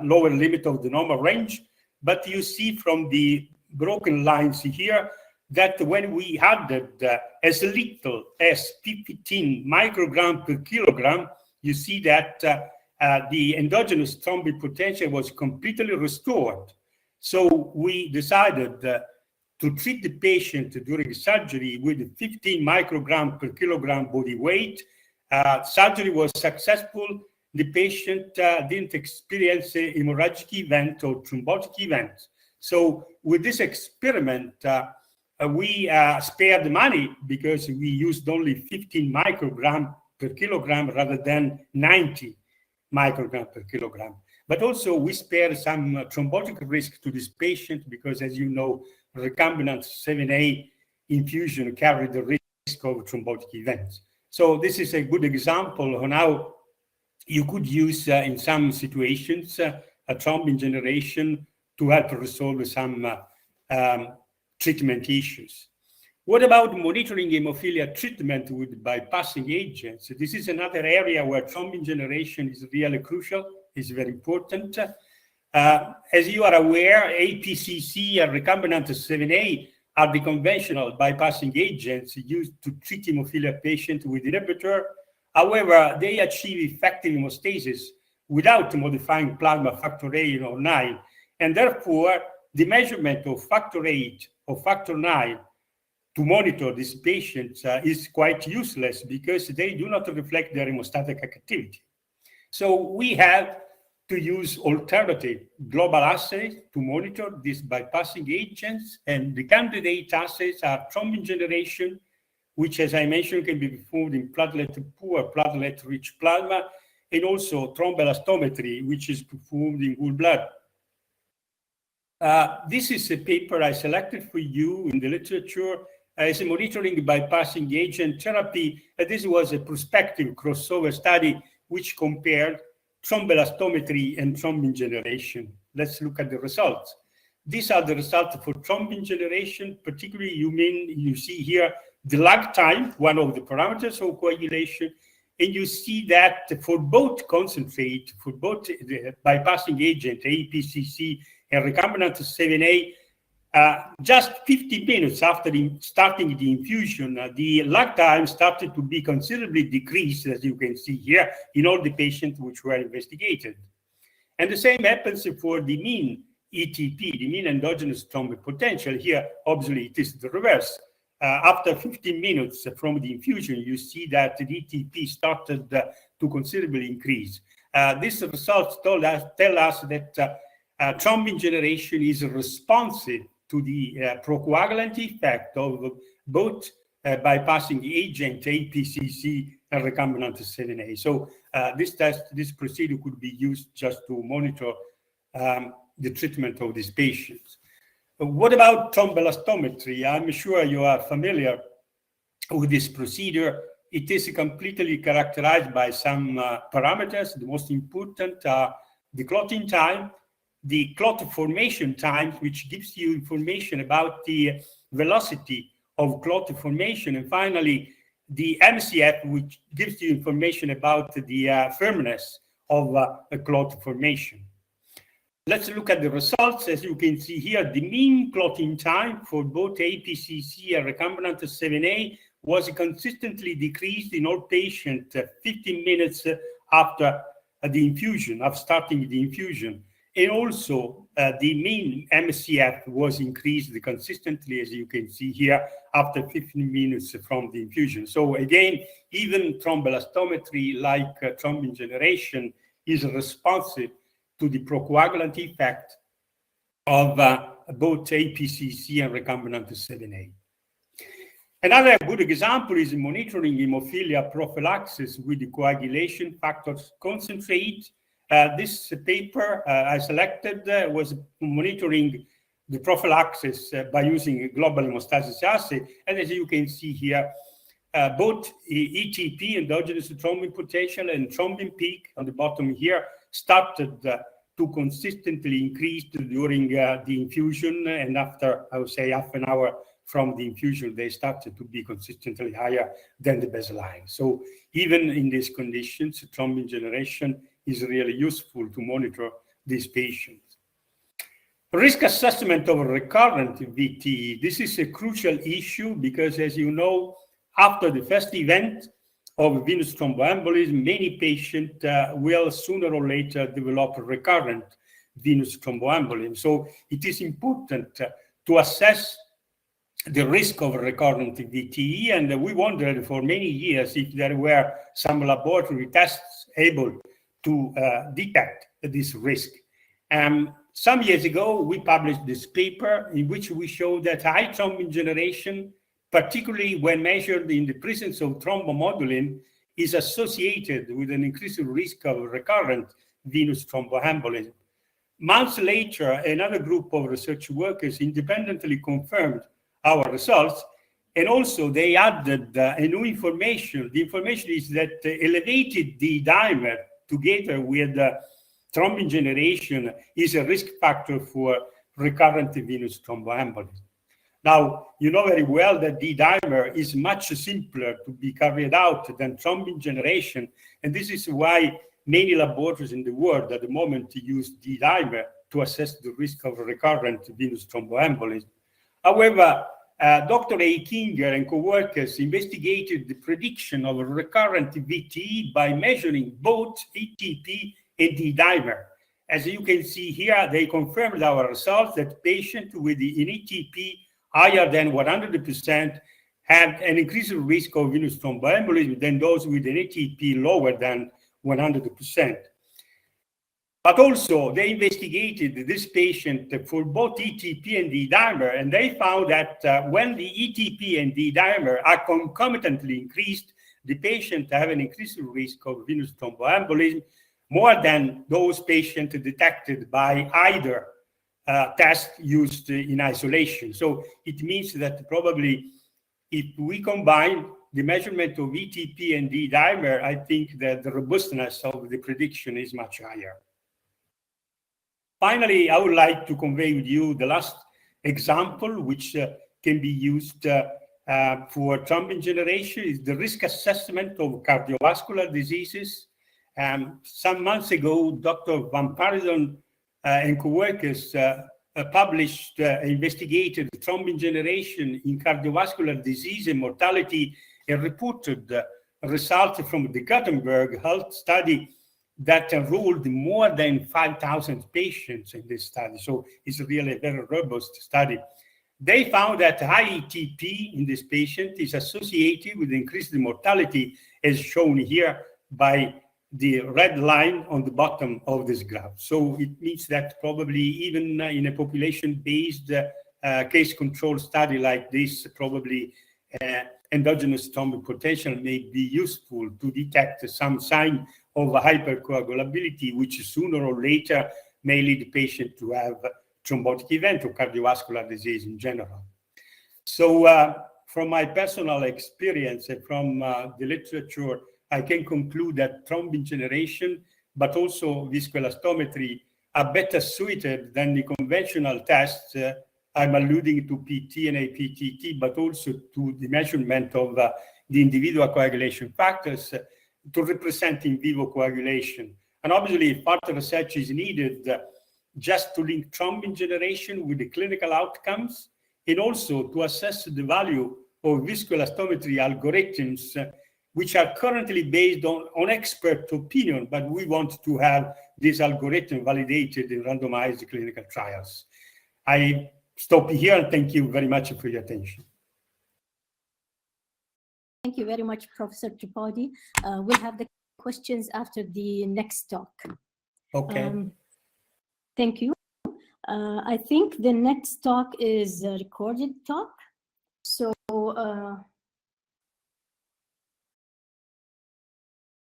lower limit of the normal range. But you see from the broken lines here that when we added as little as 15 microgram per kilogram, you see that the endogenous thrombin potential was completely restored. So we decided to treat the patient during surgery with 15 microgram per kilogram body weight. Surgery was successful, the patient didn't experience a hemorrhagic event or thrombotic event. So with this experiment, we spared money because we used only 15 microgram per kilogram rather than 90 microgram per kilogram. But also we spared some thrombotic risk to this patient because, as you know, recombinant 7A infusion carried the risk of thrombotic events. So this is a good example on how you could use, in some situations, a thrombin generation to help resolve some treatment issues. What about monitoring hemophilia treatment with bypassing agents? This is another area where thrombin generation is really crucial, is very important. As you are aware, APCC and recombinant 7A are the conventional bypassing agents used to treat hemophilia patients with inhibitor. However, they achieve effective hemostasis without modifying plasma factor 8 or 9. And therefore, the measurement of factor 8 or factor 9 to monitor these patients is quite useless because they do not reflect their hemostatic activity. So we have to use alternative global assays to monitor these bypassing agents, and the candidate assays are thrombin generation, which, as I mentioned, can be performed in platelet-poor, platelet-rich plasma, and also thromboelastometry, which is performed in whole blood. This is a paper I selected for you in the literature as a monitoring bypassing agent therapy. This was a prospective crossover study which compared thromboelastometry and thrombin generation. Let's look at the results. These are the results for thrombin generation. Particularly, you see here the lag time, one of the parameters of coagulation, and you see that for both concentrate, for both the bypassing agent, APCC, and recombinant 7A, just 50 minutes after starting the infusion, the lag time started to be considerably decreased, as you can see here, in all the patients which were investigated. And the same happens for the mean ETP, the mean endogenous thrombotic potential. Here, obviously, it is the reverse. After 15 minutes from the infusion, you see that the ETP started to considerably increase. These results tell us that thrombin generation is responsive to the procoagulant effect of both bypassing agent APCC and recombinant 7A. So this procedure could be used just to monitor the treatment of these patients. What about thromboelastometry? I'm sure you are familiar with this procedure. It is completely characterized by some parameters. The most important are the clotting time, the clot formation time, which gives you information about the velocity of clot formation, and finally the MCF, which gives you information about the firmness of a clot formation. Let's look at the results. As you can see here, the mean clotting time for both APCC and recombinant 7A was consistently decreased in all patients 15 minutes after the infusion, after starting the infusion. And also, the mean MCF was increased consistently, as you can see here, after 15 minutes from the infusion. So again, even thromboelastometry, like thrombin generation, is responsive to the procoagulant effect of both APCC and recombinant 7A. Another good example is monitoring hemophilia prophylaxis with the coagulation factors concentrate. This paper I selected was monitoring the prophylaxis by using a global hemostasis assay. And as you can see here, both ETP, endogenous thrombin potential, and thrombin peak on the bottom here started to consistently increase during the infusion, and after, I would say, half an hour from the infusion, they started to be consistently higher than the baseline. So even in these conditions, thrombin generation is really useful to monitor these patients. Risk assessment of recurrent VTE. This is a crucial issue because, as you know, after the first event of venous thromboembolism, many patients will sooner or later develop recurrent venous thromboembolism. So it is important to assess the risk of recurrent VTE, and we wondered for many years if there were some laboratory tests able to detect this risk. Some years ago, we published this paper in which we showed that high thrombin generation, particularly when measured in the presence of thrombomodulin, is associated with an increased risk of recurrent venous thromboembolism. Months later, another group of research workers independently confirmed our results, and also they added a new information. The information is that elevated D-dimer together with thrombin generation is a risk factor for recurrent venous thromboembolism. Now, you know very well that D-dimer is much simpler to be carried out than thrombin generation, and this is why many laboratories in the world at the moment use D-dimer to assess the risk of recurrent venous thromboembolism. However, Dr. A. Kinger and co-workers investigated the prediction of recurrent VTE by measuring both ATP and D-dimer. As you can see here, they confirmed our results that patients with an ATP higher than 100% had an increased risk of venous thromboembolism than those with an ATP lower than 100%. But also, they investigated this patient for both ATP and D-dimer, and they found that when the ATP and D-dimer are concomitantly increased, the patient have an increased risk of venous thromboembolism more than those patients detected by either test used in isolation. So it means that probably if we combine the measurement of ATP and D-dimer, I think that the robustness of the prediction is much higher. Finally, I would like to convey with you the last example, which can be used for thrombin generation, is the risk assessment of cardiovascular diseases. Some months ago, Dr. Van Parijden and co-workers published investigated thrombin generation in cardiovascular disease and mortality, and reported results from the Gothenburg health study that enrolled more than 5,000 patients in this study. So it's really a very robust study. They found that high ATP in this patient is associated with increased mortality, as shown here by the red line on the bottom of this graph. So it means that probably even in a population-based case control study like this, probably endogenous thrombin potential may be useful to detect some sign of hypercoagulability, which sooner or later may lead the patient to have thrombotic event or cardiovascular disease in general. So from my personal experience and from the literature, I can conclude that thrombin generation, but also viscoelastometry, are better suited than the conventional tests. I'm alluding to PT and APTT, but also to the measurement of the individual coagulation factors to represent in vivo coagulation. And obviously, further research is needed just to link thrombin generation with the clinical outcomes, and also to assess the value of viscoelastometry algorithms, which are currently based on expert opinion, but we want to have this algorithm validated in randomized clinical trials. I stop here and thank you very much for your attention. Thank you very much, Professor Tripodi. We'll have the questions after the next talk. Okay. Thank you. I think the next talk is a recorded talk. So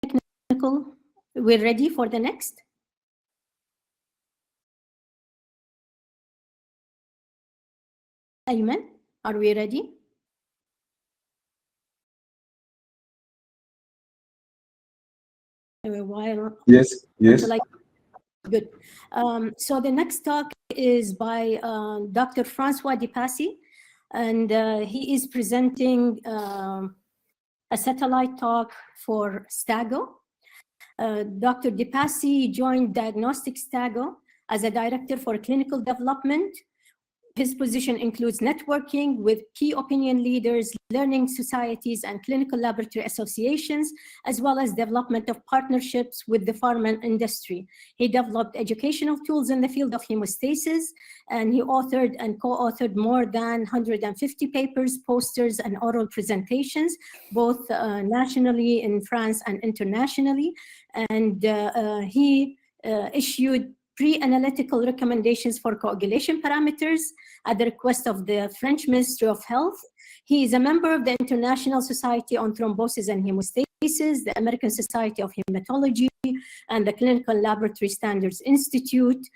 technical, we're ready for the next? Ayman, are we ready? Yes, yes. Good. So the next talk is by Dr. Francois Depassy, and he is presenting a satellite talk for STAGO. Dr. Depassy joined Diagnostic STAGO as a director for clinical development his position includes networking with key opinion leaders, learning societies, and clinical laboratory associations, as well as development of partnerships with the pharma industry. He developed educational tools in the field of hemostasis, and he authored and co-authored more than 150 papers, posters, and oral presentations, both nationally in France and internationally. And he issued pre-analytical recommendations for coagulation parameters at the request of the French Ministry of Health. He is a member of the International Society on Thrombosis and Hemostasis, the American Society of Hematology, and the Clinical Laboratory Standards Institute,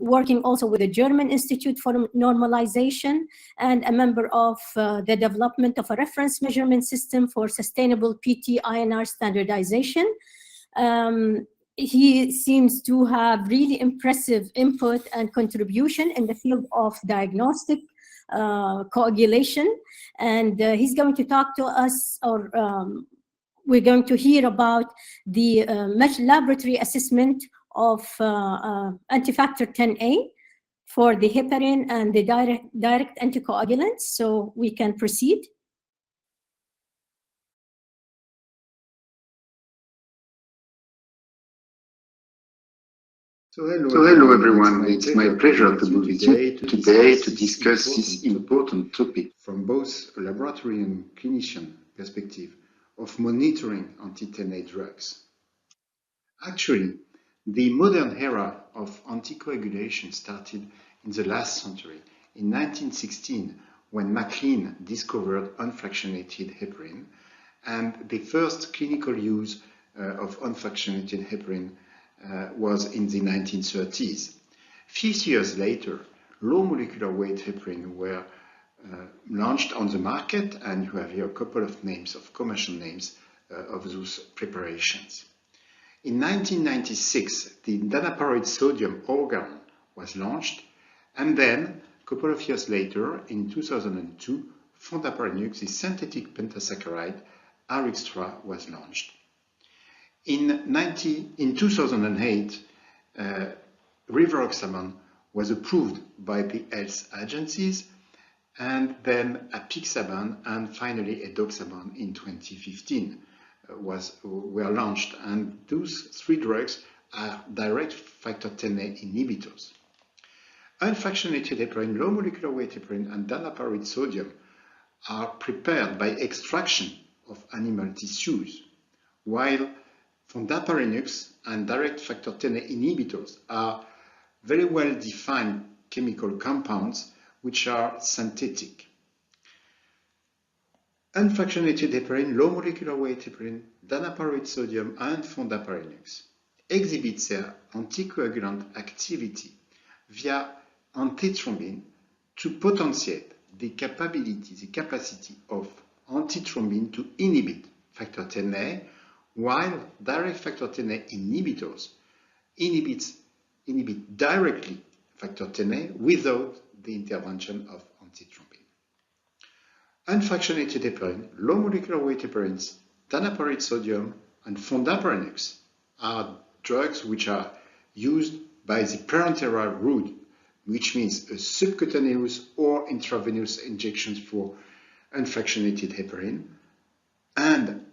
working also with the German Institute for Normalization, and a member of the development of a reference measurement system for sustainable PT-INR standardization. He seems to have really impressive input and contribution in the field of diagnostic coagulation. And he's going to talk to us, or we're going to hear about the laboratory assessment of antifactor 10A for the heparin and the direct anticoagulants. So we can proceed. So hello everyone, it's my pleasure to be with you today to discuss this important topic from both a laboratory and clinician perspective of monitoring anti-10A drugs. Actually, the modern era of anticoagulation started in the last century, in 1916, when MacLean discovered unfractionated heparin, and the first clinical use of unfractionated heparin was in the 1930s. 50 years later, low molecular weight heparin were launched on the market, and you have here a couple of names, of commercial names, of those preparations. In 1996, the danaparoid sodium organ was launched, and then, a couple of years later, in 2002, fondaparinux, the synthetic pentasaccharide, Rxtra, was launched. In 2008, rivaroxaban was approved by the health agencies, and then apixaban and finally edoxaban in 2015 were launched. And those three drugs are direct factor 10A inhibitors. Unfractionated heparin, low molecular weight heparin, and danaparoid sodium are prepared by extraction of animal tissues, while fondaparinux and direct factor 10A inhibitors are very well defined chemical compounds which are synthetic. Unfractionated heparin, low molecular weight heparin, danaparoid sodium, and fondaparinux exhibit their anticoagulant activity via antithrombin to potentiate the capacity of antithrombin to inhibit factor 10A, while direct factor 10A inhibitors inhibit directly factor 10A without the intervention of antithrombin. Unfractionated heparin, low molecular weight heparins, danaparoid sodium, and fondaparinux are drugs which are used by the parenteral route, which means a subcutaneous or intravenous injections for unfractionated heparin, and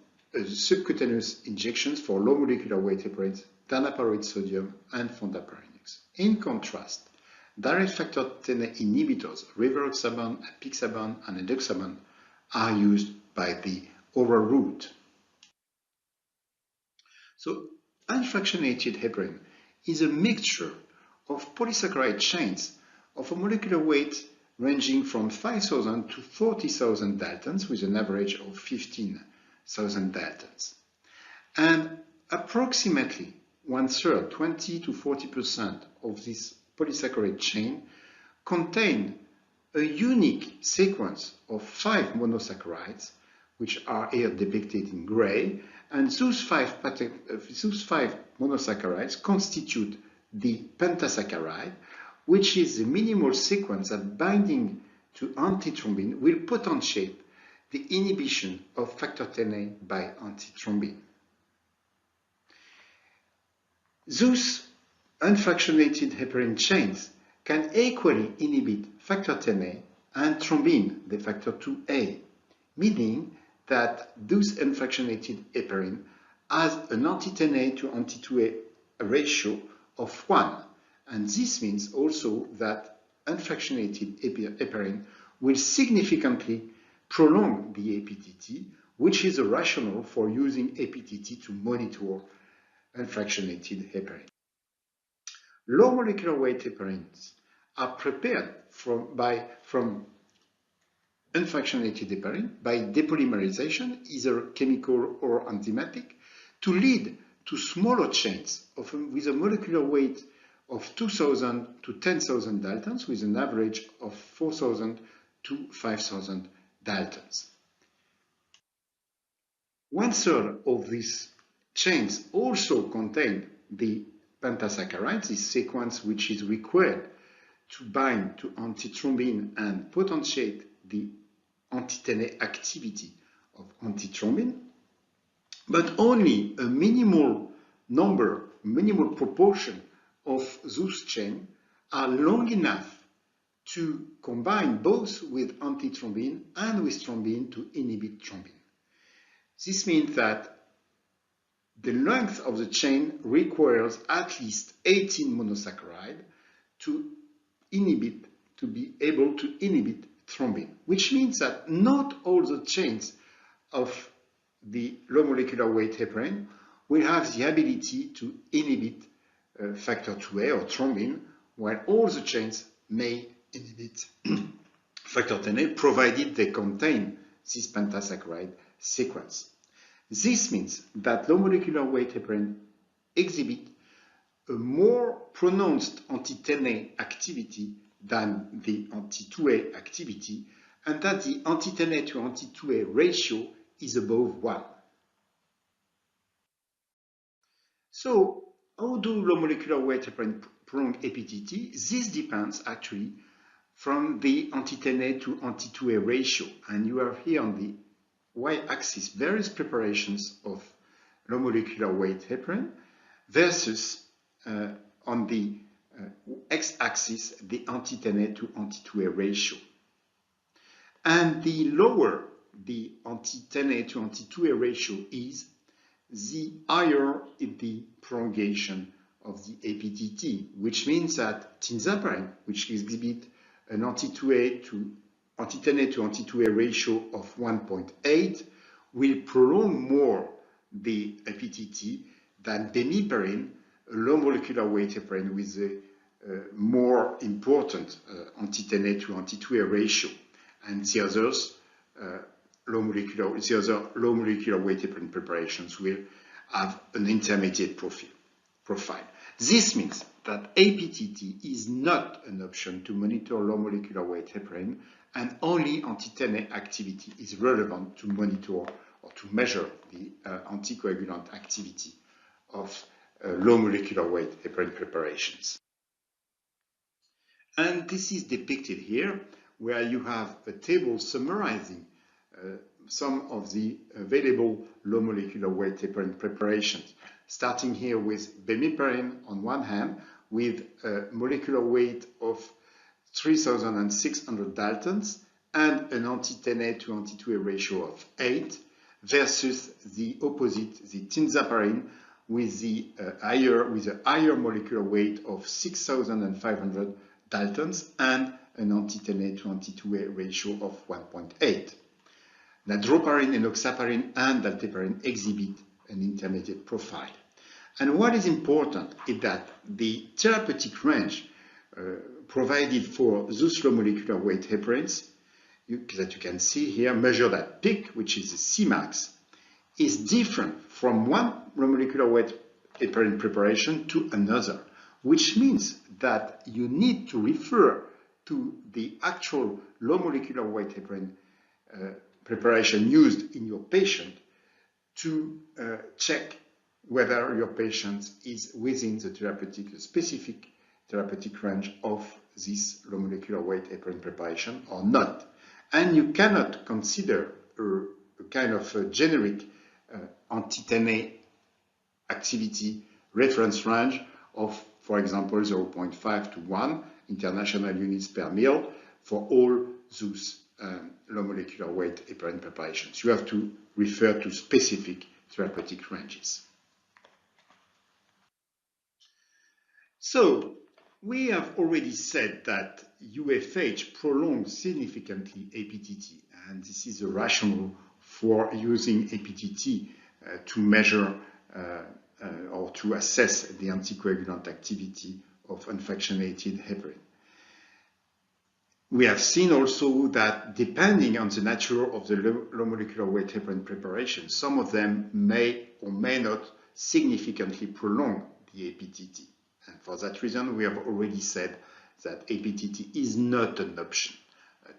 subcutaneous injections for low molecular weight heparins, danaparoid sodium, and fondaparinux. In contrast, direct factor 10A inhibitors, rivaroxaban, apixaban, and edoxaban, are used by the oral route. So, unfractionated heparin is a mixture of polysaccharide chains of a molecular weight ranging from 5,000 to 40,000 daltons, with an average of 15,000 daltons. And approximately 1/3, 20 to 40% of this polysaccharide chain contain a unique sequence of 5 monosaccharides, which are here depicted in gray, and those five monosaccharides constitute the pentasaccharide, which is the minimal sequence that, binding to antithrombin, will potentiate the inhibition of factor 10A by antithrombin. Those unfractionated heparin chains can equally inhibit factor Xa and thrombin, the factor 2A, meaning that this unfractionated heparin has an anti-Xa to anti-2A ratio of 1. And this means also that unfractionated heparin will significantly prolong the APTT, which is a rationale for using APTT to monitor unfractionated heparin. Low molecular weight heparins are prepared from unfractionated heparin by depolymerization, either chemical or enzymatic, to lead to smaller chains with a molecular weight of 2,000 to 10,000 Daltons, with an average of 4,000 to 5,000 Daltons. 1/3 of these chains also contain the pentasaccharides, this sequence which is required to bind to antithrombin and potentiate the anti-Xa activity of antithrombin, but only a minimal proportion of those chains are long enough to combine both with antithrombin and with thrombin to inhibit thrombin. This means that the length of the chain requires at least 18 monosaccharides to be able to inhibit thrombin, which means that not all the chains of the low molecular weight heparin will have the ability to inhibit factor 2A or thrombin, while all the chains may inhibit factor Xa, provided they contain this pentasaccharide sequence. This means that low molecular weight heparin exhibit a more pronounced anti-Xa activity than the anti-2A activity, and that the anti-Xa to anti-2A ratio is above 1. So, how do low molecular weight heparin prolong APTT? This depends actually from the anti-Xa to anti-2A ratio, and you have here on the y-axis various preparations of low molecular weight heparin versus on the x-axis the anti-Xa to anti-2A ratio. And the lower the anti-Xa to anti-2A ratio is, the higher is the prolongation of the APTT, which means that tinzaparin, which exhibits an anti-Xa to anti-2A ratio of 1.8, will prolong more the APTT than bemiparin, a low molecular weight heparin with a more important anti-Xa to anti-2A ratio, and the other low molecular weight heparin preparations will have an intermediate profile. This means that APTT is not an option to monitor low molecular weight heparin, and only anti-Xa activity is relevant to monitor or to measure the anticoagulant activity of low molecular weight heparin preparations. And this is depicted here, where you have a table summarizing some of the available low molecular weight heparin preparations, starting here with bemiparin on one hand, with a molecular weight of 3,600 Daltons and an anti-Xa to anti-2A ratio of 8, versus the opposite, the tinzaparin, with a higher molecular weight of 6,500 Daltons and an anti-Xa to anti-2A ratio of 1.8. Nadroparin, enoxaparin, and dalteparin exhibit an intermediate profile. And what is important is that the therapeutic range provided for those low molecular weight heparins, that you can see here, measured at peak, which is the Cmax, is different from one low molecular weight heparin preparation to another, which means that you need to refer to the actual low molecular weight heparin preparation used in your patient to check whether your patient is within the specific therapeutic range of this low molecular weight heparin preparation or not. And you cannot consider a kind of a generic anti-Xa activity reference range of, for example, 0.5 to 1, international units per ml for all those low molecular weight heparin preparations. You have to refer to specific therapeutic ranges. So we have already said that UFH prolongs significantly APTT, and this is a rationale for using APTT to measure or to assess the anticoagulant activity of unfractionated heparin. We have seen also that depending on the nature of the low molecular weight heparin preparation, some of them may or may not significantly prolong the APTT. And for that reason, we have already said that APTT is not an option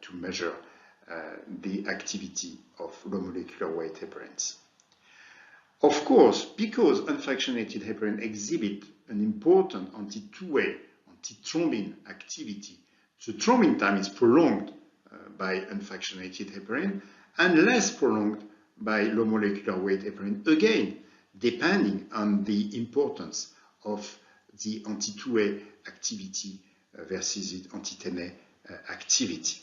to measure the activity of low molecular weight heparins. Of course, because unfractionated heparin exhibit an important anti-2A, anti-thrombin activity, the thrombin time is prolonged by unfractionated heparin and less prolonged by low molecular weight heparin, again, depending on the importance of the anti-2A activity versus the anti-10A activity.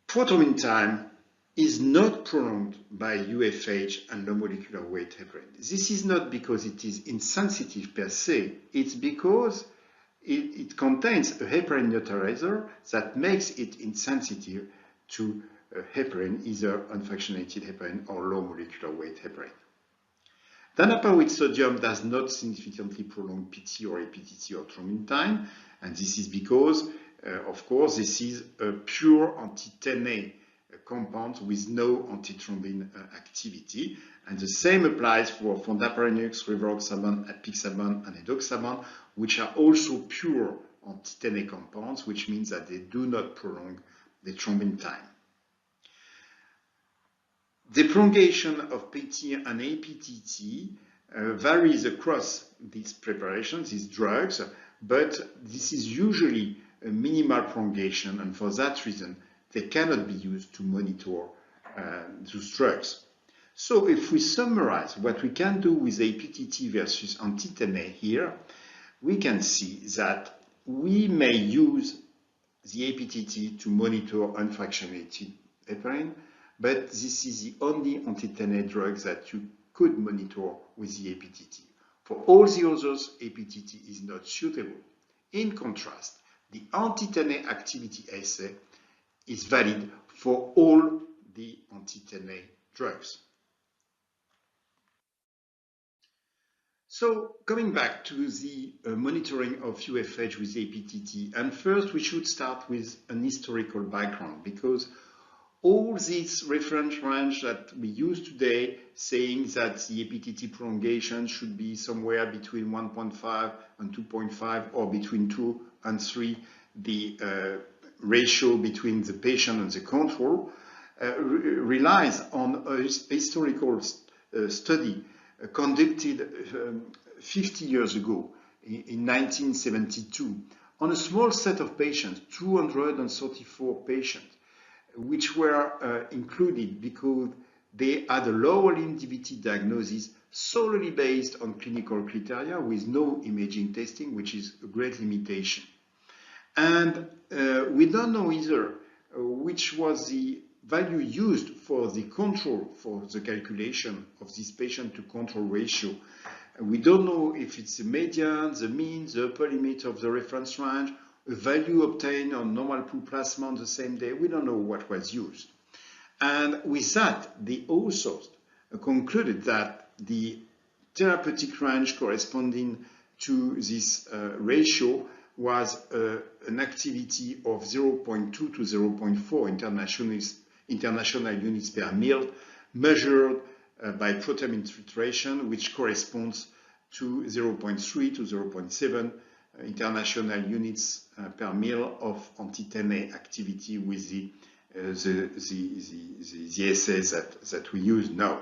Prothrombin time is not prolonged by UFH and low molecular weight heparin. This is not because it is insensitive per se, it's because it contains a heparin neutralizer that makes it insensitive to heparin, either unfractionated heparin or low molecular weight heparin. Danapa with sodium does not significantly prolong PT or APTT or thrombin time, and this is because, of course, this is a pure anti-10A compound with no antithrombin activity, and the same applies for fondaparinux, rivaroxaban, apixaban, and edoxaban, which are also pure anti-10A compounds, which means that they do not prolong the thrombin time. The prolongation of PT and APTT varies across these preparations, these drugs, but this is usually a minimal prolongation, and for that reason, they cannot be used to monitor those drugs. So if we summarize what we can do with APTT versus anti-10A here, we can see that we may use the APTT to monitor unfractionated heparin, but this is the only anti-10A drug that you could monitor with the APTT. For all the others, APTT is not suitable. In contrast, the anti-10A activity assay is valid for all the anti-10A drugs. So coming back to the monitoring of UFH with APTT, and first we should start with an historical background, because all these reference range that we use today, saying that the APTT prolongation should be somewhere between 1.5 and 2.5, or between 2 and 3, the ratio between the patient and the control, relies on a historical study conducted 50 years ago, in 1972, on a small set of patients, 234 patients, which were included because they had a lower limb DVT diagnosis solely based on clinical criteria with no imaging testing, which is a great limitation. And we don't know either which was the value used for the control, for the calculation of this patient to control ratio. We don't know if it's the median, the mean, the upper limit of the reference range, a value obtained on normal pool plasma on the same day. We don't know what was used. And with that, the authors concluded that the therapeutic range corresponding to this ratio was an activity of 0.2 to 0.4 international units per ml, measured by protein infiltration, which corresponds to 0.3 to 0.7 international units per ml of anti-10A activity with the assays that we use now.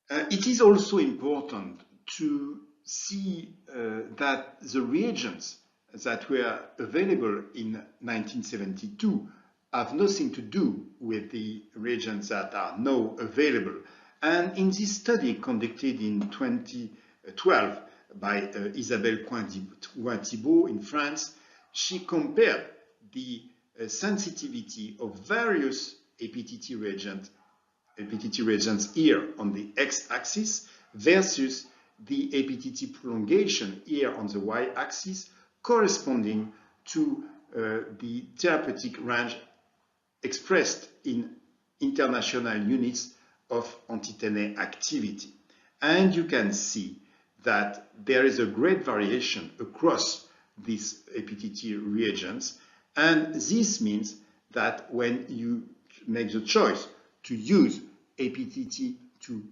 It is also important to see that the reagents that were available in 1972 have nothing to do with the reagents that are now available. And in this study conducted in 2012 by Isabelle Coin-Thibault in France, she compared the sensitivity of various APTT reagents here on the x-axis versus the APTT prolongation here on the y-axis, corresponding to the therapeutic range expressed in international units of anti-10A activity. And you can see that there is a great variation across these APTT reagents, and this means that when you make the choice to use APTT to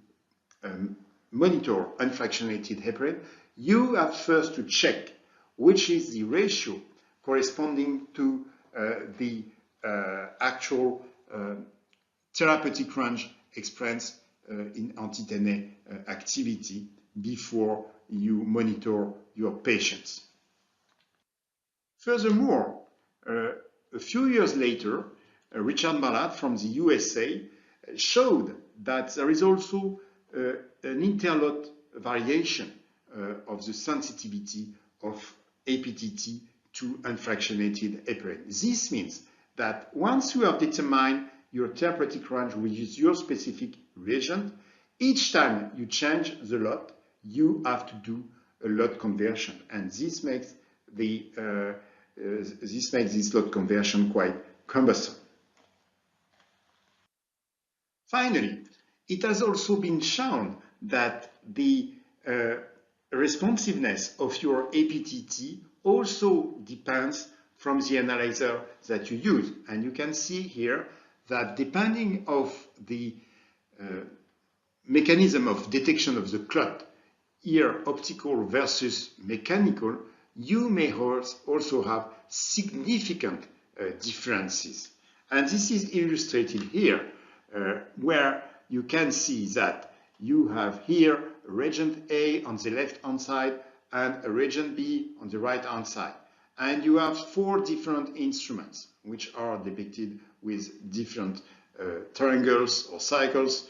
monitor unfractionated heparin, you have first to check which is the ratio corresponding to the actual therapeutic range expressed in anti-10A activity before you monitor your patients. Furthermore, a few years later, Richard Ballard from the USA showed that there is also an interlot variation of the sensitivity of APTT to unfractionated heparin. This means that once you have determined your therapeutic range with your specific reagent, each time you change the lot, you have to do a lot conversion, and this makes this lot conversion quite cumbersome. Finally, it has also been shown that the responsiveness of your APTT also depends from the analyzer that you use. And you can see here that depending on the mechanism of detection of the clot, here optical versus mechanical, you may also have significant differences. And this is illustrated here, where you can see that you have here a reagent A on the left-hand side and a reagent B on the right-hand side. And you have 4 different instruments, which are depicted with different triangles or cycles,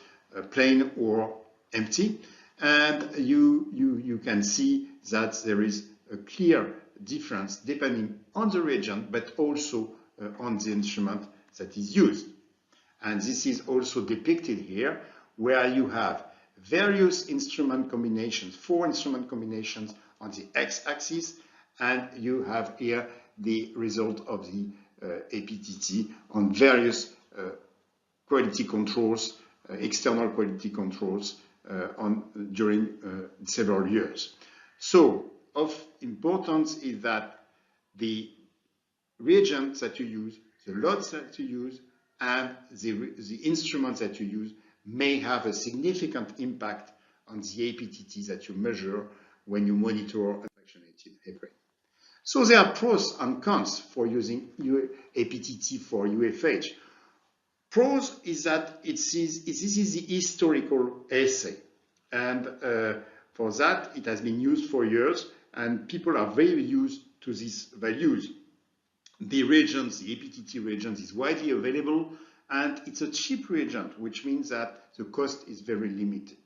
plain or empty. And you can see that there is a clear difference depending on the reagent, but also on the instrument that is used. And this is also depicted here, where you have various instrument combinations, 4 instrument combinations on the x-axis, and you have here the result of the APTT on various quality controls, external quality controls during several years. So, of importance is that the reagents that you use, the lots that you use, and the instruments that you use may have a significant impact on the APTT that you measure when you monitor unfractionated heparin. So there are pros and cons for using APTT for UFH. Pros is that this is the historical assay, and for that it has been used for years, and people are very used to these values. The reagents, the APTT reagent, is widely available, and it's a cheap reagent, which means that the cost is very limited.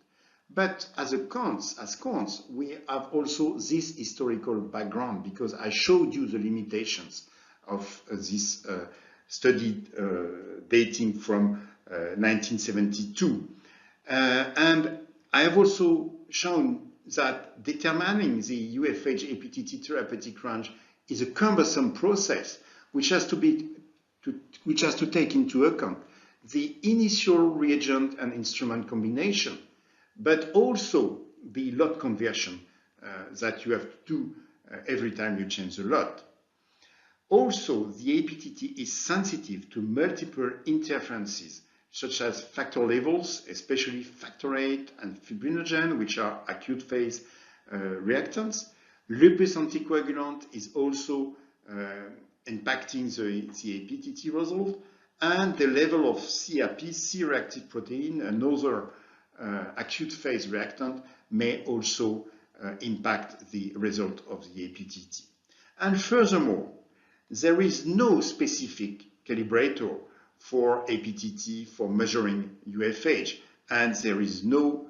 But as cons, we have also this historical background, because I showed you the limitations of this study dating from 1972. And I have also shown that determining the UFH APTT therapeutic range is a cumbersome process, which has to take into account the initial reagent and instrument combination, but also the lot conversion that you have to do every time you change the lot. Also, the APTT is sensitive to multiple interferences, such as factor levels, especially factor VIII and fibrinogen, which are acute phase reactants. Lupus anticoagulant is also impacting the APTT result, and the level of CRP, C-reactive protein, another acute phase reactant, may also impact the result of the APTT. And furthermore, there is no specific calibrator for APTT for measuring UFH, and there is no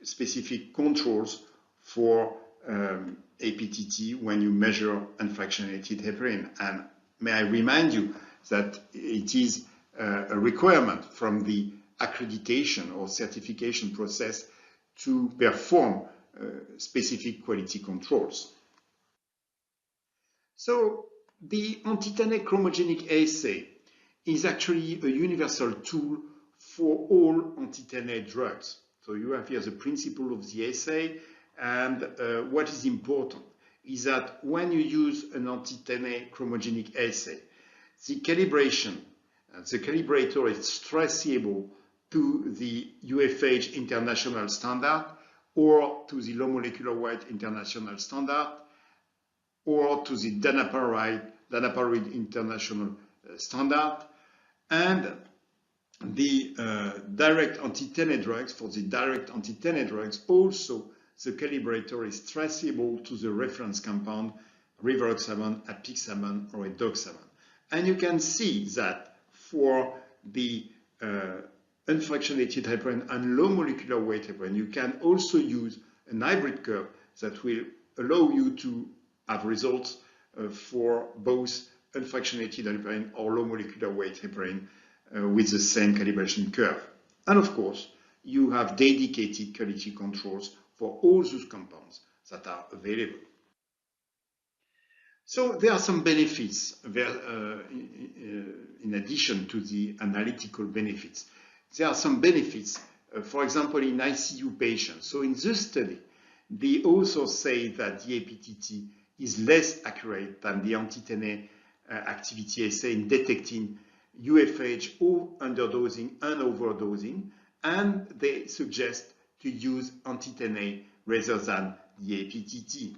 specific controls for APTT when you measure unfractionated heparin. And may I remind you that it is a requirement from the accreditation or certification process to perform specific quality controls. So the anti-10A chromogenic assay is actually a universal tool for all anti-10A drugs. So you have here the principle of the assay, and what is important is that when you use an anti-10A chromogenic assay, the calibration, the calibrator is traceable to the UFH international standard or to the low molecular weight international standard or to the danaparid international standard. And the direct anti-10A drugs, for the direct anti-10A drugs, also the calibrator is traceable to the reference compound rivaroxaban, apixaban, or edoxaban. And you can see that for the unfractionated heparin and low molecular weight heparin, you can also use an hybrid curve that will allow you to have results for both unfractionated heparin or low molecular weight heparin with the same calibration curve. And of course, you have dedicated quality controls for all those compounds that are available. So there are some benefits in addition to the analytical benefits. There are some benefits, for example, in ICU patients. So in this study, the authors say that the APTT is less accurate than the anti-10A activity assay in detecting UFH or underdosing and overdosing, and they suggest to use anti-10A rather than the APTT.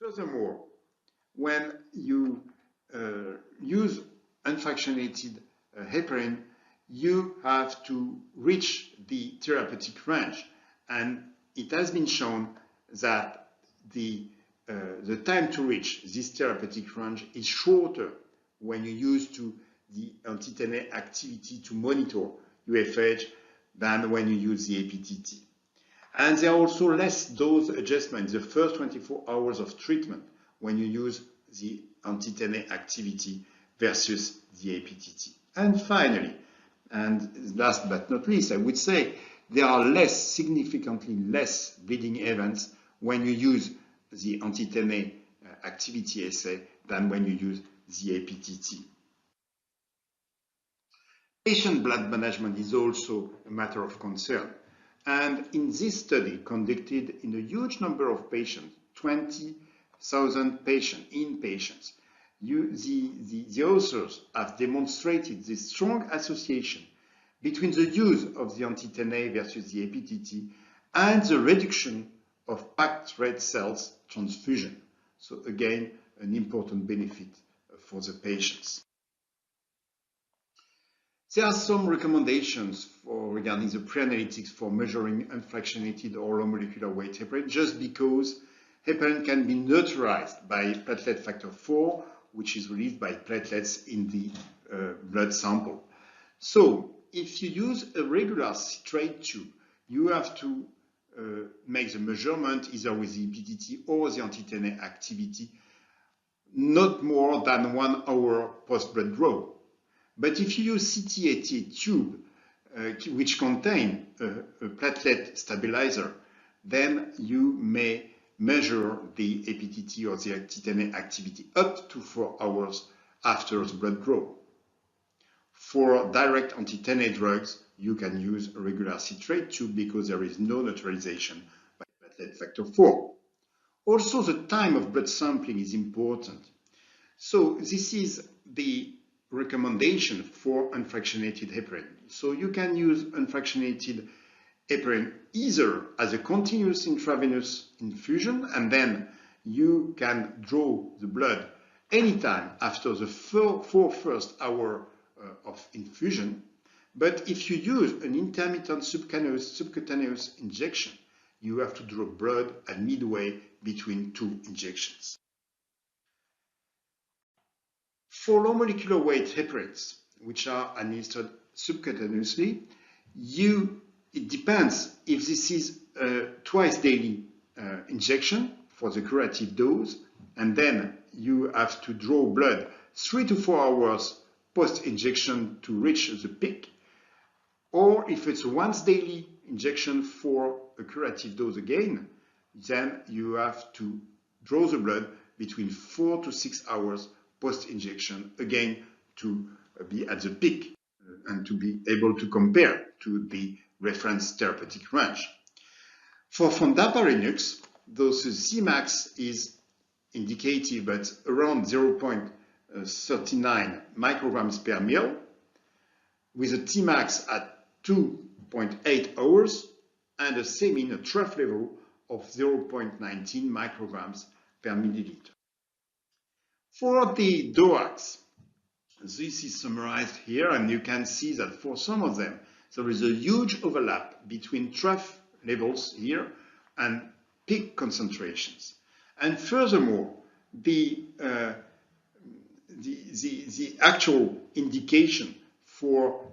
Furthermore, when you use unfractionated heparin, you have to reach the therapeutic range, and it has been shown that the time to reach this therapeutic range is shorter when you use the anti-10A activity to monitor UFH than when you use the APTT. And there are also less dose adjustment in the first 24 hours of treatment when you use the anti-10A activity versus the APTT. And finally, and last but not least, I would say there are significantly less bleeding events when you use the anti-10A activity assay than when you use the APTT. Patient blood management is also a matter of concern. And in this study conducted in a huge number of patients, 20,000 inpatients, the authors have demonstrated this strong association between the use of the anti-10A versus the APTT and the reduction of packed red cells transfusion. So again, an important benefit for the patients. There are some recommendations regarding the pre-analytics for measuring unfractionated or low molecular weight heparin, just because heparin can be neutralized by platelet factor 4, which is released by platelets in the blood sample. So if you use a regular citrate tube, you have to make the measurement either with the APTT or the anti-10A activity not more than 1 hour post-blood draw. But if you use CT-AT tube, which contain a platelet stabilizer, then you may measure the APTT or the anti-10A activity up to 4 hours after the blood draw. For direct anti-10A drugs, you can use a regular citrate tube because there is no neutralization by platelet factor 4. Also, the time of blood sampling is important. So this is the recommendation for unfractionated heparin. So you can use unfractionated heparin either as a continuous intravenous infusion, and then you can draw the blood anytime after the first hour of infusion. But if you use an intermittent subcutaneous injection, you have to draw blood at midway between 2 injections. For low molecular weight heparins, which are administered subcutaneously, it depends if this is a twice daily injection for the curative dose, and then you have to draw blood 3 to 4 hours post-injection to reach the peak, or if it's a once daily injection for a curative dose again, then you have to draw the blood between 4 to 6 hours post-injection again to be at the peak and to be able to compare to the reference therapeutic range. For fondaparinux, those Cmax is indicative, but around 0.39 micrograms per ml, with a Tmax at 2.8 hours and a semin, a trough level of 0.19 micrograms per milliliter. For the DOACs, this is summarized here, and you can see that for some of them, there is a huge overlap between trough levels here and peak concentrations. And furthermore, the actual indication for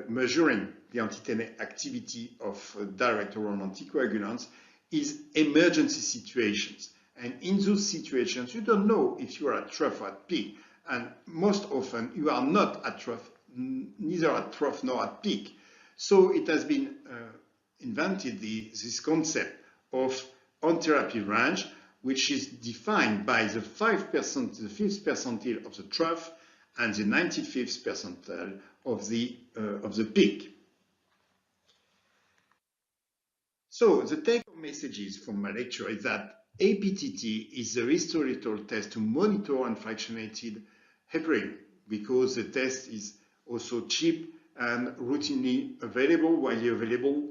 measuring the anti-TNA activity of direct oral anticoagulants is emergency situations. And in those situations, you don't know if you are at trough or at peak. And most often, you are not at trough, neither at trough nor at peak. So it has been invented this concept of on-therapy range, which is defined by the 5th percentile of the trough and the 95th percentile of the peak. So the take-home messages from my lecture is that APTT is a historical test to monitor unfractionated heparin, because the test is also cheap and routinely available, widely available.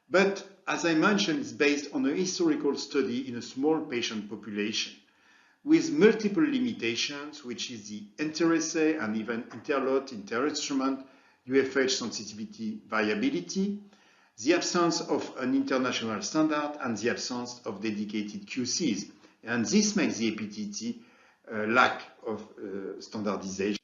But as I mentioned, it's based on a historical study in a small patient population with multiple limitations, which is the inter-assay and even inter-lot, inter-instrument, UFH sensitivity variability, the absence of an international standard, and the absence of dedicated QCs. And this makes the APTT lack of standardization.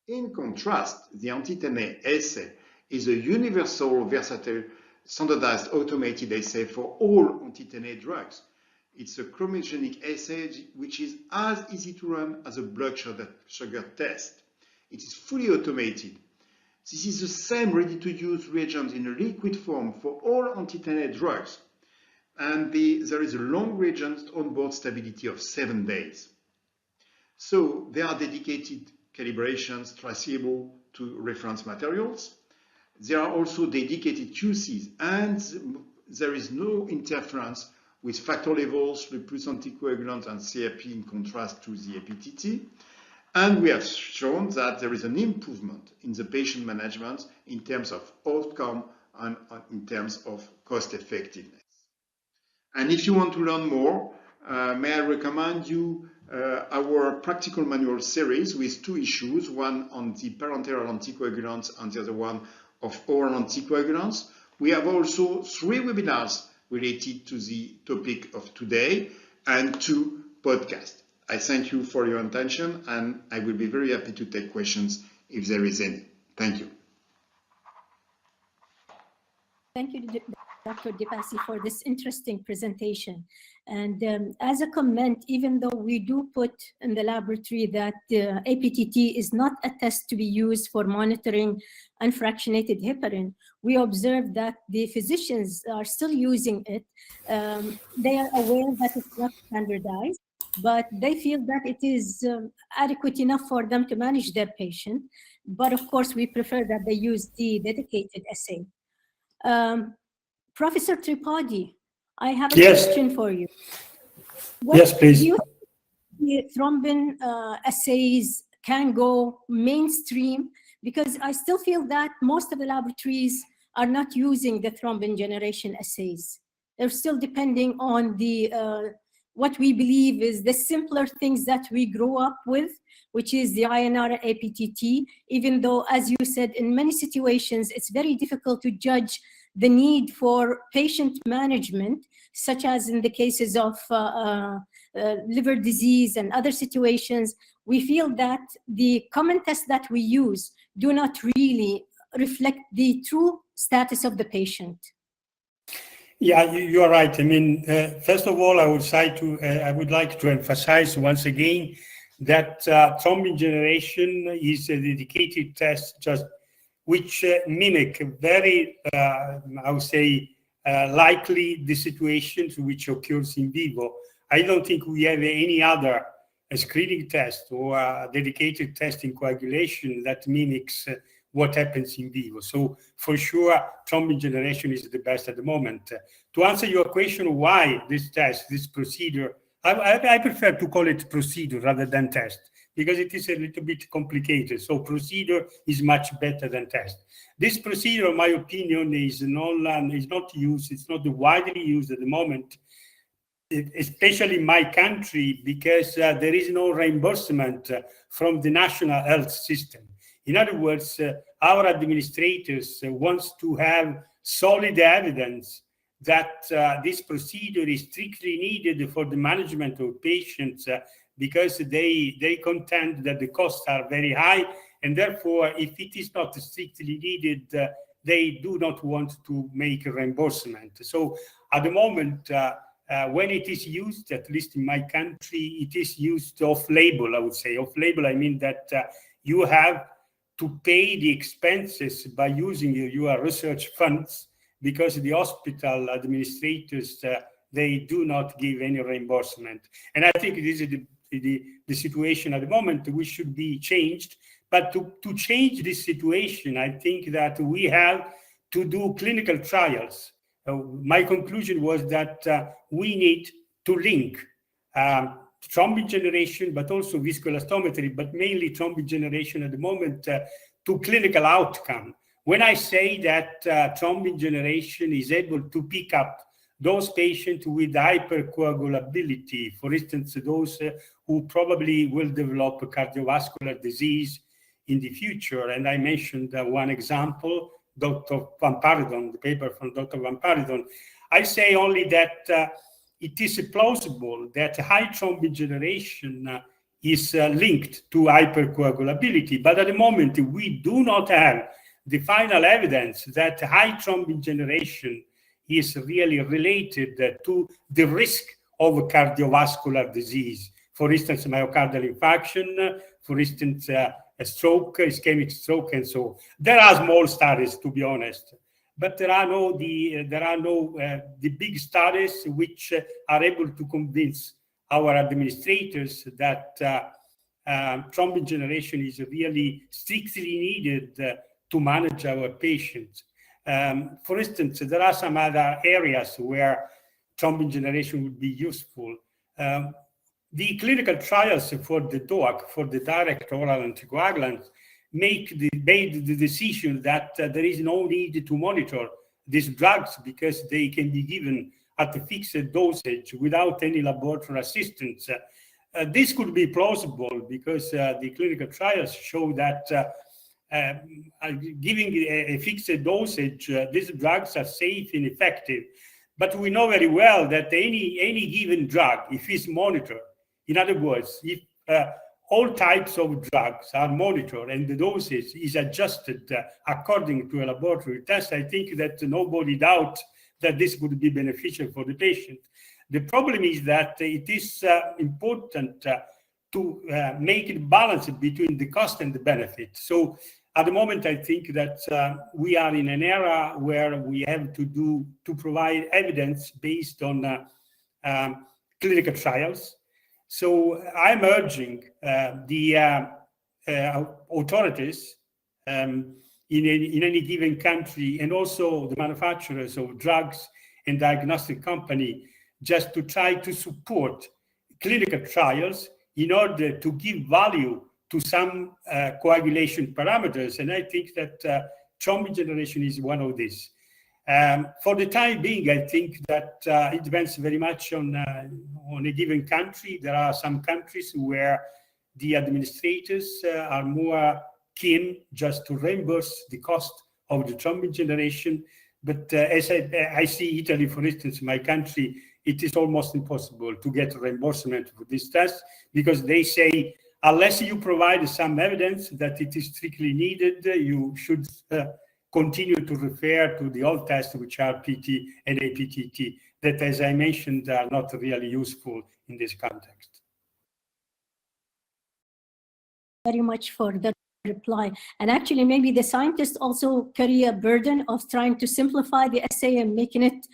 In contrast, the anti-TNA assay is a universal, versatile, standardized automated assay for all anti-TNA drugs. It's a chromogenic assay which is as easy to run as a blood sugar test. It is fully automated. This is the same ready-to-use reagent in a liquid form for all anti-TNA drugs. And there is a long reagent on-board stability of 7 days. So there are dedicated calibrations traceable to reference materials. There are also dedicated QCs, and there is no interference with factor levels, lupus anticoagulants, and CRP in contrast to the APTT. And we have shown that there is an improvement in the patient management in terms of outcome and in terms of cost effectiveness. And if you want to learn more, may I recommend you our practical manual series with 2 issues, one on the parenteral anticoagulants and the other one of oral anticoagulants. We have also 3 webinars related to the topic of today and 2 podcasts. I thank you for your attention, and I will be very happy to take questions if there is any. Thank you. Thank you, Dr. Dipassi, for this interesting presentation. And as a comment, even though we do put in the laboratory that APTT is not a test to be used for monitoring unfractionated heparin, we observe that the physicians are still using it. They are aware that it's not standardized, but they feel that it is adequate enough for them to manage their patient. But of course, we prefer that they use the dedicated assay. Professor Tripodi, I have a question for you. Yes, please. Do you think thrombin assays can go mainstream? Because I still feel that most of the laboratories are not using the thrombin generation assays. They're still depending on the what we believe is the simpler things that we grew up with, which is the INR APTT, even though, as you said, in many situations, it's very difficult to judge the need for patient management, such as in the cases of liver disease and other situations. We feel that the common tests that we use do not really reflect the true status of the patient? Yeah, you are right. I mean, first of all, I would like to emphasize once again that thrombin generation is a dedicated test which mimic very, I would say, likely the situations which occurs in vivo. I don't think we have any other screening test or dedicated test in coagulation that mimics what happens in vivo. So for sure, thrombin generation is the best at the moment. To answer your question, why this test, this procedure, I prefer to call it procedure rather than test, because it is a little bit complicated. So procedure is much better than test. This procedure, in my opinion, is not used, it's not widely used at the moment, especially in my country, because there is no reimbursement from the national health system. In other words, our administrators want to have solid evidence that this procedure is strictly needed for the management of patients because they contend that the costs are very high, and therefore, if it is not strictly needed, they do not want to make a reimbursement. So at the moment, when it is used, at least in my country, it is used off-label, I would say. Off-label, I mean that you have to pay the expenses by using your research funds, because the hospital administrators, they do not give any reimbursement. And I think this is the situation at the moment, which should be changed. But to change this situation, I think that we have to do clinical trials. My conclusion was that we need to link thrombin generation, but also viscoelastometry, but mainly thrombin generation at the moment to clinical outcome. When I say that thrombin generation is able to pick up those patients with hypercoagulability, for instance, those who probably will develop a cardiovascular disease in the future, and I mentioned one example, Dr. Van Paridon, the paper from Dr. Van Paridon, I say only that it is plausible that high thrombin generation is linked to hypercoagulability, but at the moment we do not have the final evidence that high thrombin generation is really related to the risk of cardiovascular disease. For instance, myocardial infarction, for instance, a stroke, ischemic stroke, and so on. There are small studies, to be honest, but there are no the big studies which are able to convince our administrators that thrombin generation is really strictly needed to manage our patients. For instance, there are some other areas where thrombin generation would be useful. The clinical trials for the DOAC, for the direct oral anticoagulants, made the decision that there is no need to monitor these drugs because they can be given at a fixed dosage without any laboratory assistance. This could be plausible because the clinical trials show that giving a fixed dosage, these drugs are safe and effective. But we know very well that any given drug, if it's monitored, in other words, if all types of drugs are monitored and the dosage is adjusted according to a laboratory test, I think that nobody doubts that this would be beneficial for the patient. The problem is that it is important to make a balance between the cost and the benefit. So at the moment, I think that we are in an era where we have to provide evidence based on clinical trials. So I'm urging the authorities in any given country, and also the manufacturers of drugs and diagnostic company, just to try to support clinical trials in order to give value to some coagulation parameters. And I think that thrombin generation is one of these. For the time being, I think that it depends very much on a given country. There are some countries where the administrators are more keen just to reimburse the cost of the thrombin generation. But as I see Italy, for instance, my country, it is almost impossible to get reimbursement for this test because they say, unless you provide some evidence that it is strictly needed, you should continue to refer to the old tests, which are PT and APTT, that, as I mentioned, are not really useful in this context. Very much for the reply. And actually, maybe the scientists also carry a burden of trying to simplify the assay and making it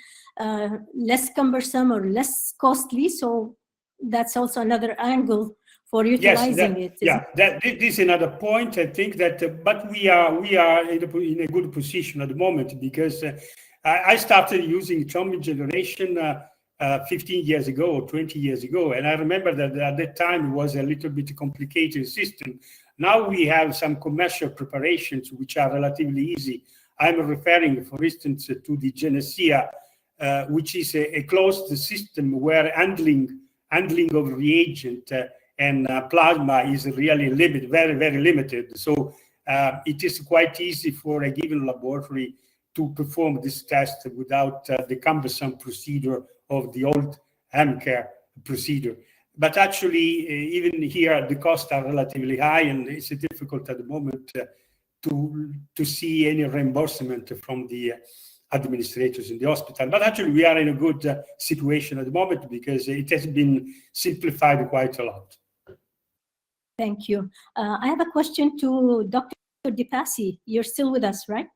less cumbersome or less costly. So that's also another angle for utilizing it. Yeah, this is another point. I think that, but we are in a good position at the moment, because I started using thrombin generation 15 years ago or 20 years ago, and I remember that at that time it was a little bit complicated system. Now we have some commercial preparations which are relatively easy. I'm referring, for instance, to the Genesia, which is a closed system where handling of reagent and plasma is really limited, very, very limited. So it is quite easy for a given laboratory to perform this test without the cumbersome procedure of the old HemCare procedure. But actually, even here, the costs are relatively high, and it's difficult at the moment to see any reimbursement from the administrators in the hospital. But actually, we are in a good situation at the moment, because it has been simplified quite a lot. Thank you. I have a question to Dr. De Passi. You're still with us, right?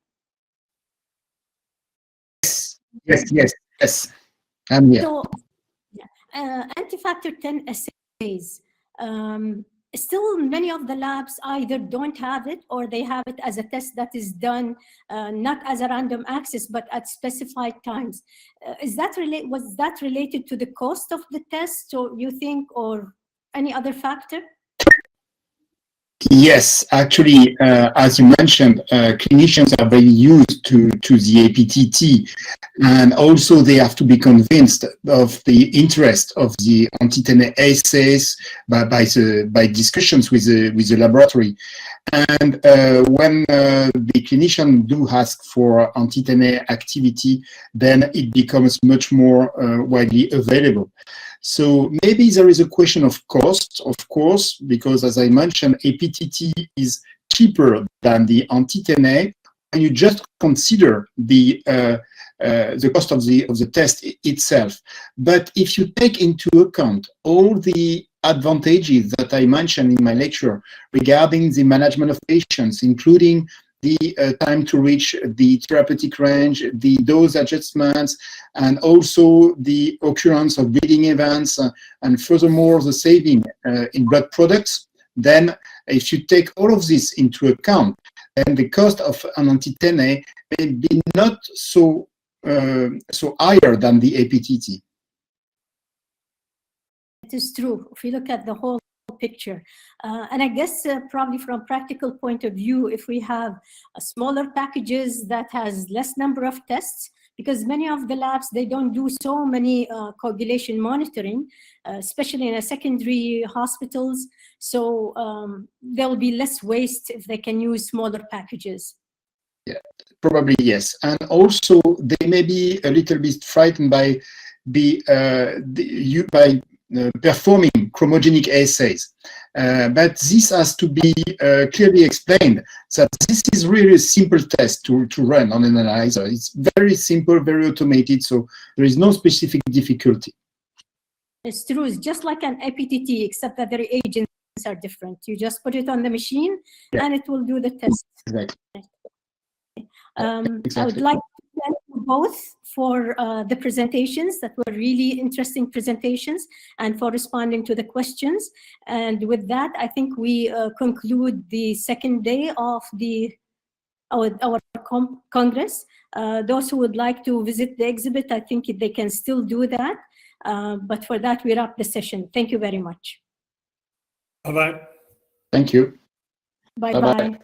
Yes. I'm here. So, anti-factor 10 assays, still many of the labs either don't have it, or they have it as a test that is done not as a random access, but at specified times. Was that related to the cost of the test, or you think, or any other factor? Yes, actually, as you mentioned, clinicians are very used to the APTT, and also they have to be convinced of the interest of the anti-10A assays by discussions with the laboratory. And when the clinician do ask for anti-10A activity, then it becomes much more widely available. So maybe there is a question of cost, of course, because as I mentioned, APTT is cheaper than the anti-10A, and you just consider the cost of the test itself. But if you take into account all the advantages that I mentioned in my lecture regarding the management of patients, including the time to reach the therapeutic range, the dose adjustments, and also the occurrence of bleeding events, and furthermore the saving in blood products, then if you take all of this into account, then the cost of an anti-10A may be not so higher than the APTT. It is true. If you look at the whole picture, and I guess probably from a practical point of view, if we have smaller packages that has less number of tests, because many of the labs, they don't do so many coagulation monitoring, especially in a secondary hospitals. So there will be less waste if they can use smaller packages. Yeah, probably yes. And also they may be a little bit frightened by performing chromogenic assays. But this has to be clearly explained, that this is really a simple test to run on an analyzer. It's very simple, very automated, so there is no specific difficulty. It's true. It's just like an APTT, except that the reagents are different. You just put it on the machine, and it will do the test. Exactly. I would like to thank you both for the presentations that were really interesting presentations, and for responding to the questions. And with that, I think we conclude the second day of our Congress. Those who would like to visit the exhibit, I think they can still do that. But for that, we wrap the session. Thank you very much. Bye-bye. Thank you. Bye-bye.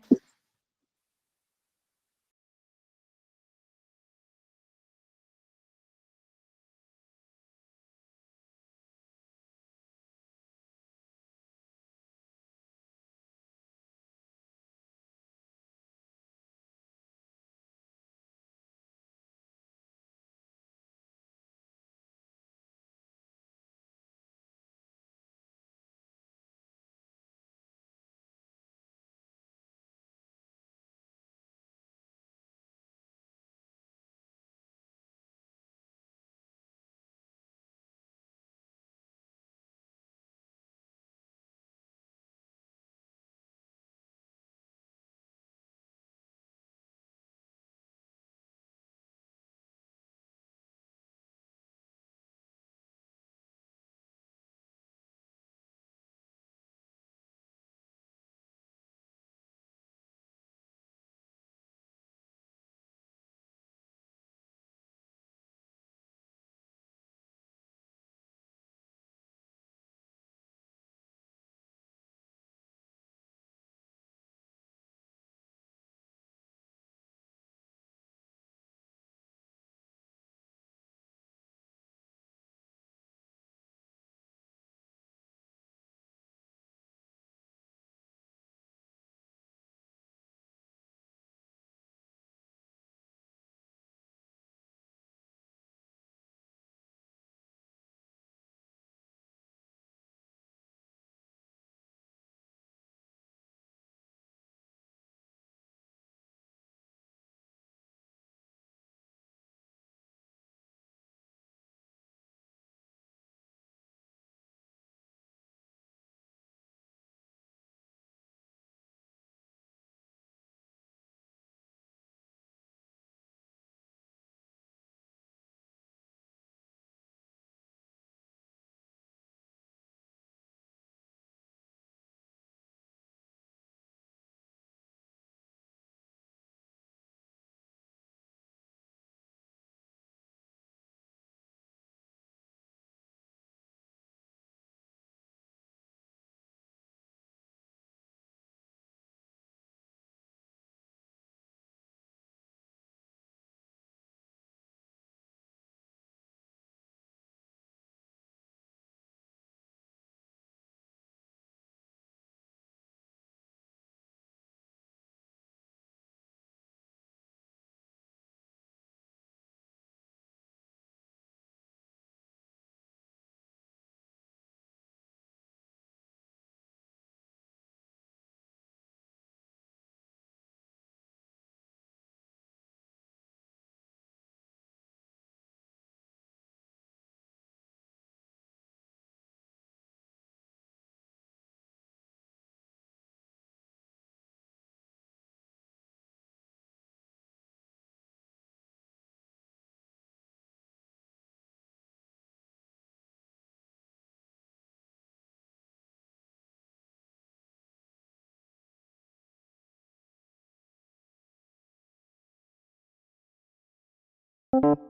you.